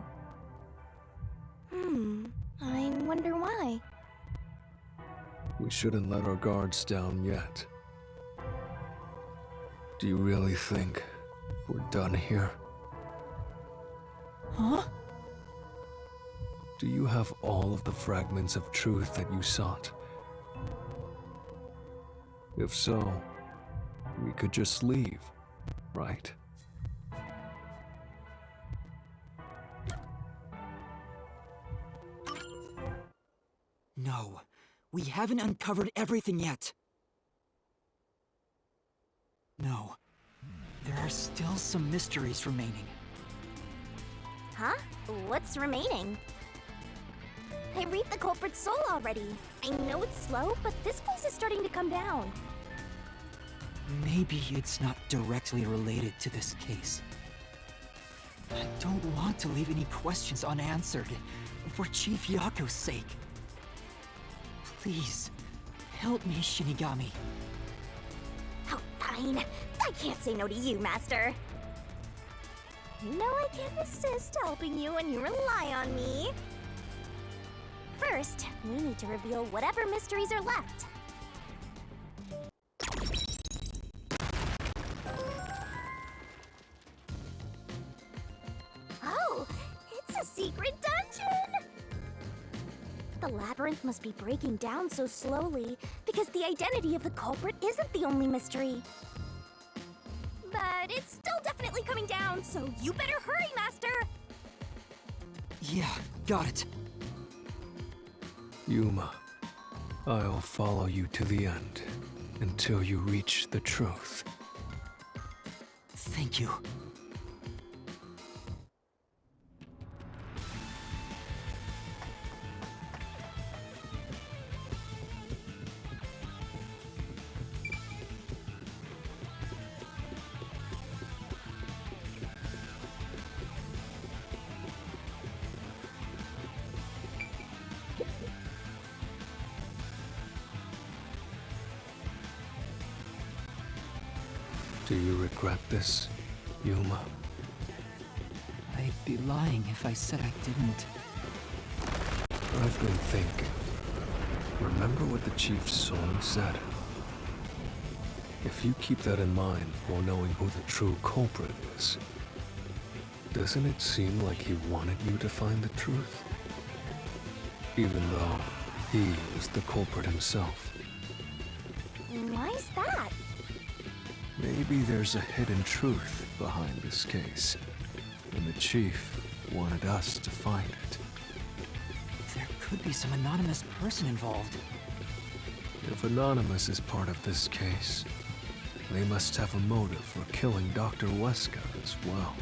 I wonder why.
We shouldn't let our guards down yet. Do you really think we're done here?
Huh?
Do you have all of the fragments of truth that you sought? If so, we could just leave, right?
No, we haven't uncovered everything yet. No, there are still some mysteries remaining.
Huh? What's remaining? I reaped the culprit's soul already. I know it's slow, but this place is starting to come down.
Maybe it's not directly related to this case. I don't want to leave any questions unanswered, for Chief Yako's sake. Please, help me, Shinigami.
Oh, fine. I can't say no to you, Master. You know I can't resist helping you when you rely on me. First, we need to reveal whatever mysteries are left. Oh, it's a secret dungeon! The labyrinth must be breaking down so slowly because the identity of the culprit isn't the only mystery. But it's still definitely coming down, so you better hurry, Master!
Yeah, got it.
Yuma, I'll follow you to the end, until you reach the truth.
Thank you.
Do you regret this, Yuma?
I'd be lying if I said I didn't.
I've been thinking. Remember what the Chief's song said? If you keep that in mind while knowing who the true culprit is, doesn't it seem like he wanted you to find the truth? Even though he was the culprit himself.
Why is that?
Maybe there's a hidden truth behind this case, and the Chief wanted us to find it.
There could be some anonymous person involved.
If Anonymous is part of this case, they must have a motive for killing Dr. Weska as well.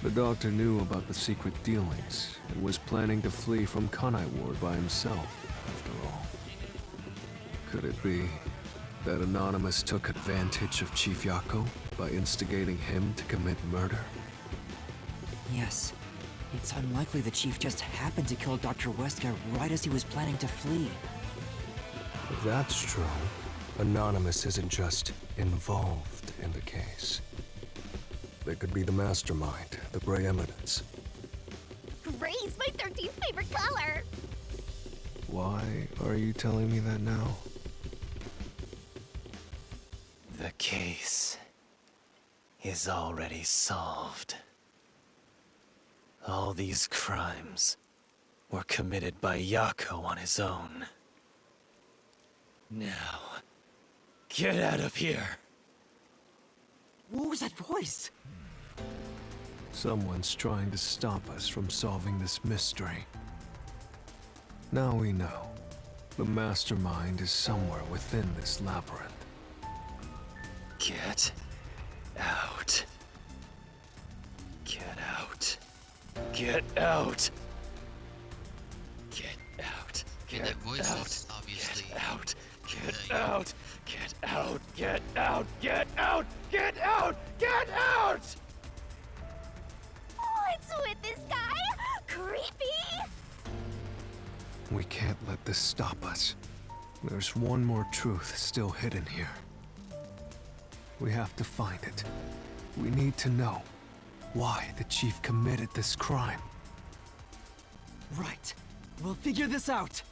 The doctor knew about the secret dealings and was planning to flee from Kanai Ward by himself, after all. Could it be that Anonymous took advantage of Chief Yako by instigating him to commit murder?
Yes. It's unlikely the Chief just happened to kill Dr. Wesker right as he was planning to flee.
If that's true, Anonymous isn't just involved in the case. They could be the mastermind, the Grey Eminence.
Gray's my 13th favorite color!
Why are you telling me that now?
The case is already solved. All these crimes were committed by Yako on his own. Now, get out of here!
What was that voice?
Someone's trying to stop us from solving this mystery. Now we know. The mastermind is somewhere within this labyrinth.
Get out. Get out. Get out. Get out.
Okay, that voice is obviously...
Get out. Get out. Get out. Get out. Get out. Get out. Get out.
What's with this guy? Creepy!
We can't let this stop us. There's one more truth still hidden here. We have to find it. We need to know why the Chief committed this crime.
Right. We'll figure this out.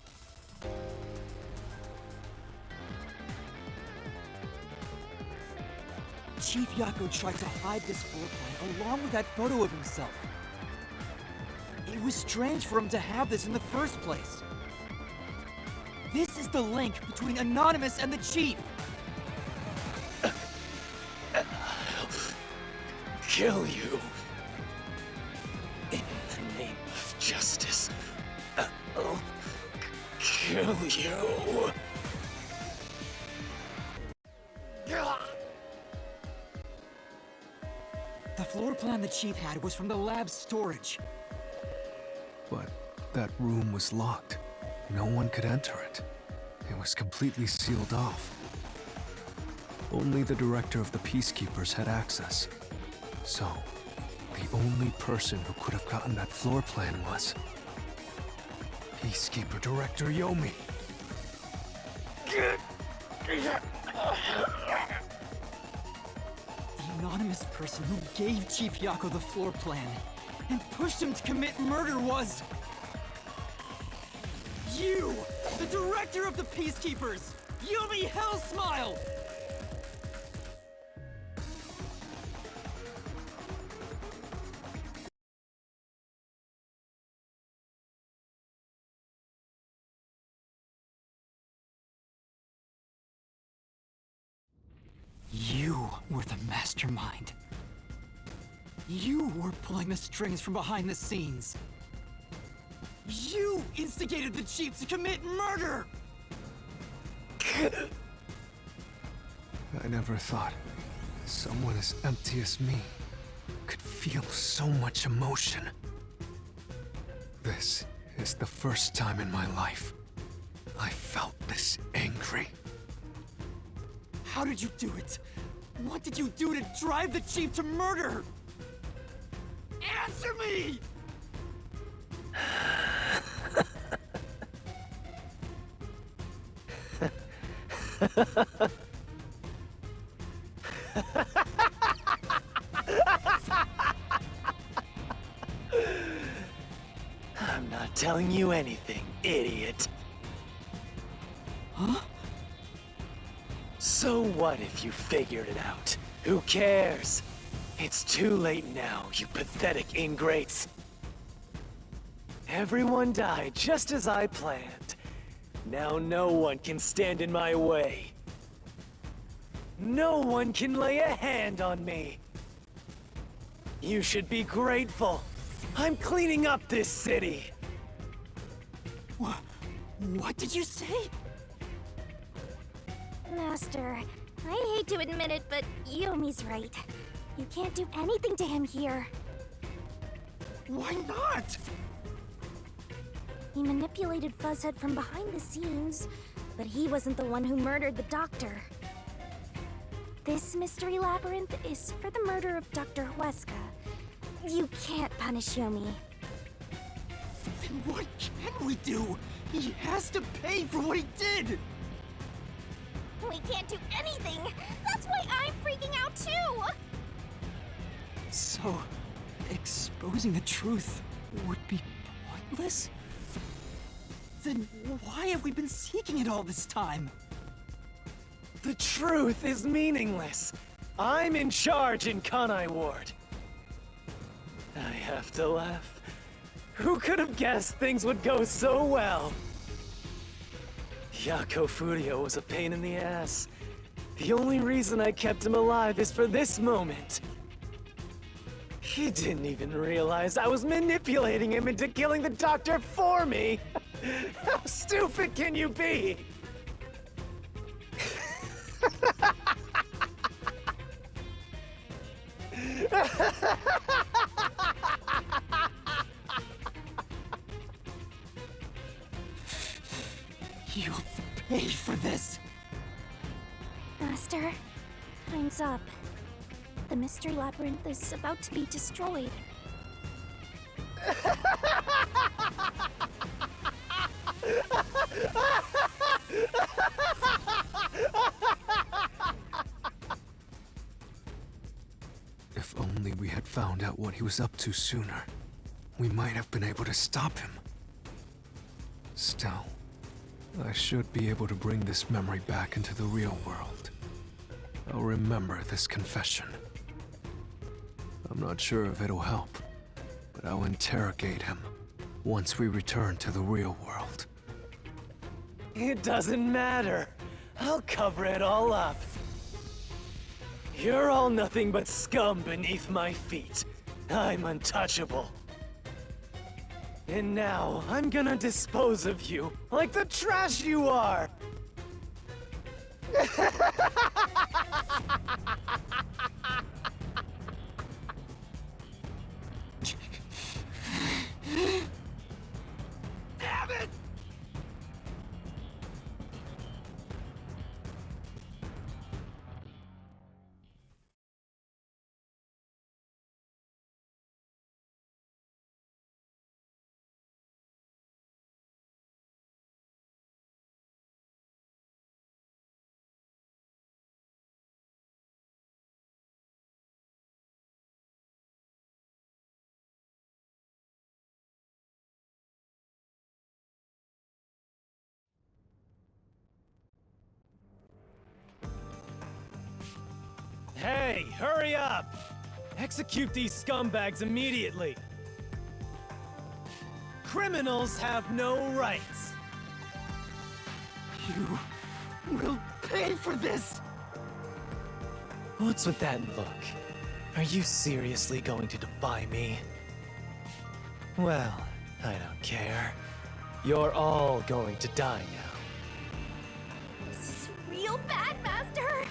Chief Yako tried to hide this floor plan along with that photo of himself. It was strange for him to have this in the first place. This is the link between Anonymous and the Chief.
Kill you. In the name of justice. I'll kill you.
The floor plan the Chief had was from the lab's storage.
But that room was locked. No one could enter it. It was completely sealed off. Only the director of the Peacekeepers had access. So, the only person who could have gotten that floor plan was Peacekeeper Director Yomi.
The anonymous person who gave Chief Yako the floor plan and pushed him to commit murder was... you! The director of the Peacekeepers! Yomi Hellsmile! You were the mastermind. You were pulling the strings from behind the scenes. You instigated the Chief to commit murder!
I never thought someone as empty as me could feel so much emotion. This is the first time in my life I felt this angry.
How did you do it? What did you do to drive the Chief to murder? Answer me!
I'm not telling you anything, idiot.
Huh?
So what if you figured it out? Who cares? It's too late now, you pathetic ingrates. Everyone died just as I planned. Now no one can stand in my way. No one can lay a hand on me. You should be grateful. I'm cleaning up this city.
What did you say?
Master, I hate to admit it, but Yomi's right. You can't do anything to him here.
Why not?
He manipulated Fuzzhead from behind the scenes, but he wasn't the one who murdered the doctor. This mystery labyrinth is for the murder of Dr. Huesca. You can't punish Yomi.
Then what can we do? He has to pay for what he did!
We can't do anything! That's why I'm freaking out too!
So, exposing the truth would be pointless? Then why have we been seeking it all this time?
The truth is meaningless. I'm in charge in Kanai Ward. I have to laugh. Who could have guessed things would go so well? Yako Furio was a pain in the ass. The only reason I kept him alive is for this moment. He didn't even realize I was manipulating him into killing the doctor for me. How stupid can you be?
You'll pay for this!
Master, time's up. The mystery labyrinth is about to be destroyed.
If only we had found out what he was up to sooner, we might have been able to stop him. Still, I should be able to bring this memory back into the real world. I'll remember this confession. I'm not sure if it'll help, but I'll interrogate him once we return to the real world.
It doesn't matter. I'll cover it all up. You're all nothing but scum beneath my feet. I'm untouchable. And now, I'm gonna dispose of you, like the trash you are!
Damn it!
Hey, hurry up! Execute these scumbags immediately! Criminals have no rights!
You will pay for this!
What's with that look? Are you seriously going to defy me? Well, I don't care. You're all going to die now.
This is real bad, Master!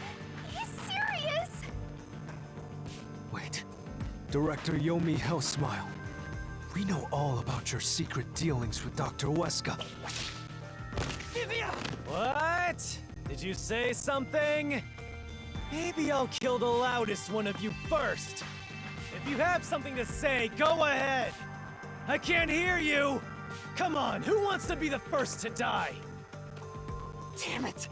He's serious!
Wait. Director Yomi Hellsmile. We know all about your secret dealings with Dr. Huesca.
What? Did you say something? Maybe I'll kill the loudest one of you first. If you have something to say, go ahead. I can't hear you. Come on, who wants to be the first to die?
Damn it!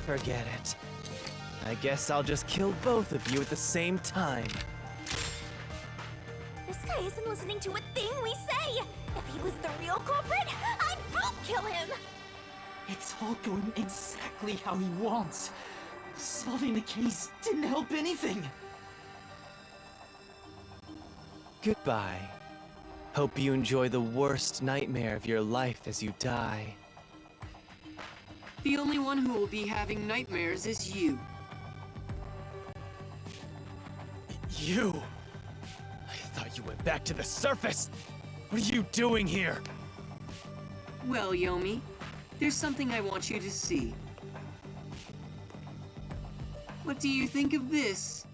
Forget it. I guess I'll just kill both of you at the same time.
This guy isn't listening to a thing we say! If he was the real culprit, I'd boot kill him!
It's all going exactly how he wants. Solving the case didn't help anything.
Goodbye. Hope you enjoy the worst nightmare of your life as you die.
The only one who will be having nightmares is you.
You? I thought you went back to the surface! What are you doing here?
Well, Yomi, there's something I want you to see. What do you think of this?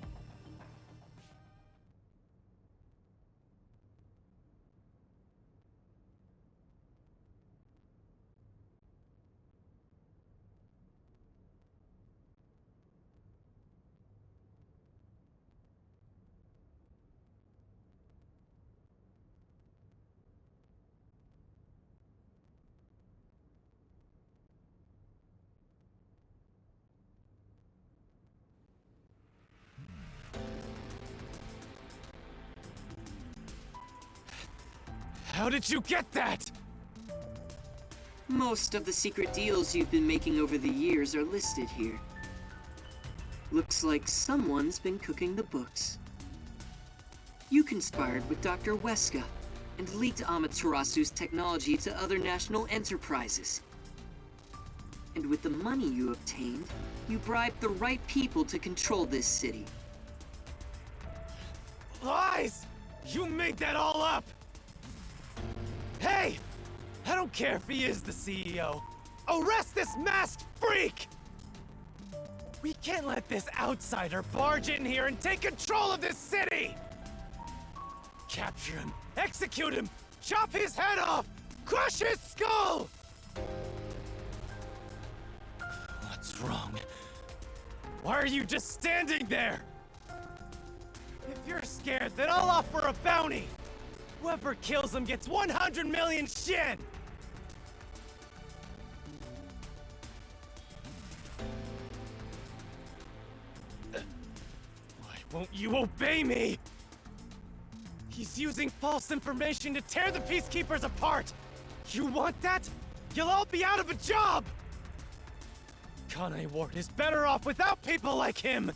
How did you get that?
Most of the secret deals you've been making over the years are listed here. Looks like someone's been cooking the books. You conspired with Dr. Weska and leaked Amaterasu's technology to other national enterprises. And with the money you obtained, you bribed the right people to control this city.
Lies! You made that all up! Hey! I don't care if he is the CEO. Arrest this masked freak! We can't let this outsider barge in here and take control of this city! Capture him, execute him, chop his head off, crush his skull! What's wrong? Why are you just standing there? If you're scared, then I'll offer a bounty! Whoever kills him gets 100 million shin! Why won't you obey me? He's using false information to tear the Peacekeepers apart! You want that? You'll all be out of a job! Kanai Ward is better off without people like him!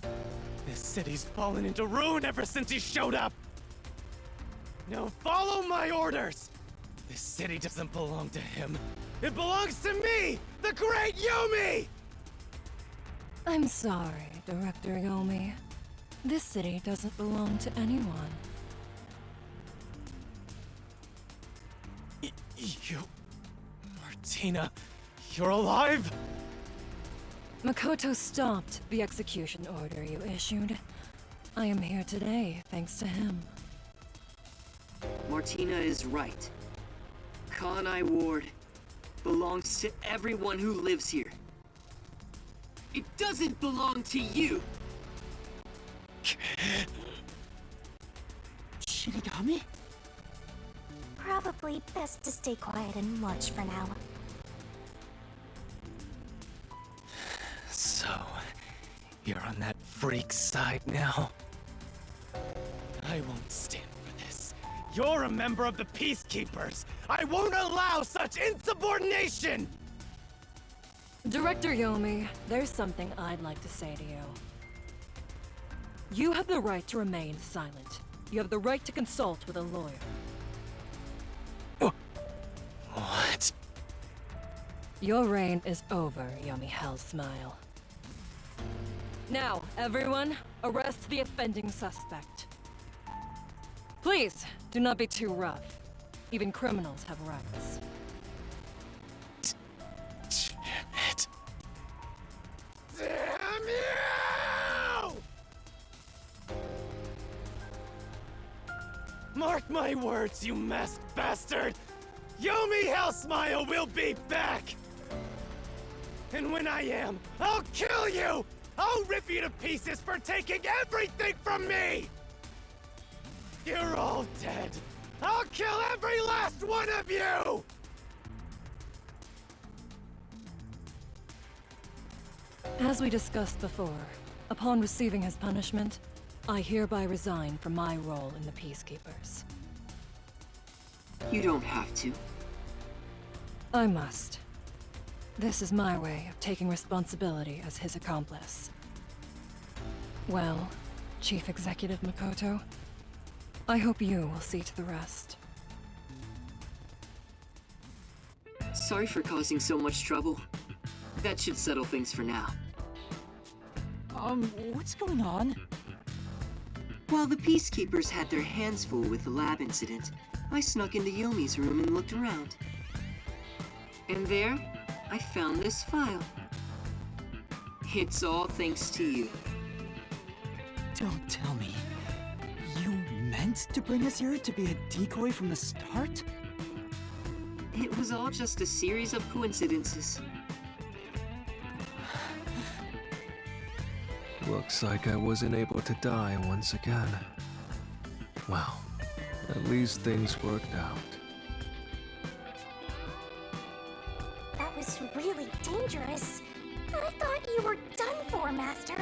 This city's fallen into ruin ever since he showed up! Now follow my orders! This city doesn't belong to him. It belongs to me, the great Yumi!
I'm sorry, Director Yomi. This city doesn't belong to anyone.
You... Martina, you're alive?
Makoto stopped the execution order you issued. I am here today, thanks to him.
Martina is right. Kanai Ward belongs to everyone who lives here. It doesn't belong to you!
Shinigami?
Probably best to stay quiet and watch for now.
So, you're on that freak's side now? I won't stand for this. You're a member of the Peacekeepers! I won't allow such insubordination!
Director Yomi, there's something I'd like to say to you. You have the right to remain silent. You have the right to consult with a lawyer.
What?
Your reign is over, Yomi Hellsmile. Now, everyone, arrest the offending suspect. Please, do not be too rough. Even criminals have rights.
Damn it. Damn you! Mark my words, you masked bastard! Yomi Hellsmile will be back! And when I am, I'll kill you! I'll rip you to pieces for taking everything from me! You're all dead! I'll kill every last one of you!
As we discussed before, upon receiving his punishment, I hereby resign from my role in the Peacekeepers.
You don't have to.
I must. This is my way of taking responsibility as his accomplice. Well, Chief Executive Makoto, I hope you will see to the rest.
Sorry for causing so much trouble. That should settle things for now.
What's going on?
While the Peacekeepers had their hands full with the lab incident, I snuck into Yomi's room and looked around. And there, I found this file. It's all thanks to you.
Don't tell me. You meant to bring us here to be a decoy from the start?
It was all just a series of coincidences.
Looks like I wasn't able to die once again. Well, at least things worked out.
That was really dangerous. I thought you were done for, Master.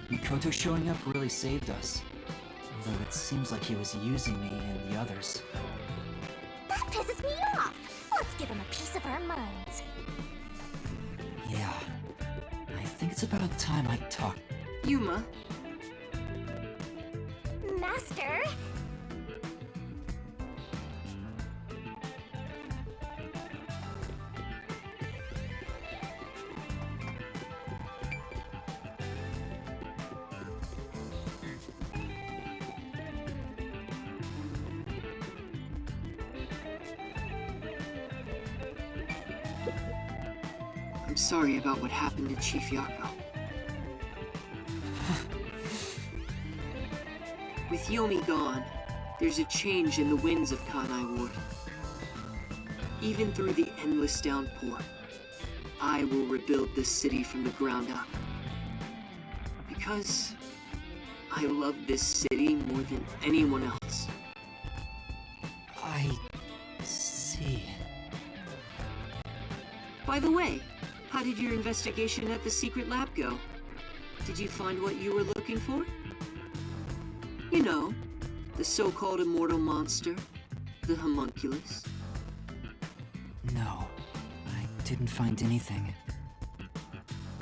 Mikoto showing up really saved us. Although it seems like he was using me and the others.
pisses me off. Let's give him a piece of our minds.
Yeah. I think it's about time I talk.
Yuma,
Master?
I'm sorry about what happened to Chief Yako. With Yomi gone, there's a change in the winds of Kanai Ward. Even through the endless downpour, I will rebuild this city from the ground up. Because I love this city more than anyone else.
I see.
By the way, how did your investigation at the secret lab go? Did you find what you were looking for? You know, the so-called immortal monster, the homunculus.
No, I didn't find anything.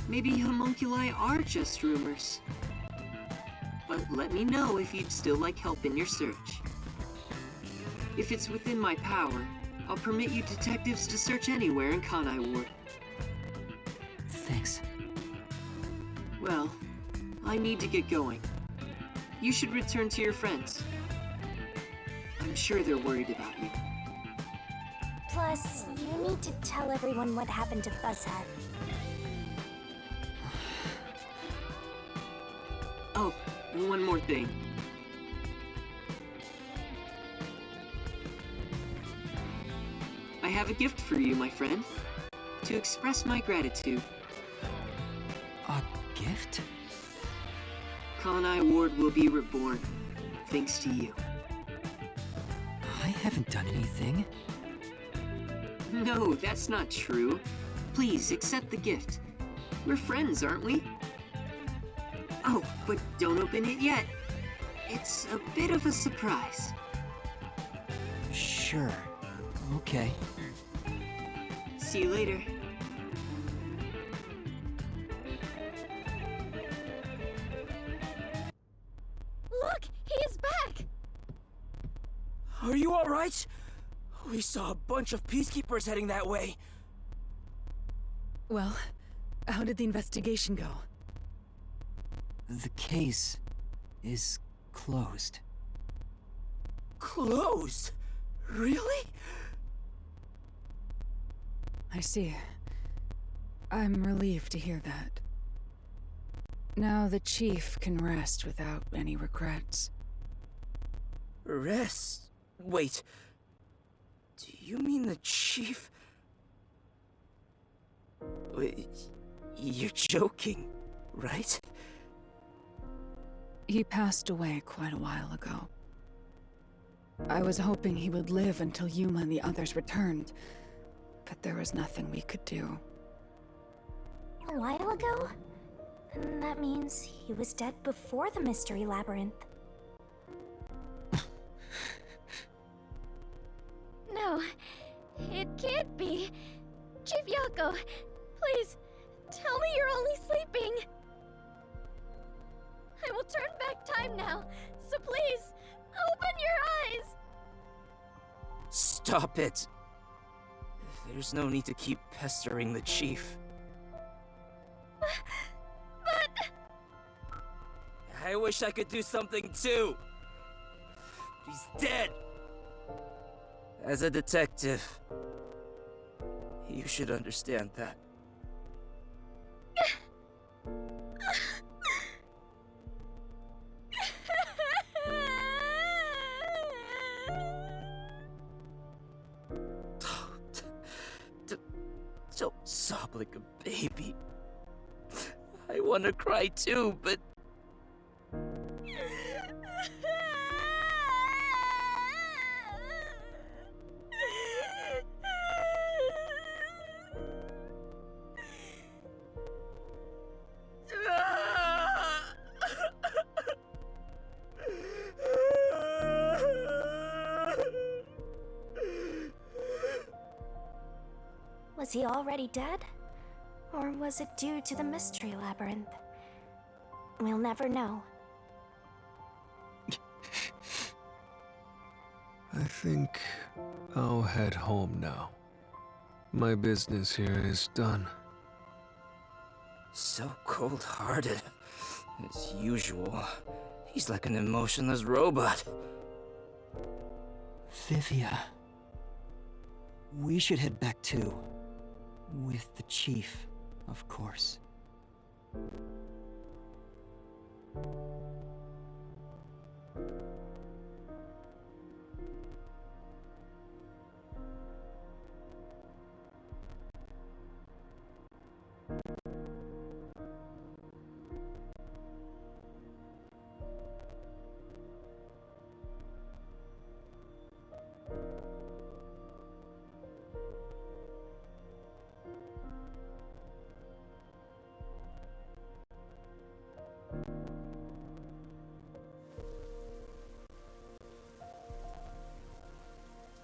Maybe homunculi are just rumors. But let me know if you'd still like help in your search. If it's within my power, I'll permit you detectives to search anywhere in Kanai Ward.
Thanks.
Well, I need to get going. You should return to your friends. I'm sure they're worried about you.
Plus, you need to tell everyone what happened to Buzzhead.
Oh, one more thing. I have a gift for you, my friend. To express my gratitude.
A gift?
Kanai Ward will be reborn, thanks to you.
I haven't done anything.
No, that's not true. Please, accept the gift. We're friends, aren't we? Oh, but don't open it yet. It's a bit of a surprise.
Sure. Okay.
See you later.
Look! He is back!
Are you alright? We saw a bunch of peacekeepers heading that way.
Well, how did the investigation go?
The case is closed.
Closed? Really?
I see. I'm relieved to hear that. Now the chief can rest without any regrets.
Rest? Wait. Do you mean the chief? Wait, you're joking, right?
He passed away quite a while ago. I was hoping he would live until Yuma and the others returned, but there was nothing we could do.
A while ago? Then that means he was dead before the Mystery Labyrinth.
No, it can't be. Chief Yako, please, tell me you're only sleeping. I will turn back time now, so please, open your eyes.
Stop it. There's no need to keep pestering the chief.
But...
I wish I could do something too. He's dead. As a detective, you should understand that. Don't sob like a baby. I want to cry too, but...
Was he already dead? Or was it due to the mystery labyrinth? We'll never know.
I think I'll head home now. My business here is done.
So cold-hearted. As usual. He's like an emotionless robot.
Vivia. We should head back too. With the chief, of course.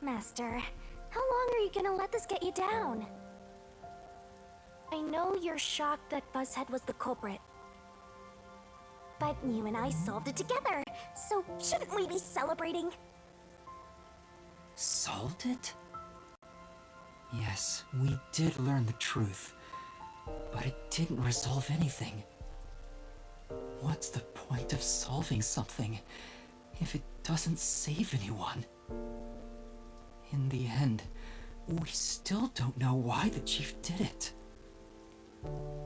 Master, how long are you gonna let this get you down? I know you're shocked that Buzzhead was the culprit. But you and I solved it together, so shouldn't we be celebrating?
Solved it? Yes, we did learn the truth. But it didn't resolve anything. What's the point of solving something if it doesn't save anyone? In the end, we still don't know why the chief did it.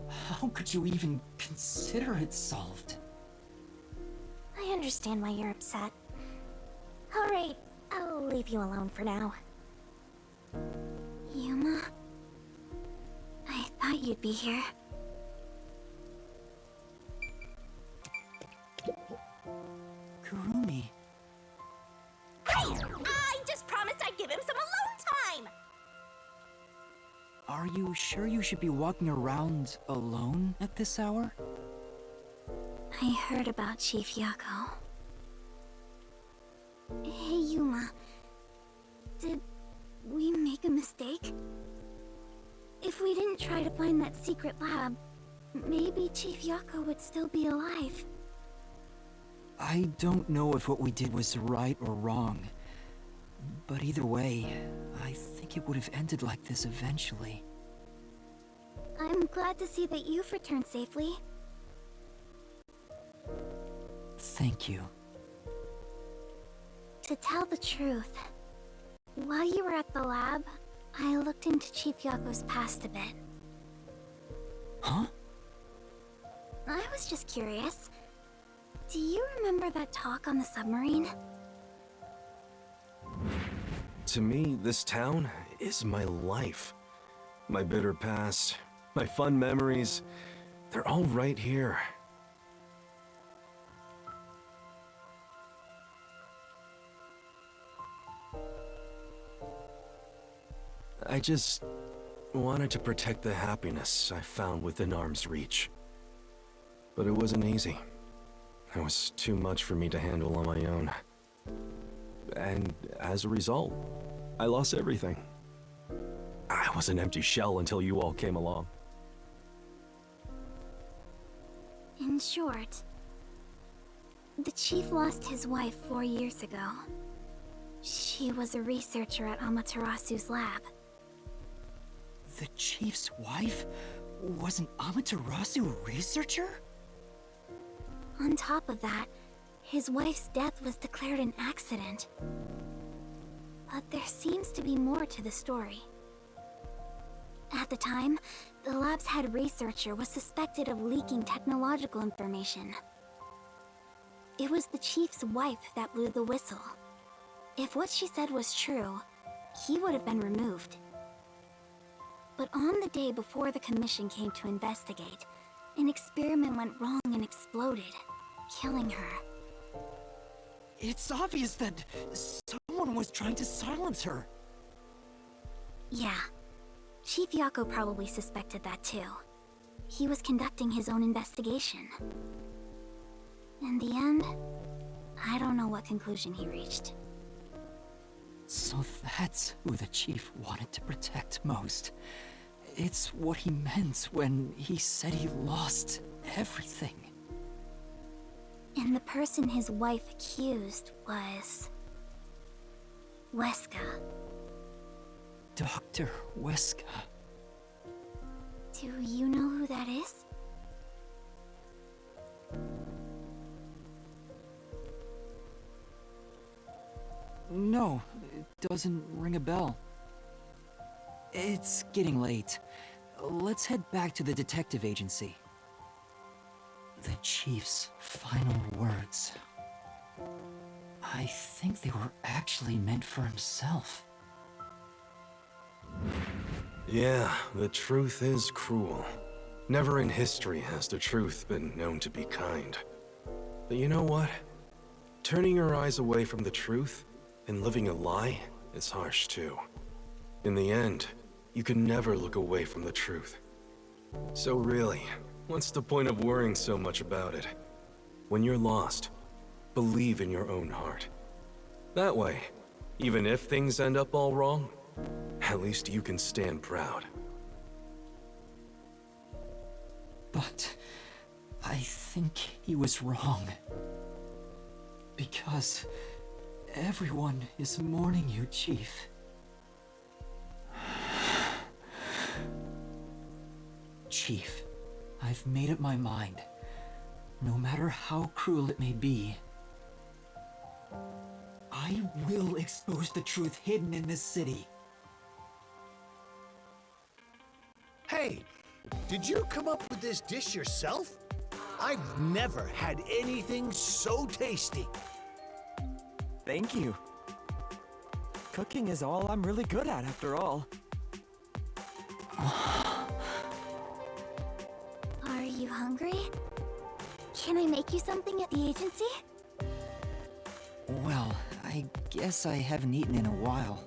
How could you even consider it solved?
I understand why you're upset. Alright, I'll leave you alone for now. Yuma? I thought you'd be here.
Kurumi.
Hey! I just promised I'd give him some alone time!
Are you sure you should be walking around alone at this hour?
I heard about Chief Yako. Hey, Yuma. Did we make a mistake? If we didn't try to find that secret lab, maybe Chief Yako would still be alive.
I don't know if what we did was right or wrong. But either way, I think it would have ended like this eventually.
I'm glad to see that you've returned safely.
Thank you.
To tell the truth, while you were at the lab, I looked into Chief Yako's past a bit.
Huh?
I was just curious. Do you remember that talk on the submarine?
To me, this town is my life. My bitter past, my fun memories, they're all right here. I just wanted to protect the happiness I found within arm's reach. But it wasn't easy. It was too much for me to handle on my own. And as a result, I lost everything. I was an empty shell until you all came along.
In short, the chief lost his wife 4 years ago. She was a researcher at Amaterasu's lab.
The chief's wife was an Amaterasu researcher?
On top of that, his wife's death was declared an accident. But there seems to be more to the story. At the time, the lab's head researcher was suspected of leaking technological information. It was the chief's wife that blew the whistle. If what she said was true, he would have been removed. But on the day before the commission came to investigate, an experiment went wrong and exploded, killing her.
It's obvious that someone was trying to silence her.
Yeah. Chief Yako probably suspected that too. He was conducting his own investigation. In the end, I don't know what conclusion he reached.
So that's who the chief wanted to protect most. It's what he meant when he said he lost everything.
And the person his wife accused was... Weska.
Dr. Weska.
Do you know who that is?
No, it doesn't ring a bell. It's getting late. Let's head back to the detective agency. The chief's final words. I think they were actually meant for himself.
Yeah, the truth is cruel. Never in history has the truth been known to be kind. But you know what? Turning your eyes away from the truth and living a lie is harsh too. In the end, you can never look away from the truth. So really, what's the point of worrying so much about it? When you're lost, believe in your own heart. That way, even if things end up all wrong, at least you can stand proud.
But I think he was wrong. Because everyone is mourning you, Chief. Chief, I've made up my mind. No matter how cruel it may be, I will expose the truth hidden in this city.
Hey, did you come up with this dish yourself? I've never had anything so tasty.
Thank you. Cooking is all I'm really good at, after all.
Are you hungry? Can I make you something at the agency?
Well, I guess I haven't eaten in a while.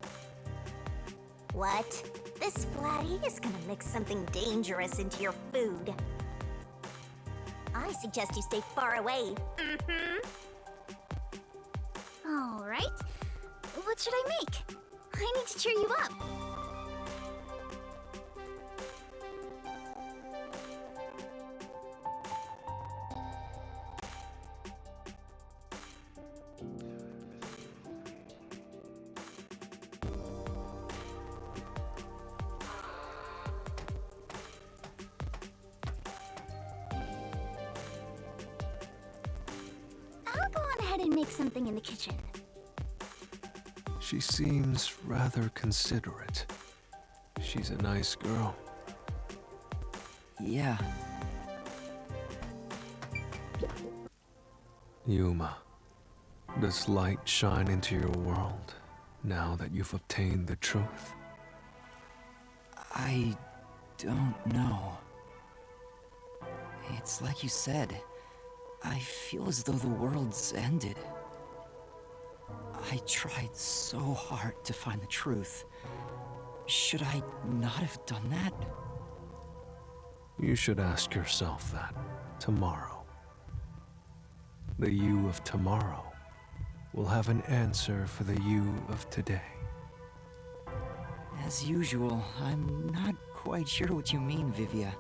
What? This Splatty is gonna mix something dangerous into your food. I suggest you stay far away.
All right. What should I make? I need to cheer you up. I'll go on ahead and make something in the kitchen.
She seems rather considerate. She's a nice girl.
Yeah.
Yuma, does light shine into your world now that you've obtained the truth?
I don't know. It's like you said. I feel as though the world's ended. I tried so hard to find the truth. Should I not have done that?
You should ask yourself that tomorrow. The you of tomorrow will have an answer for the you of today.
As usual, I'm not quite sure what you mean, Vivia.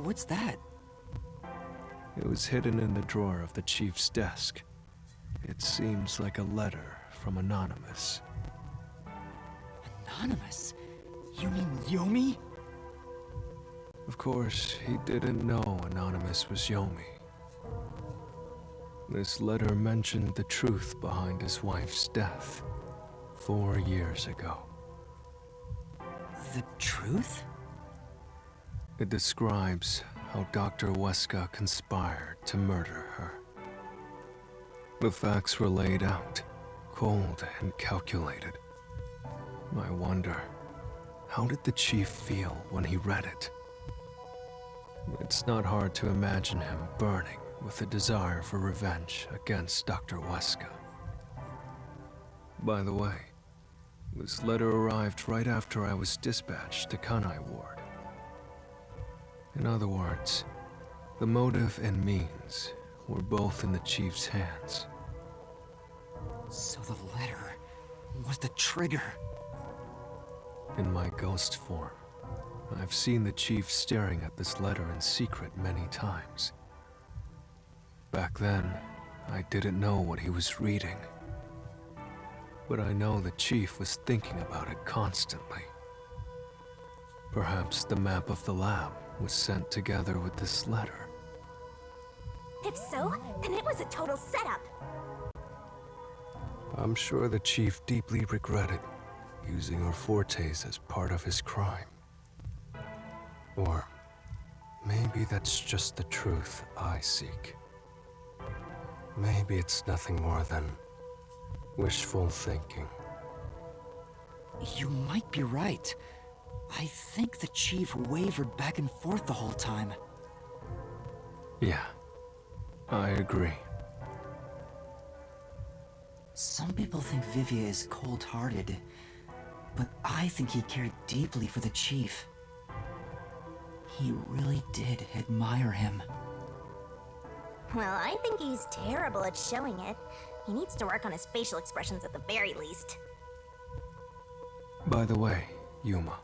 What's that?
It was hidden in the drawer of the chief's desk. It seems like a letter from Anonymous.
Anonymous? You mean Yomi?
Of course, he didn't know Anonymous was Yomi. This letter mentioned the truth behind his wife's death 4 years ago.
The truth?
It describes how Dr. Weska conspired to murder her. The facts were laid out, cold and calculated. I wonder, how did the chief feel when he read it? It's not hard to imagine him burning with a desire for revenge against Dr. Weska. By the way, this letter arrived right after I was dispatched to Kanai Ward. In other words, the motive and means were both in the chief's hands.
So the letter was the trigger.
In my ghost form, I've seen the Chief staring at this letter in secret many times. Back then, I didn't know what he was reading. But I know the Chief was thinking about it constantly. Perhaps the map of the lab was sent together with this letter.
If so, then it was a total setup.
I'm sure the Chief deeply regretted using our fortes as part of his crime. Or maybe that's just the truth I seek. Maybe it's nothing more than wishful thinking.
You might be right. I think the Chief wavered back and forth the whole time.
Yeah, I agree.
Some people think Vivia is cold-hearted, but I think he cared deeply for the Chief. He really did admire him.
Well, I think he's terrible at showing it. He needs to work on his facial expressions at the very least.
By the way, Yuma.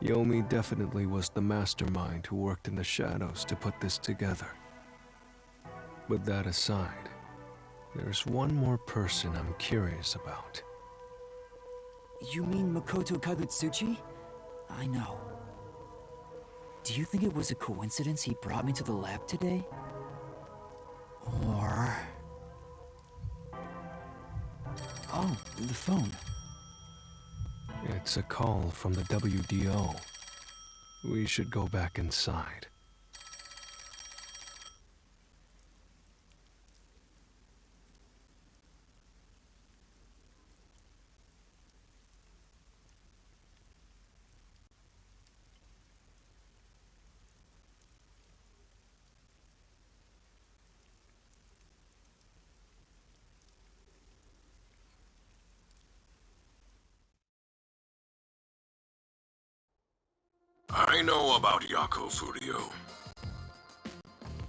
Yomi definitely was the mastermind who worked in the shadows to put this together. But that aside, there's one more person I'm curious about.
You mean Makoto Kagutsuchi? I know. Do you think it was a coincidence he brought me to the lab today? Or... Oh, the phone.
It's a call from the WDO. We should go back inside.
I know about Yako Furio.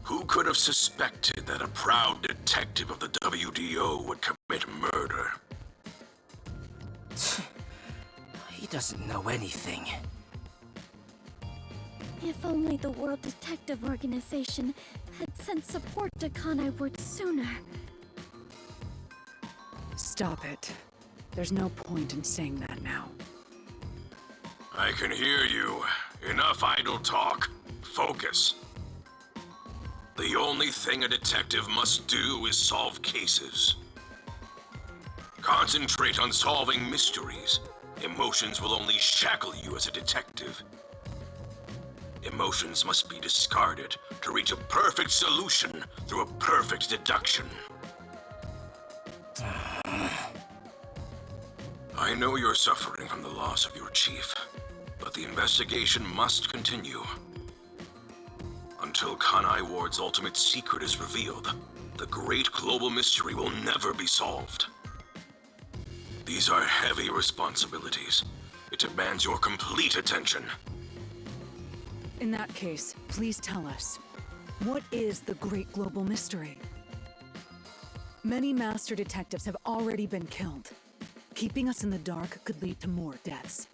Who could have suspected that a proud detective of the WDO would commit murder?
He doesn't know anything.
If only the World Detective Organization had sent support to Kanai Ward sooner.
Stop it. There's no point in saying that now.
I can hear you. Enough idle talk. Focus. The only thing a detective must do is solve cases. Concentrate on solving mysteries. Emotions will only shackle you as a detective. Emotions must be discarded to reach a perfect solution through a perfect deduction. I know you're suffering from the loss of your chief, but the investigation must continue. Until Kanai Ward's ultimate secret is revealed, the great global mystery will never be solved. These are heavy responsibilities. It demands your complete attention.
In that case, please tell us, what is the great global mystery? Many master detectives have already been killed. Keeping us in the dark could lead to more deaths.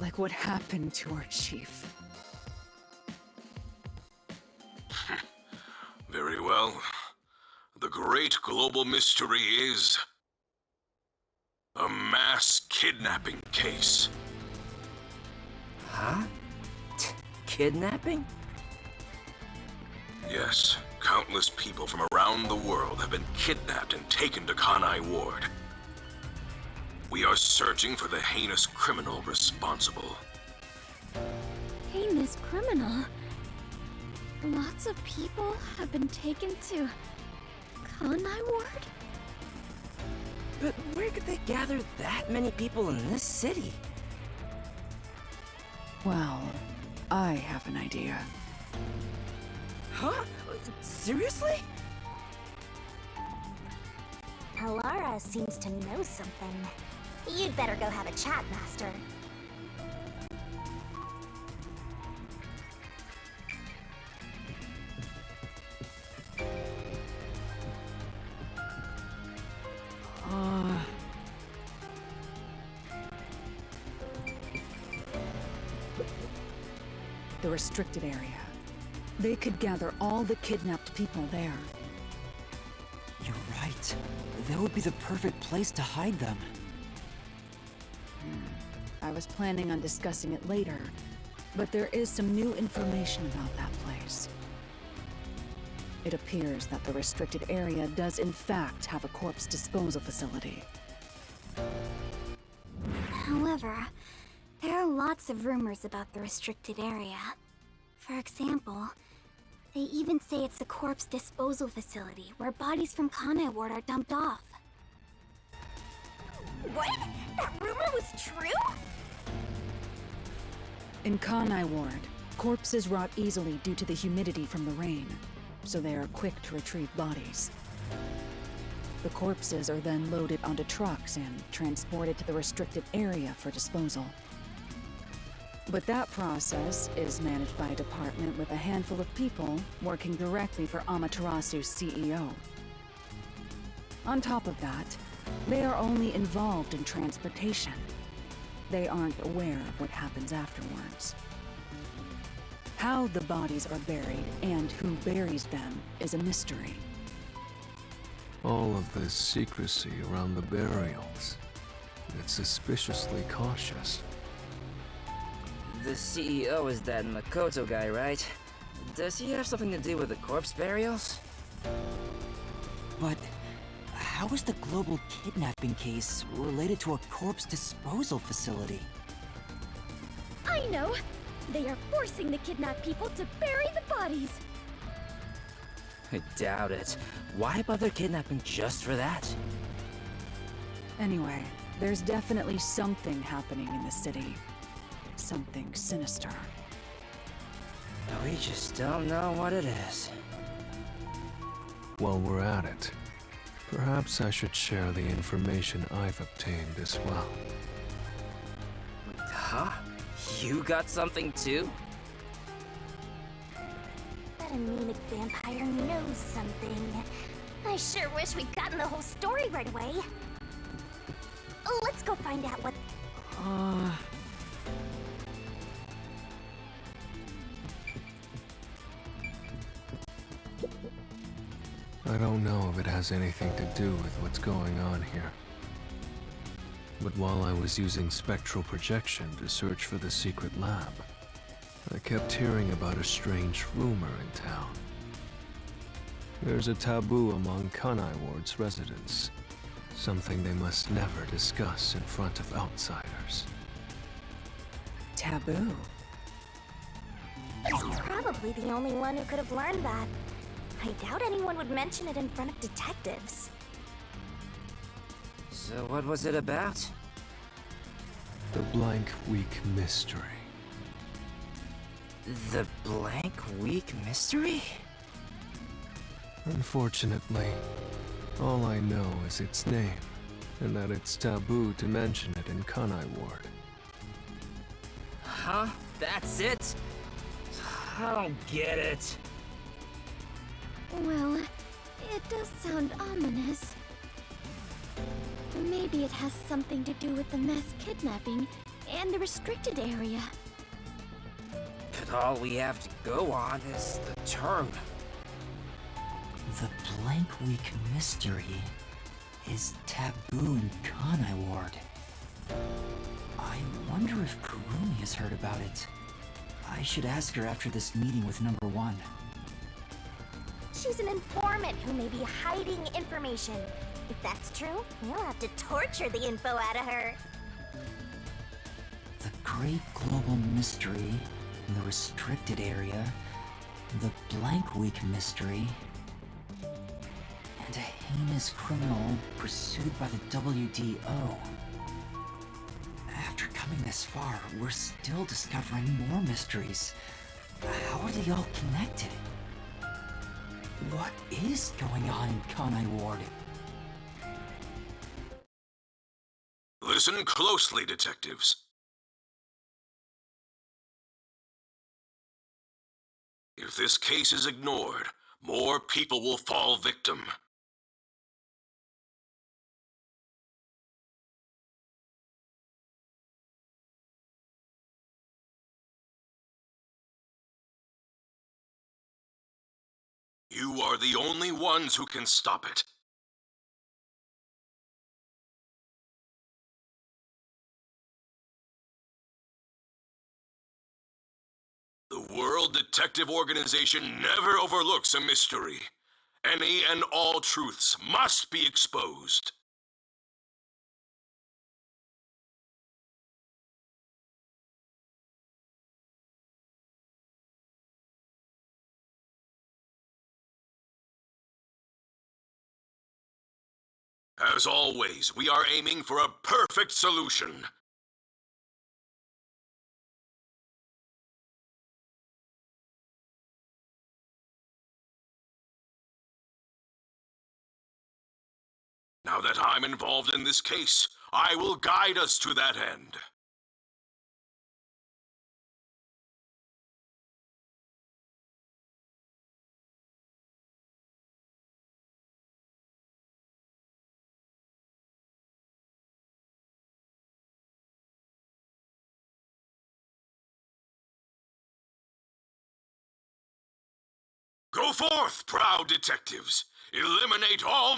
Like what happened to our chief.
Very well. The great global mystery is a mass kidnapping case.
Huh? Kidnapping?
Yes, countless people from around the world have been kidnapped and taken to Kanai Ward. We are searching for the heinous criminal responsible.
Heinous criminal? Lots of people have been taken to Kanai Ward?
But where could they gather that many people in this city?
Well, I have an idea.
Huh? Seriously?
Halara seems to know something. You'd better go have a chat, Master.
the restricted area. They could gather all the kidnapped people there.
You're right. That would be the perfect place to hide them.
I was planning on discussing it later, but there is some new information about that place. It appears that the restricted area does in fact have a corpse disposal facility.
However, there are lots of rumors about the restricted area. For example, they even say it's a corpse disposal facility where bodies from Kanai Ward are dumped off. What? That rumor was true?
In Kanai Ward, corpses rot easily due to the humidity from the rain, so they are quick to retrieve bodies. The corpses are then loaded onto trucks and transported to the restricted area for disposal. But that process is managed by a department with a handful of people working directly for Amaterasu's CEO. On top of that, they are only involved in transportation. They aren't aware of what happens afterwards. How the bodies are buried and who buries them is a mystery.
All of this secrecy around the burials. It's suspiciously cautious.
The CEO is that Makoto guy, right? Does he have something to do with the corpse burials?
But how is the global kidnapping case related to a corpse disposal facility?
I know! They are forcing the kidnapped people to bury the bodies!
I doubt it. Why bother kidnapping just for that?
Anyway, there's definitely something happening in the city. Something sinister.
We just don't know what it is.
While we're at it, perhaps I should share the information I've obtained as well.
Huh? You got something too?
That anemic vampire knows something. I sure wish we'd gotten the whole story right away. Let's go find out what...
I don't know if it has anything to do with what's going on here. But while I was using spectral projection to search for the secret lab, I kept hearing about a strange rumor in town. There's a taboo among Kanai Ward's residents, something they must never discuss in front of outsiders.
Taboo?
He's probably the only one who could have learned that. I doubt anyone would mention it in front of detectives.
So what was it about?
The Blank Week Mystery.
The Blank Week Mystery?
Unfortunately, all I know is its name, and that it's taboo to mention it in Kanai Ward.
Huh? That's it? I don't get it.
Well, it does sound ominous. Maybe it has something to do with the mass kidnapping and the restricted area.
But all we have to go on is the term.
The Blank Week Mystery is taboo in Kanai Ward. I wonder if Kurumi has heard about it. I should ask her after this meeting with number 1.
She's an informant who may be hiding information. If that's true, we'll have to torture the info out of her.
The Great Global Mystery in the restricted area, the Blank Week Mystery, and a heinous criminal pursued by the WDO. After coming this far, we're still discovering more mysteries. How are they all connected? What is going on in Kanai Ward?
Listen closely, detectives. If this case is ignored, more people will fall victim. You are the only ones who can stop it. The World Detective Organization never overlooks a mystery. Any and all truths must be exposed. As always, we are aiming for a perfect solution. Now that I'm involved in this case, I will guide us to that end. Go forth, proud detectives! Eliminate all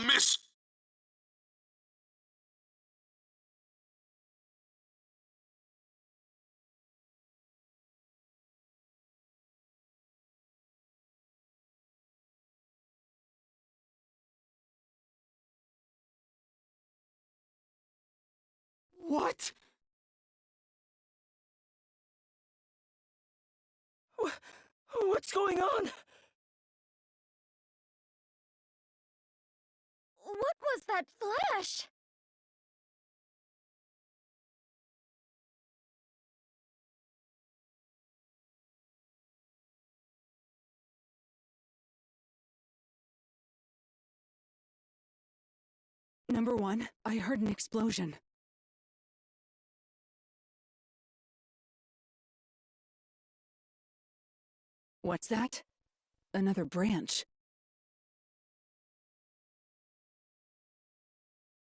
What? What's going on?
What was that flash?
Number one, I heard an explosion. What's that? Another branch.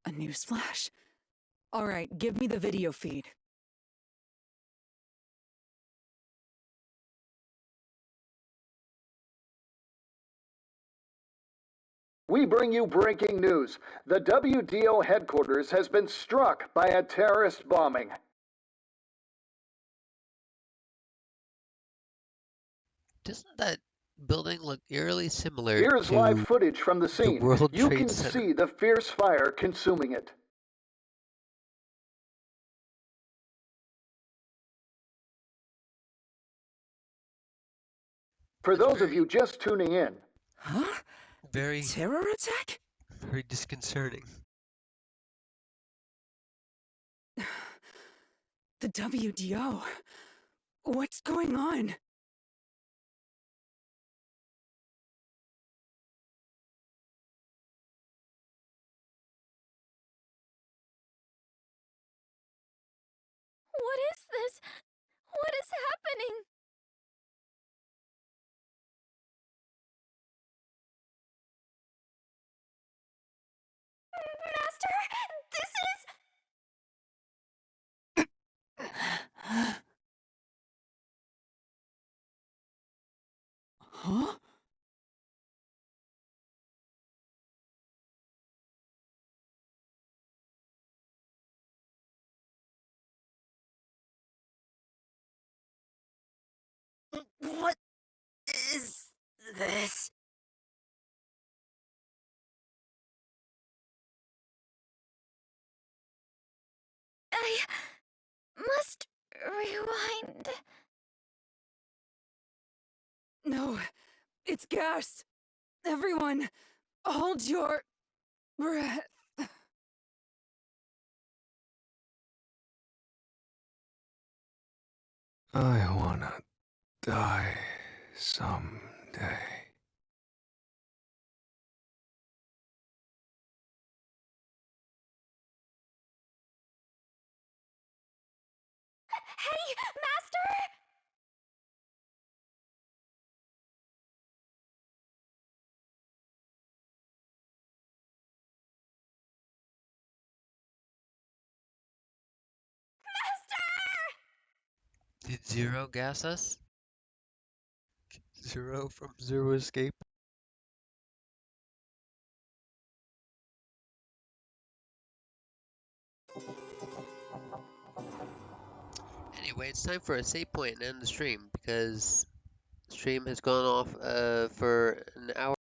A news flash. All right, give me the video feed.
We bring you breaking news. The WDO headquarters has been struck by a terrorist bombing.
Doesn't that building look eerily similar
Here's live
to
footage from the
the
scene.
World
You
Trade
can
Center?
see the fierce fire consuming it. For those of you just tuning in,
Huh?
Very,
Terror attack?
very disconcerting.
The WDO. What's going on?
What is this? What is happening? Master, this is...
Huh?
What is this?
I must rewind.
No, it's gas. Everyone, hold your breath.
I wanna die someday.
Hey, Master!
Did Zero gas us? Zero from Zero Escape? Anyway, it's time for a save point and end the stream because the stream has gone off for an hour.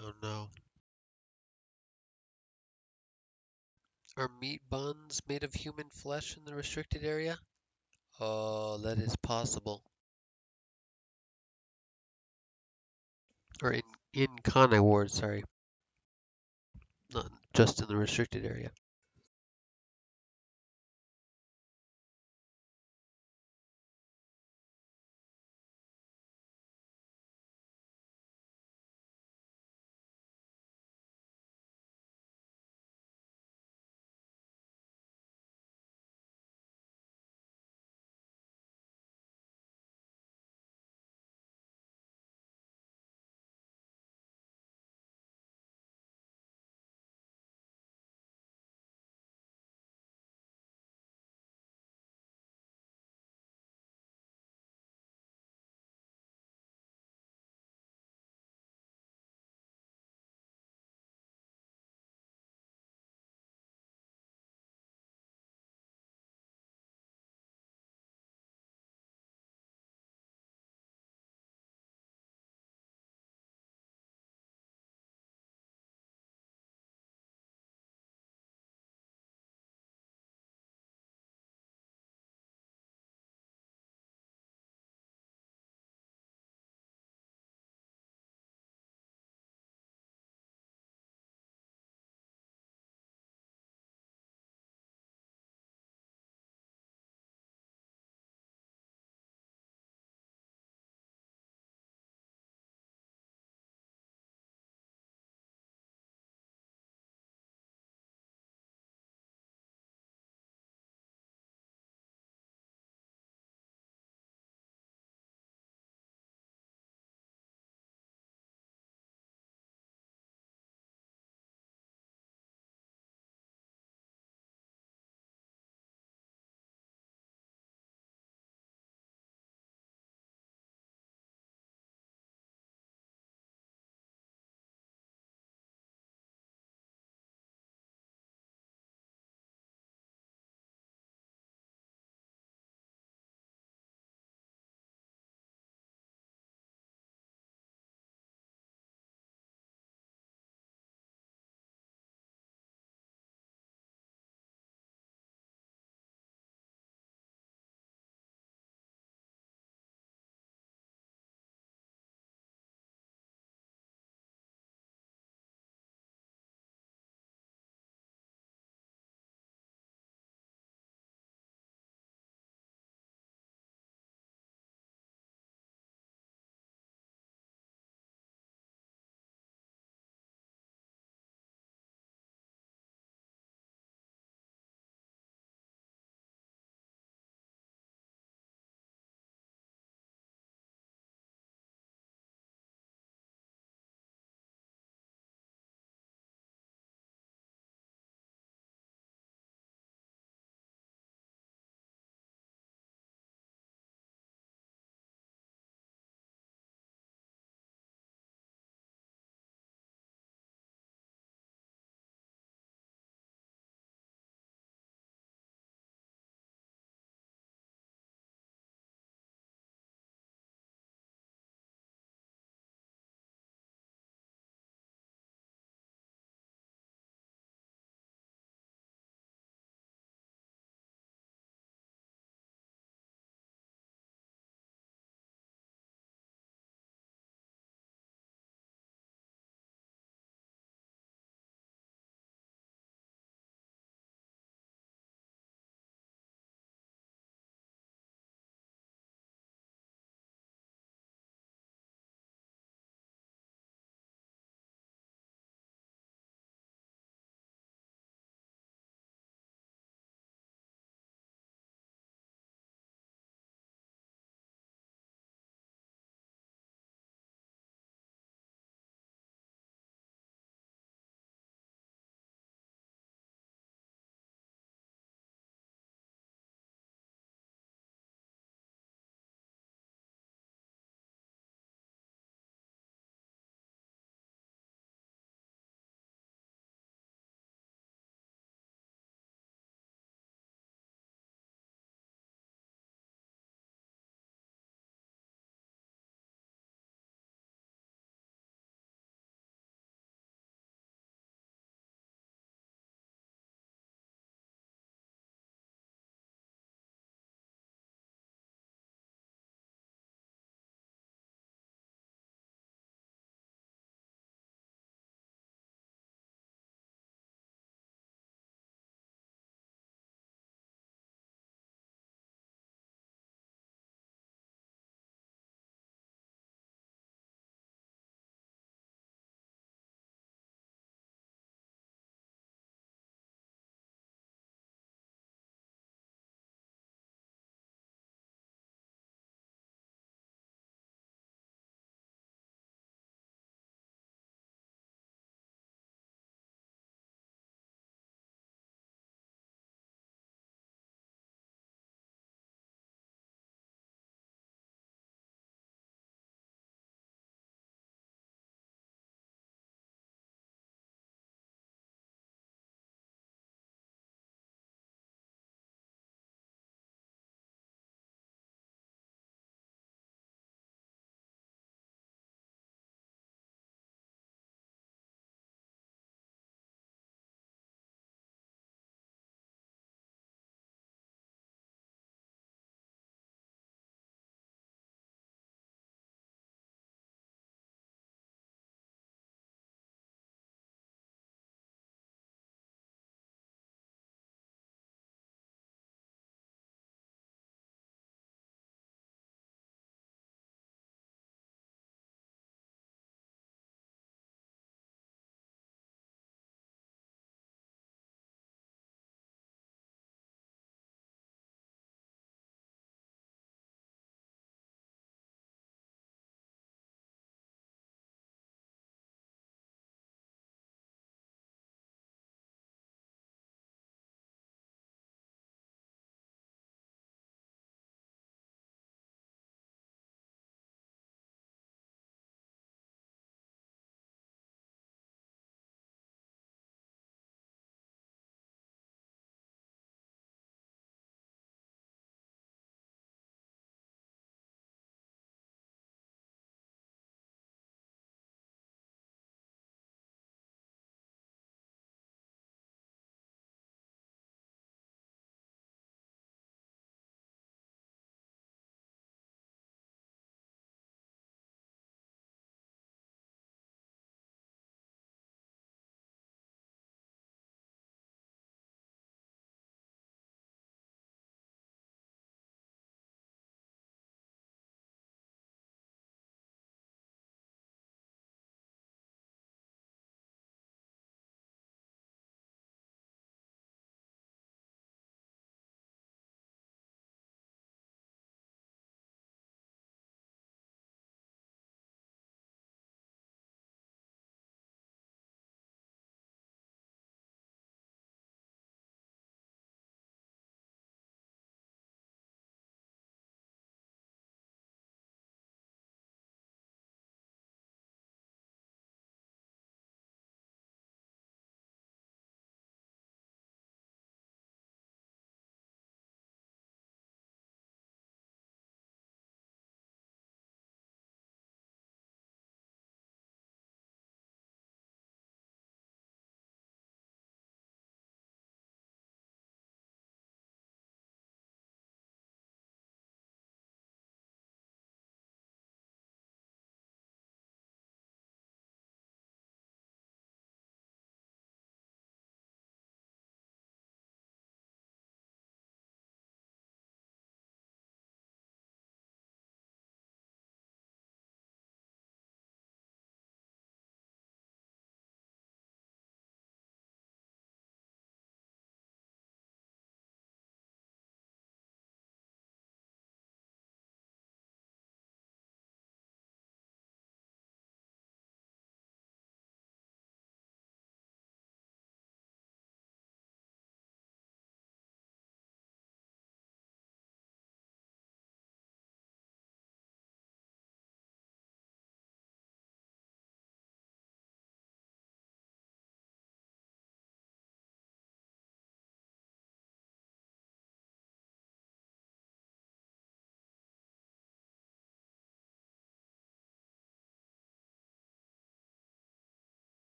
Oh no. Are meat buns made of human flesh in the restricted area? Oh, that is possible. Or in Conai Ward, sorry. Not just in the restricted area.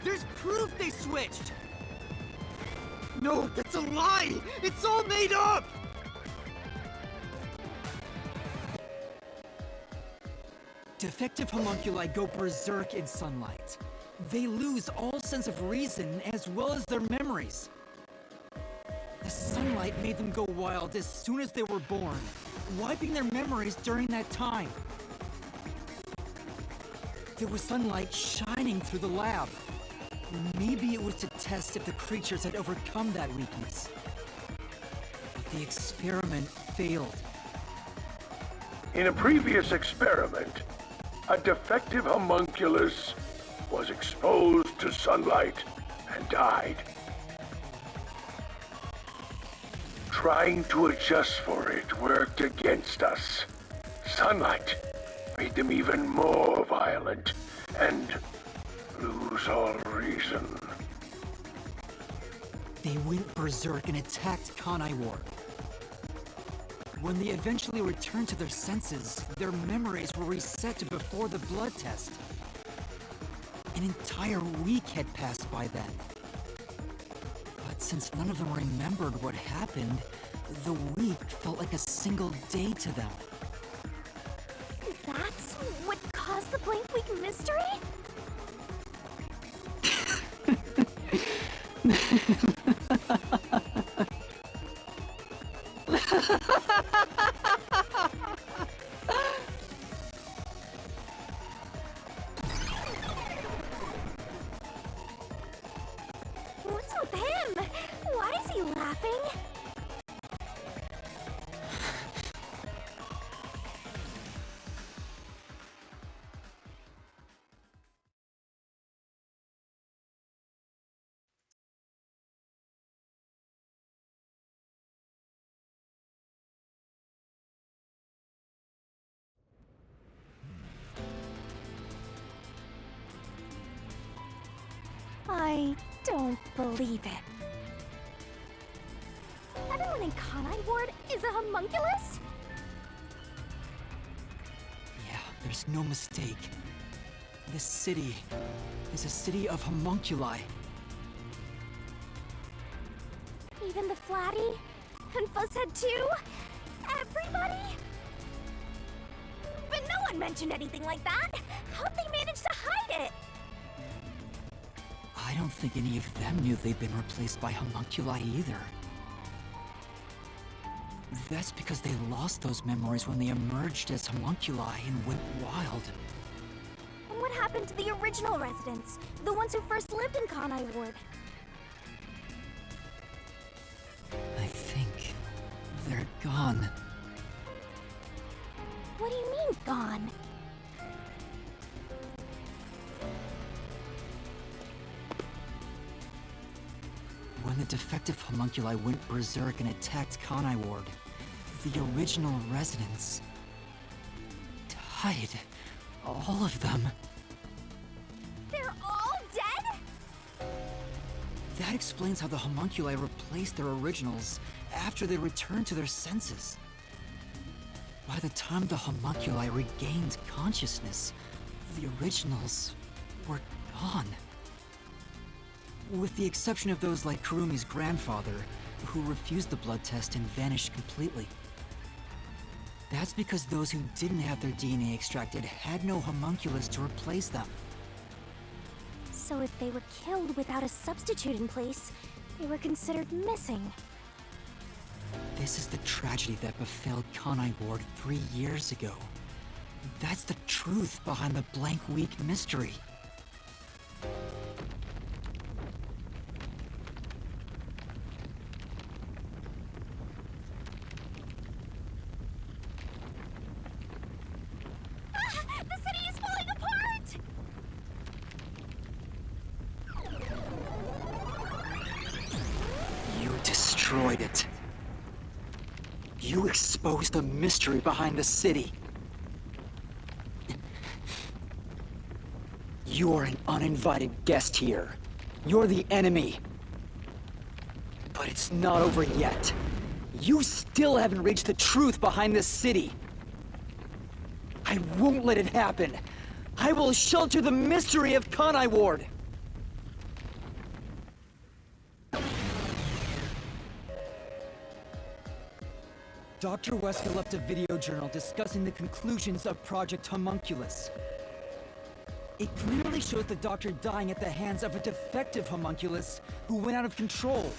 There's proof they switched! No, that's a lie! It's all made up! Defective homunculi go berserk in sunlight. They lose all sense of reason as well as their memories. The sunlight made them go wild as soon as they were born, wiping their memories during that time. There was sunlight shining through the lab. Maybe it was to test if the creatures had overcome that weakness. But the experiment failed.
In a previous experiment, a defective homunculus was exposed to sunlight and died. Trying to adjust for it worked against us. Sunlight made them even more violent and lose all reason.
They went berserk and attacked Kanai Ward. When they eventually returned to their senses, their memories were reset to before the blood test. An entire week had passed by then. But since none of them remembered what happened, the week felt like a single day to them.
That's what caused the blank week mystery? What's with him? Why is he laughing? I don't believe it. Everyone in Kanai Ward is a homunculus?
Yeah, there's no mistake. This city is a city of homunculi.
Even the Flatty? And Fuzzhead too? Everybody? But no one mentioned anything like that! How'd they manage to hide it?
I don't think any of them knew they'd been replaced by homunculi either. That's because they lost those memories when they emerged as homunculi and went wild.
And what happened to the original residents? The ones who first lived in Kanai Ward?
I think they're gone.
What do you mean, gone?
When the defective homunculi went berserk and attacked Kanai Ward, the original residents died. All of them.
They're all dead?
That explains how the homunculi replaced their originals after they returned to their senses. By the time the homunculi regained consciousness, the originals were gone. With the exception of those like Kurumi's grandfather, who refused the blood test and vanished completely. That's because those who didn't have their DNA extracted had no homunculus to replace them.
So if they were killed without a substitute in place, they were considered missing.
This is the tragedy that befell Kanai Ward 3 years ago. That's the truth behind the blank week mystery.
The city is falling apart!
You destroyed it. You exposed the mystery behind the city. You are an uninvited guest here. You're the enemy. But it's not over yet. You still haven't reached the truth behind this city. I won't let it happen. I will shelter the mystery of Kanai Ward.
Dr. Wesker left a video journal discussing the conclusions of Project Homunculus. It clearly shows the Doctor dying at the hands of a defective homunculus who went out of control.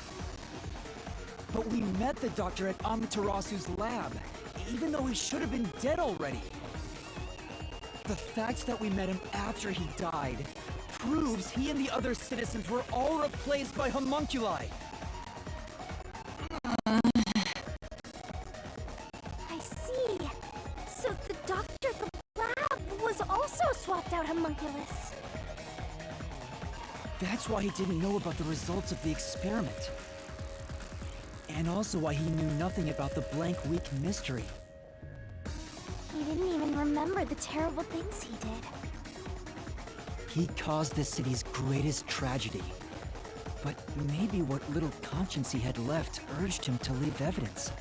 But we met the Doctor at Amaterasu's lab, even though he should have been dead already. The fact that we met him after he died proves he and the other citizens were all replaced by homunculi.
I see. So the doctor at the lab was also swapped out homunculus.
That's why he didn't know about the results of the experiment. And also why he knew nothing about the blank week mystery.
He didn't even remember the terrible things he did.
He caused the city's greatest tragedy. But maybe what little conscience he had left urged him to leave evidence.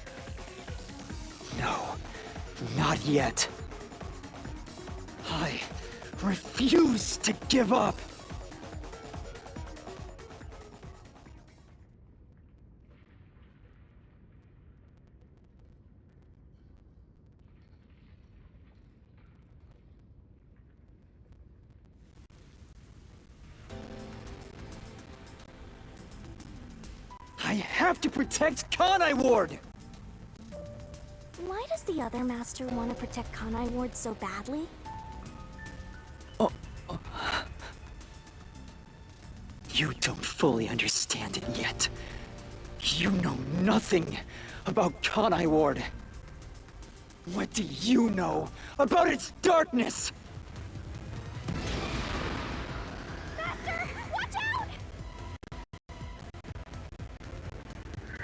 No, not yet. I refuse to give up. I have to protect Kanai Ward!
Why does the other master want to protect Kanai Ward so badly?
You don't fully understand it yet. You know nothing about Kanai Ward. What do you know about its darkness?
Master, watch out!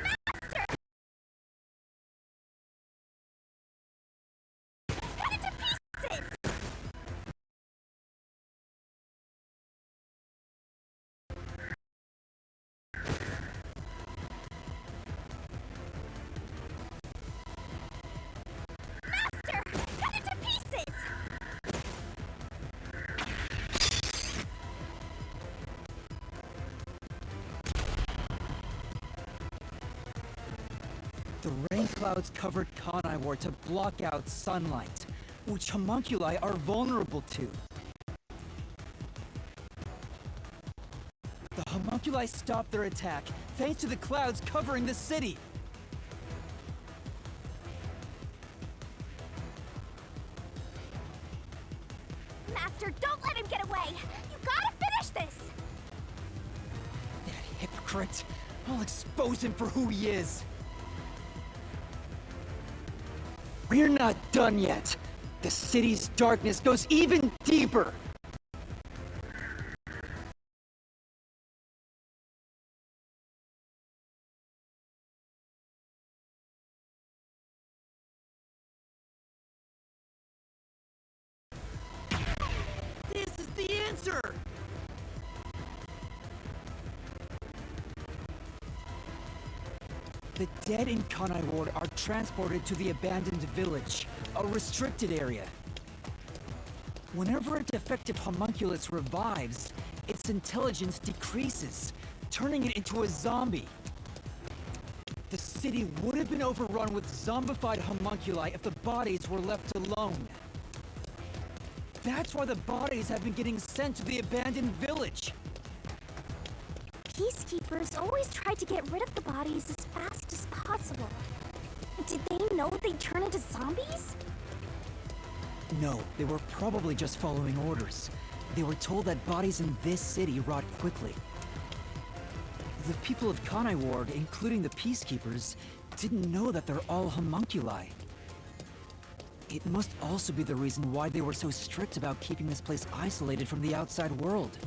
Master! Cut it to pieces! Master! Cut it to pieces!
The rain clouds covered Kanai Ward to block out sunlight, which homunculi are vulnerable to. The homunculi stopped their attack thanks to the clouds covering the city.
Master, don't let him get away! You gotta finish this!
That hypocrite! I'll expose him for who he is! We're not done yet! The city's darkness goes even deeper! This is the answer! The dead in Kanai Ward are transported to the abandoned village, a restricted area. Whenever a defective homunculus revives, its intelligence decreases, turning it into a zombie. The city would have been overrun with zombified homunculi if the bodies were left alone. That's why the bodies have been getting sent to the abandoned village.
Peacekeepers always try to get rid of the bodies as fast as possible. Did they know they'd turn into zombies?
No, they were probably just following orders. They were told that bodies in this city rot quickly. The people of Kanai Ward, including the Peacekeepers, didn't know that they're all homunculi. It must also be the reason why they were so strict about keeping this place isolated from the outside world.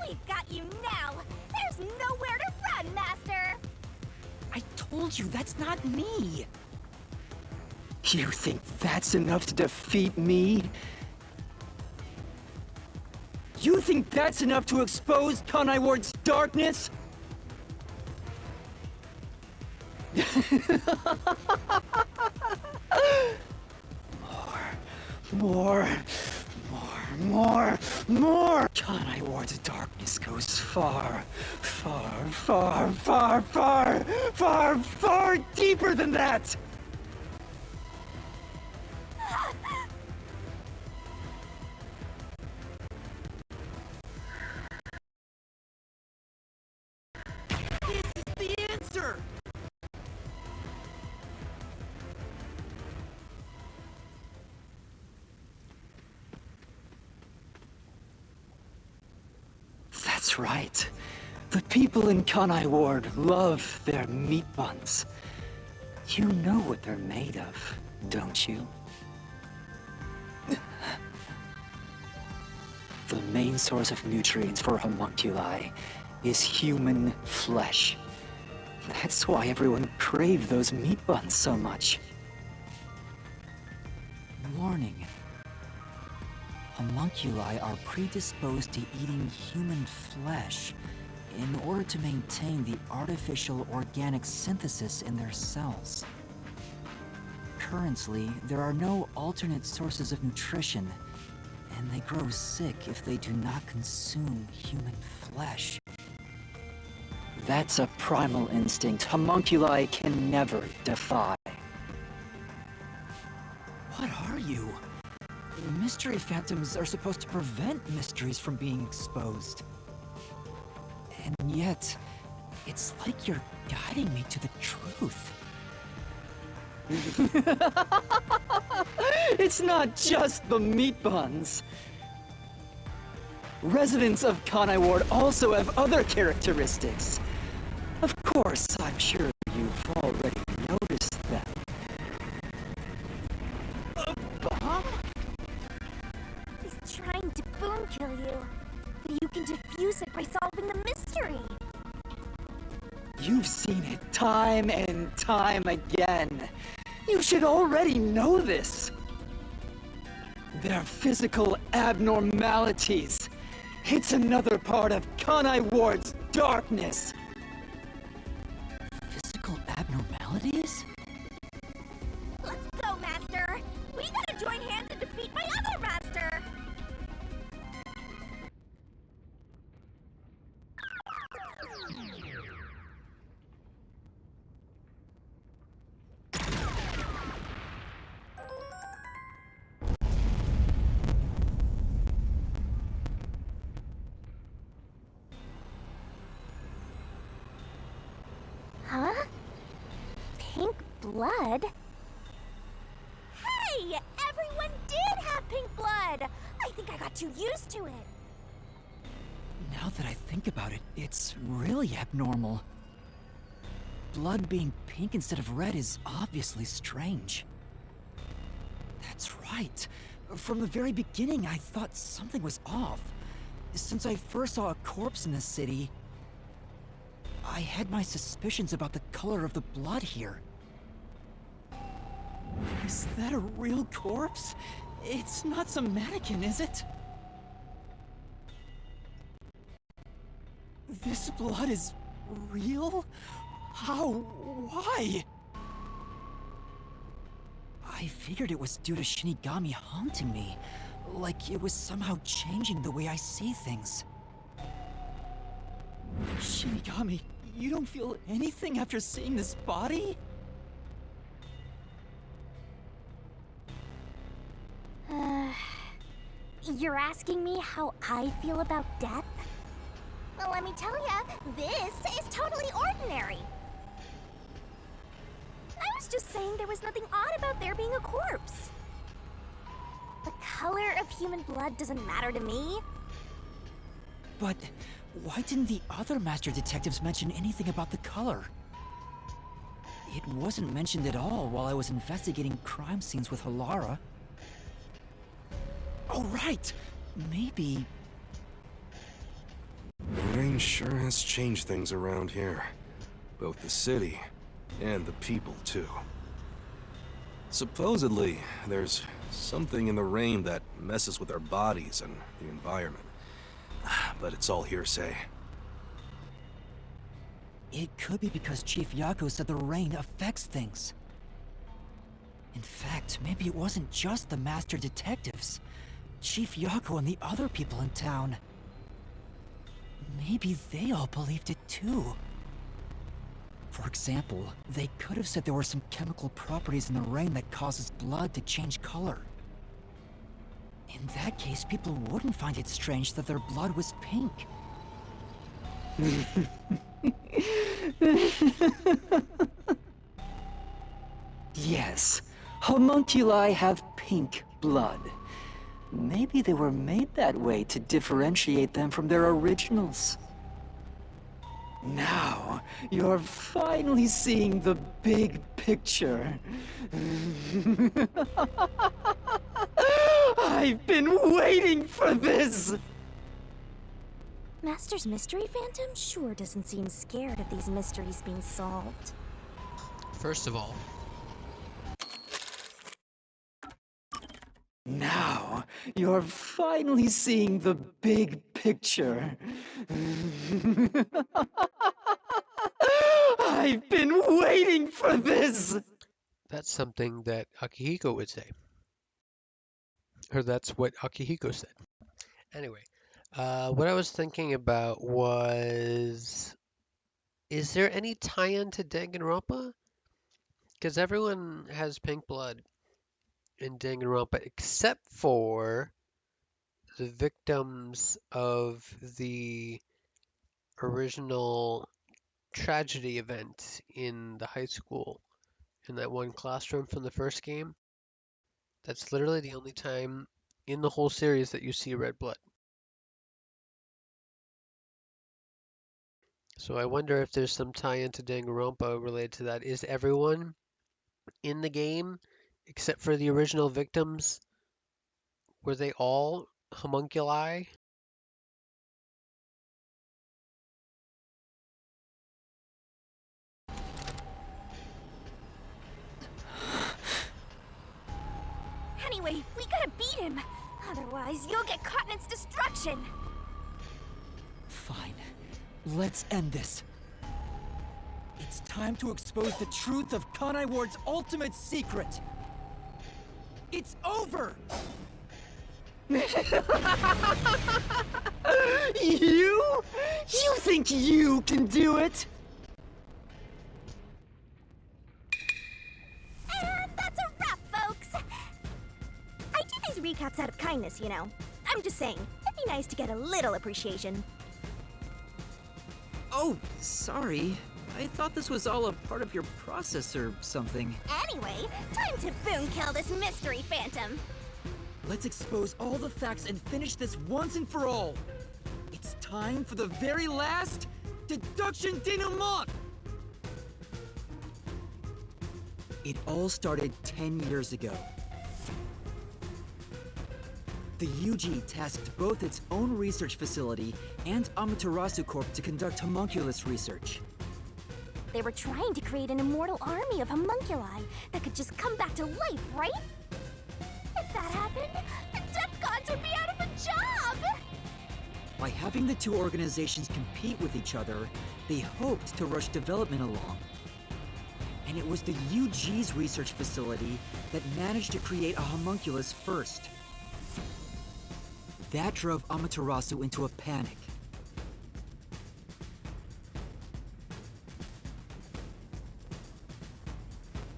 We've got you now! There's nowhere to run, Master!
I told you, that's not me! You think that's enough to defeat me? You think that's enough to expose Kanai Ward's darkness? More! Kanai Ward's darkness
far, far, far, far, far, far, far deeper than that! This is the answer! That's right. The people in Kanai Ward love their meat buns. You know what they're made of, don't you? The main source of nutrients for homunculi is human flesh. That's why everyone craved those meat buns so much. Warning. Homunculi are predisposed to eating human flesh in order to maintain the artificial organic synthesis in their cells. Currently, there are no alternate sources of nutrition, and they grow sick if they do not consume human flesh. That's a primal instinct homunculi can never defy. What are you? Mystery phantoms are supposed to prevent mysteries from being exposed. And yet, it's like you're guiding me to the truth. It's not just the meat buns. Residents of Kanai Ward also have other characteristics. Of course, I'm sure you've already noticed them. A bomb?
He's trying to boom kill you, but you can defuse it by solving the mystery.
You've seen it time and time again. You should already know this. They're physical abnormalities. It's another part of Kanai Ward's darkness. Physical abnormalities?
Let's go, Master! We gotta join hands and defeat my other Master! Huh? Pink blood? Hey! Everyone did have pink blood! I think I got too used to it.
Now that I think about it, it's really abnormal. Blood being pink instead of red is obviously strange. That's right. From the very beginning, I thought something was off. Since I first saw a corpse in the city, I had my suspicions about the color of the blood here. Is that a real corpse? It's not some mannequin, is it? This blood is real? How? Why? I figured it was due to Shinigami haunting me, like it was somehow changing the way I see things. Shinigami, you don't feel anything after seeing this body?
You're asking me how I feel about death? Well, let me tell ya, this is totally ordinary. I was just saying there was nothing odd about there being a corpse. The color of human blood doesn't matter to me.
But why didn't the other master detectives mention anything about the color? It wasn't mentioned at all while I was investigating crime scenes with Halara. Oh, right! Maybe...
The rain sure has changed things around here. Both the city and the people, too. Supposedly, there's something in the rain that messes with our bodies and the environment. But it's all hearsay.
It could be because Chief Yako said the rain affects things. In fact, maybe it wasn't just the master detectives. Chief Yako and the other people in town.
maybe they all believed it too. For example, they could have said there were some chemical properties in the rain that causes blood to change color. In that case, people wouldn't find it strange that their blood was pink. Yes, homunculi have pink blood. Maybe they were made that way to differentiate them from their originals. Now, you're finally seeing the big picture. I've been waiting for this!
Master's Mystery Phantom sure doesn't seem scared of these mysteries being solved.
First of all,
Now, you're finally seeing the big picture. I've been waiting for this!
that's something that Akihiko would say. Or that's what Akihiko said. Anyway, what I was thinking about was, is there any tie-in to Danganronpa? Because everyone has pink blood in Danganronpa except for the victims of the original tragedy event in the high school, in that one classroom from the first game. That's literally the only time in the whole series that you see red blood. So I wonder if there's some tie-in to Danganronpa related to that. Is everyone in the game, except for the original victims, were they all homunculi?
Anyway, we gotta beat him. Otherwise, you'll get caught in its destruction.
Fine. Let's end this. It's time to expose the truth of Kanai Ward's ultimate secret. It's over! You? You think you can do it?
And that's a wrap, folks. I do these recaps out of kindness, you know. I'm just saying, it'd be nice to get a little appreciation.
Oh, sorry. I thought this was all a part of your process or something.
Anyway, time to boom kill this mystery phantom.
Let's expose all the facts and finish this once and for all. It's time for the very last deduction denouement! It all started 10 years ago. The UG tasked both its own research facility and Amaterasu Corp to conduct homunculus research.
They were trying to create an immortal army of homunculi that could just come back to life, right? If that happened, the death gods would be out of a job!
By having the two organizations compete with each other, they hoped to rush development along. And it was the UG's research facility that managed to create a homunculus first. That drove Amaterasu into a panic.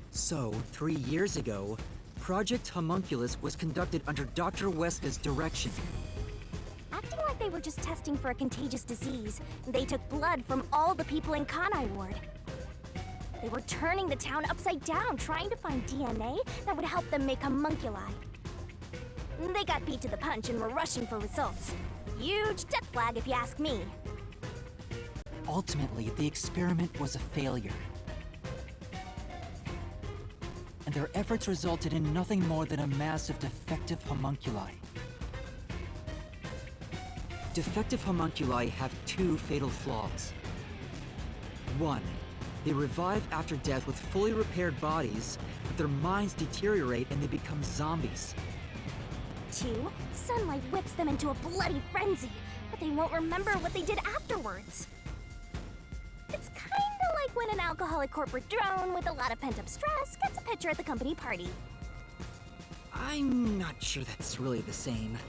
So, 3 years ago, Project Homunculus was conducted under Dr. Weska's direction.
Acting like they were just testing for a contagious disease, they took blood from all the people in Kanai Ward. They were turning the town upside down, trying to find DNA that would help them make homunculi. They got beat to the punch and were rushing for results. Huge death flag if you ask me.
Ultimately, the experiment was a failure. And their efforts resulted in nothing more than a mass of defective homunculi. Defective homunculi have two fatal flaws. One, they revive after death with fully repaired bodies, but their minds deteriorate and they become zombies.
2, sunlight whips them into a bloody frenzy, but they won't remember what they did afterwards. It's kinda like when an alcoholic corporate drone with a lot of pent-up stress gets a picture at the company party.
I'm not sure that's really the same.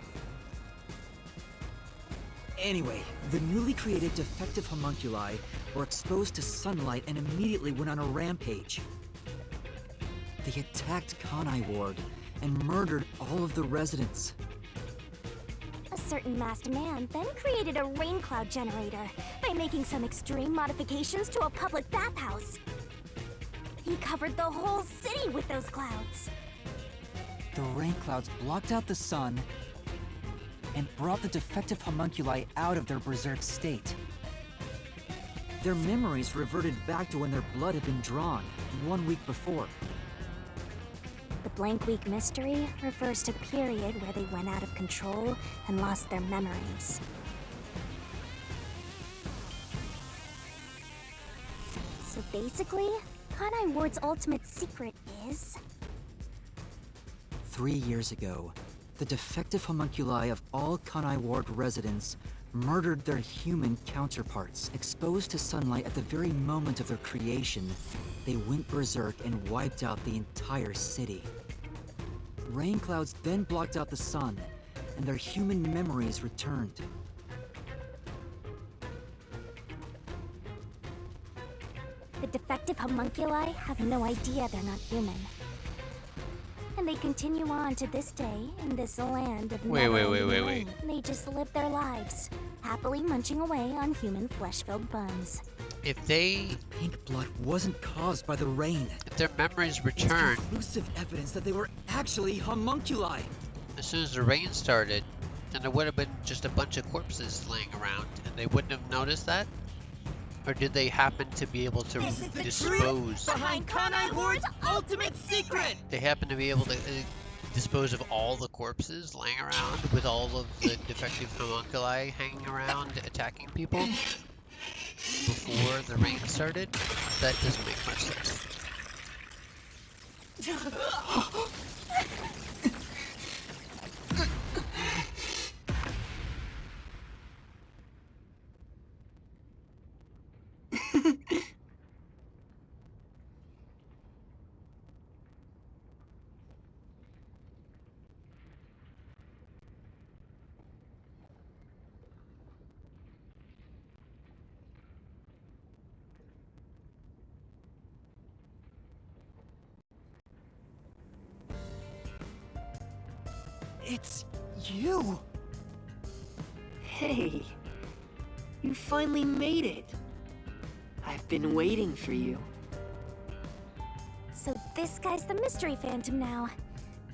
Anyway, the newly created defective homunculi were exposed to sunlight and immediately went on a rampage. They attacked Kanai Ward and murdered all of the residents.
A certain masked man then created a rain cloud generator by making some extreme modifications to a public bathhouse. He covered the whole city with those clouds.
The rain clouds blocked out the sun and brought the defective homunculi out of their berserk state. Their memories reverted back to when their blood had been drawn 1 week before.
The blank week mystery refers to the period where they went out of control and lost their memories. So basically, Kanai Ward's ultimate secret is...
3 years ago, the defective homunculi of all Kanai Ward residents murdered their human counterparts. Exposed to sunlight at the very moment of their creation, they went berserk and wiped out the entire city. Rain clouds then blocked out the sun, and their human memories returned.
The defective homunculi have no idea they're not human. And they continue on to this day in this land of
Wait.
never-ending. They just live their lives, happily munching away on human flesh-filled buns.
If they...
The pink blood wasn't caused by the rain.
If their memories return...
It's conclusive evidence that they were actually homunculi.
As soon as the rain started, then there would have been just a bunch of corpses laying around, and they wouldn't have noticed that? Or did they happen to be able to dispose...
behind Kanai Ward's ultimate secret!
They happen to be able to dispose of all the corpses laying around with all of the defective homunculi hanging around attacking people before the rain started? That doesn't make much sense.
It's you!
Hey, you finally made it. I've been waiting for you.
So this guy's the mystery phantom now.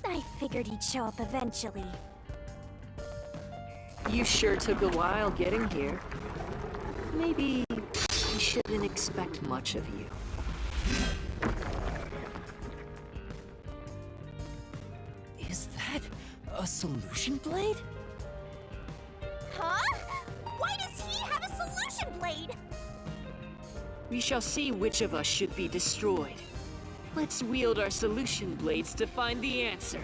I figured he'd show up eventually.
You sure took a while getting here. Maybe I shouldn't expect much of you.
Is that a solution blade?
Huh? Why does he have a solution blade?
We shall see which of us should be destroyed. Let's wield our solution blades to find the answer.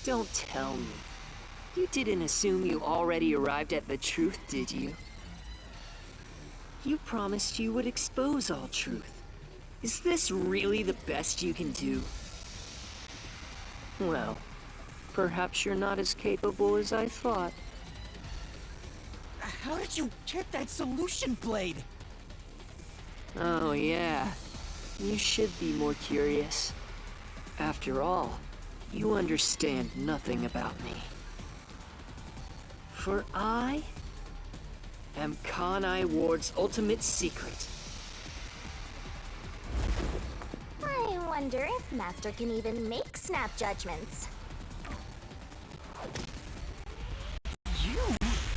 Don't tell me. You didn't assume you already arrived at the truth, did you? You promised you would expose all truth. Is this really the best you can do? Well, perhaps you're not as capable as I thought.
How did you get that solution blade?
Oh yeah, you should be more curious. After all, you understand nothing about me. For I am Kanai Ward's ultimate secret.
I wonder if Master can even make snap judgments.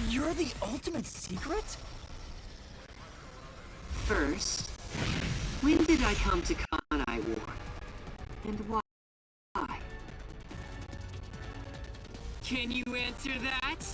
You're the ultimate secret?
First, when did I come to Kanai Ward? And why? Can you answer that?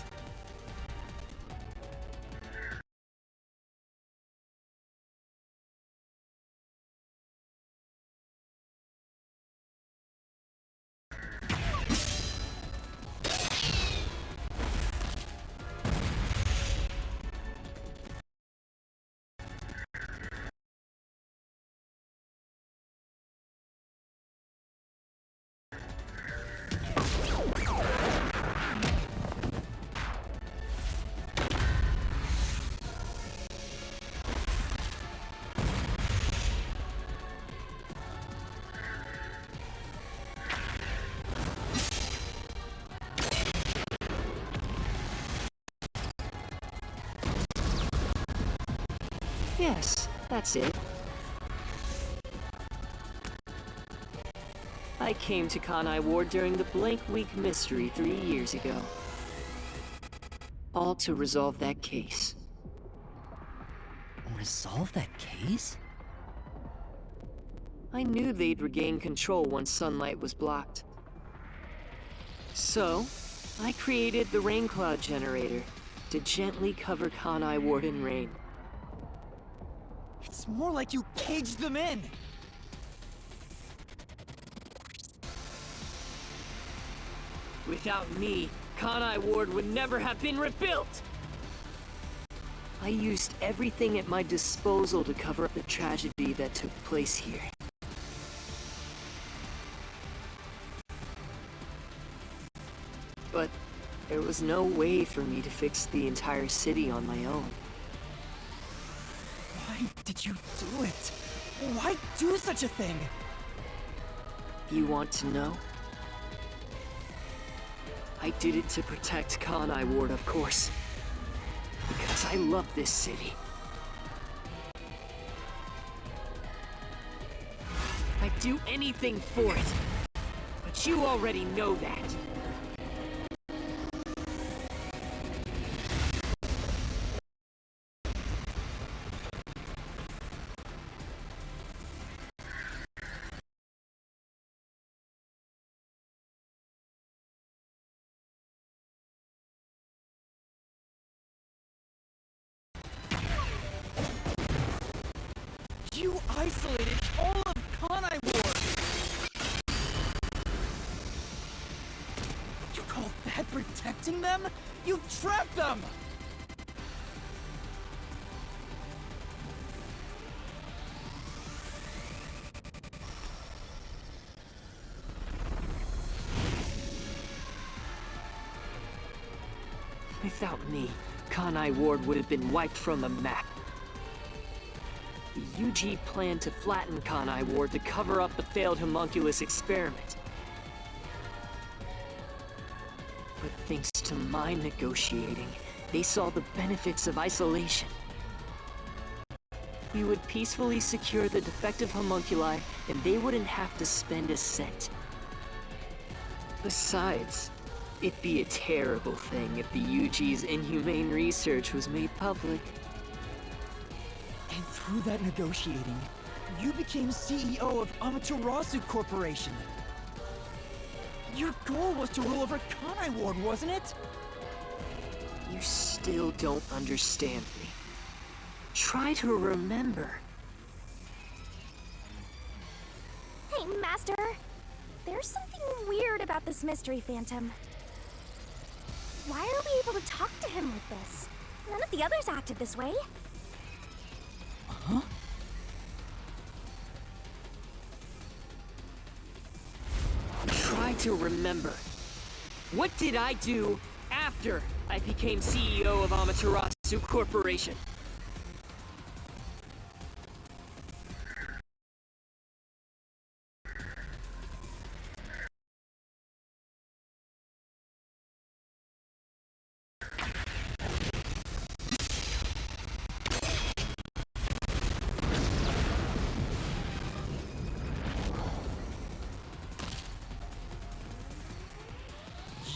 Yes, that's it. I came to Kanai Ward during the Blank Week mystery 3 years ago. All to resolve that case.
Resolve that case?
I knew they'd regain control once sunlight was blocked. So, I created the rain cloud generator to gently cover Kanai Ward in rain.
It's more like you caged them in!
Without me, Kanai Ward would never have been rebuilt! I used everything at my disposal to cover up the tragedy that took place here. But there was no way for me to fix the entire city on my own.
Why did you do it? Why do such a thing?
You want to know? I did it to protect Kanai Ward, of course. Because I love this city. I'd do anything for it. But you already know that.
You isolated all of Kanai Ward! You call that protecting them? You trapped them!
Without me, Kanai Ward would have been wiped from the map. The UG planned to flatten Kanai Ward to cover up the failed homunculus experiment. But thanks to my negotiating, they saw the benefits of isolation. We would peacefully secure the defective homunculi, and they wouldn't have to spend a cent. Besides, it'd be a terrible thing if the UG's inhumane research was made public.
And through that negotiating, you became CEO of Amaterasu Corporation. Your goal was to rule over Kanai Ward, wasn't it?
You still don't understand me. Try to remember.
Hey, Master. There's something weird about this mystery phantom. Why are we able to talk to him like this? None of the others acted this way.
Huh?
Try to remember. What did I do after I became CEO of Amaterasu Corporation?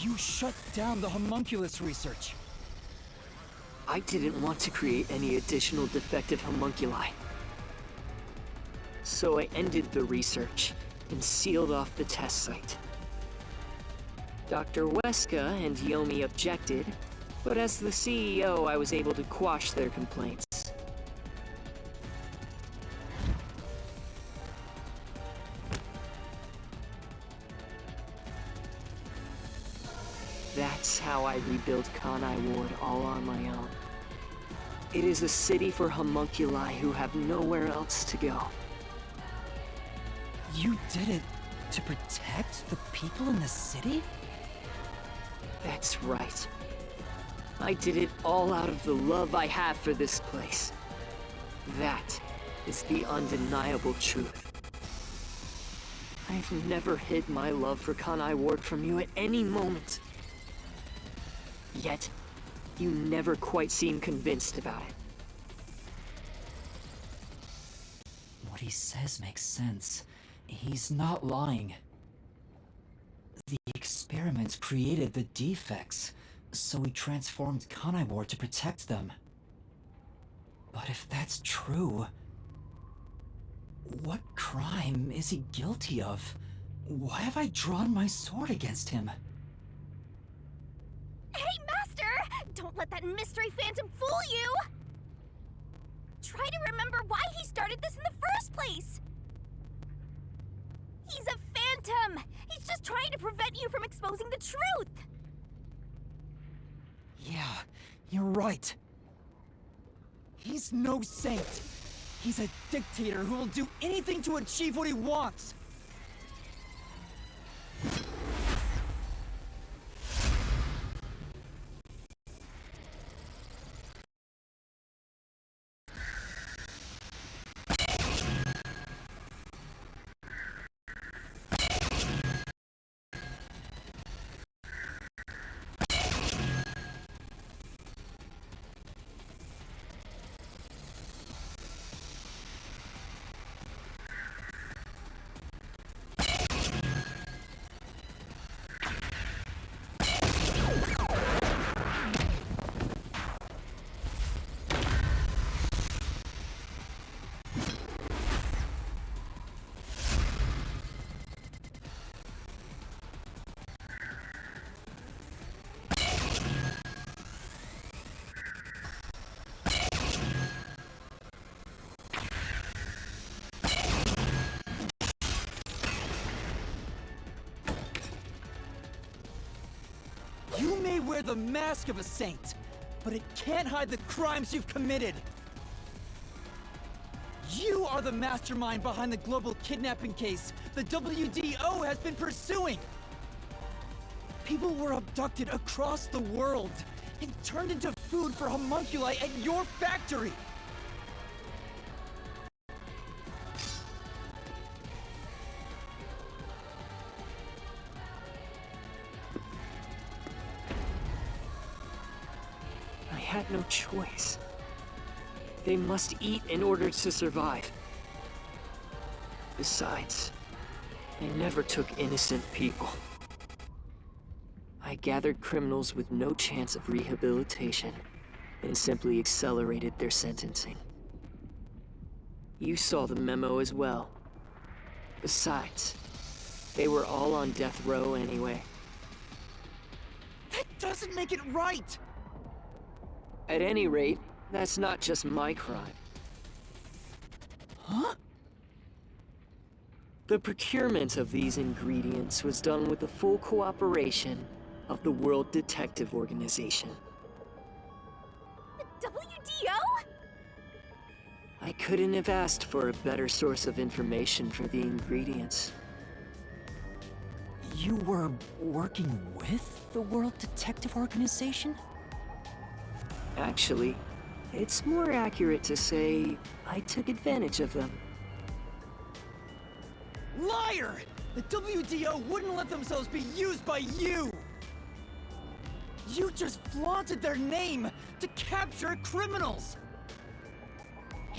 You shut down the homunculus research.
I didn't want to create any additional defective homunculi. So I ended the research and sealed off the test site. Dr. Weska and Yomi objected, but as the CEO, I was able to quash their complaints. That's how I rebuilt Kanai Ward all on my own. It is a city for homunculi who have nowhere else to go.
You did it to protect the people in the city?
That's right. I did it all out of the love I have for this place. That is the undeniable truth. I've never hid my love for Kanai Ward from you at any moment. Yet, you never quite seem convinced about it.
What he says makes sense. He's not lying. The experiments created the defects, so he transformed Kanai Ward to protect them. But if that's true, what crime is he guilty of? Why have I drawn my sword against him?
Hey, Master! Don't let that mystery phantom fool you! Try to remember why he started this in the first place! He's a phantom! He's just trying to prevent you from exposing the truth!
Yeah, you're right. He's no saint. He's a dictator who will do anything to achieve what he wants. You may wear the mask of a saint, but it can't hide the crimes you've committed. You are the mastermind behind the global kidnapping case the WDO has been pursuing. People were abducted across the world and turned into food for homunculi at your factory.
I had no choice. They must eat in order to survive. Besides, I never took innocent people. I gathered criminals with no chance of rehabilitation and simply accelerated their sentencing. You saw the memo as well. Besides, they were all on death row anyway.
That doesn't make it right!
At any rate, that's not just my crime.
Huh?
The procurement of these ingredients was done with the full cooperation of the World Detective Organization.
The WDO?
I couldn't have asked for a better source of information for the ingredients.
You were working with the World Detective Organization?
Actually, it's more accurate to say I took advantage of them.
Liar! The WDO wouldn't let themselves be used by you! You just flaunted their name to capture criminals!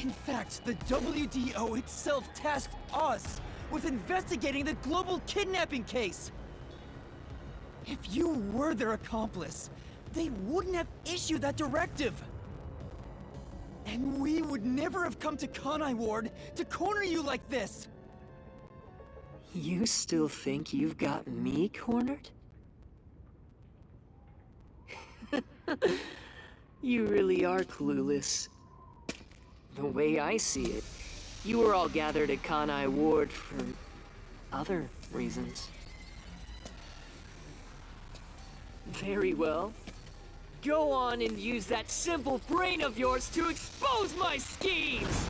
In fact, the WDO itself tasked us with investigating the global kidnapping case! If you were their accomplice, they wouldn't have issued that directive! And we would never have come to Kanai Ward to corner you like this!
You still think you've got me cornered? You really are clueless. The way I see it, you were all gathered at Kanai Ward for other reasons. Very well. Go on and use that simple brain of yours to expose my schemes!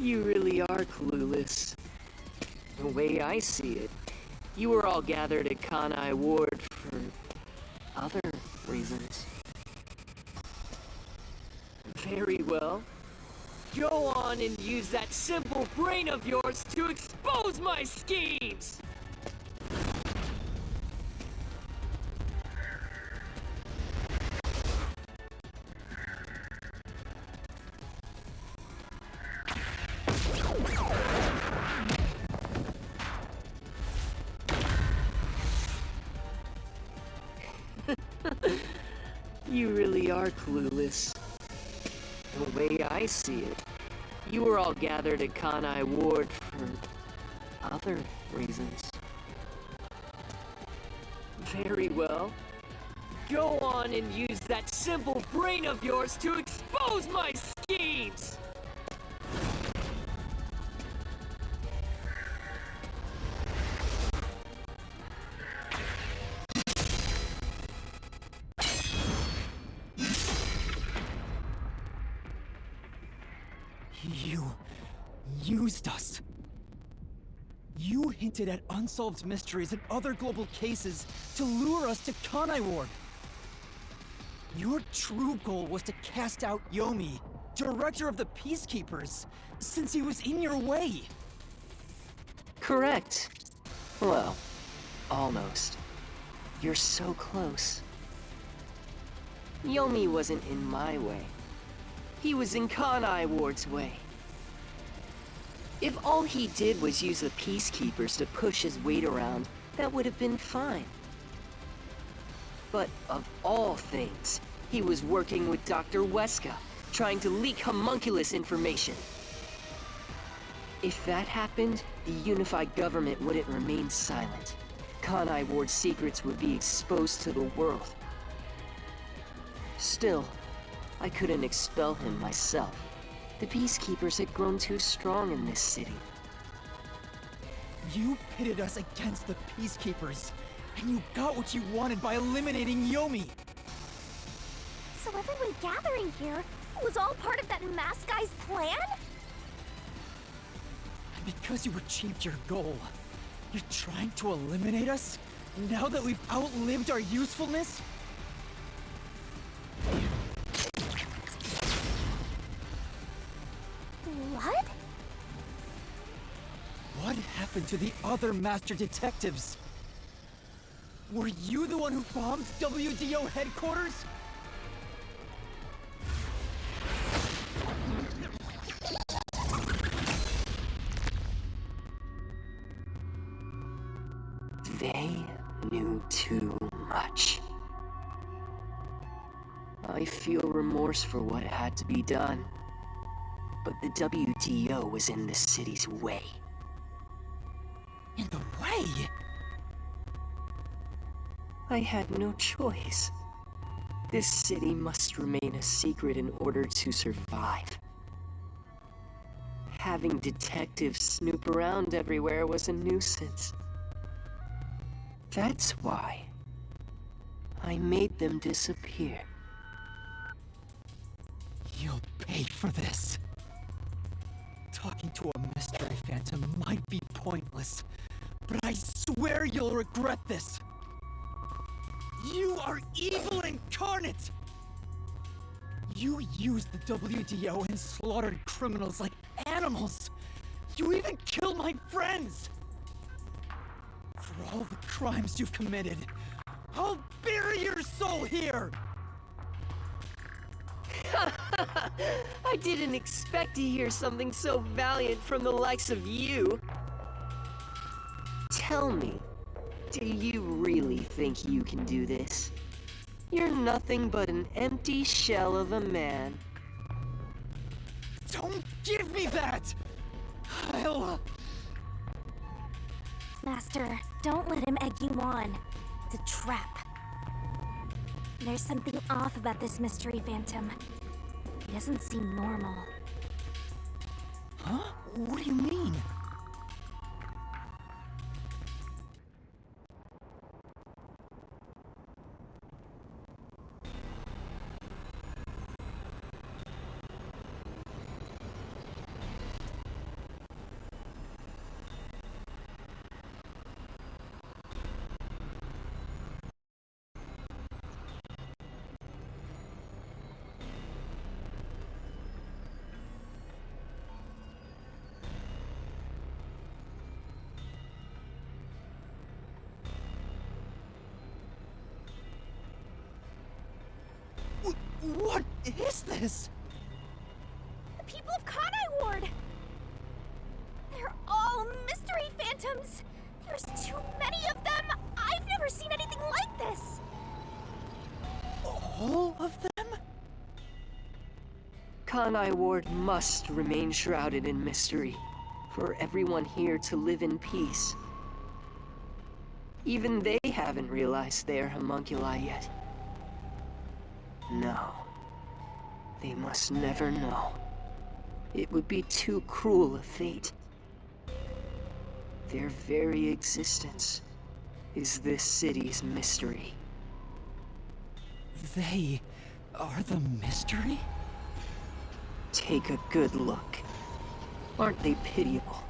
You really are clueless. The way I see it, you were all gathered at Kanai Ward for other reasons. Very well. Go on and use that simple brain of yours to expose my schemes! You really are clueless. The way I see it, you were all gathered at Kanai Ward for other reasons. Very well. Go on and use that simple brain of yours to expose my schemes!
You used us. You hinted at unsolved mysteries and other global cases to lure us to Kanai Ward. Your true goal was to cast out Yomi, director of the Peacekeepers, since he was in your way.
Correct. Well, almost. You're so close. Yomi wasn't in my way. He was in Kanai Ward's way. If all he did was use the Peacekeepers to push his weight around, that would have been fine. But of all things, he was working with Dr. Weska, trying to leak homunculus information. If that happened, the unified government wouldn't remain silent. Kanai Ward's secrets would be exposed to the world. Still, I couldn't expel him myself. The Peacekeepers had grown too strong in this city.
You pitted us against the Peacekeepers, and you got what you wanted by eliminating Yomi.
So everyone gathering here was all part of that masked guy's plan?
And because you achieved your goal, you're trying to eliminate us? Now that we've outlived our usefulness?
What?
What happened to the other master detectives? Were you the one who bombed WDO headquarters?
They knew too much. I feel remorse for what had to be done. But the WDO was in the city's way.
In the way?
I had no choice. This city must remain a secret in order to survive. Having detectives snoop around everywhere was a nuisance. That's why I made them disappear.
You'll pay for this. Talking to a mystery phantom might be pointless, but I swear you'll regret this. You are evil incarnate! You used the WDO and slaughtered criminals like animals. You even killed my friends! For all the crimes you've committed, I'll bury your soul here!
I didn't expect to hear something so valiant from the likes of you. Tell me, do you really think you can do this? You're nothing but an empty shell of a man.
Don't give me that! I'll...
Master, don't let him egg you on. It's a trap. There's something off about this mystery phantom. He doesn't seem normal.
Huh? What do you mean? What is this?
The people of Kanai Ward! They're all mystery phantoms! There's too many of them! I've never seen anything like this!
All of them?
Kanai Ward must remain shrouded in mystery, for everyone here to live in peace. Even they haven't realized they're homunculi yet. No. They must never know. It would be too cruel a fate. Their very existence is this city's mystery.
They are the mystery?
Take a good look. Aren't they pitiable?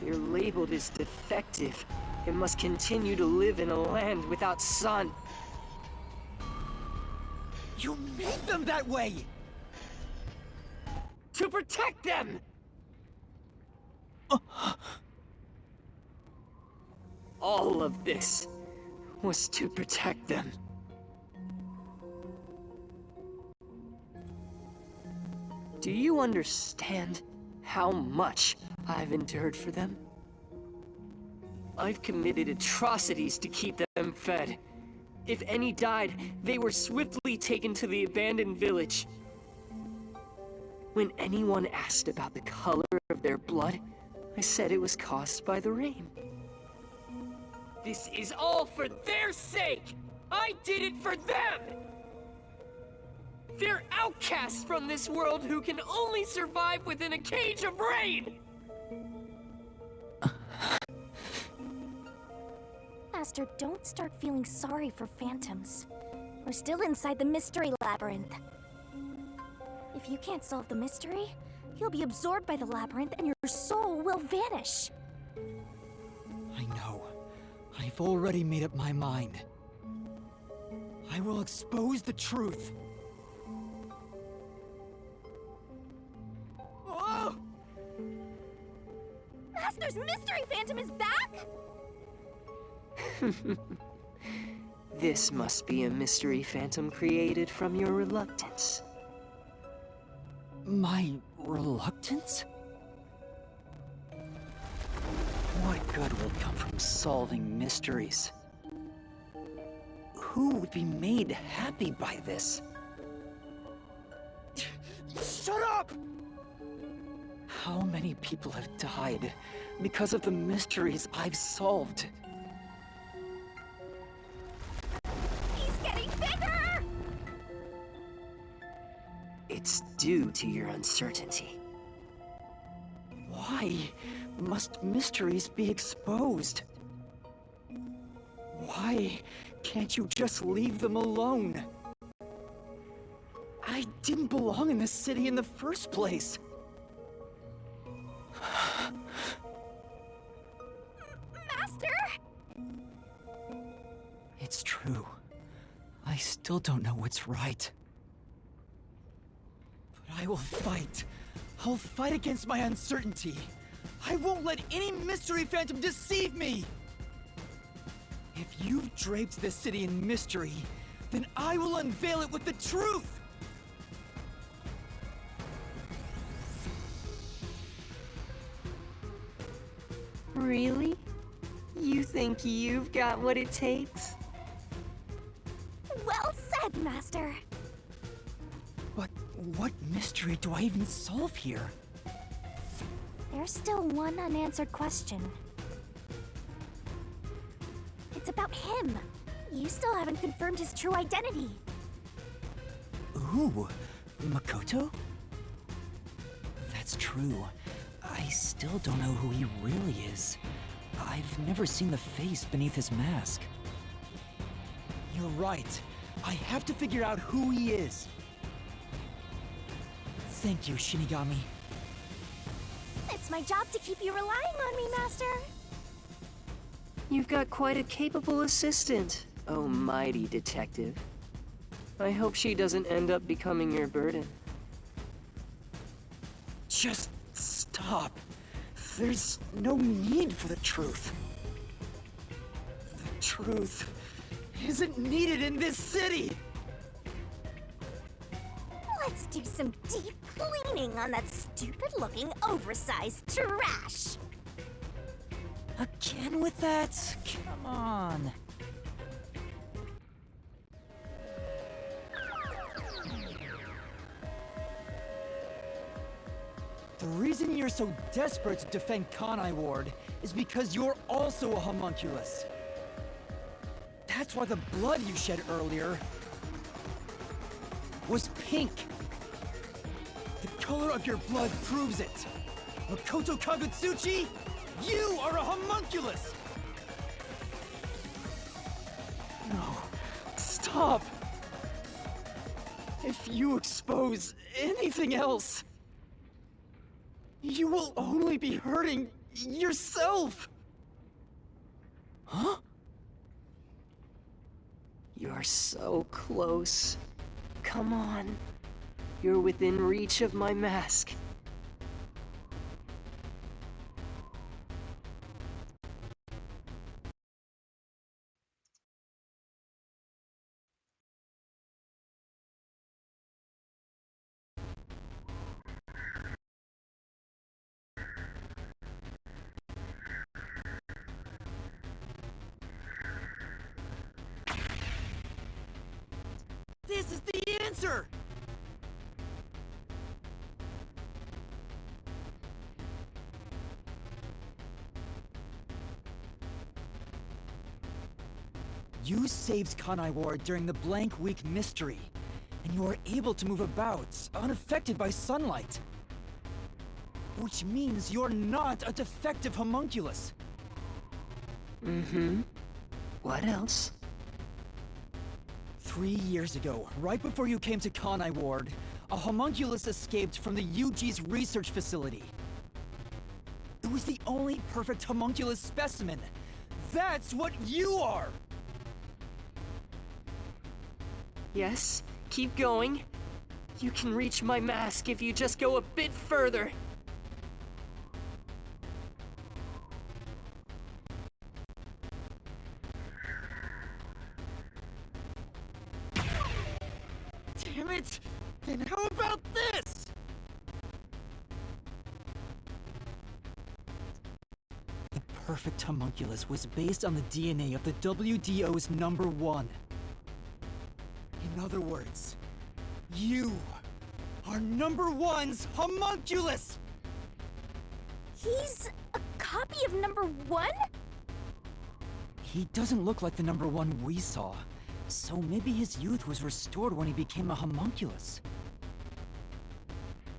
They're labeled as defective and must continue to live in a land without sun.
You made them that way!
To protect them! All of this was to protect them. Do you understand how much I've endured for them? I've committed atrocities to keep them fed. If any died, they were swiftly taken to the abandoned village. When anyone asked about the color of their blood, I said it was caused by the rain. This is all for their sake! I did it for them! They're outcasts from this world who can only survive within a cage of rain!
Master, don't start feeling sorry for phantoms. We're still inside the mystery labyrinth. If you can't solve the mystery, you'll be absorbed by the labyrinth and your soul will vanish.
I know. I've already made up my mind. I will expose the truth.
Oh! Master's mystery phantom is back?
This must be a mystery phantom created from your reluctance.
My reluctance? What good will come from solving mysteries? Who would be made happy by this? Shut up! How many people have died because of the mysteries I've solved?
He's getting bigger!
It's due to your uncertainty.
Why must mysteries be exposed? Why can't you just leave them alone? I didn't belong in this city in the first place.
Master!
It's true. I still don't know what's right. But I will fight. I'll fight against my uncertainty. I won't let any mystery phantom deceive me! If you've draped this city in mystery, then I will unveil it with the truth!
Really? You think you've got what it takes?
Well said, Master.
What mystery do I even solve here?
There's still one unanswered question. It's about him. You still haven't confirmed his true identity.
Ooh, Makoto? That's true. I still don't know who he really is. I've never seen the face beneath his mask. You're right. I have to figure out who he is. Thank you, Shinigami.
It's my job to keep you relying on me, Master.
You've got quite a capable assistant, oh mighty detective. I hope she doesn't end up becoming your burden.
Just stop. There's no need for the truth. The truth isn't needed in this city!
do some deep cleaning on that stupid-looking, oversized trash.
Again with that? Come on. The reason you're so desperate to defend Kanai Ward is because you're also a homunculus. That's why the blood you shed earlier was pink. The color of your blood proves it. Makoto Kagutsuchi, you are a homunculus! No, stop! If you expose anything else, you will only be hurting yourself! Huh?
You're so close. Come on. You're within reach of my mask.
This is the answer! You saved Kanai Ward during the Blank Week mystery, and you are able to move about, unaffected by sunlight. Which means you're not a defective homunculus.
Mm-hmm. What else?
3 years ago, right before you came to Kanai Ward, a homunculus escaped from the UG's research facility. It was the only perfect homunculus specimen. That's what you are!
Yes, keep going. You can reach my mask if you just go a bit further.
Damn it! Then how about this? The perfect homunculus was based on the DNA of the WDO's #1. In other words, you are #1's homunculus!
He's a copy of #1?
He doesn't look like the #1 we saw, so maybe his youth was restored when he became a homunculus.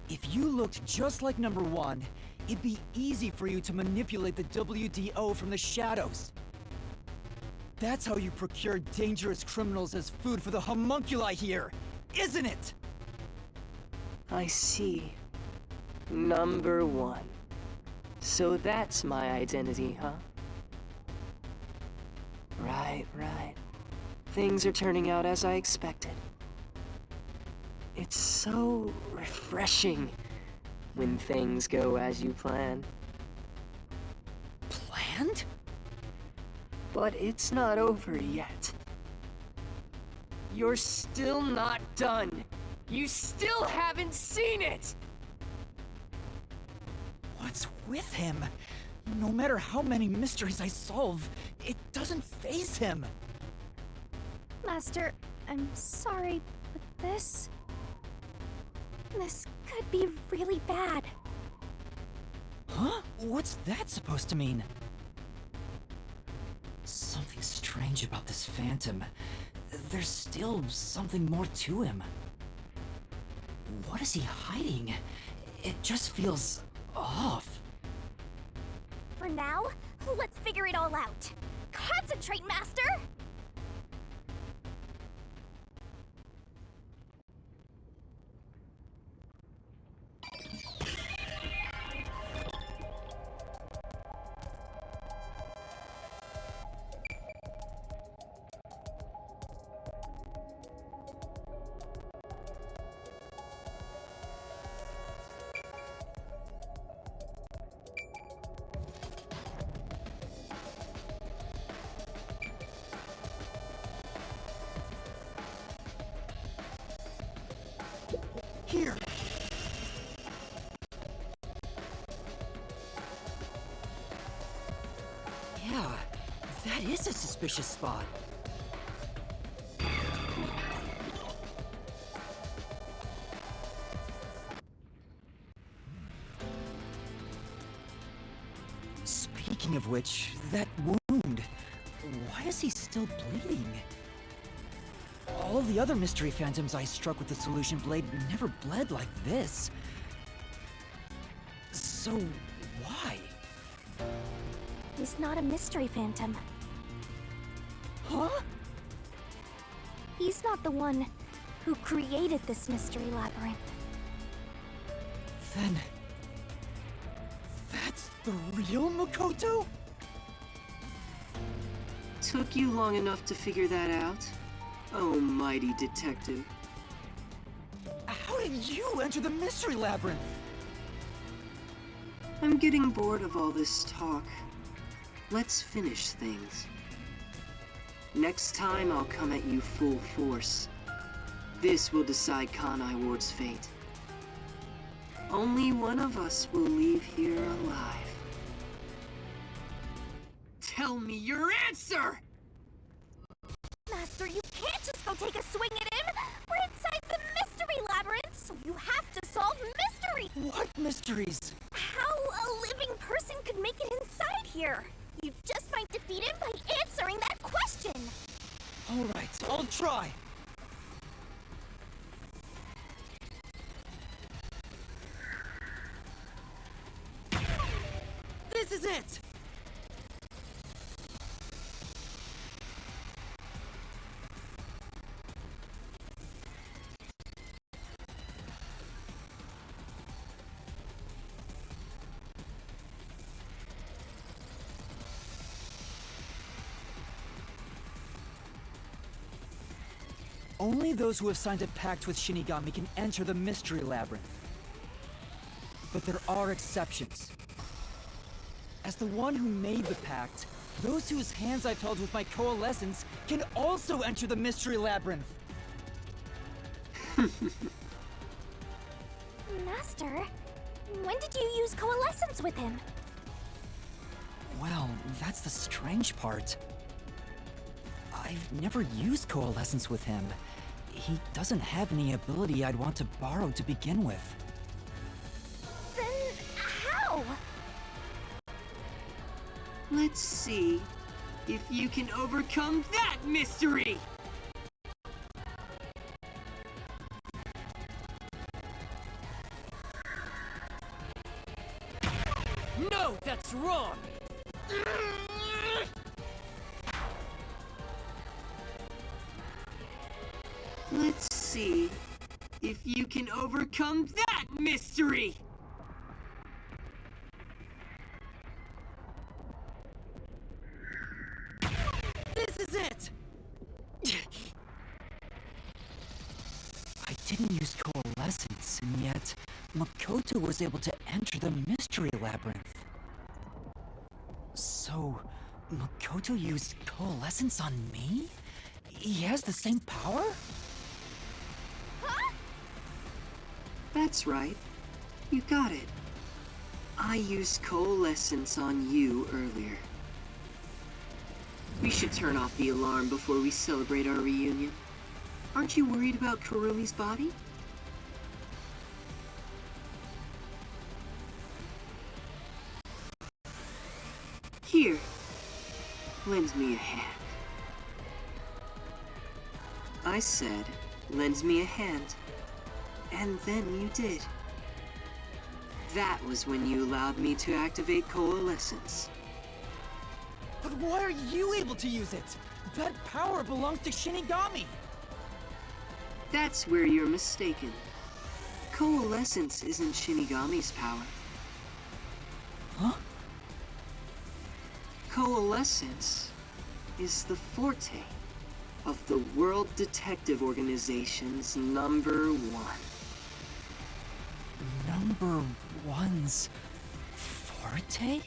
If you looked just like #1, it'd be easy for you to manipulate the WDO from the shadows. That's how you procure dangerous criminals as food for the homunculi here, isn't it?
I see. #1. So that's my identity, huh? Right. Things are turning out as I expected. It's so refreshing when things go as you plan.
Planned?
But it's not over yet. You're still not done. You still haven't seen it!
What's with him? No matter how many mysteries I solve, it doesn't faze him.
Master, I'm sorry, but this could be really bad.
Huh? What's that supposed to mean? Something strange about this phantom. There's still something more to him. What is he hiding? It just feels off.
For now, let's figure it all out. Concentrate, Master!
That is a suspicious spot. Speaking of which, that wound, why is he still bleeding? All the other mystery phantoms I struck with the solution blade never bled like this. So, why?
He's not a mystery phantom.
Huh?
He's not the one who created this mystery labyrinth.
Then... that's the real Makoto?
Took you long enough to figure that out? Oh, mighty detective.
How did you enter the mystery labyrinth?
I'm getting bored of all this talk. Let's finish things. Next time I'll come at you full force. This will decide Kanai Ward's fate. Only one of us will leave here alive. Tell me your answer!
Master, you can't just go take a swing at him! We're inside the mystery labyrinth, so you have to solve mysteries!
What mysteries?
How a living person could make it inside here? You just might defeat him by answering that question!
Alright, I'll try. This is it! Only those who have signed a pact with Shinigami can enter the Mystery Labyrinth. But there are exceptions. As the one who made the pact, those whose hands I've held with my coalescence can also enter the Mystery Labyrinth.
Master, when did you use coalescence with him?
Well, that's the strange part. I've never used coalescence with him. He doesn't have any ability I'd want to borrow to begin with.
Then how?
Let's see if you can overcome that mystery!
No, that's wrong!
Let's see if you can overcome that mystery!
This is it! I didn't use coalescence, and yet Makoto was able to enter the Mystery Labyrinth. So, Makoto used coalescence on me? He has the same power?
Huh?
That's right. You got it. I used coalescence on you earlier. We should turn off the alarm before we celebrate our reunion. Aren't you worried about Kurumi's body? Here. Lend me a hand. I said, lend me a hand. And then you did. That was when you allowed me to activate coalescence.
But why are you able to use it? That power belongs to Shinigami!
That's where you're mistaken. Coalescence isn't Shinigami's power.
Huh?
Coalescence is the forte of the World Detective Organization's #1.
Number one's forte?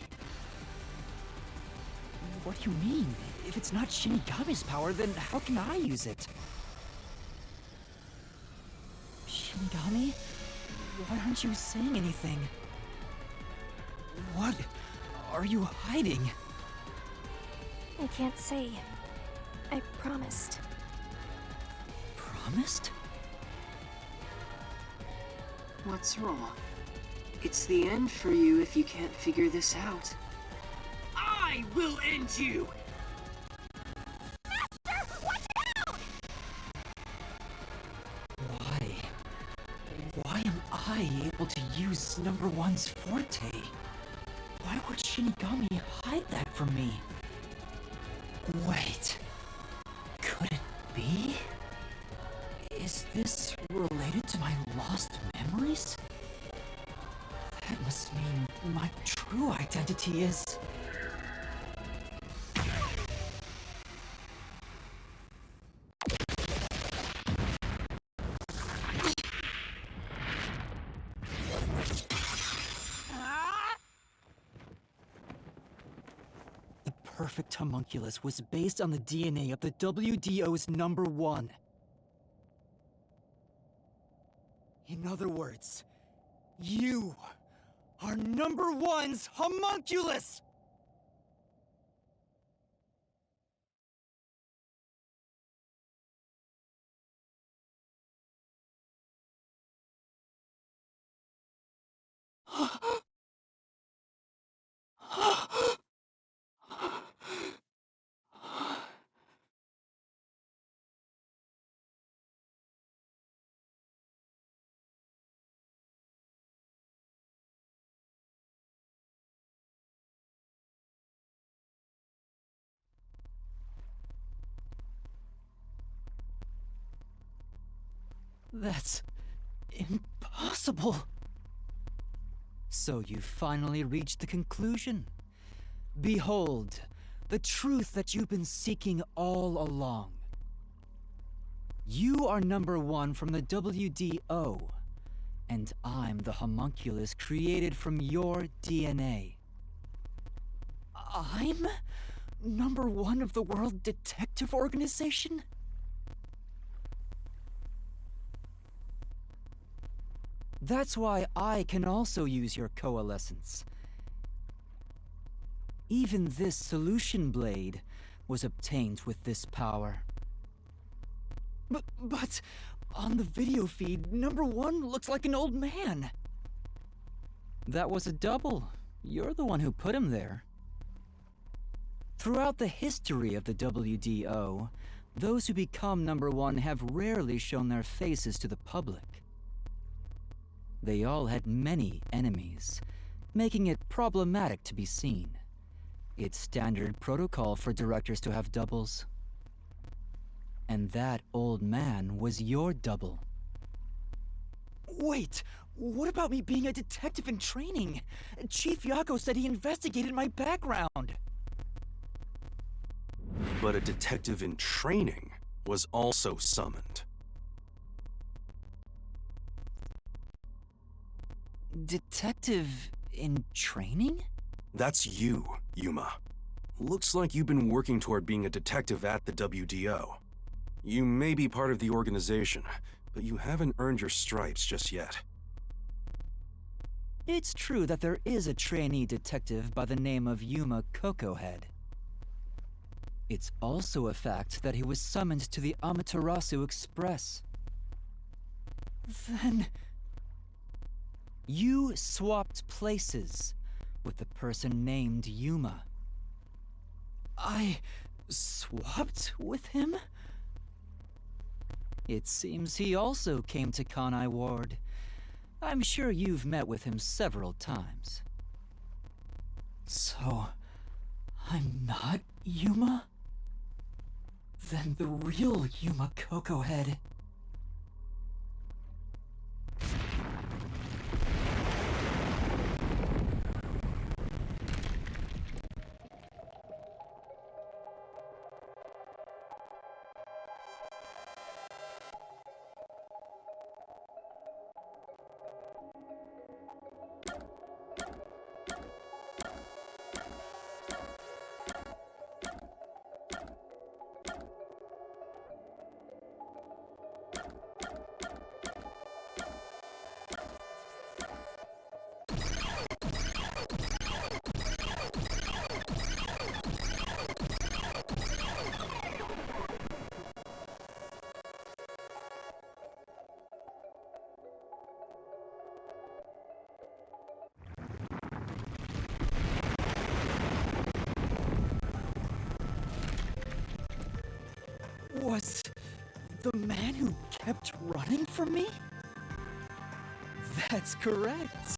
What do you mean? If it's not Shinigami's power, then how can I use it? Shinigami? Why aren't you saying anything? What are you hiding?
I can't say. I promised.
Promised?
What's wrong? It's the end for you if you can't figure this out. I will end you!
Why? Why am I able to use number one's forte? Why would Shinigami hide that from me? Wait. Could it be? Is this related to my lost memories? That must mean my true identity is... The perfect homunculus was based on the DNA of the WDO's number one. In other words, you are number one's homunculus! That's impossible. So you finally reached the conclusion. Behold, the truth that you've been seeking all along. You are number one from the WDO, and I'm the homunculus created from your DNA. I'm number one of the World Detective Organization? That's why I can also use your coalescence. Even this solution blade was obtained with this power. But on the video feed, number one looks like an old man. That was a double. You're the one who put him there. Throughout the history of the WDO, those who become number one have rarely shown their faces to the public. They all had many enemies, making it problematic to be seen. It's standard protocol for directors to have doubles. And that old man was your double. Wait, what about me being a detective in training? Chief Yako said he investigated my background.
But a detective in training was also summoned.
Detective in training?
That's you, Yuma. Looks like you've been working toward being a detective at the WDO. You may be part of the organization, but you haven't earned your stripes just yet.
It's true that there is a trainee detective by the name of Yuma Cocohead. It's also a fact that he was summoned to the Amaterasu Express. Then... you swapped places with the person named Yuma. I swapped with him? It seems he also came to Kanai Ward. I'm sure you've met with him several times. So, I'm not Yuma? Then the real Yuma Cocohead... was the man who kept running from me? That's correct.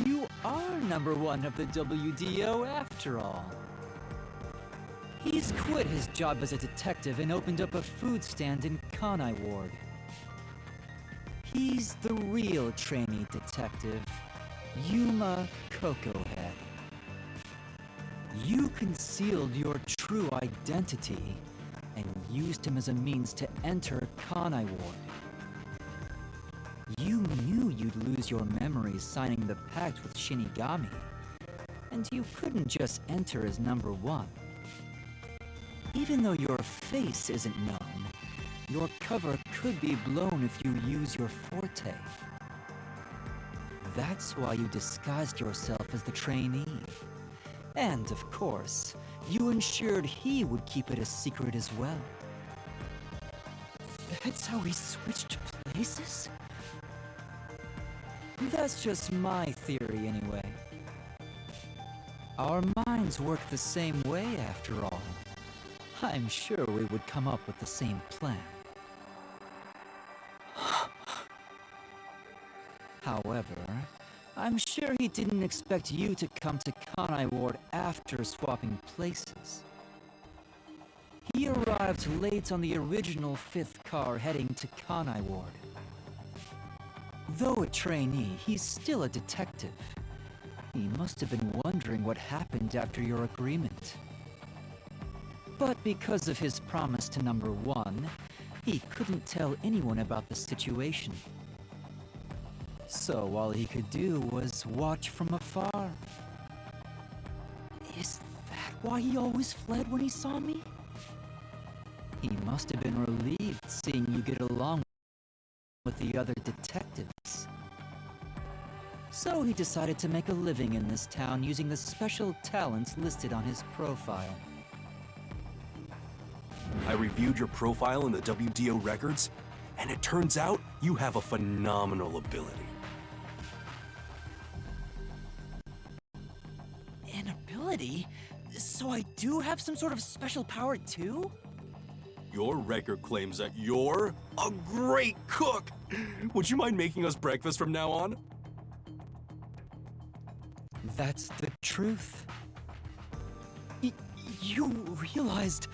You are number one of the WDO after all. He's quit his job as a detective and opened up a food stand in Kanai Ward. He's the real trainee detective, Yuma Cocohead. You concealed your true identity and used him as a means to enter Kanai Ward. You knew you'd lose your memories signing the pact with Shinigami, and you couldn't just enter as number one. Even though your face isn't known, your cover could be blown if you use your forte. That's why you disguised yourself as the trainee. And, of course, you ensured he would keep it a secret as well. That's how we switched places? That's just my theory, anyway. Our minds work the same way, after all. I'm sure we would come up with the same plan. However, I'm sure he didn't expect you to come to Kanai Ward after swapping places. He arrived late on the original 5th car heading to Kanai Ward. Though a trainee, he's still a detective. He must have been wondering what happened after your agreement. But because of his promise to number one, he couldn't tell anyone about the situation. So all he could do was watch from afar. Is that why he always fled when he saw me? He must have been relieved seeing you get along with the other detectives. So he decided to make a living in this town using the special talents listed on his profile.
I reviewed your profile in the WDO records, and it turns out you have a phenomenal ability.
An ability? So I do have some sort of special power too?
Your record claims that you're a great cook! Would you mind making us breakfast from now on?
That's the truth. You realized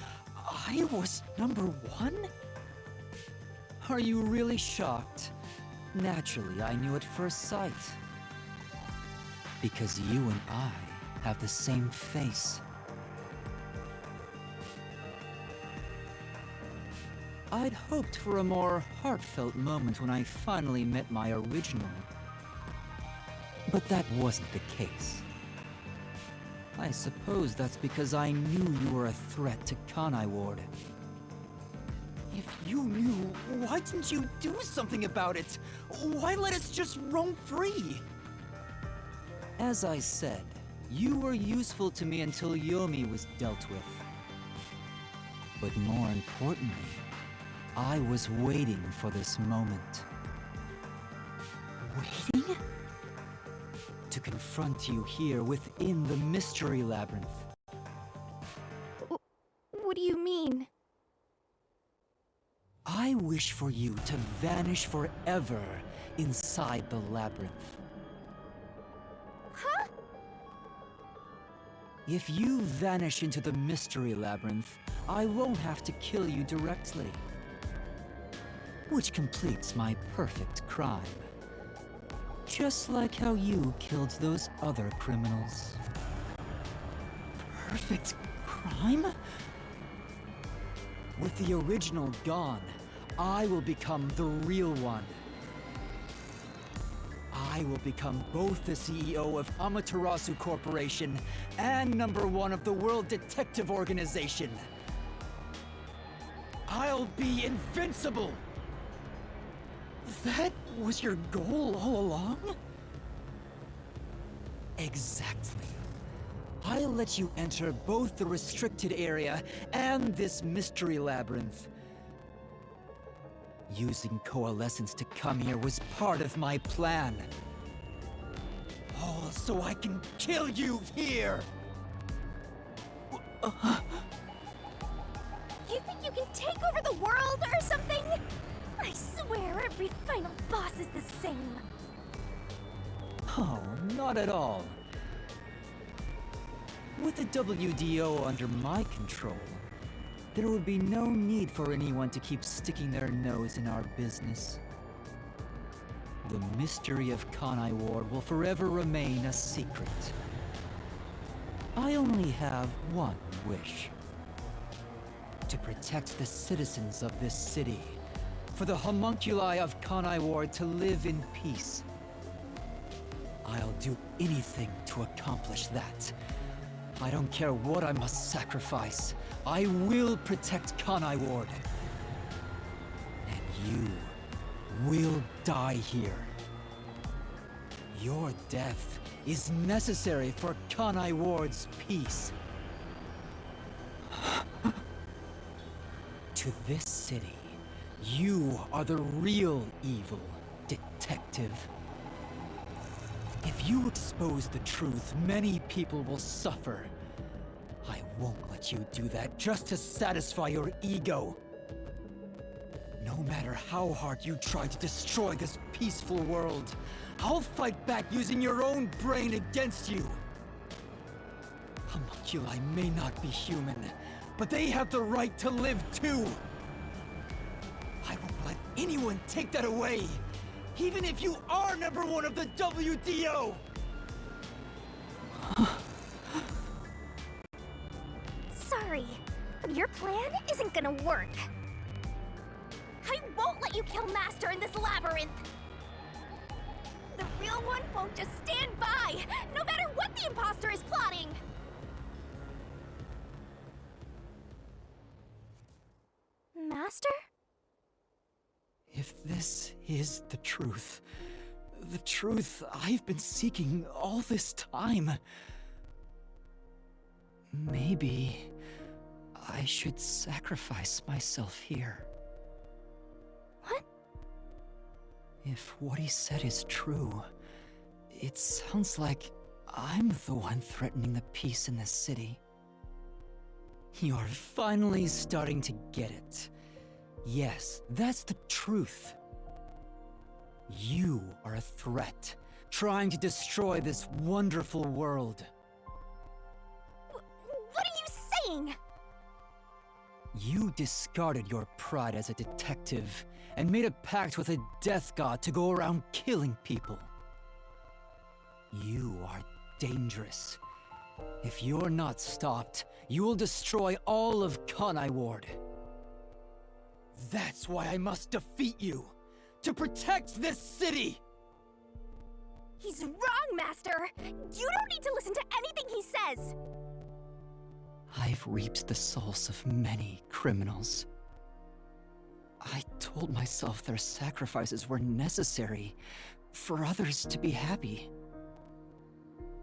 I was number one? Are you really shocked? Naturally, I knew at first sight. Because you and I have the same face. I'd hoped for a more heartfelt moment when I finally met my original. But that wasn't the case. I suppose that's because I knew you were a threat to Kanai Ward. If you knew, why didn't you do something about it? Why let us just roam free? As I said, you were useful to me until Yomi was dealt with. But more importantly, I was waiting for this moment. Waiting? To confront you here within the Mystery Labyrinth.
What do you mean?
I wish for you to vanish forever inside the labyrinth.
Huh?
If you vanish into the Mystery Labyrinth, I won't have to kill you directly. Which completes my perfect crime. Just like how you killed those other criminals. Perfect crime? With the original gone, I will become the real one. I will become both the CEO of Amaterasu Corporation and number one of the World Detective Organization. I'll be invincible! That was your goal all along? Exactly. I'll let you enter both the restricted area and this mystery labyrinth. Using Coalescence to come here was part of my plan. All so I can kill you here!
You think you
you can take over the world or something? I swear every final boss is the same.
Oh, not at all. With the WDO under my control, there would be no need for anyone to keep sticking their nose in our business. The mystery of Kanai Ward will forever remain a secret. I only have one wish. To protect the citizens of this city, for the homunculi of Kanai Ward to live in peace. I'll do anything to accomplish that. I don't care what I must sacrifice. I will protect Kanai Ward. And you will die here. Your death is necessary for Kanai Ward's peace. To this city, you are the real evil, detective. If you expose the truth, many people will suffer. I won't let you do that just to satisfy your ego. No matter how hard you try to destroy this peaceful world, I'll fight back using your own brain against you. Homunculi may not be human, but they have the right to live too. I won't let anyone take that away, even if you are #1 of the WDO!
Sorry, but your plan isn't gonna work. I won't let you kill Master in this labyrinth! The real one won't just stand by, no matter what the imposter is plotting! Master?
If this is the truth I've been seeking all this time, maybe I should sacrifice myself here.
What?
If what he said is true, it sounds like I'm the one threatening the peace in this city. You're finally starting to get it. Yes, that's the truth. You are a threat, trying to destroy this wonderful world.
What are you saying?
You discarded your pride as a detective and made a pact with a death god to go around killing people. You are dangerous. If you're not stopped, you will destroy all of Kanai Ward. That's why I must defeat you, to protect this city!
He's wrong, Master! You don't need to listen to anything he says!
I've reaped the souls of many criminals. I told myself their sacrifices were necessary for others to be happy.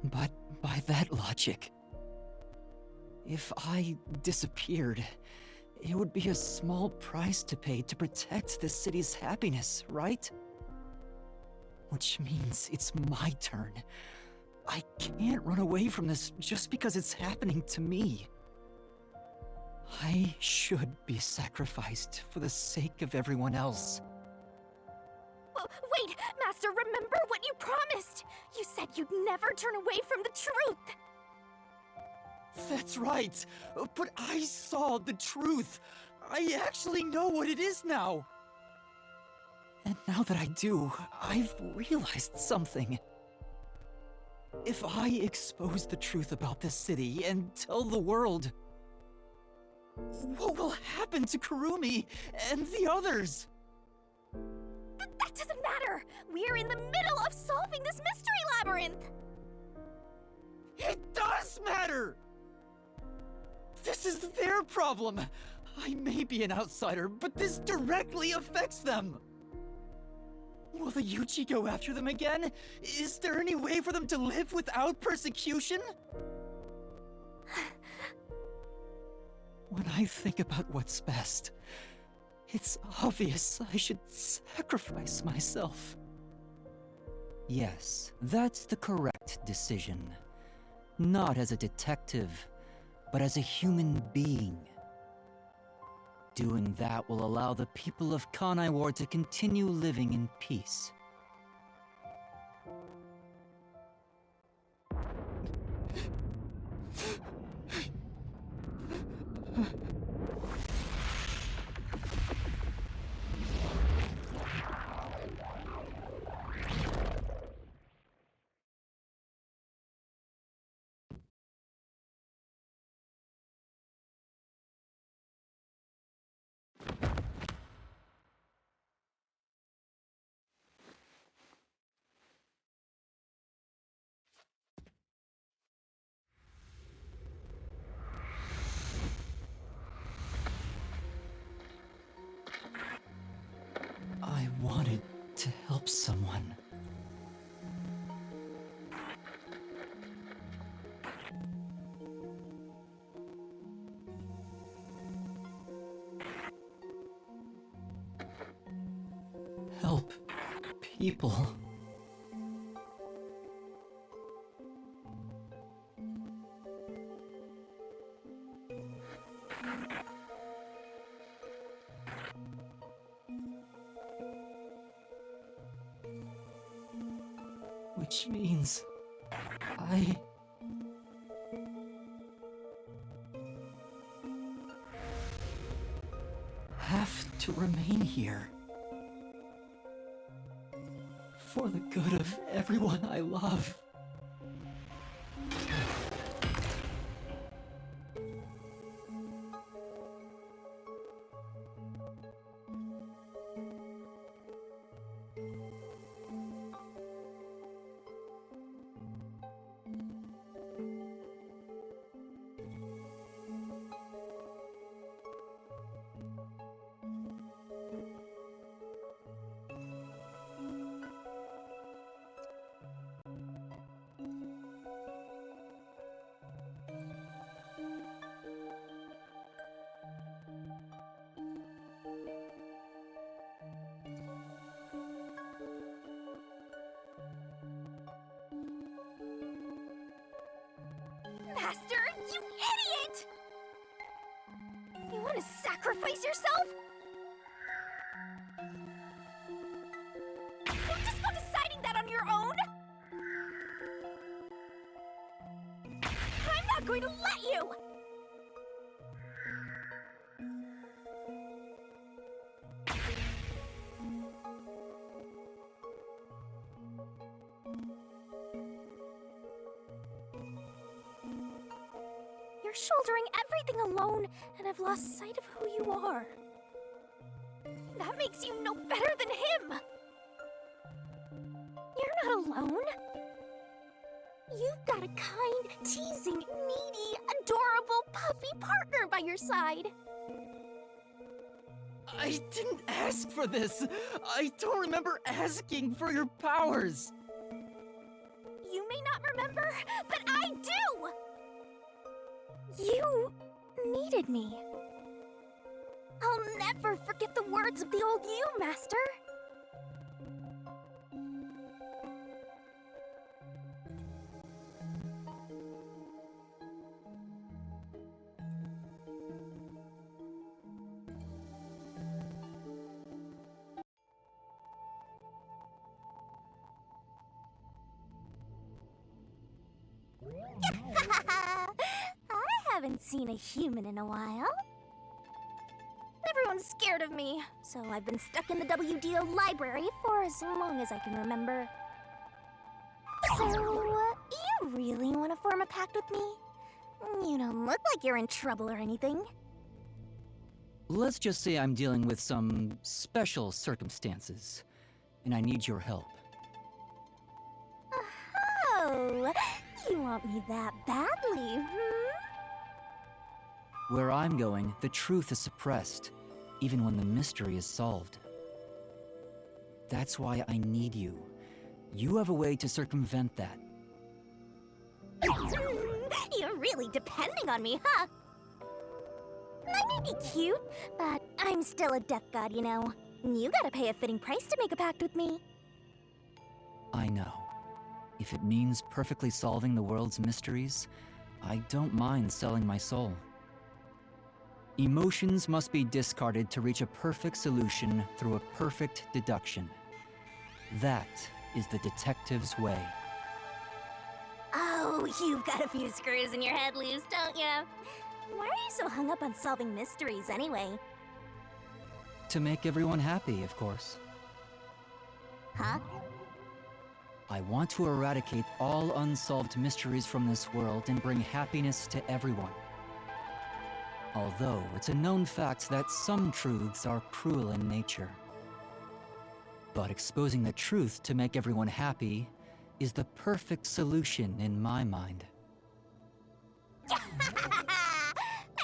But by that logic, if I disappeared, it would be a small price to pay to protect the city's happiness, right? Which means it's my turn. I can't run away from this just because it's happening to me. I should be sacrificed for the sake of everyone else.
Wait, Master, remember what you promised! You said you'd never turn away from the truth!
That's right! But I saw the truth! I actually know what it is now! And now that I do, I've realized something. If I expose the truth about this city and tell the world, what will happen to Kurumi and the others?
That doesn't matter! We're in the middle of solving this mystery labyrinth!
It does matter! This is their problem! I may be an outsider, but this directly affects them! Will the Yuchi go after them again? Is there any way for them to live without persecution? When I think about what's best, it's obvious I should sacrifice myself. Yes, that's the correct decision. Not as a detective, but as a human being. Doing that will allow the people of Kanai Ward to continue living in peace. I wanted to help someone. Help people. Which means I have to remain here. For the good of everyone I love.
Master, you idiot! You want to sacrifice yourself? Don't just go deciding that on your own! I'm not going to let you! You're shouldering everything alone, and I've lost sight of who you are. That makes you no better than him! You're not alone. You've got a kind, teasing, needy, adorable, puffy partner by your side.
I didn't ask for this! I don't remember asking for your powers!
You may not remember, but I do! You needed me. I'll never forget the words of the old you, Master. I haven't seen a human in a while. Everyone's scared of me, so I've been stuck in the WDO library for as long as I can remember. So, you really want to form a pact with me? You don't look like you're in trouble or anything.
Let's just say I'm dealing with some special circumstances, and I need your help.
Oh, you want me that badly,
Where I'm going, the truth is suppressed, even when the mystery is solved. That's why I need you. You have a way to circumvent that.
You're really depending on me, huh? I may be cute, but I'm still a death god, you know. You gotta pay a fitting price to make a pact with me.
I know. If it means perfectly solving the world's mysteries, I don't mind selling my soul. Emotions must be discarded to reach a perfect solution through a perfect deduction. That is the detective's way.
Oh, you've got a few screws in your head loose, don't you? Why are you so hung up on solving mysteries anyway?
To make everyone happy, of course.
Huh?
I want to eradicate all unsolved mysteries from this world and bring happiness to everyone. Although it's a known fact that some truths are cruel in nature. But exposing the truth to make everyone happy is the perfect solution in my mind.
Are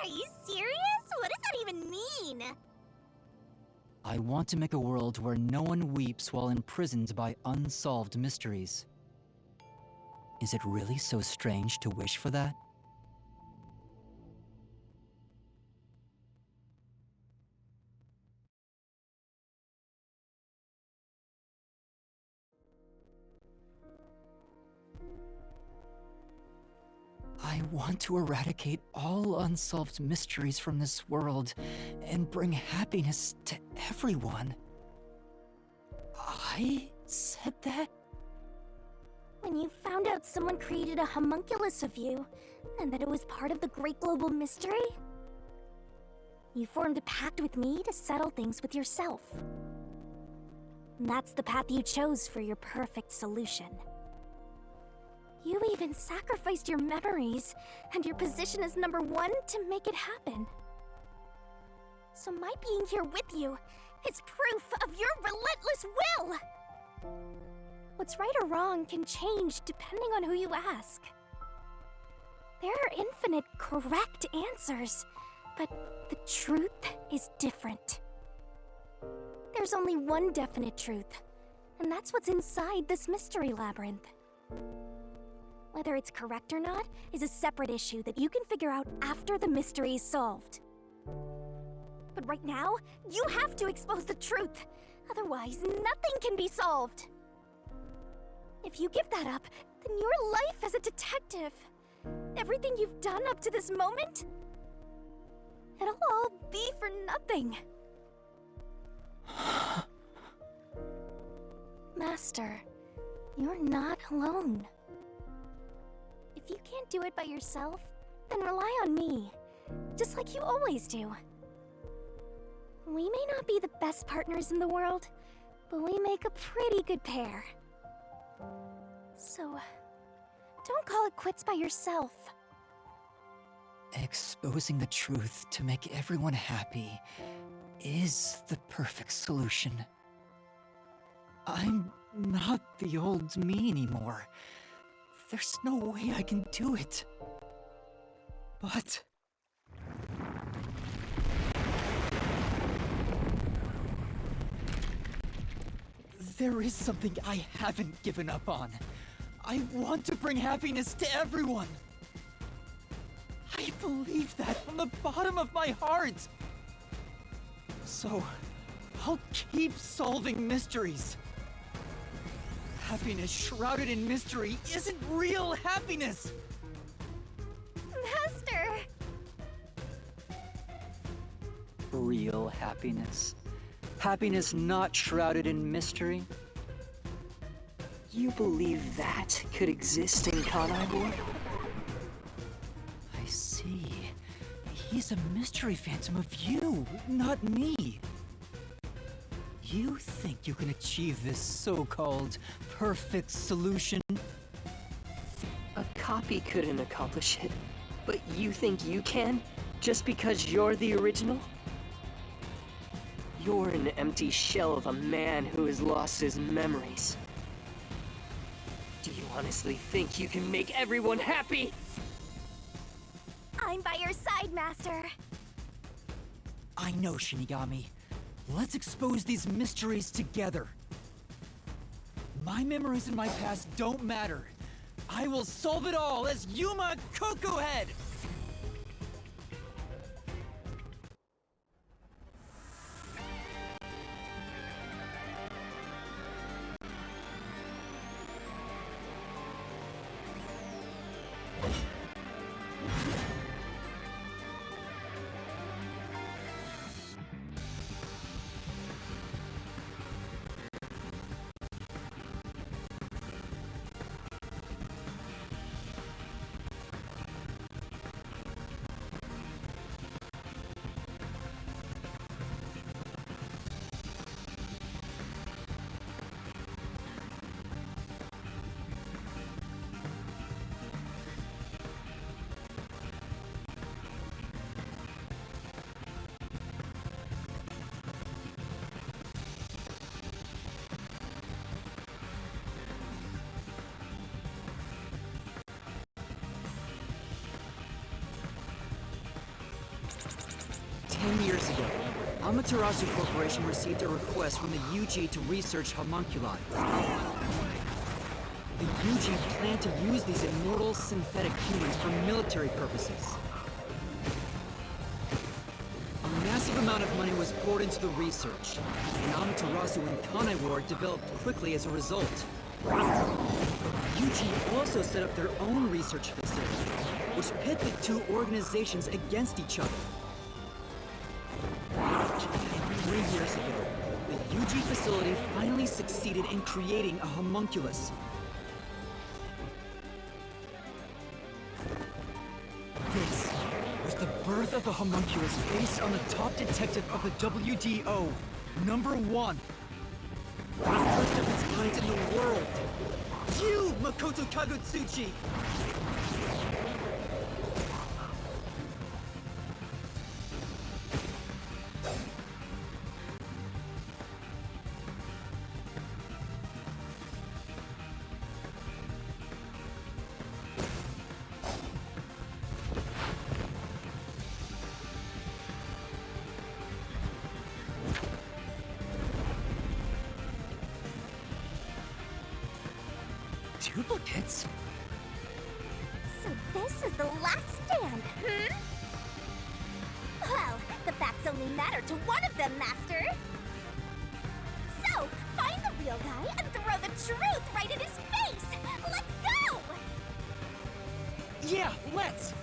you serious? What does that even mean?
I want to make a world where no one weeps while imprisoned by unsolved mysteries. Is it really so strange to wish for that? I want to eradicate all unsolved mysteries from this world and bring happiness to everyone. I said that?
When you found out someone created a homunculus of you, and that it was part of the great global mystery, you formed a pact with me to settle things with yourself. And that's the path you chose for your perfect solution. You even sacrificed your memories and your position as #1 to make it happen. So my being here with you is proof of your relentless will! What's right or wrong can change depending on who you ask. There are infinite correct answers, but the truth is different. There's only one definite truth, and that's what's inside this mystery labyrinth. Whether it's correct or not is a separate issue that you can figure out after the mystery is solved. But right now, you have to expose the truth. Otherwise, nothing can be solved. If you give that up, then your life as a detective, everything you've done up to this moment, it'll all be for nothing. Master, you're not alone. If you can't do it by yourself, then rely on me, just like you always do. We may not be the best partners in the world, but we make a pretty good pair. So, don't call it quits by yourself.
Exposing the truth to make everyone happy is the perfect solution. I'm not the old me anymore. There's no way I can do it. But... there is something I haven't given up on. I want to bring happiness to everyone. I believe that from the bottom of my heart. So, I'll keep solving mysteries. Happiness shrouded in mystery isn't real happiness!
Master!
Real happiness. Happiness not shrouded in mystery. You believe that could exist in Kanai? I see. He's a mystery phantom of you, not me. You think you can achieve this so-called perfect solution?
A copy couldn't accomplish it, but you think you can? Just because you're the original? You're an empty shell of a man who has lost his memories. Do you honestly think you can make everyone happy?
I'm by your side, Master.
I know, Shinigami. Let's expose these mysteries together. My memories in my past don't matter. I will solve it all as Yuma Coco Head! years ago, Amaterasu Corporation received a request from the UG to research homunculi. The UG planned to use these immortal synthetic humans for military purposes. A massive amount of money was poured into the research, and Amaterasu and Kanai Ward developed quickly as a result. UG also set up their own research facility, which pit the two organizations against each other. 3 years ago, the UG facility finally succeeded in creating a homunculus. This was the birth of the homunculus based on the top detective of the WDO, #1. The first of its kind in the world. You, Makoto Kagutsuchi! Duplicates?
So this is the last stand, Well, the facts only matter to one of them, Master. So, find the real guy and throw the truth right in his face! Let's go!
Yeah, let's!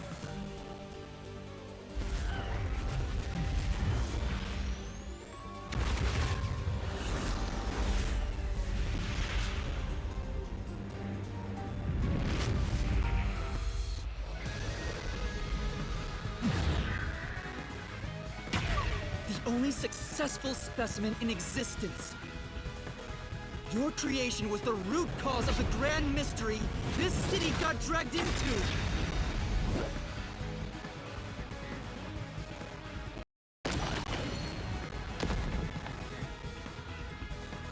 Only successful specimen in existence. Your creation was the root cause of the grand mystery this city got dragged into.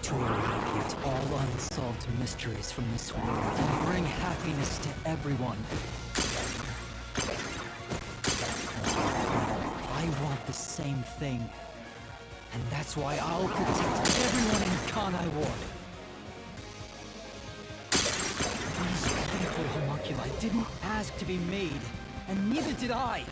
To eradicate all unsolved mysteries from this world and bring happiness to everyone. I want the same thing. And that's why I'll protect everyone in Kanai Ward. These pitiful homunculi didn't ask to be made, and neither did I.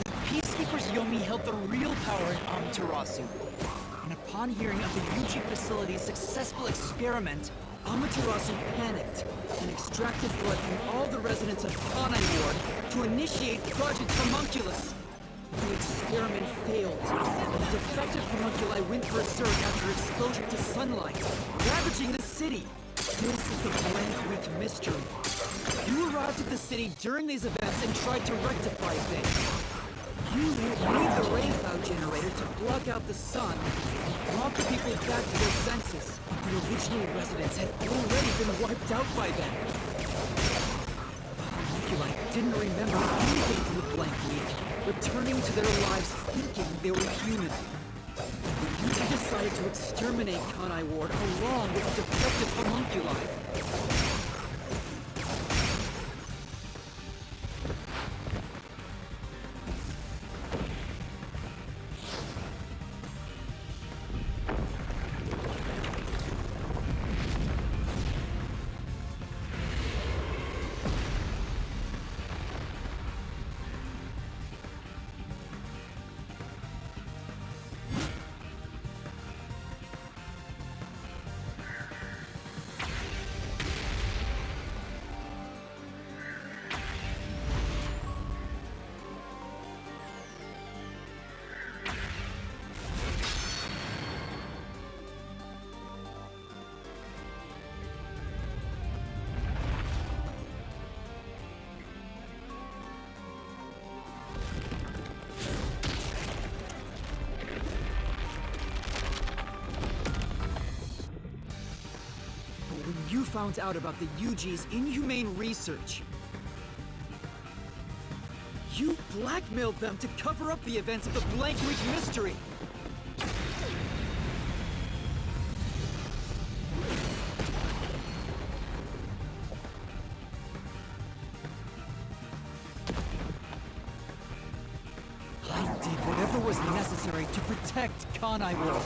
The Peacekeepers Yomi held the real power in Amaterasu. And upon hearing of the UG facility's successful experiment, Amaterasu panicked and extracted blood from all the residents of Kanai Ward to initiate Project Homunculus. The experiment failed, and the defective homunculi went berserk after exposure to sunlight, ravaging the city. This is the Blank Week mystery. You arrived at the city during these events and tried to rectify things. You made the rain cloud generator to block out the sun and brought the people back to their senses. The original residents had already been wiped out by then. The homunculi didn't remember anything from the Blank Week, returning to their lives thinking they were human. You decided to exterminate Kanai Ward along with the defective homunculi. You found out about the UG's inhumane research. You blackmailed them to cover up the events of the Blank Week mystery. to protect Kanai World.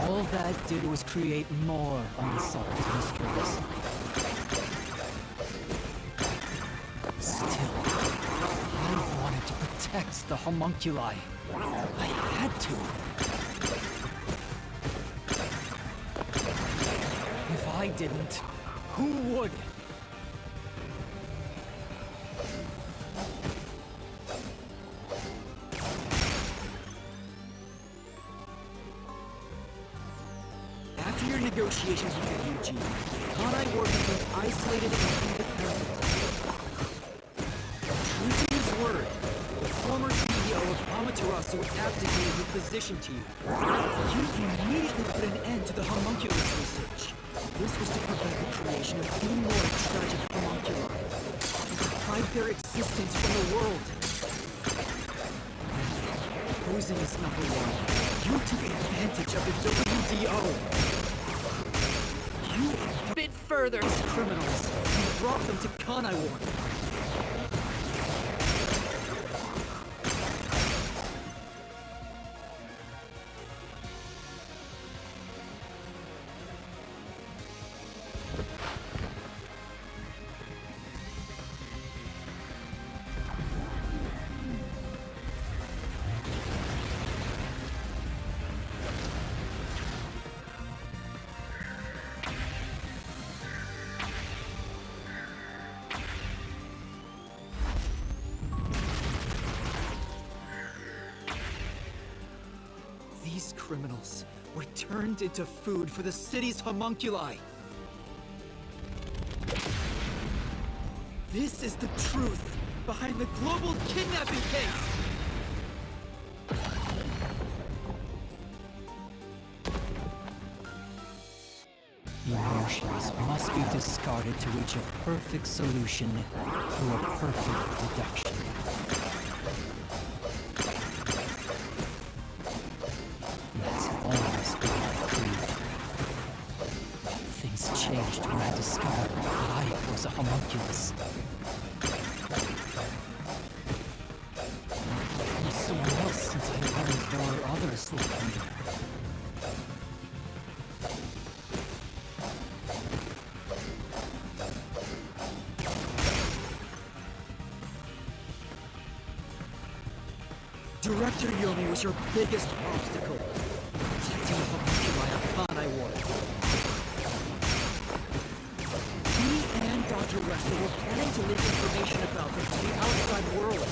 All that did was create more unsolved mysteries. Still, I wanted to protect the homunculi. I had to. If I didn't, who would? After your negotiations with the UG, Kanai Ward became isolated and independent. True to his word, the former CEO of Amaterasu abdicated his position to you. You immediately put an end to the homunculus research. This was to prevent the creation of any more tragic homunculi, and hide their existence from the world. Poisonous number one, you took advantage of the WDO. You a bit further as criminals and brought them to Kanai Ward. These criminals were turned into food for the city's homunculi. This is the truth behind the global kidnapping case! Emotions must be discarded to reach a perfect solution through a perfect deduction. That's always been my creed. Things changed when I discovered I was a homunculus. I'm someone else since I learned there were others like me. Director Yomi was your biggest obstacle. Protecting the homunculi of Kanai Ward. He and Dr. Wesker were planning to leak information about them to the outside world.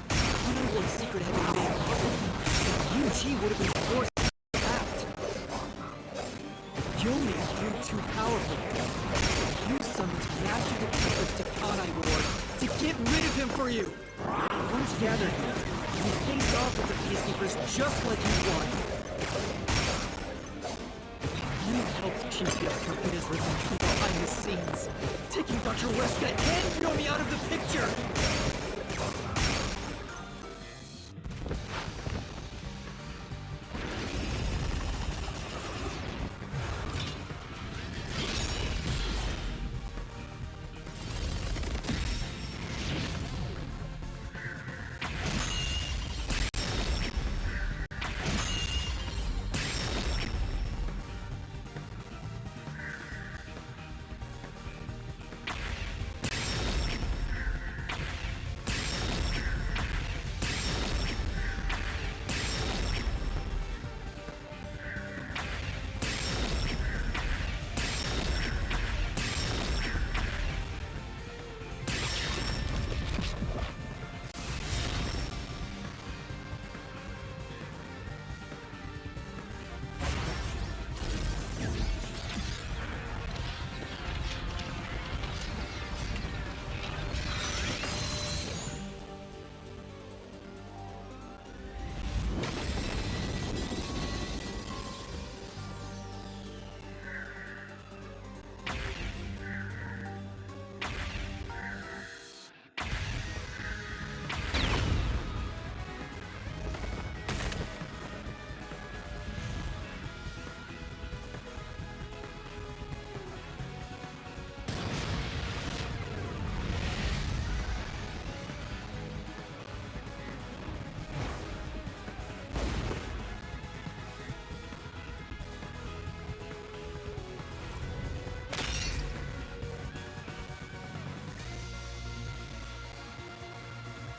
Kanai Ward's secret had been made public. UG would have been forced to act. Yomi grew too powerful. You summoned master detectives to Kanai Ward to get rid of him for you. Once gathered here, you faced off with the peacekeepers just like you wanted. You helped Chief Yaku get his revenge from behind the scenes, taking Dr. Weska and Yomi out of the picture!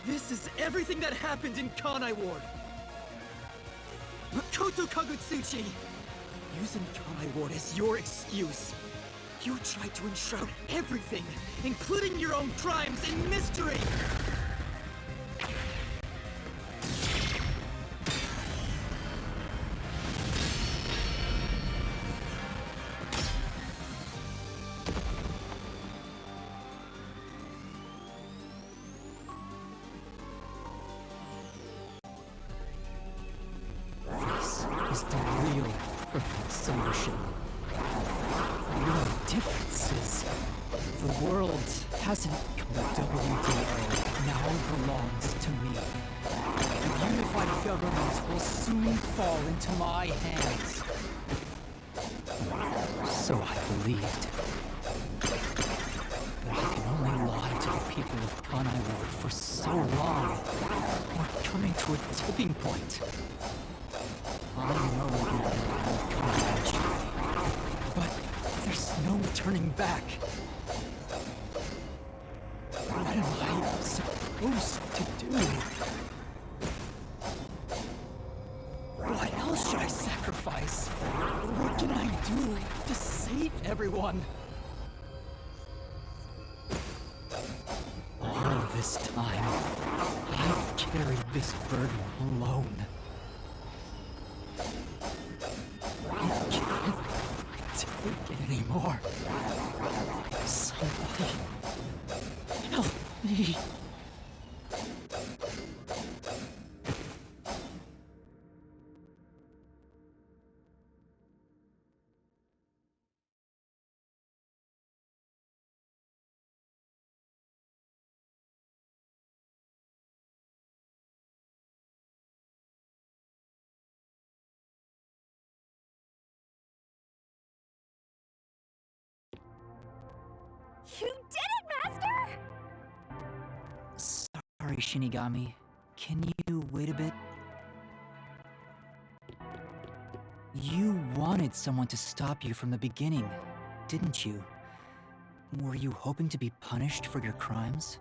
This is everything that happened in Kanai Ward. Makoto Kagutsuchi! Using Kanai Ward as your excuse. You tried to enshroud everything, including your own crimes, in mystery! This is the real perfect solution. No differences. The world hasn't come. The WDO now belongs to me. The unified government will soon fall into my hands. So I believed. But I can only lie to the people of Kanai Ward for so long. We're coming to a tipping point. I know the end will come eventually, but there's no turning back. What am I supposed to do? What else should I sacrifice? What can I do to save everyone? All this time, I've carried this burden alone. I can't take it anymore. Somebody help me.
You did it, Master!
Sorry, Shinigami. Can you wait a bit? You wanted someone to stop you from the beginning, didn't you? Were you hoping to be punished for your crimes?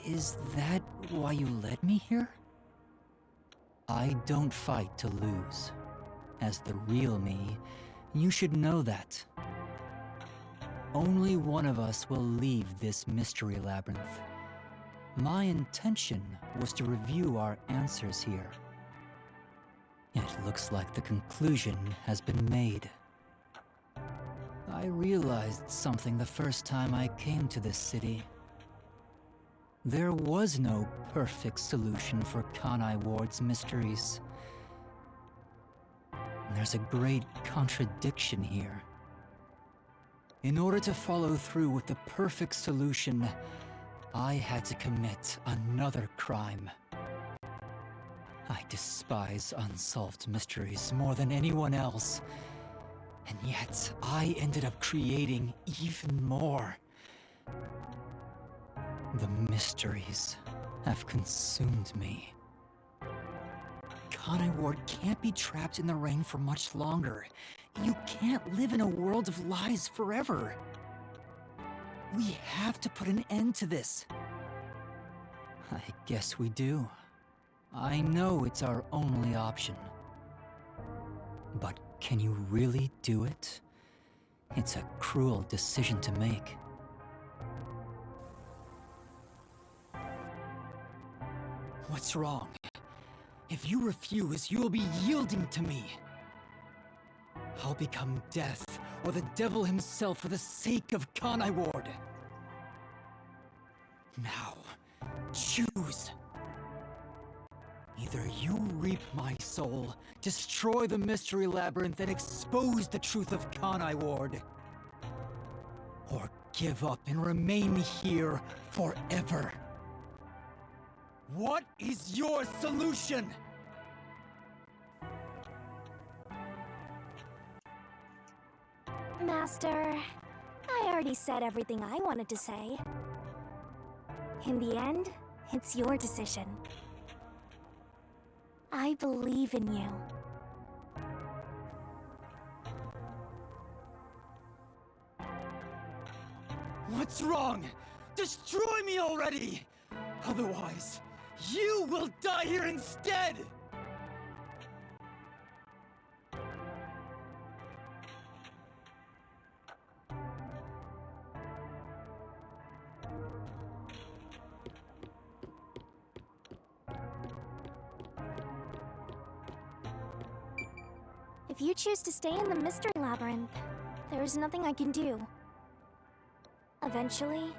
Is that why you led me here? I don't fight to lose. As the real me, you should know that. Only one of us will leave this mystery labyrinth. My intention was to review our answers here. It looks like the conclusion has been made. I realized something the first time I came to this city. There was no perfect solution for Kanai Ward's mysteries. There's a great contradiction here. In order to follow through with the perfect solution, I had to commit another crime. I despise unsolved mysteries more than anyone else. And yet, I ended up creating even more. The mysteries have consumed me. Kanai Ward can't be trapped in the rain for much longer. You can't live in a world of lies forever. We have to put an end to this. I guess we do. I know it's our only option. But can you really do it? It's a cruel decision to make. What's wrong? If you refuse, you will be yielding to me. I'll become death, or the devil himself for the sake of Kanai Ward. Now, choose. Either you reap my soul, destroy the mystery labyrinth, and expose the truth of Kanai Ward. Or give up and remain here forever. What is your solution?
Master, I already said everything I wanted to say. In the end, it's your decision. I believe in you.
What's wrong? Destroy me already! Otherwise, you will die here instead!
If you choose to stay in the Mystery Labyrinth, there is nothing I can do. Eventually,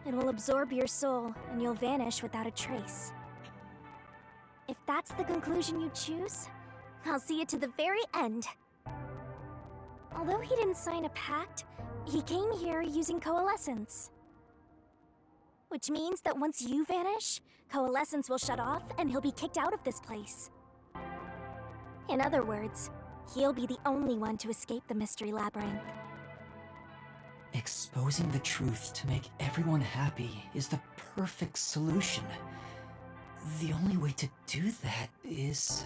it will absorb your soul and you'll vanish without a trace. If that's the conclusion you choose, I'll see you to the very end. Although he didn't sign a pact, he came here using coalescence. Which means that once you vanish, coalescence will shut off and he'll be kicked out of this place. In other words, he'll be the only one to escape the Mystery Labyrinth.
Exposing the truth to make everyone happy is the perfect solution. The only way to do that is...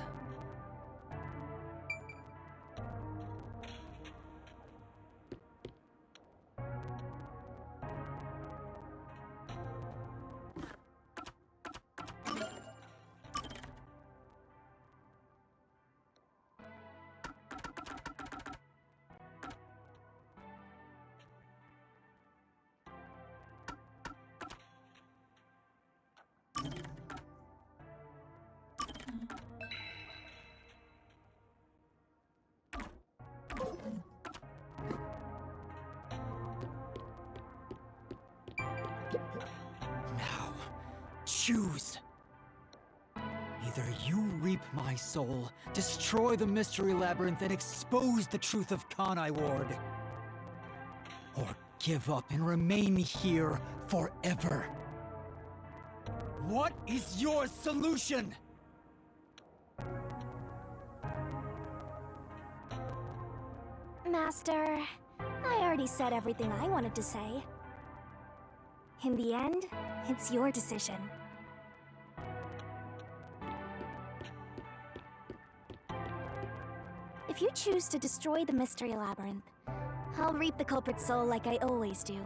Now, choose. Either you reap my soul, destroy the Mystery Labyrinth, and expose the truth of Kanai Ward. Or give up and remain here forever. What is your solution?
Master, I already said everything I wanted to say. In the end, it's your decision. If you choose to destroy the Mystery Labyrinth, I'll reap the culprit's soul like I always do.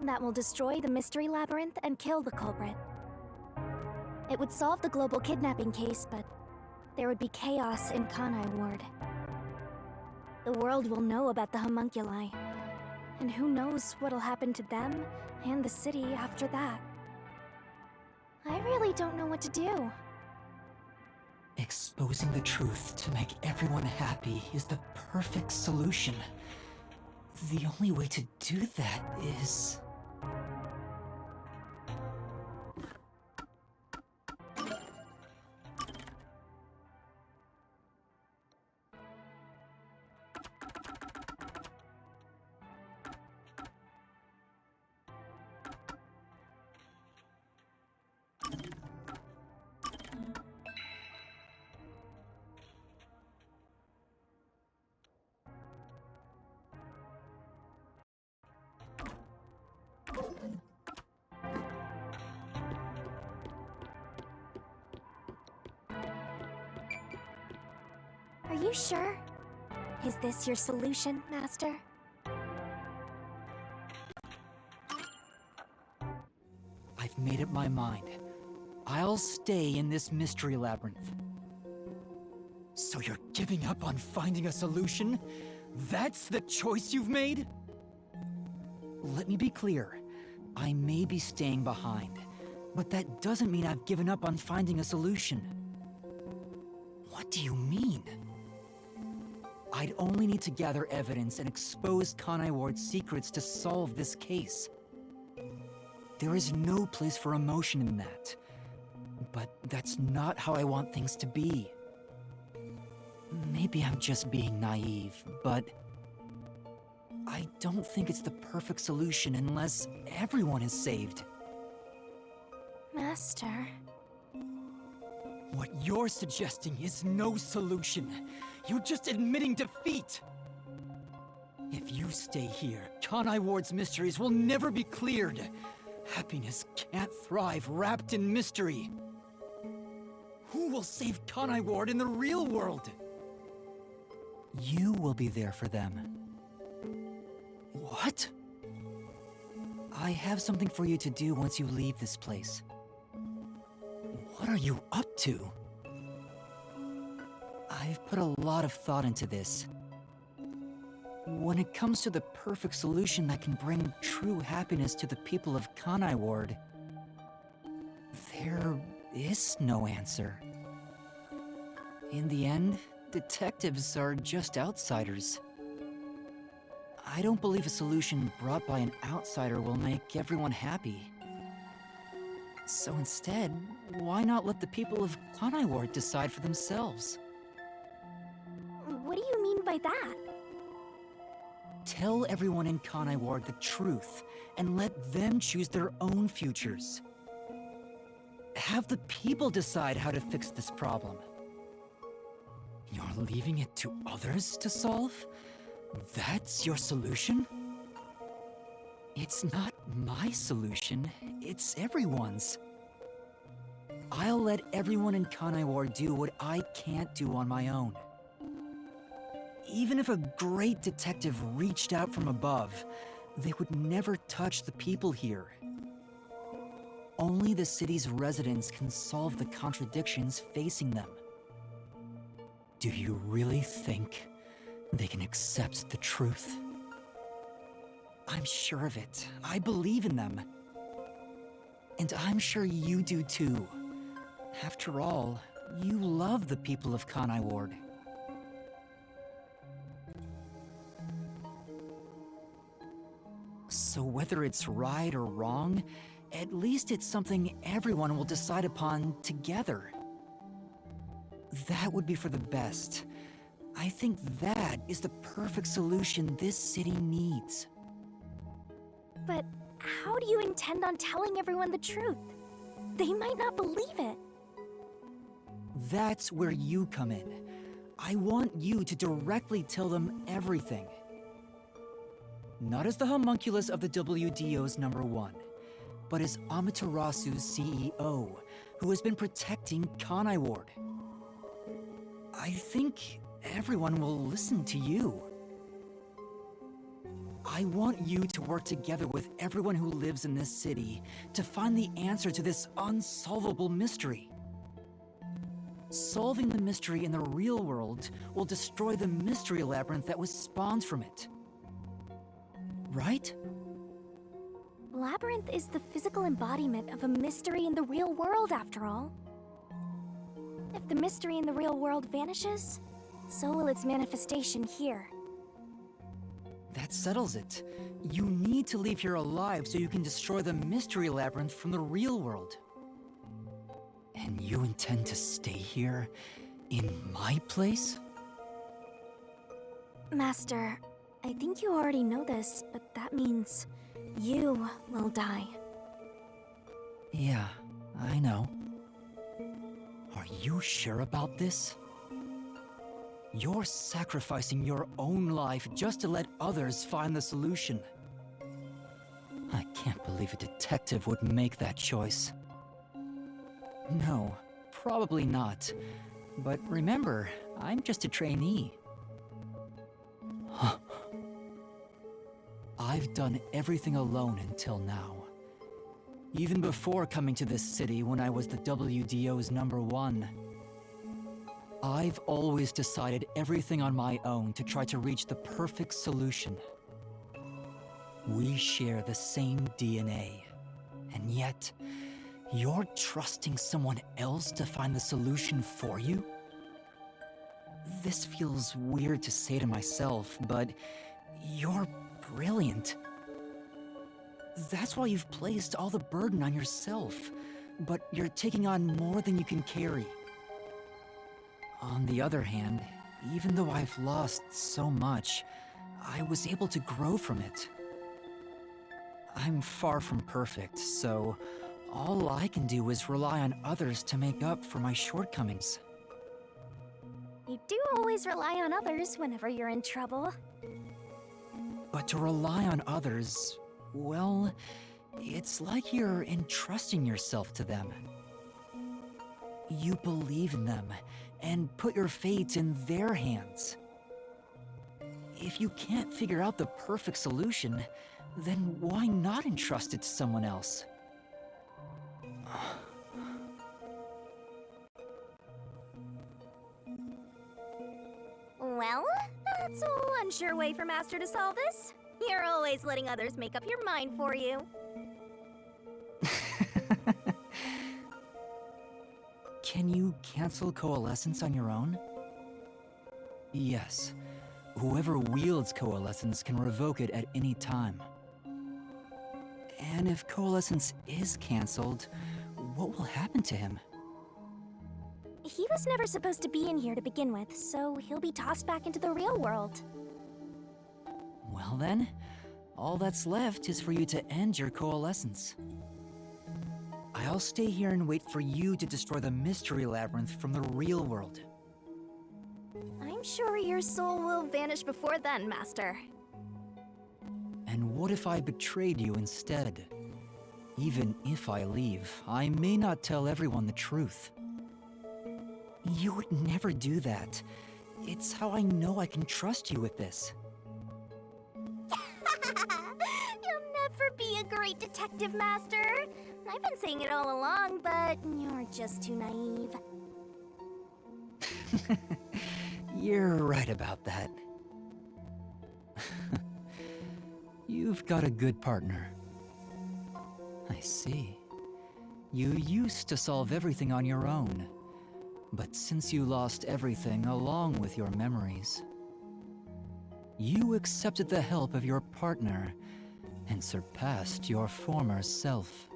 That will destroy the Mystery Labyrinth and kill the culprit. It would solve the global kidnapping case, but there would be chaos in Kanai Ward. The world will know about the homunculi, and who knows what'll happen to them and the city after that. I really don't know what to do.
Exposing the truth to make everyone happy is the perfect solution. The only way to do that is...
Are you sure? Is this your solution, Master?
I've made up my mind. I'll stay in this Mystery Labyrinth. So you're giving up on finding a solution? That's the choice you've made? Let me be clear. I may be staying behind, but that doesn't mean I've given up on finding a solution. What do you mean? I'd only need to gather evidence and expose Kanai Ward's secrets to solve this case. There is no place for emotion in that. But that's not how I want things to be. Maybe I'm just being naive, but I don't think it's the perfect solution unless everyone is saved.
Master...
What you're suggesting is no solution. You're just admitting defeat. If you stay here, Kanai Ward's mysteries will never be cleared. Happiness can't thrive wrapped in mystery. Who will save Kanai Ward in the real world? You will be there for them. What? I have something for you to do once you leave this place. What are you up to? I've put a lot of thought into this. When it comes to the perfect solution that can bring true happiness to the people of Kanai Ward, there is no answer. In the end, detectives are just outsiders. I don't believe a solution brought by an outsider will make everyone happy. So instead, why not let the people of Kanai Ward decide for themselves?
What do you mean by that?
Tell everyone in Kanai Ward the truth, and let them choose their own futures. Have the people decide how to fix this problem. You're leaving it to others to solve? That's your solution? It's not my solution, it's everyone's. I'll let everyone in Kanai Ward do what I can't do on my own. Even if a great detective reached out from above, they would never touch the people here. Only the city's residents can solve the contradictions facing them. Do you really think they can accept the truth? I'm sure of it. I believe in them. And I'm sure you do too. After all, you love the people of Kanai Ward. So whether it's right or wrong, at least it's something everyone will decide upon together. That would be for the best. I think that is the perfect solution this city needs.
But how do you intend on telling everyone the truth? They might not believe it.
That's where you come in. I want you to directly tell them everything. Not as the homunculus of the WDO's #1, but as Amaterasu's CEO, who has been protecting Kanai Ward. I think everyone will listen to you. I want you to work together with everyone who lives in this city to find the answer to this unsolvable mystery. Solving the mystery in the real world will destroy the mystery labyrinth that was spawned from it. Right?
Labyrinth is the physical embodiment of a mystery in the real world, after all. If the mystery in the real world vanishes, so will its manifestation here.
That settles it. You need to leave here alive so you can destroy the mystery labyrinth from the real world. And you intend to stay here, in my place?
Master, I think you already know this, but that means you will die.
Yeah, I know. Are you sure about this? You're sacrificing your own life just to let others find the solution. I can't believe a detective would make that choice. No, probably not. But remember, I'm just a trainee. Huh. I've done everything alone until now. Even before coming to this city when I was the WDO's #1. I've always decided everything on my own to try to reach the perfect solution. We share the same DNA, and yet, you're trusting someone else to find the solution for you? This feels weird to say to myself, but you're brilliant. That's why you've placed all the burden on yourself, but you're taking on more than you can carry. On the other hand, even though I've lost so much, I was able to grow from it. I'm far from perfect, so all I can do is rely on others to make up for my shortcomings.
You do always rely on others whenever you're in trouble.
But to rely on others, well, it's like you're entrusting yourself to them. You believe in them, and put your fate in their hands. If you can't figure out the perfect solution, then why not entrust it to someone else?
Well, that's one sure way for Master to solve this. You're always letting others make up your mind for you.
Can you cancel Coalescence on your own? Yes. Whoever wields Coalescence can revoke it at any time. And if Coalescence is cancelled, what will happen to him?
He was never supposed to be in here to begin with, so he'll be tossed back into the real world.
Well then, all that's left is for you to end your Coalescence. I'll stay here and wait for you to destroy the Mystery Labyrinth from the real world.
I'm sure your soul will vanish before then, Master.
And what if I betrayed you instead? Even if I leave, I may not tell everyone the truth. You would never do that. It's how I know I can trust you with this.
You'll never be a great detective, Master. I've been saying it all along, but you're just too naive.
You're right about that. You've got a good partner. I see. You used to solve everything on your own. But since you lost everything along with your memories, you accepted the help of your partner and surpassed your former self.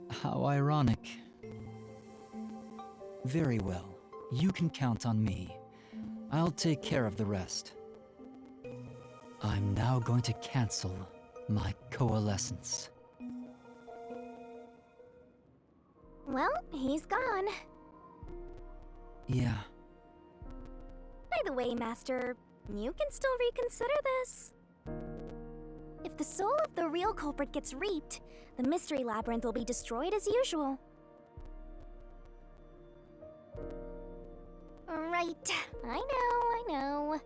How ironic. Very well. You can count on me. I'll take care of the rest. I'm now going to cancel my Coalescence.
Well, he's gone.
Yeah.
By the way, Master, you can still reconsider this. If the soul of the real culprit gets reaped, the Mystery Labyrinth will be destroyed as usual. Right, I know.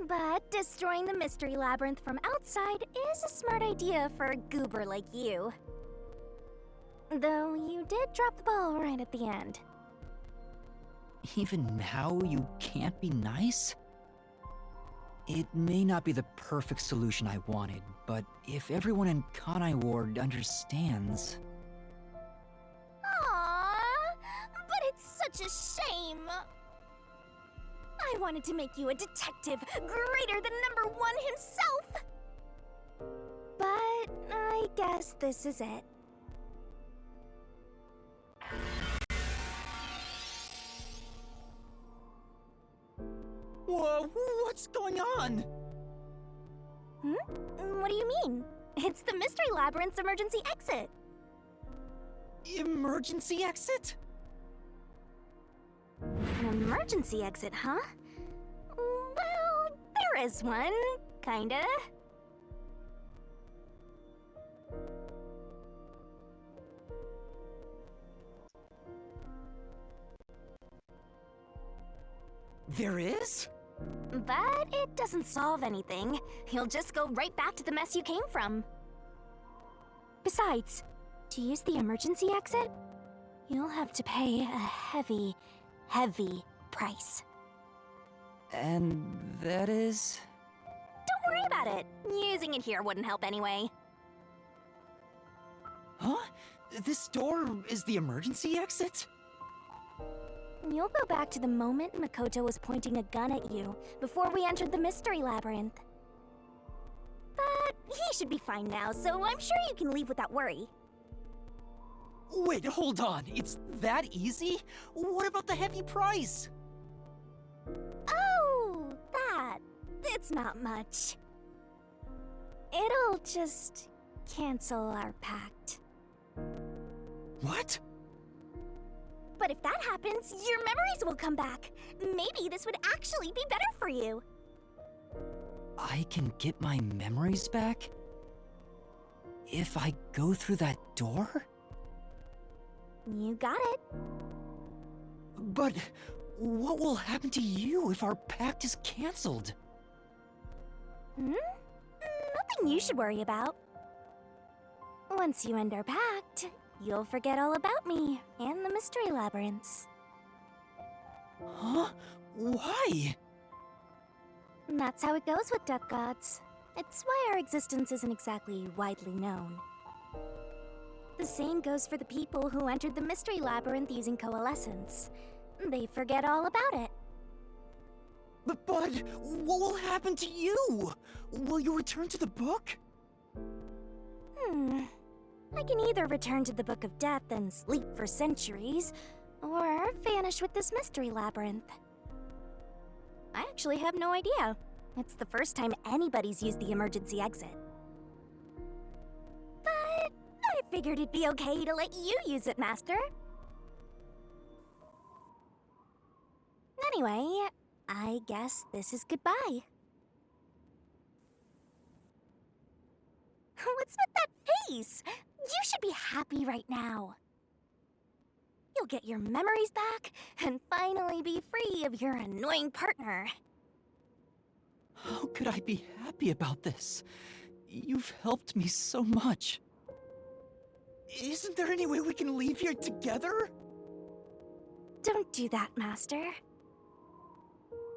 But destroying the Mystery Labyrinth from outside is a smart idea for a goober like you. Though you did drop the ball right at the end.
Even now, you can't be nice? It may not be the perfect solution I wanted, but if everyone in Kanai Ward understands...
Aww, but it's such a shame. I wanted to make you a detective greater than #1 himself. But I guess this is it.
Whoa, what's going on?
What do you mean? It's the Mystery Labyrinth's emergency exit.
Emergency exit?
An emergency exit, huh? Well, there is one, kinda.
There is?
But it doesn't solve anything. You'll just go right back to the mess you came from. Besides, to use the emergency exit, you'll have to pay a heavy, heavy price.
And that is...
Don't worry about it. Using it here wouldn't help anyway.
Huh? This door is the emergency exit?
You'll go back to the moment Makoto was pointing a gun at you before we entered the Mystery Labyrinth. But he should be fine now, so I'm sure you can leave without worry.
Wait, hold on. It's that easy? What about the heavy price?
Oh, that. It's not much. It'll just cancel our pact.
What?
But if that happens, your memories will come back. Maybe this would actually be better for you.
I can get my memories back? If I go through that door?
You got it.
But what will happen to you if our pact is cancelled?
Nothing you should worry about. Once you end our pact, you'll forget all about me and the mystery labyrinths.
Huh? Why?
That's how it goes with death gods. It's why our existence isn't exactly widely known. The same goes for the people who entered the mystery labyrinth using coalescence. They forget all about it.
But what will happen to you? Will you return to the book?
I can either return to the Book of Death and sleep for centuries, or vanish with this mystery labyrinth. I actually have no idea. It's the first time anybody's used the emergency exit. But I figured it'd be okay to let you use it, Master. Anyway, I guess this is goodbye. What's with that face? You should be happy right now. You'll get your memories back and finally be free of your annoying partner.
How could I be happy about this? You've helped me so much. Isn't there any way we can leave here together?
Don't do that, Master.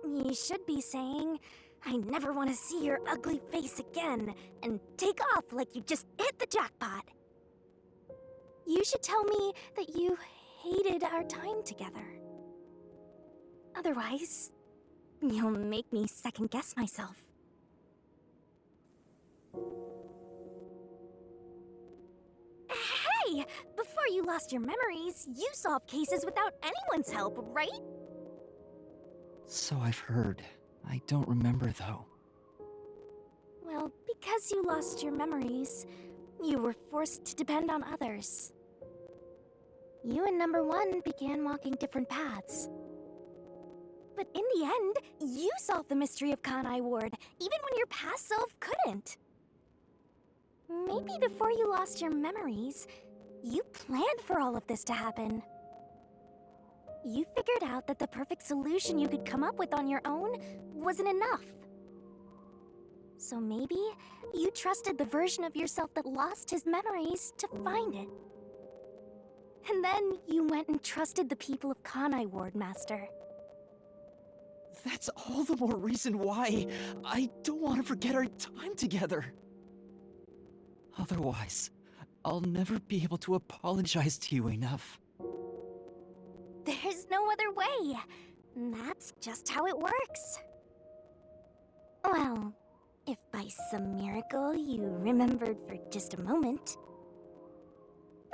You should be saying, I never want to see your ugly face again, and take off like you just hit the jackpot. You should tell me that you hated our time together. Otherwise, you'll make me second-guess myself. Hey! Before you lost your memories, you solved cases without anyone's help, right?
So I've heard. I don't remember, though.
Well, because you lost your memories, you were forced to depend on others. You and Number 1 began walking different paths. But in the end, you solved the mystery of Kanai Ward, even when your past self couldn't. Maybe before you lost your memories, you planned for all of this to happen. You figured out that the perfect solution you could come up with on your own wasn't enough. So maybe you trusted the version of yourself that lost his memories to find it. And then you went and trusted the people of Kanai Ward, Master.
That's all the more reason why I don't want to forget our time together. Otherwise, I'll never be able to apologize to you enough.
There's no other way. That's just how it works. Well, if by some miracle you remembered for just a moment,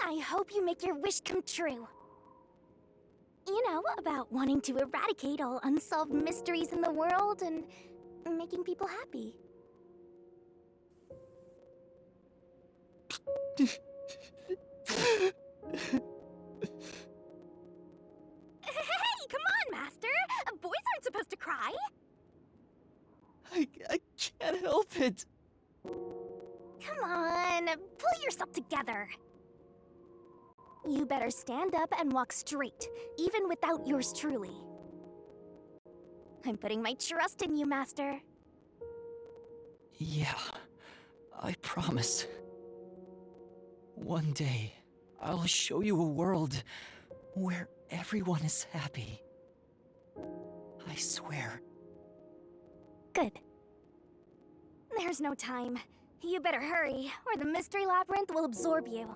I hope you make your wish come true. You know, about wanting to eradicate all unsolved mysteries in the world and making people happy. Hey, come on, Master! Boys aren't supposed to cry!
I can't help it.
Come on, pull yourself together. You better stand up and walk straight, even without yours truly. I'm putting my trust in you, Master.
Yeah, I promise. One day, I'll show you a world where everyone is happy. I swear.
Good. There's no time. You better hurry, or the mystery labyrinth will absorb you.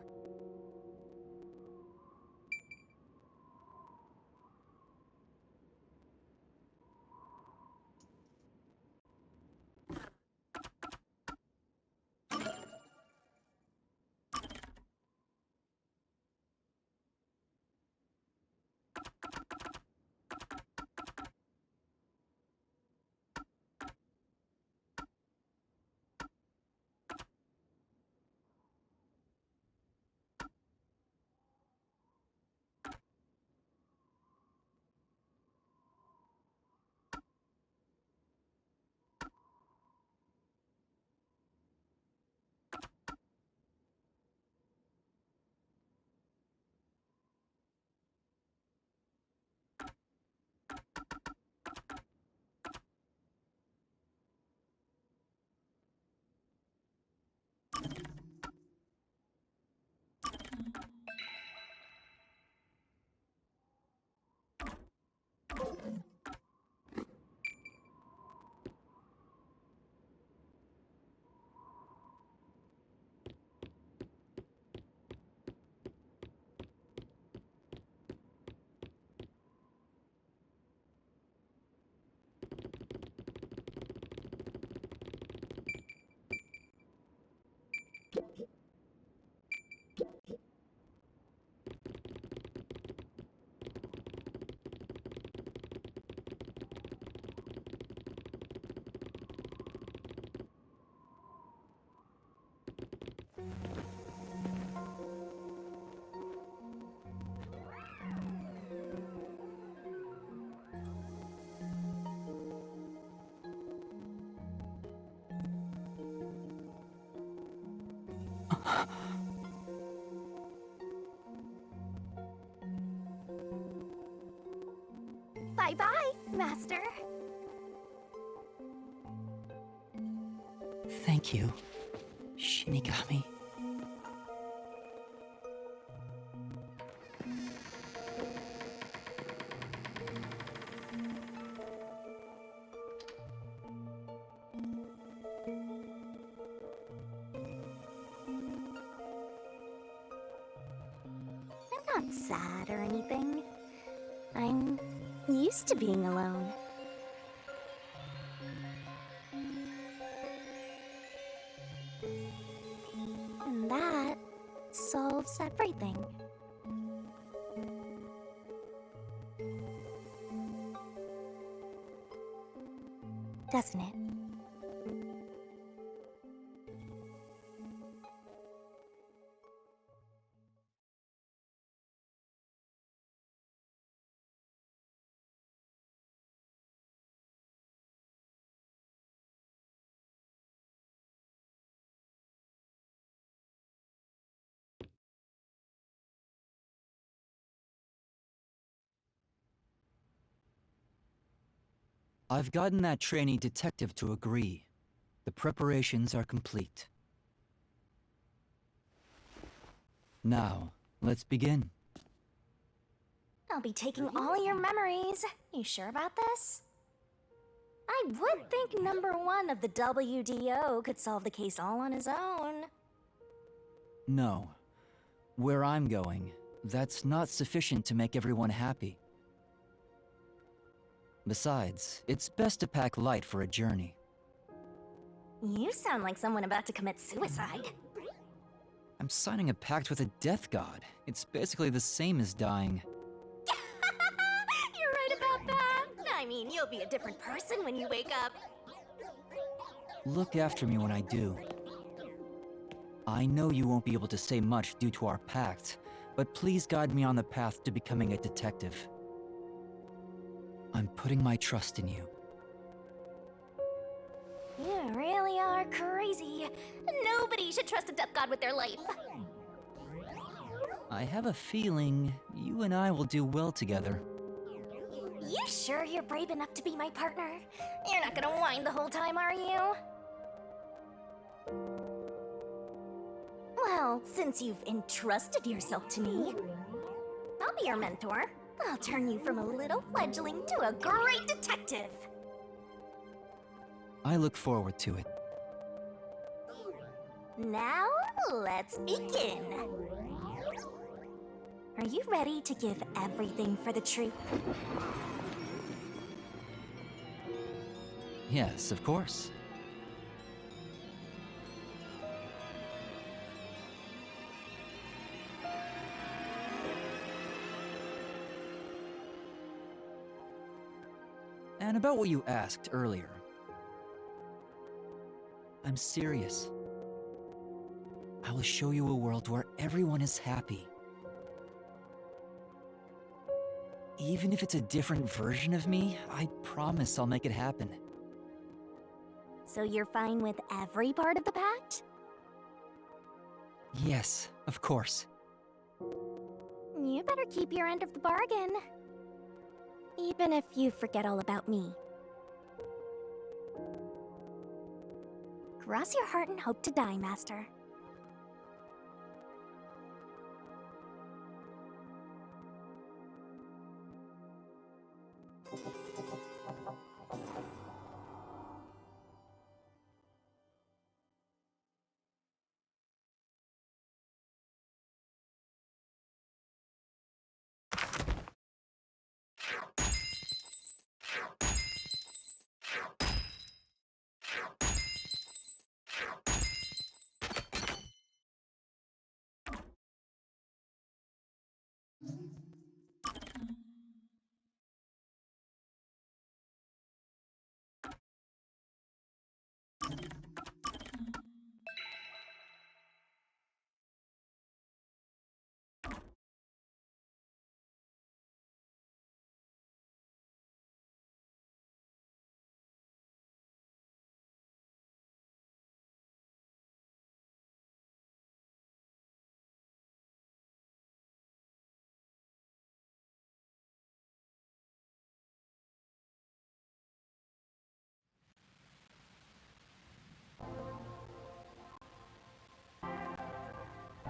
Bye-bye, Master.
Thank you, Shinigami.
I'm not sad or anything. I'm used to being alone. And that solves everything. Doesn't it?
I've gotten that trainee detective to agree. The preparations are complete. Now, let's begin.
I'll be taking all your memories. You sure about this? I would think number one of the WDO could solve the case all on his own.
No. Where I'm going, that's not sufficient to make everyone happy. Besides, it's best to pack light for a journey.
You sound like someone about to commit suicide.
I'm signing a pact with a death god. It's basically the same as dying.
You're right about that. I mean, you'll be a different person when you wake up.
Look after me when I do. I know you won't be able to say much due to our pact, but please guide me on the path to becoming a detective. I'm putting my trust in you.
You really are crazy. Nobody should trust a death god with their life.
I have a feeling you and I will do well together.
You sure you're brave enough to be my partner? You're not gonna whine the whole time, are you? Well, since you've entrusted yourself to me, I'll be your mentor. I'll turn you from a little fledgling to a great detective.
I look forward to it.
Now, let's begin. Are you ready to give everything for the truth?
Yes, of course. And about what you asked earlier. I'm serious. I will show you a world where everyone is happy. Even if it's a different version of me, I promise I'll make it happen.
So you're fine with every part of the pact?
Yes, of course.
You better keep your end of the bargain. Even if you forget all about me. Cross your heart and hope to die, Master.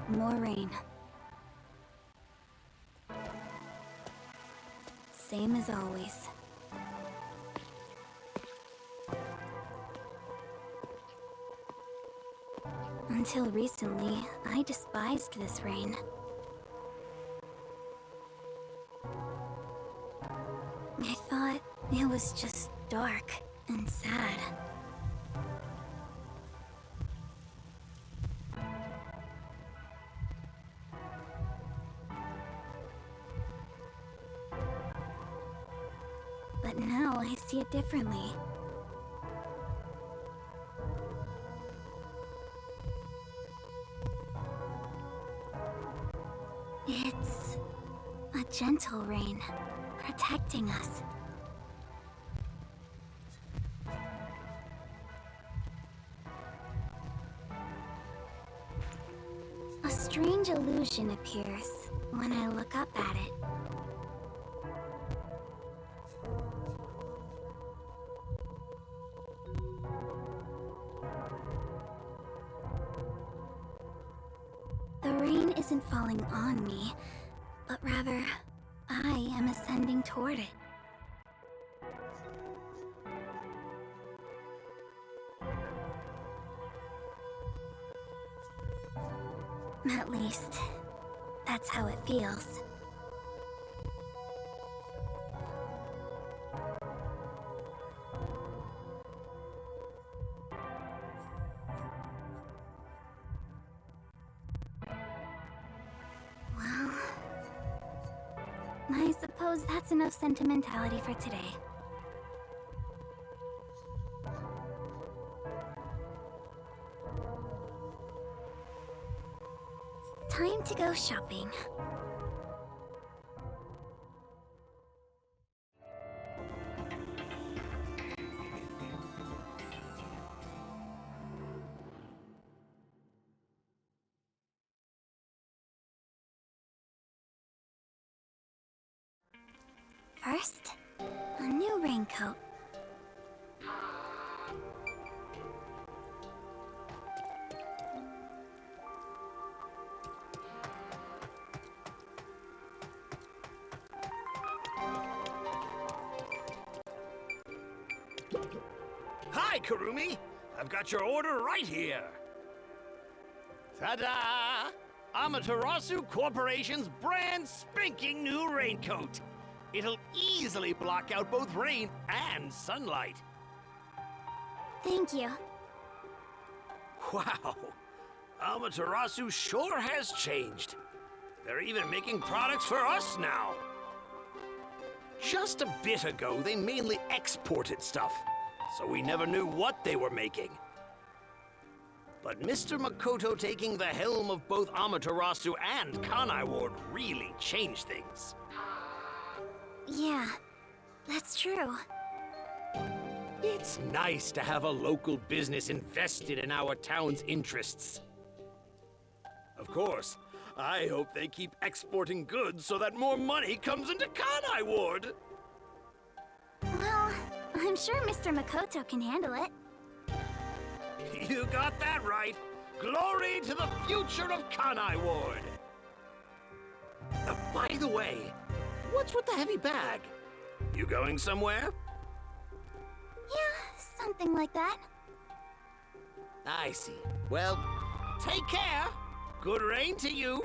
More rain. Same as always. Until recently, I despised this rain. I thought it was just dark and sad. But now I see it differently. It's a gentle rain, protecting us. A strange illusion appears when I look up at it. The rain isn't falling on me, but rather, I am ascending toward it. At least, that's how it feels. Well, I suppose that's enough sentimentality for today. Time to go shopping. First, a new raincoat.
Hi, Kurumi! I've got your order right here. Ta-da! Amaterasu Corporation's brand spanking new raincoat. It'll easily block out both rain and sunlight.
Thank you.
Wow! Amaterasu sure has changed. They're even making products for us now. Just a bit ago, they mainly exported stuff, so we never knew what they were making. But Mr. Makoto taking the helm of both Amaterasu and Kanai Ward really changed things.
Yeah, that's true.
It's nice to have a local business invested in our town's interests. Of course, I hope they keep exporting goods so that more money comes into Kanai Ward.
Well, I'm sure Mr. Makoto can handle it.
You got that right. Glory to the future of Kanai Ward. By the way, what's with the heavy bag? You going somewhere?
Yeah, something like that.
I see. Well, take care. Good rain to you.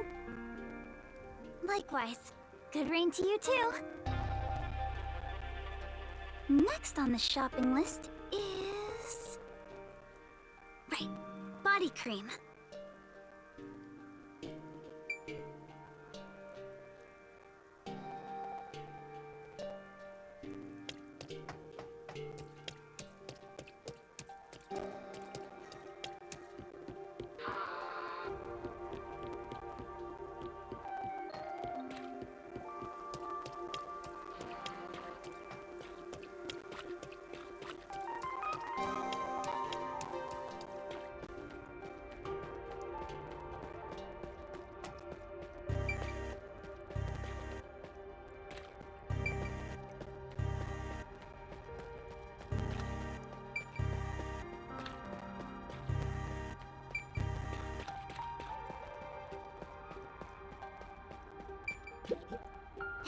Likewise. Good rain to you too. Next on the shopping list is... Right, body cream.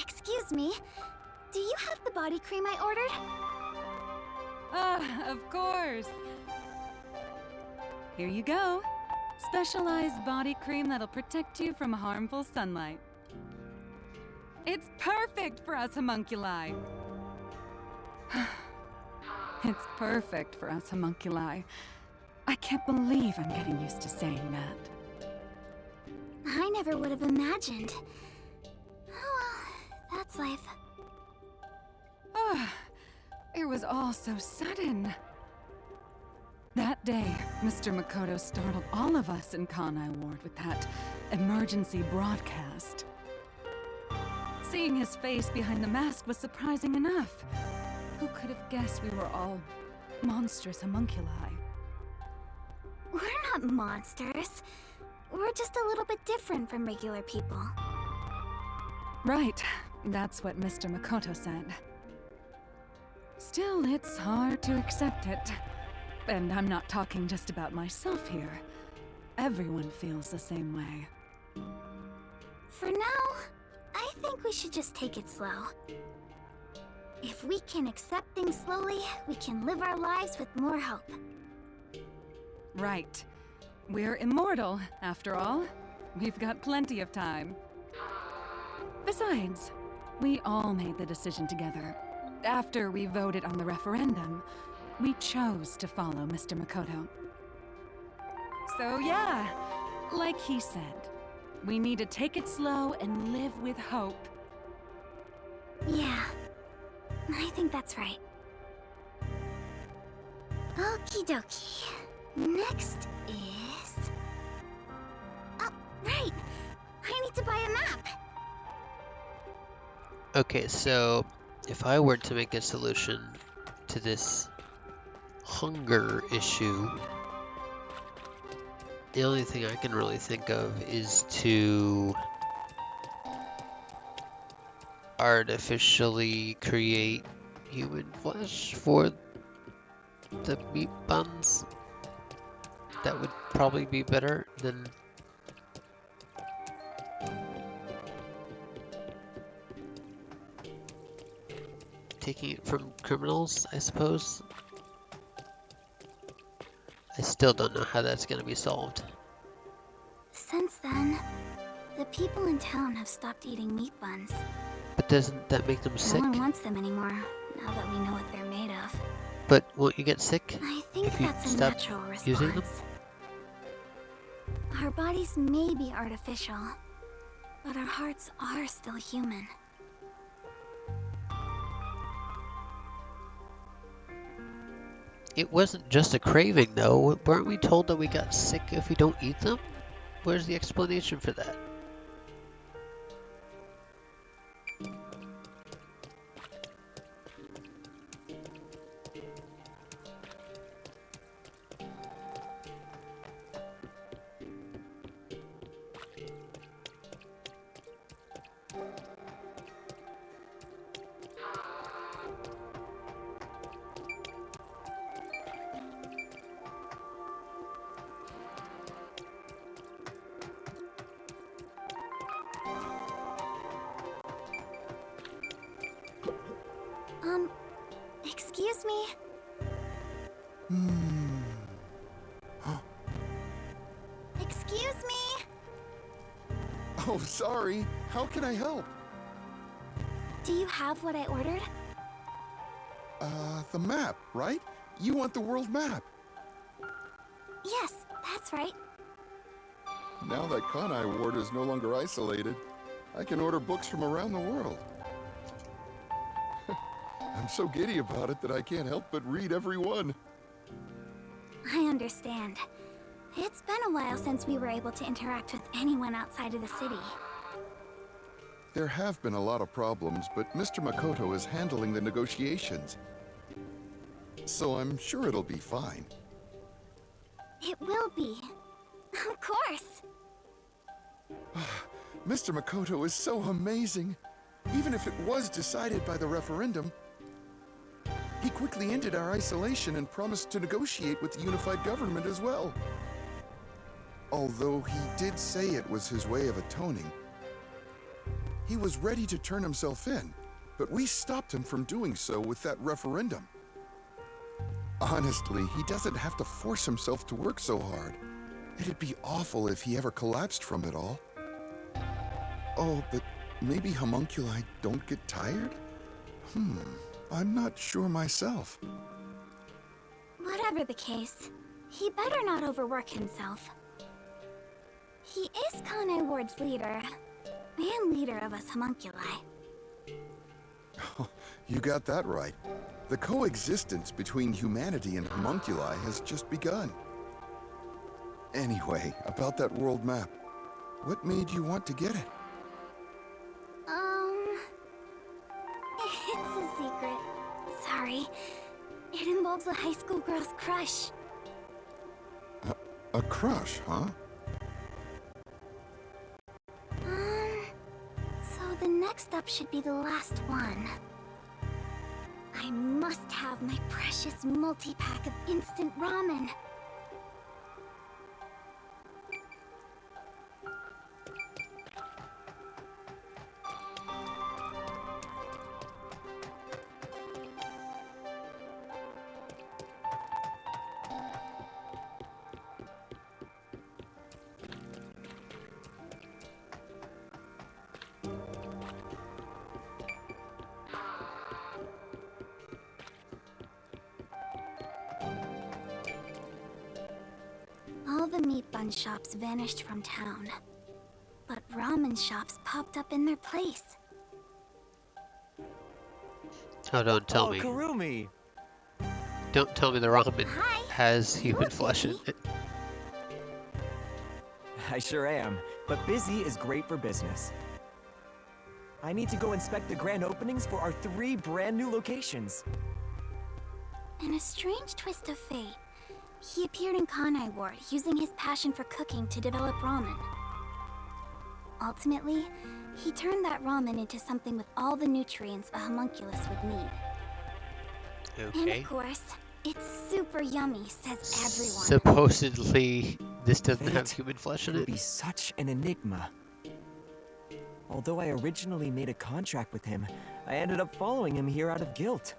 Excuse me. Do you have the body cream I ordered?
Ah, of course. Here you go. Specialized body cream that'll protect you from harmful sunlight. It's perfect for us homunculi. It's perfect for us homunculi. I can't believe I'm getting used to saying that.
I never would have imagined. Oh well, that's life.
It was all so sudden. That day, Mr. Makoto startled all of us in Kanai Ward with that emergency broadcast. Seeing his face behind the mask was surprising enough. Who could have guessed we were all monstrous homunculi?
We're not monsters. We're just a little bit different from regular people.
Right. That's what Mr. Makoto said. Still, it's hard to accept it. And I'm not talking just about myself here. Everyone feels the same way.
For now, I think we should just take it slow. If we can accept things slowly, we can live our lives with more hope.
Right. We're immortal, after all. We've got plenty of time. Besides, we all made the decision together. After we voted on the referendum, we chose to follow Mr. Makoto. So yeah, like he said, we need to take it slow and live with hope.
Yeah, I think that's right. Okie dokie. Next is... Oh, right! I need to buy a map!
Okay, so if I were to make a solution to this hunger issue, the only thing I can really think of is to artificially create human flesh for the meat buns. That would probably be better than taking it from criminals, I suppose. I still don't know how that's going to be solved.
Since then, the people in town have stopped eating meat buns.
But doesn't that make them sick?
No one wants them anymore, now that we know what they're made of.
But won't you get sick
I think
if you
that's a
stop
natural response.
using them?
Our bodies may be artificial, but our hearts are still human.
It wasn't just a craving, though. Weren't we told that we got sick if we don't eat them? Where's the explanation for that?
Excuse me? Excuse me?
Oh, sorry. How can I help?
Do you have what I ordered?
The map, right? You want the world map.
Yes, that's right.
Now that Kanai Ward is no longer isolated, I can order books from around the world. I'm so giddy about it that I can't help but read every one.
I understand. It's been a while since we were able to interact with anyone outside of the city.
There have been a lot of problems, but Mr. Makoto is handling the negotiations. So I'm sure it'll be fine.
It will be. Of course.
Mr. Makoto is so amazing. Even if it was decided by the referendum, he quickly ended our isolation and promised to negotiate with the unified government as well. Although he did say it was his way of atoning. He was ready to turn himself in, but we stopped him from doing so with that referendum. Honestly, he doesn't have to force himself to work so hard. It'd be awful if he ever collapsed from it all. Oh, but maybe homunculi don't get tired? I'm not sure myself.
Whatever the case, he better not overwork himself. He is Kanai Ward's leader, and leader of us homunculi.
You got that right. The coexistence between humanity and homunculi has just begun. Anyway, about that world map. What made you want to get it?
It's a secret. Sorry. It involves a high school girl's crush.
A crush, huh?
So the next up should be the last one. I must have my precious multi-pack of instant ramen. All the meat bun shops vanished from town, but ramen shops popped up in their place.
Oh, don't tell me.
Kurumi!
Don't tell me the ramen has human flesh in it.
I sure am, but busy is great for business. I need to go inspect the grand openings for our 3 brand new locations.
In a strange twist of fate, he appeared in Kanai Ward using his passion for cooking to develop ramen. Ultimately, he turned that ramen into something with all the nutrients a homunculus would need.
Okay.
And of course, it's super yummy, says everyone.
Supposedly, this doesn't have
Fate
human flesh in
would
it.
be such an enigma. Although I originally made a contract with him, I ended up following him here out of guilt.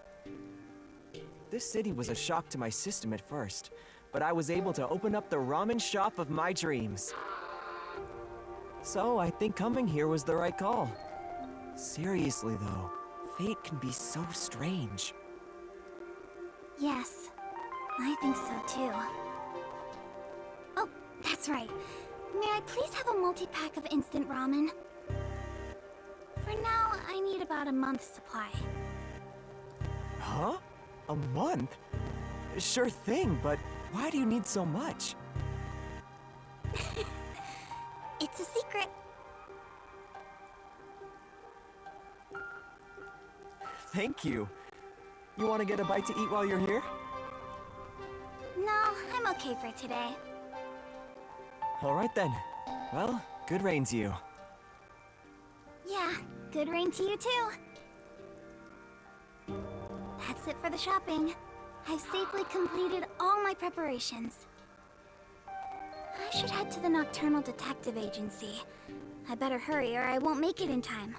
This city was a shock to my system at first, but I was able to open up the ramen shop of my dreams. So I think coming here was the right call. Seriously though, fate can be so strange.
Yes, I think so too. Oh, that's right. May I please have a multi-pack of instant ramen? For now, I need about a month's supply.
Huh? A month? Sure thing, but why do you need so much?
It's a secret.
Thank you. You want to get a bite to eat while you're here?
No, I'm okay for today.
All right then. Well, good rain to you.
Yeah, good rain to you too. That's it for the shopping. I've safely completed all my preparations. I should head to the Nocturnal Detective Agency. I better hurry or I won't make it in time.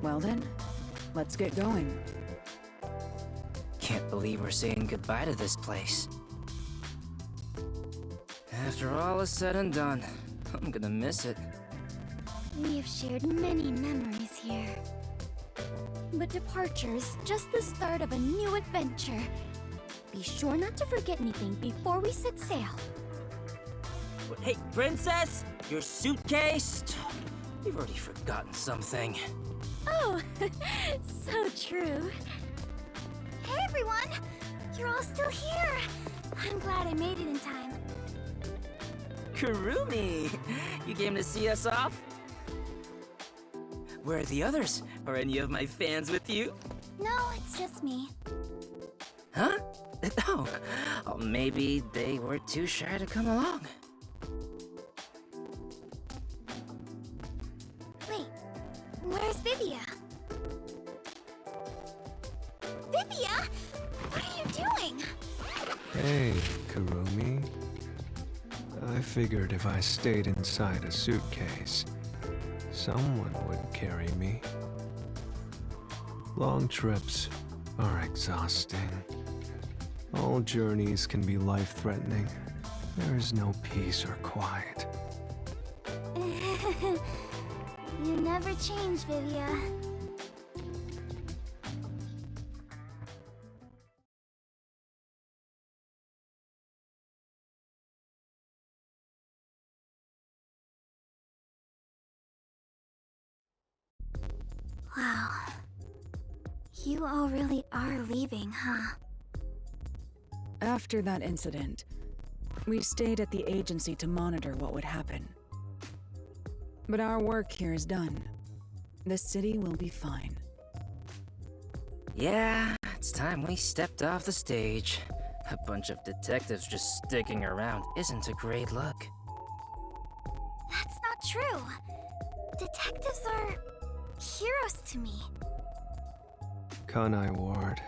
Well then, let's get going.
Can't believe we're saying goodbye to this place. After all is said and done, I'm gonna miss it.
We have shared many memories here. But departure's just the start of a new adventure. Be sure not to forget anything before we set sail.
Hey, Princess! Your suitcase? You've already forgotten something.
Oh, so true. Hey everyone! You're all still here! I'm glad I made it in time.
Kurumi! You came to see us off? Where are the others? Are any of my fans with you?
No, it's just me.
Huh? Oh, maybe they were too shy to come along.
Wait, where's Vivia? Vivia? What are you doing?
Hey, Kurumi. I figured if I stayed inside a suitcase, someone would carry me. Long trips are exhausting. All journeys can be life-threatening. There is no peace or quiet.
You never change, Vivia. Wow. You all really are leaving, huh?
After that incident, we stayed at the agency to monitor what would happen. But our work here is done. The city will be fine.
Yeah, it's time we stepped off the stage. A bunch of detectives just sticking around isn't a great look.
That's not true. Detectives are heroes to me.
Kanai Ward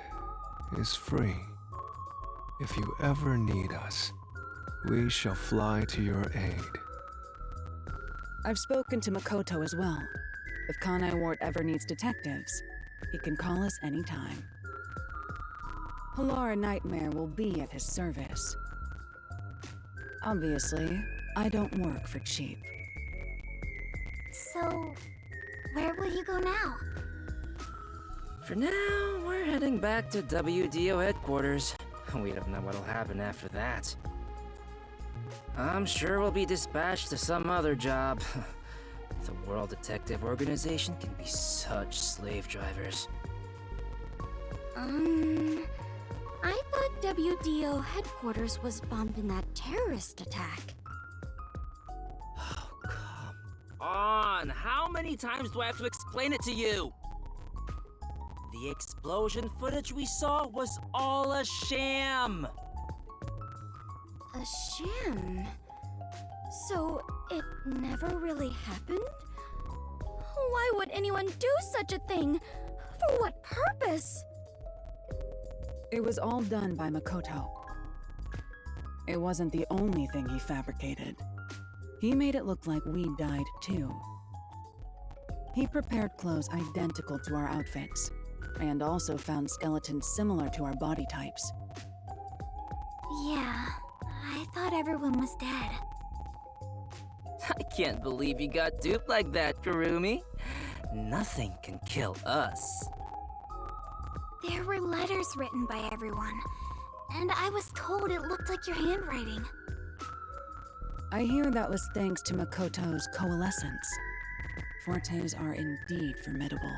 is free. If you ever need us, we shall fly to your aid.
I've spoken to Makoto as well. If Kanai Ward ever needs detectives, he can call us anytime. Halara Nightmare will be at his service. Obviously, I don't work for cheap.
So, where will you go now?
For now, we're heading back to WDO headquarters. We don't know what'll happen after that. I'm sure we'll be dispatched to some other job. The World Detective Organization can be such slave drivers.
I thought WDO headquarters was bombed in that terrorist attack.
Oh, come on! How many times do I have to explain it to you? The explosion footage we saw was all a sham!
A sham? So, it never really happened? Why would anyone do such a thing? For what purpose?
It was all done by Makoto. It wasn't the only thing he fabricated. He made it look like we died too. He prepared clothes identical to our outfits, and also found skeletons similar to our body types.
Yeah, I thought everyone was dead.
I can't believe you got duped like that, Kurumi. Nothing can kill us.
There were letters written by everyone, and I was told it looked like your handwriting.
I hear that was thanks to Makoto's coalescence. Fortes are indeed formidable.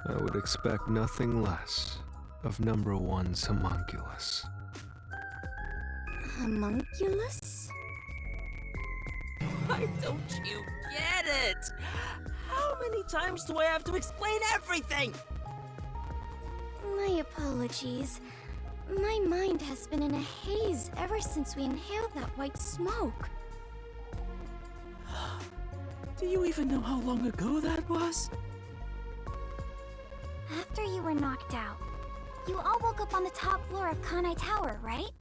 I would expect nothing less of #1's homunculus.
Homunculus?
Why don't you get it? How many times do I have to explain everything?
My apologies. My mind has been in a haze ever since we inhaled that white smoke.
Do you even know how long ago that was?
After you were knocked out, you all woke up on the top floor of Kanai Tower, right?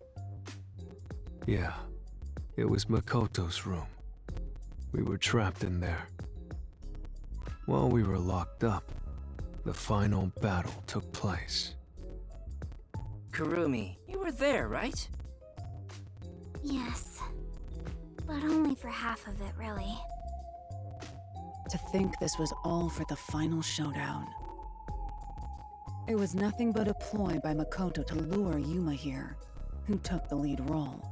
Yeah, it was Makoto's room. We were trapped in there. While we were locked up, the final battle took place.
Kurumi, you were there, right?
Yes. But only for half of it, really.
To think this was all for the final showdown. It was nothing but a ploy by Makoto to lure Yuma here, who took the lead role.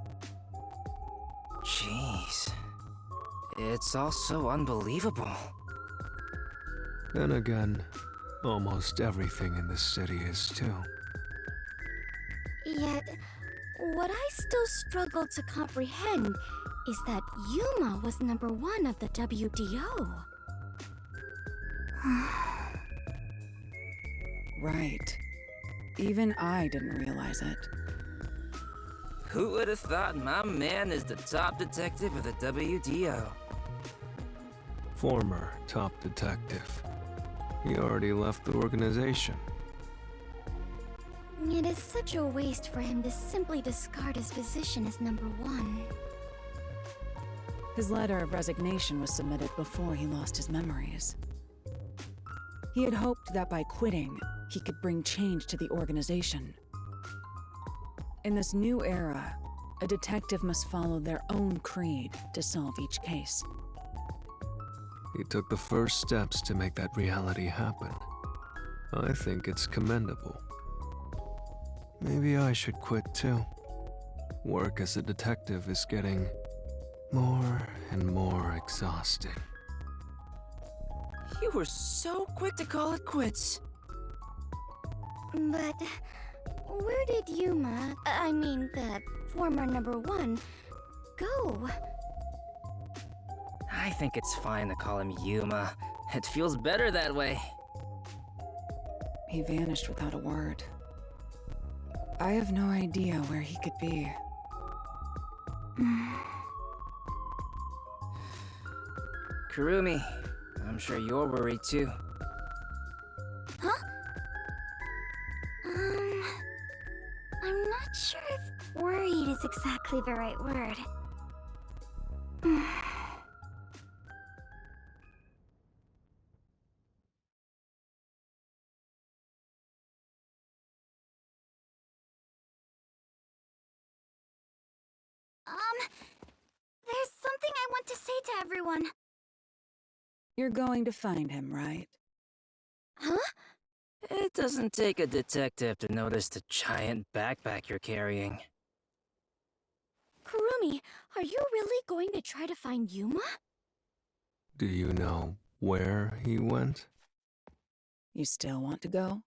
Jeez. It's all so unbelievable.
Then again, almost everything in this city is too.
Yet, what I still struggle to comprehend is that Yuma was #1 of the WDO.
Right. Even I didn't realize it.
Who would have thought my man is the top detective of the WDO?
Former top detective. He already left the organization.
It is such a waste for him to simply discard his position as #1.
His letter of resignation was submitted before he lost his memories. He had hoped that by quitting, he could bring change to the organization. In this new era, a detective must follow their own creed to solve each case.
He took the first steps to make that reality happen. I think it's commendable. Maybe I should quit too. Work as a detective is getting more and more exhausting.
You were so quick to call it quits.
But where did Yuma, I mean the former #1, go?
I think it's fine to call him Yuma. It feels better that way.
He vanished without a word. I have no idea where he could be.
Kurumi, I'm sure you're worried too.
Huh? I'm not sure if worried is exactly the right word. There's something I want to say to everyone.
You're going to find him, right?
Huh?
It doesn't take a detective to notice the giant backpack you're carrying.
Kurumi, are you really going to try to find Yuma?
Do you know where he went?
You still want to go?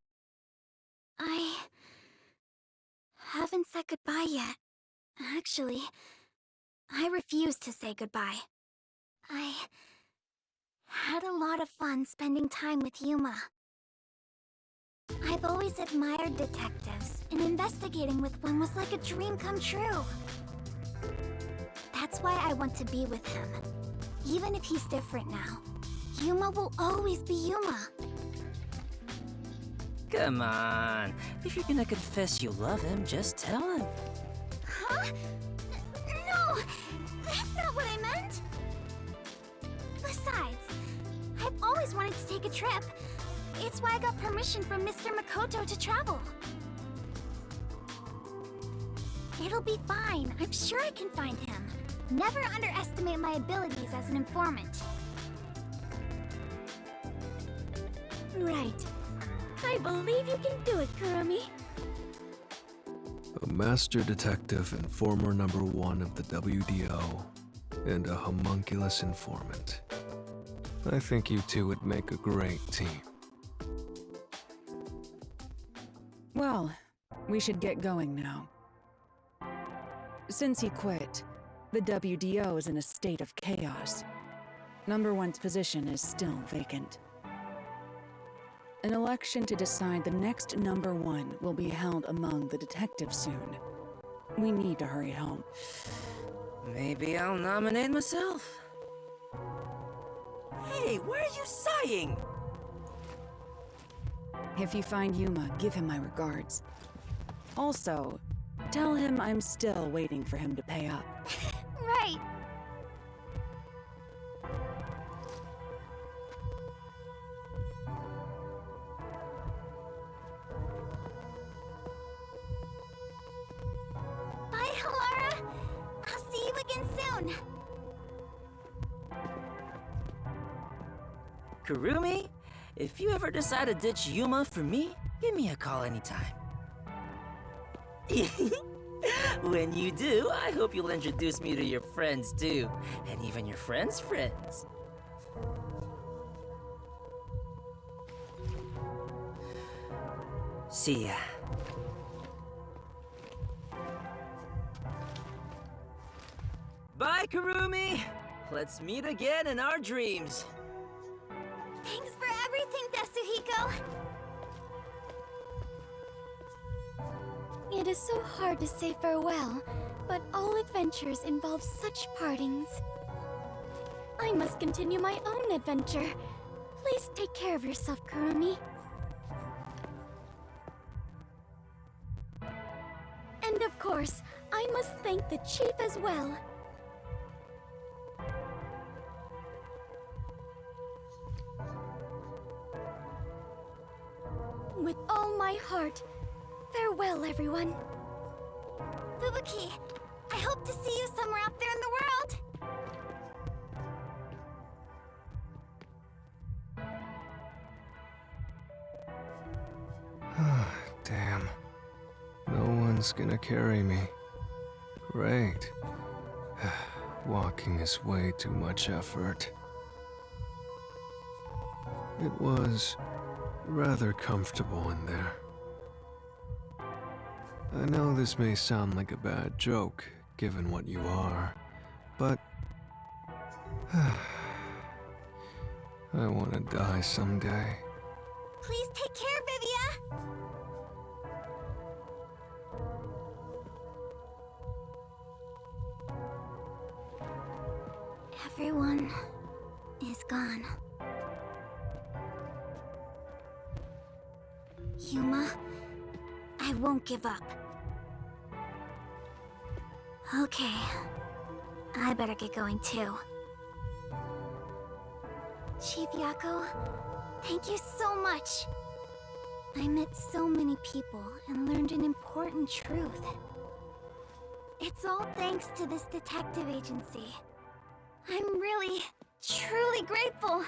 I haven't said goodbye yet. Actually, I refuse to say goodbye. I had a lot of fun spending time with Yuma. I've always admired detectives, and investigating with one was like a dream come true. That's why I want to be with him. Even if he's different now, Yuma will always be Yuma.
Come on. If you're gonna confess you love him, just tell him.
Huh? No! That's not what I meant! Besides, I've always wanted to take a trip. It's why I got permission from Mr. Makoto to travel. It'll be fine. I'm sure I can find him. Never underestimate my abilities as an informant. Right. I believe you can do it, Kurumi.
A master detective and former #1 of the WDO, and a homunculus informant. I think you two would make a great team.
Well, we should get going now. Since he quit, the WDO is in a state of chaos. #1's position is still vacant. An election to decide the next #1 will be held among the detectives soon. We need to hurry home.
Maybe I'll nominate myself. Hey, why are you sighing?
If you find Yuma, give him my regards. Also, tell him I'm still waiting for him to pay up.
Right. Bye, Halara. I'll see you again soon.
Kurumi, if you ever decide to ditch Yuma for me, give me a call anytime. When you do, I hope you'll introduce me to your friends too, and even your friends' friends. See ya. Bye, Kurumi! Let's meet again in our dreams.
Thanks for everything, Tetsuhiko.
It is so hard to say farewell, but all adventures involve such partings. I must continue my own adventure. Please take care of yourself, Kurumi. And of course, I must thank the chief as well. With all my heart, farewell, everyone.
Fubuki, I hope to see you somewhere out there in the world.
Damn. No one's gonna carry me. Great. Walking is way too much effort. It was rather comfortable in there. I know this may sound like a bad joke, given what you are, but I want to die someday.
Please take care, Vivia. Everyone is gone. Yuma, I won't give up. Okay, I better get going too. Chief Yako, thank you so much. I met so many people and learned an important truth. It's all thanks to this detective agency. I'm really, truly grateful.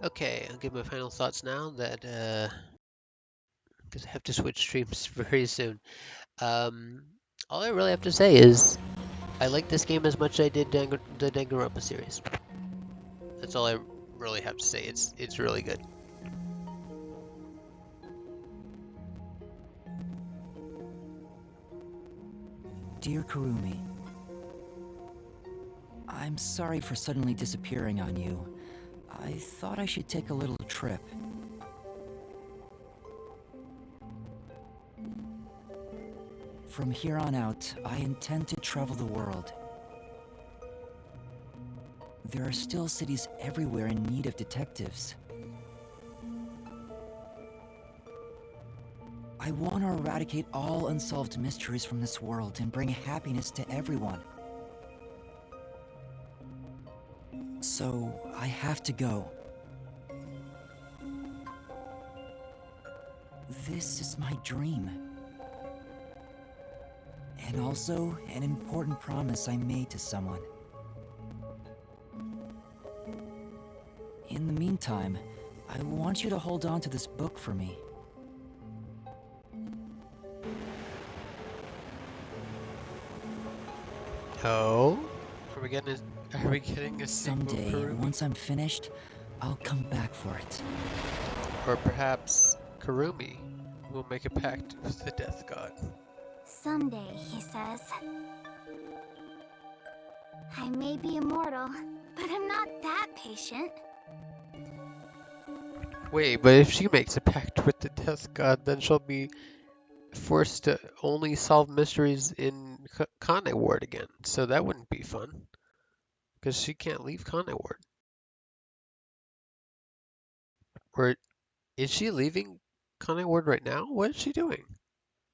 Okay, I'll give my final thoughts now that, because I have to switch streams very soon. All I really have to say is, I like this game as much as I did the Danganronpa series. That's all I really have to say. It's really good.
Dear Kurumi, I'm sorry for suddenly disappearing on you. I thought I should take a little trip. From here on out, I intend to travel the world. There are still cities everywhere in need of detectives. I want to eradicate all unsolved mysteries from this world and bring happiness to everyone. So, I have to go. This is my dream. And also, an important promise I made to someone. In the meantime, I want you to hold on to this book for me.
Oh? Are we getting a sequel,
Someday,
Kurumi?
once I'm finished, I'll come back for it.
Or perhaps Kurumi will make a pact with the Death God.
Someday, he says. I may be immortal, but I'm not that patient.
Wait, but if she makes a pact with the Death God, then she'll be forced to only solve mysteries in Kane Ward again. So that wouldn't be fun. Because she can't leave Kane Ward. Or is she leaving Kane Ward right now? What is she doing?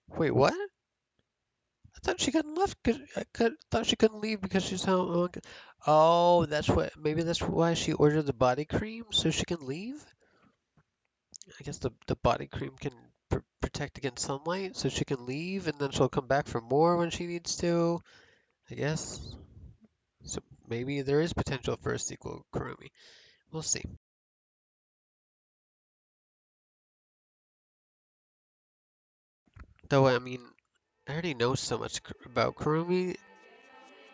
Wait, what? I thought she couldn't left. Thought she couldn't leave because she's how. Oh, that's what. Maybe that's why she ordered the body cream so she can leave. I guess the body cream can protect against sunlight so she can leave and then she'll come back for more when she needs to, I guess. So maybe there is potential for a sequel, Kurumi. We'll see. Though, I mean, I already know so much about Kurumi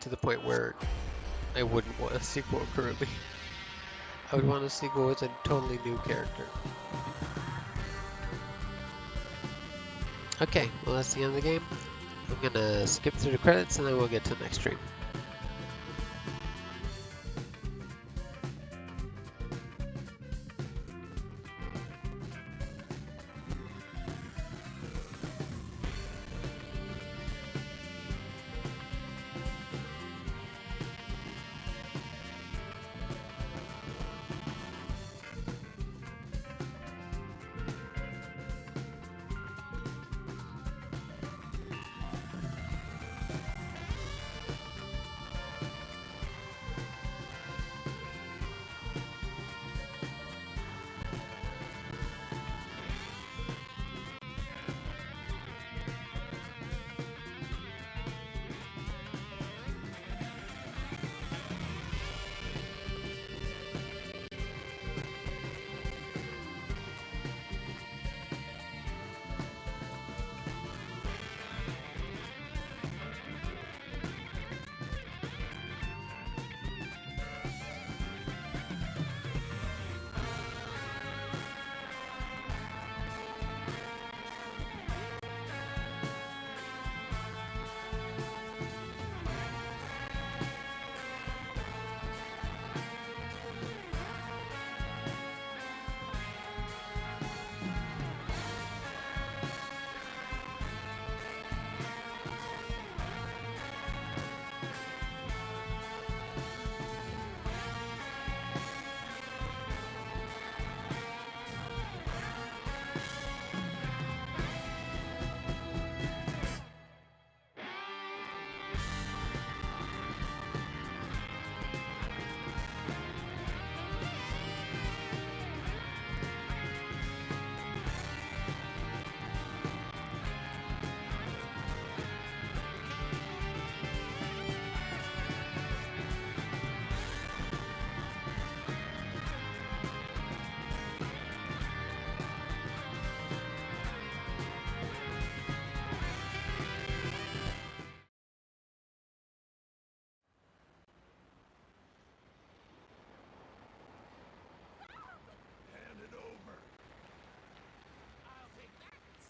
to the point where I wouldn't want a sequel of Kurumi. I would want a sequel with a totally new character. Okay, well that's the end of the game. I'm gonna skip through the credits and then we'll get to the next stream.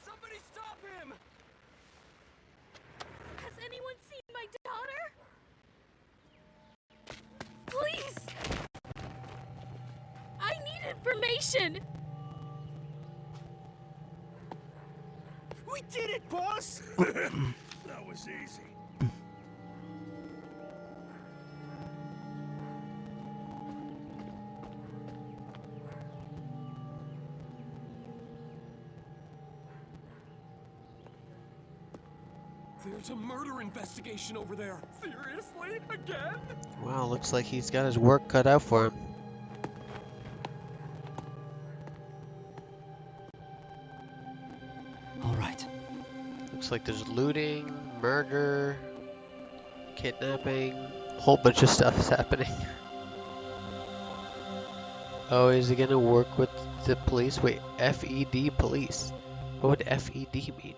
Somebody stop him!
Has anyone seen my daughter? Please! I need information!
We did it, boss! That was easy. There's a murder investigation over there. Seriously? Again?
Wow, looks like he's got his work cut out for him.
All right.
Looks like there's looting, murder, kidnapping, a whole bunch of stuff is happening. Oh, is he gonna work with the police? Wait, FED police? What would FED mean?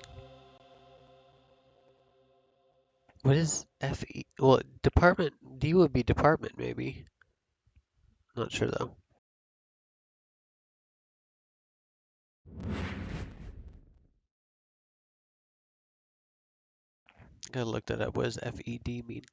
What is FE? Well, department, D would be department maybe. Not sure though. Gotta look that up. What does FED mean?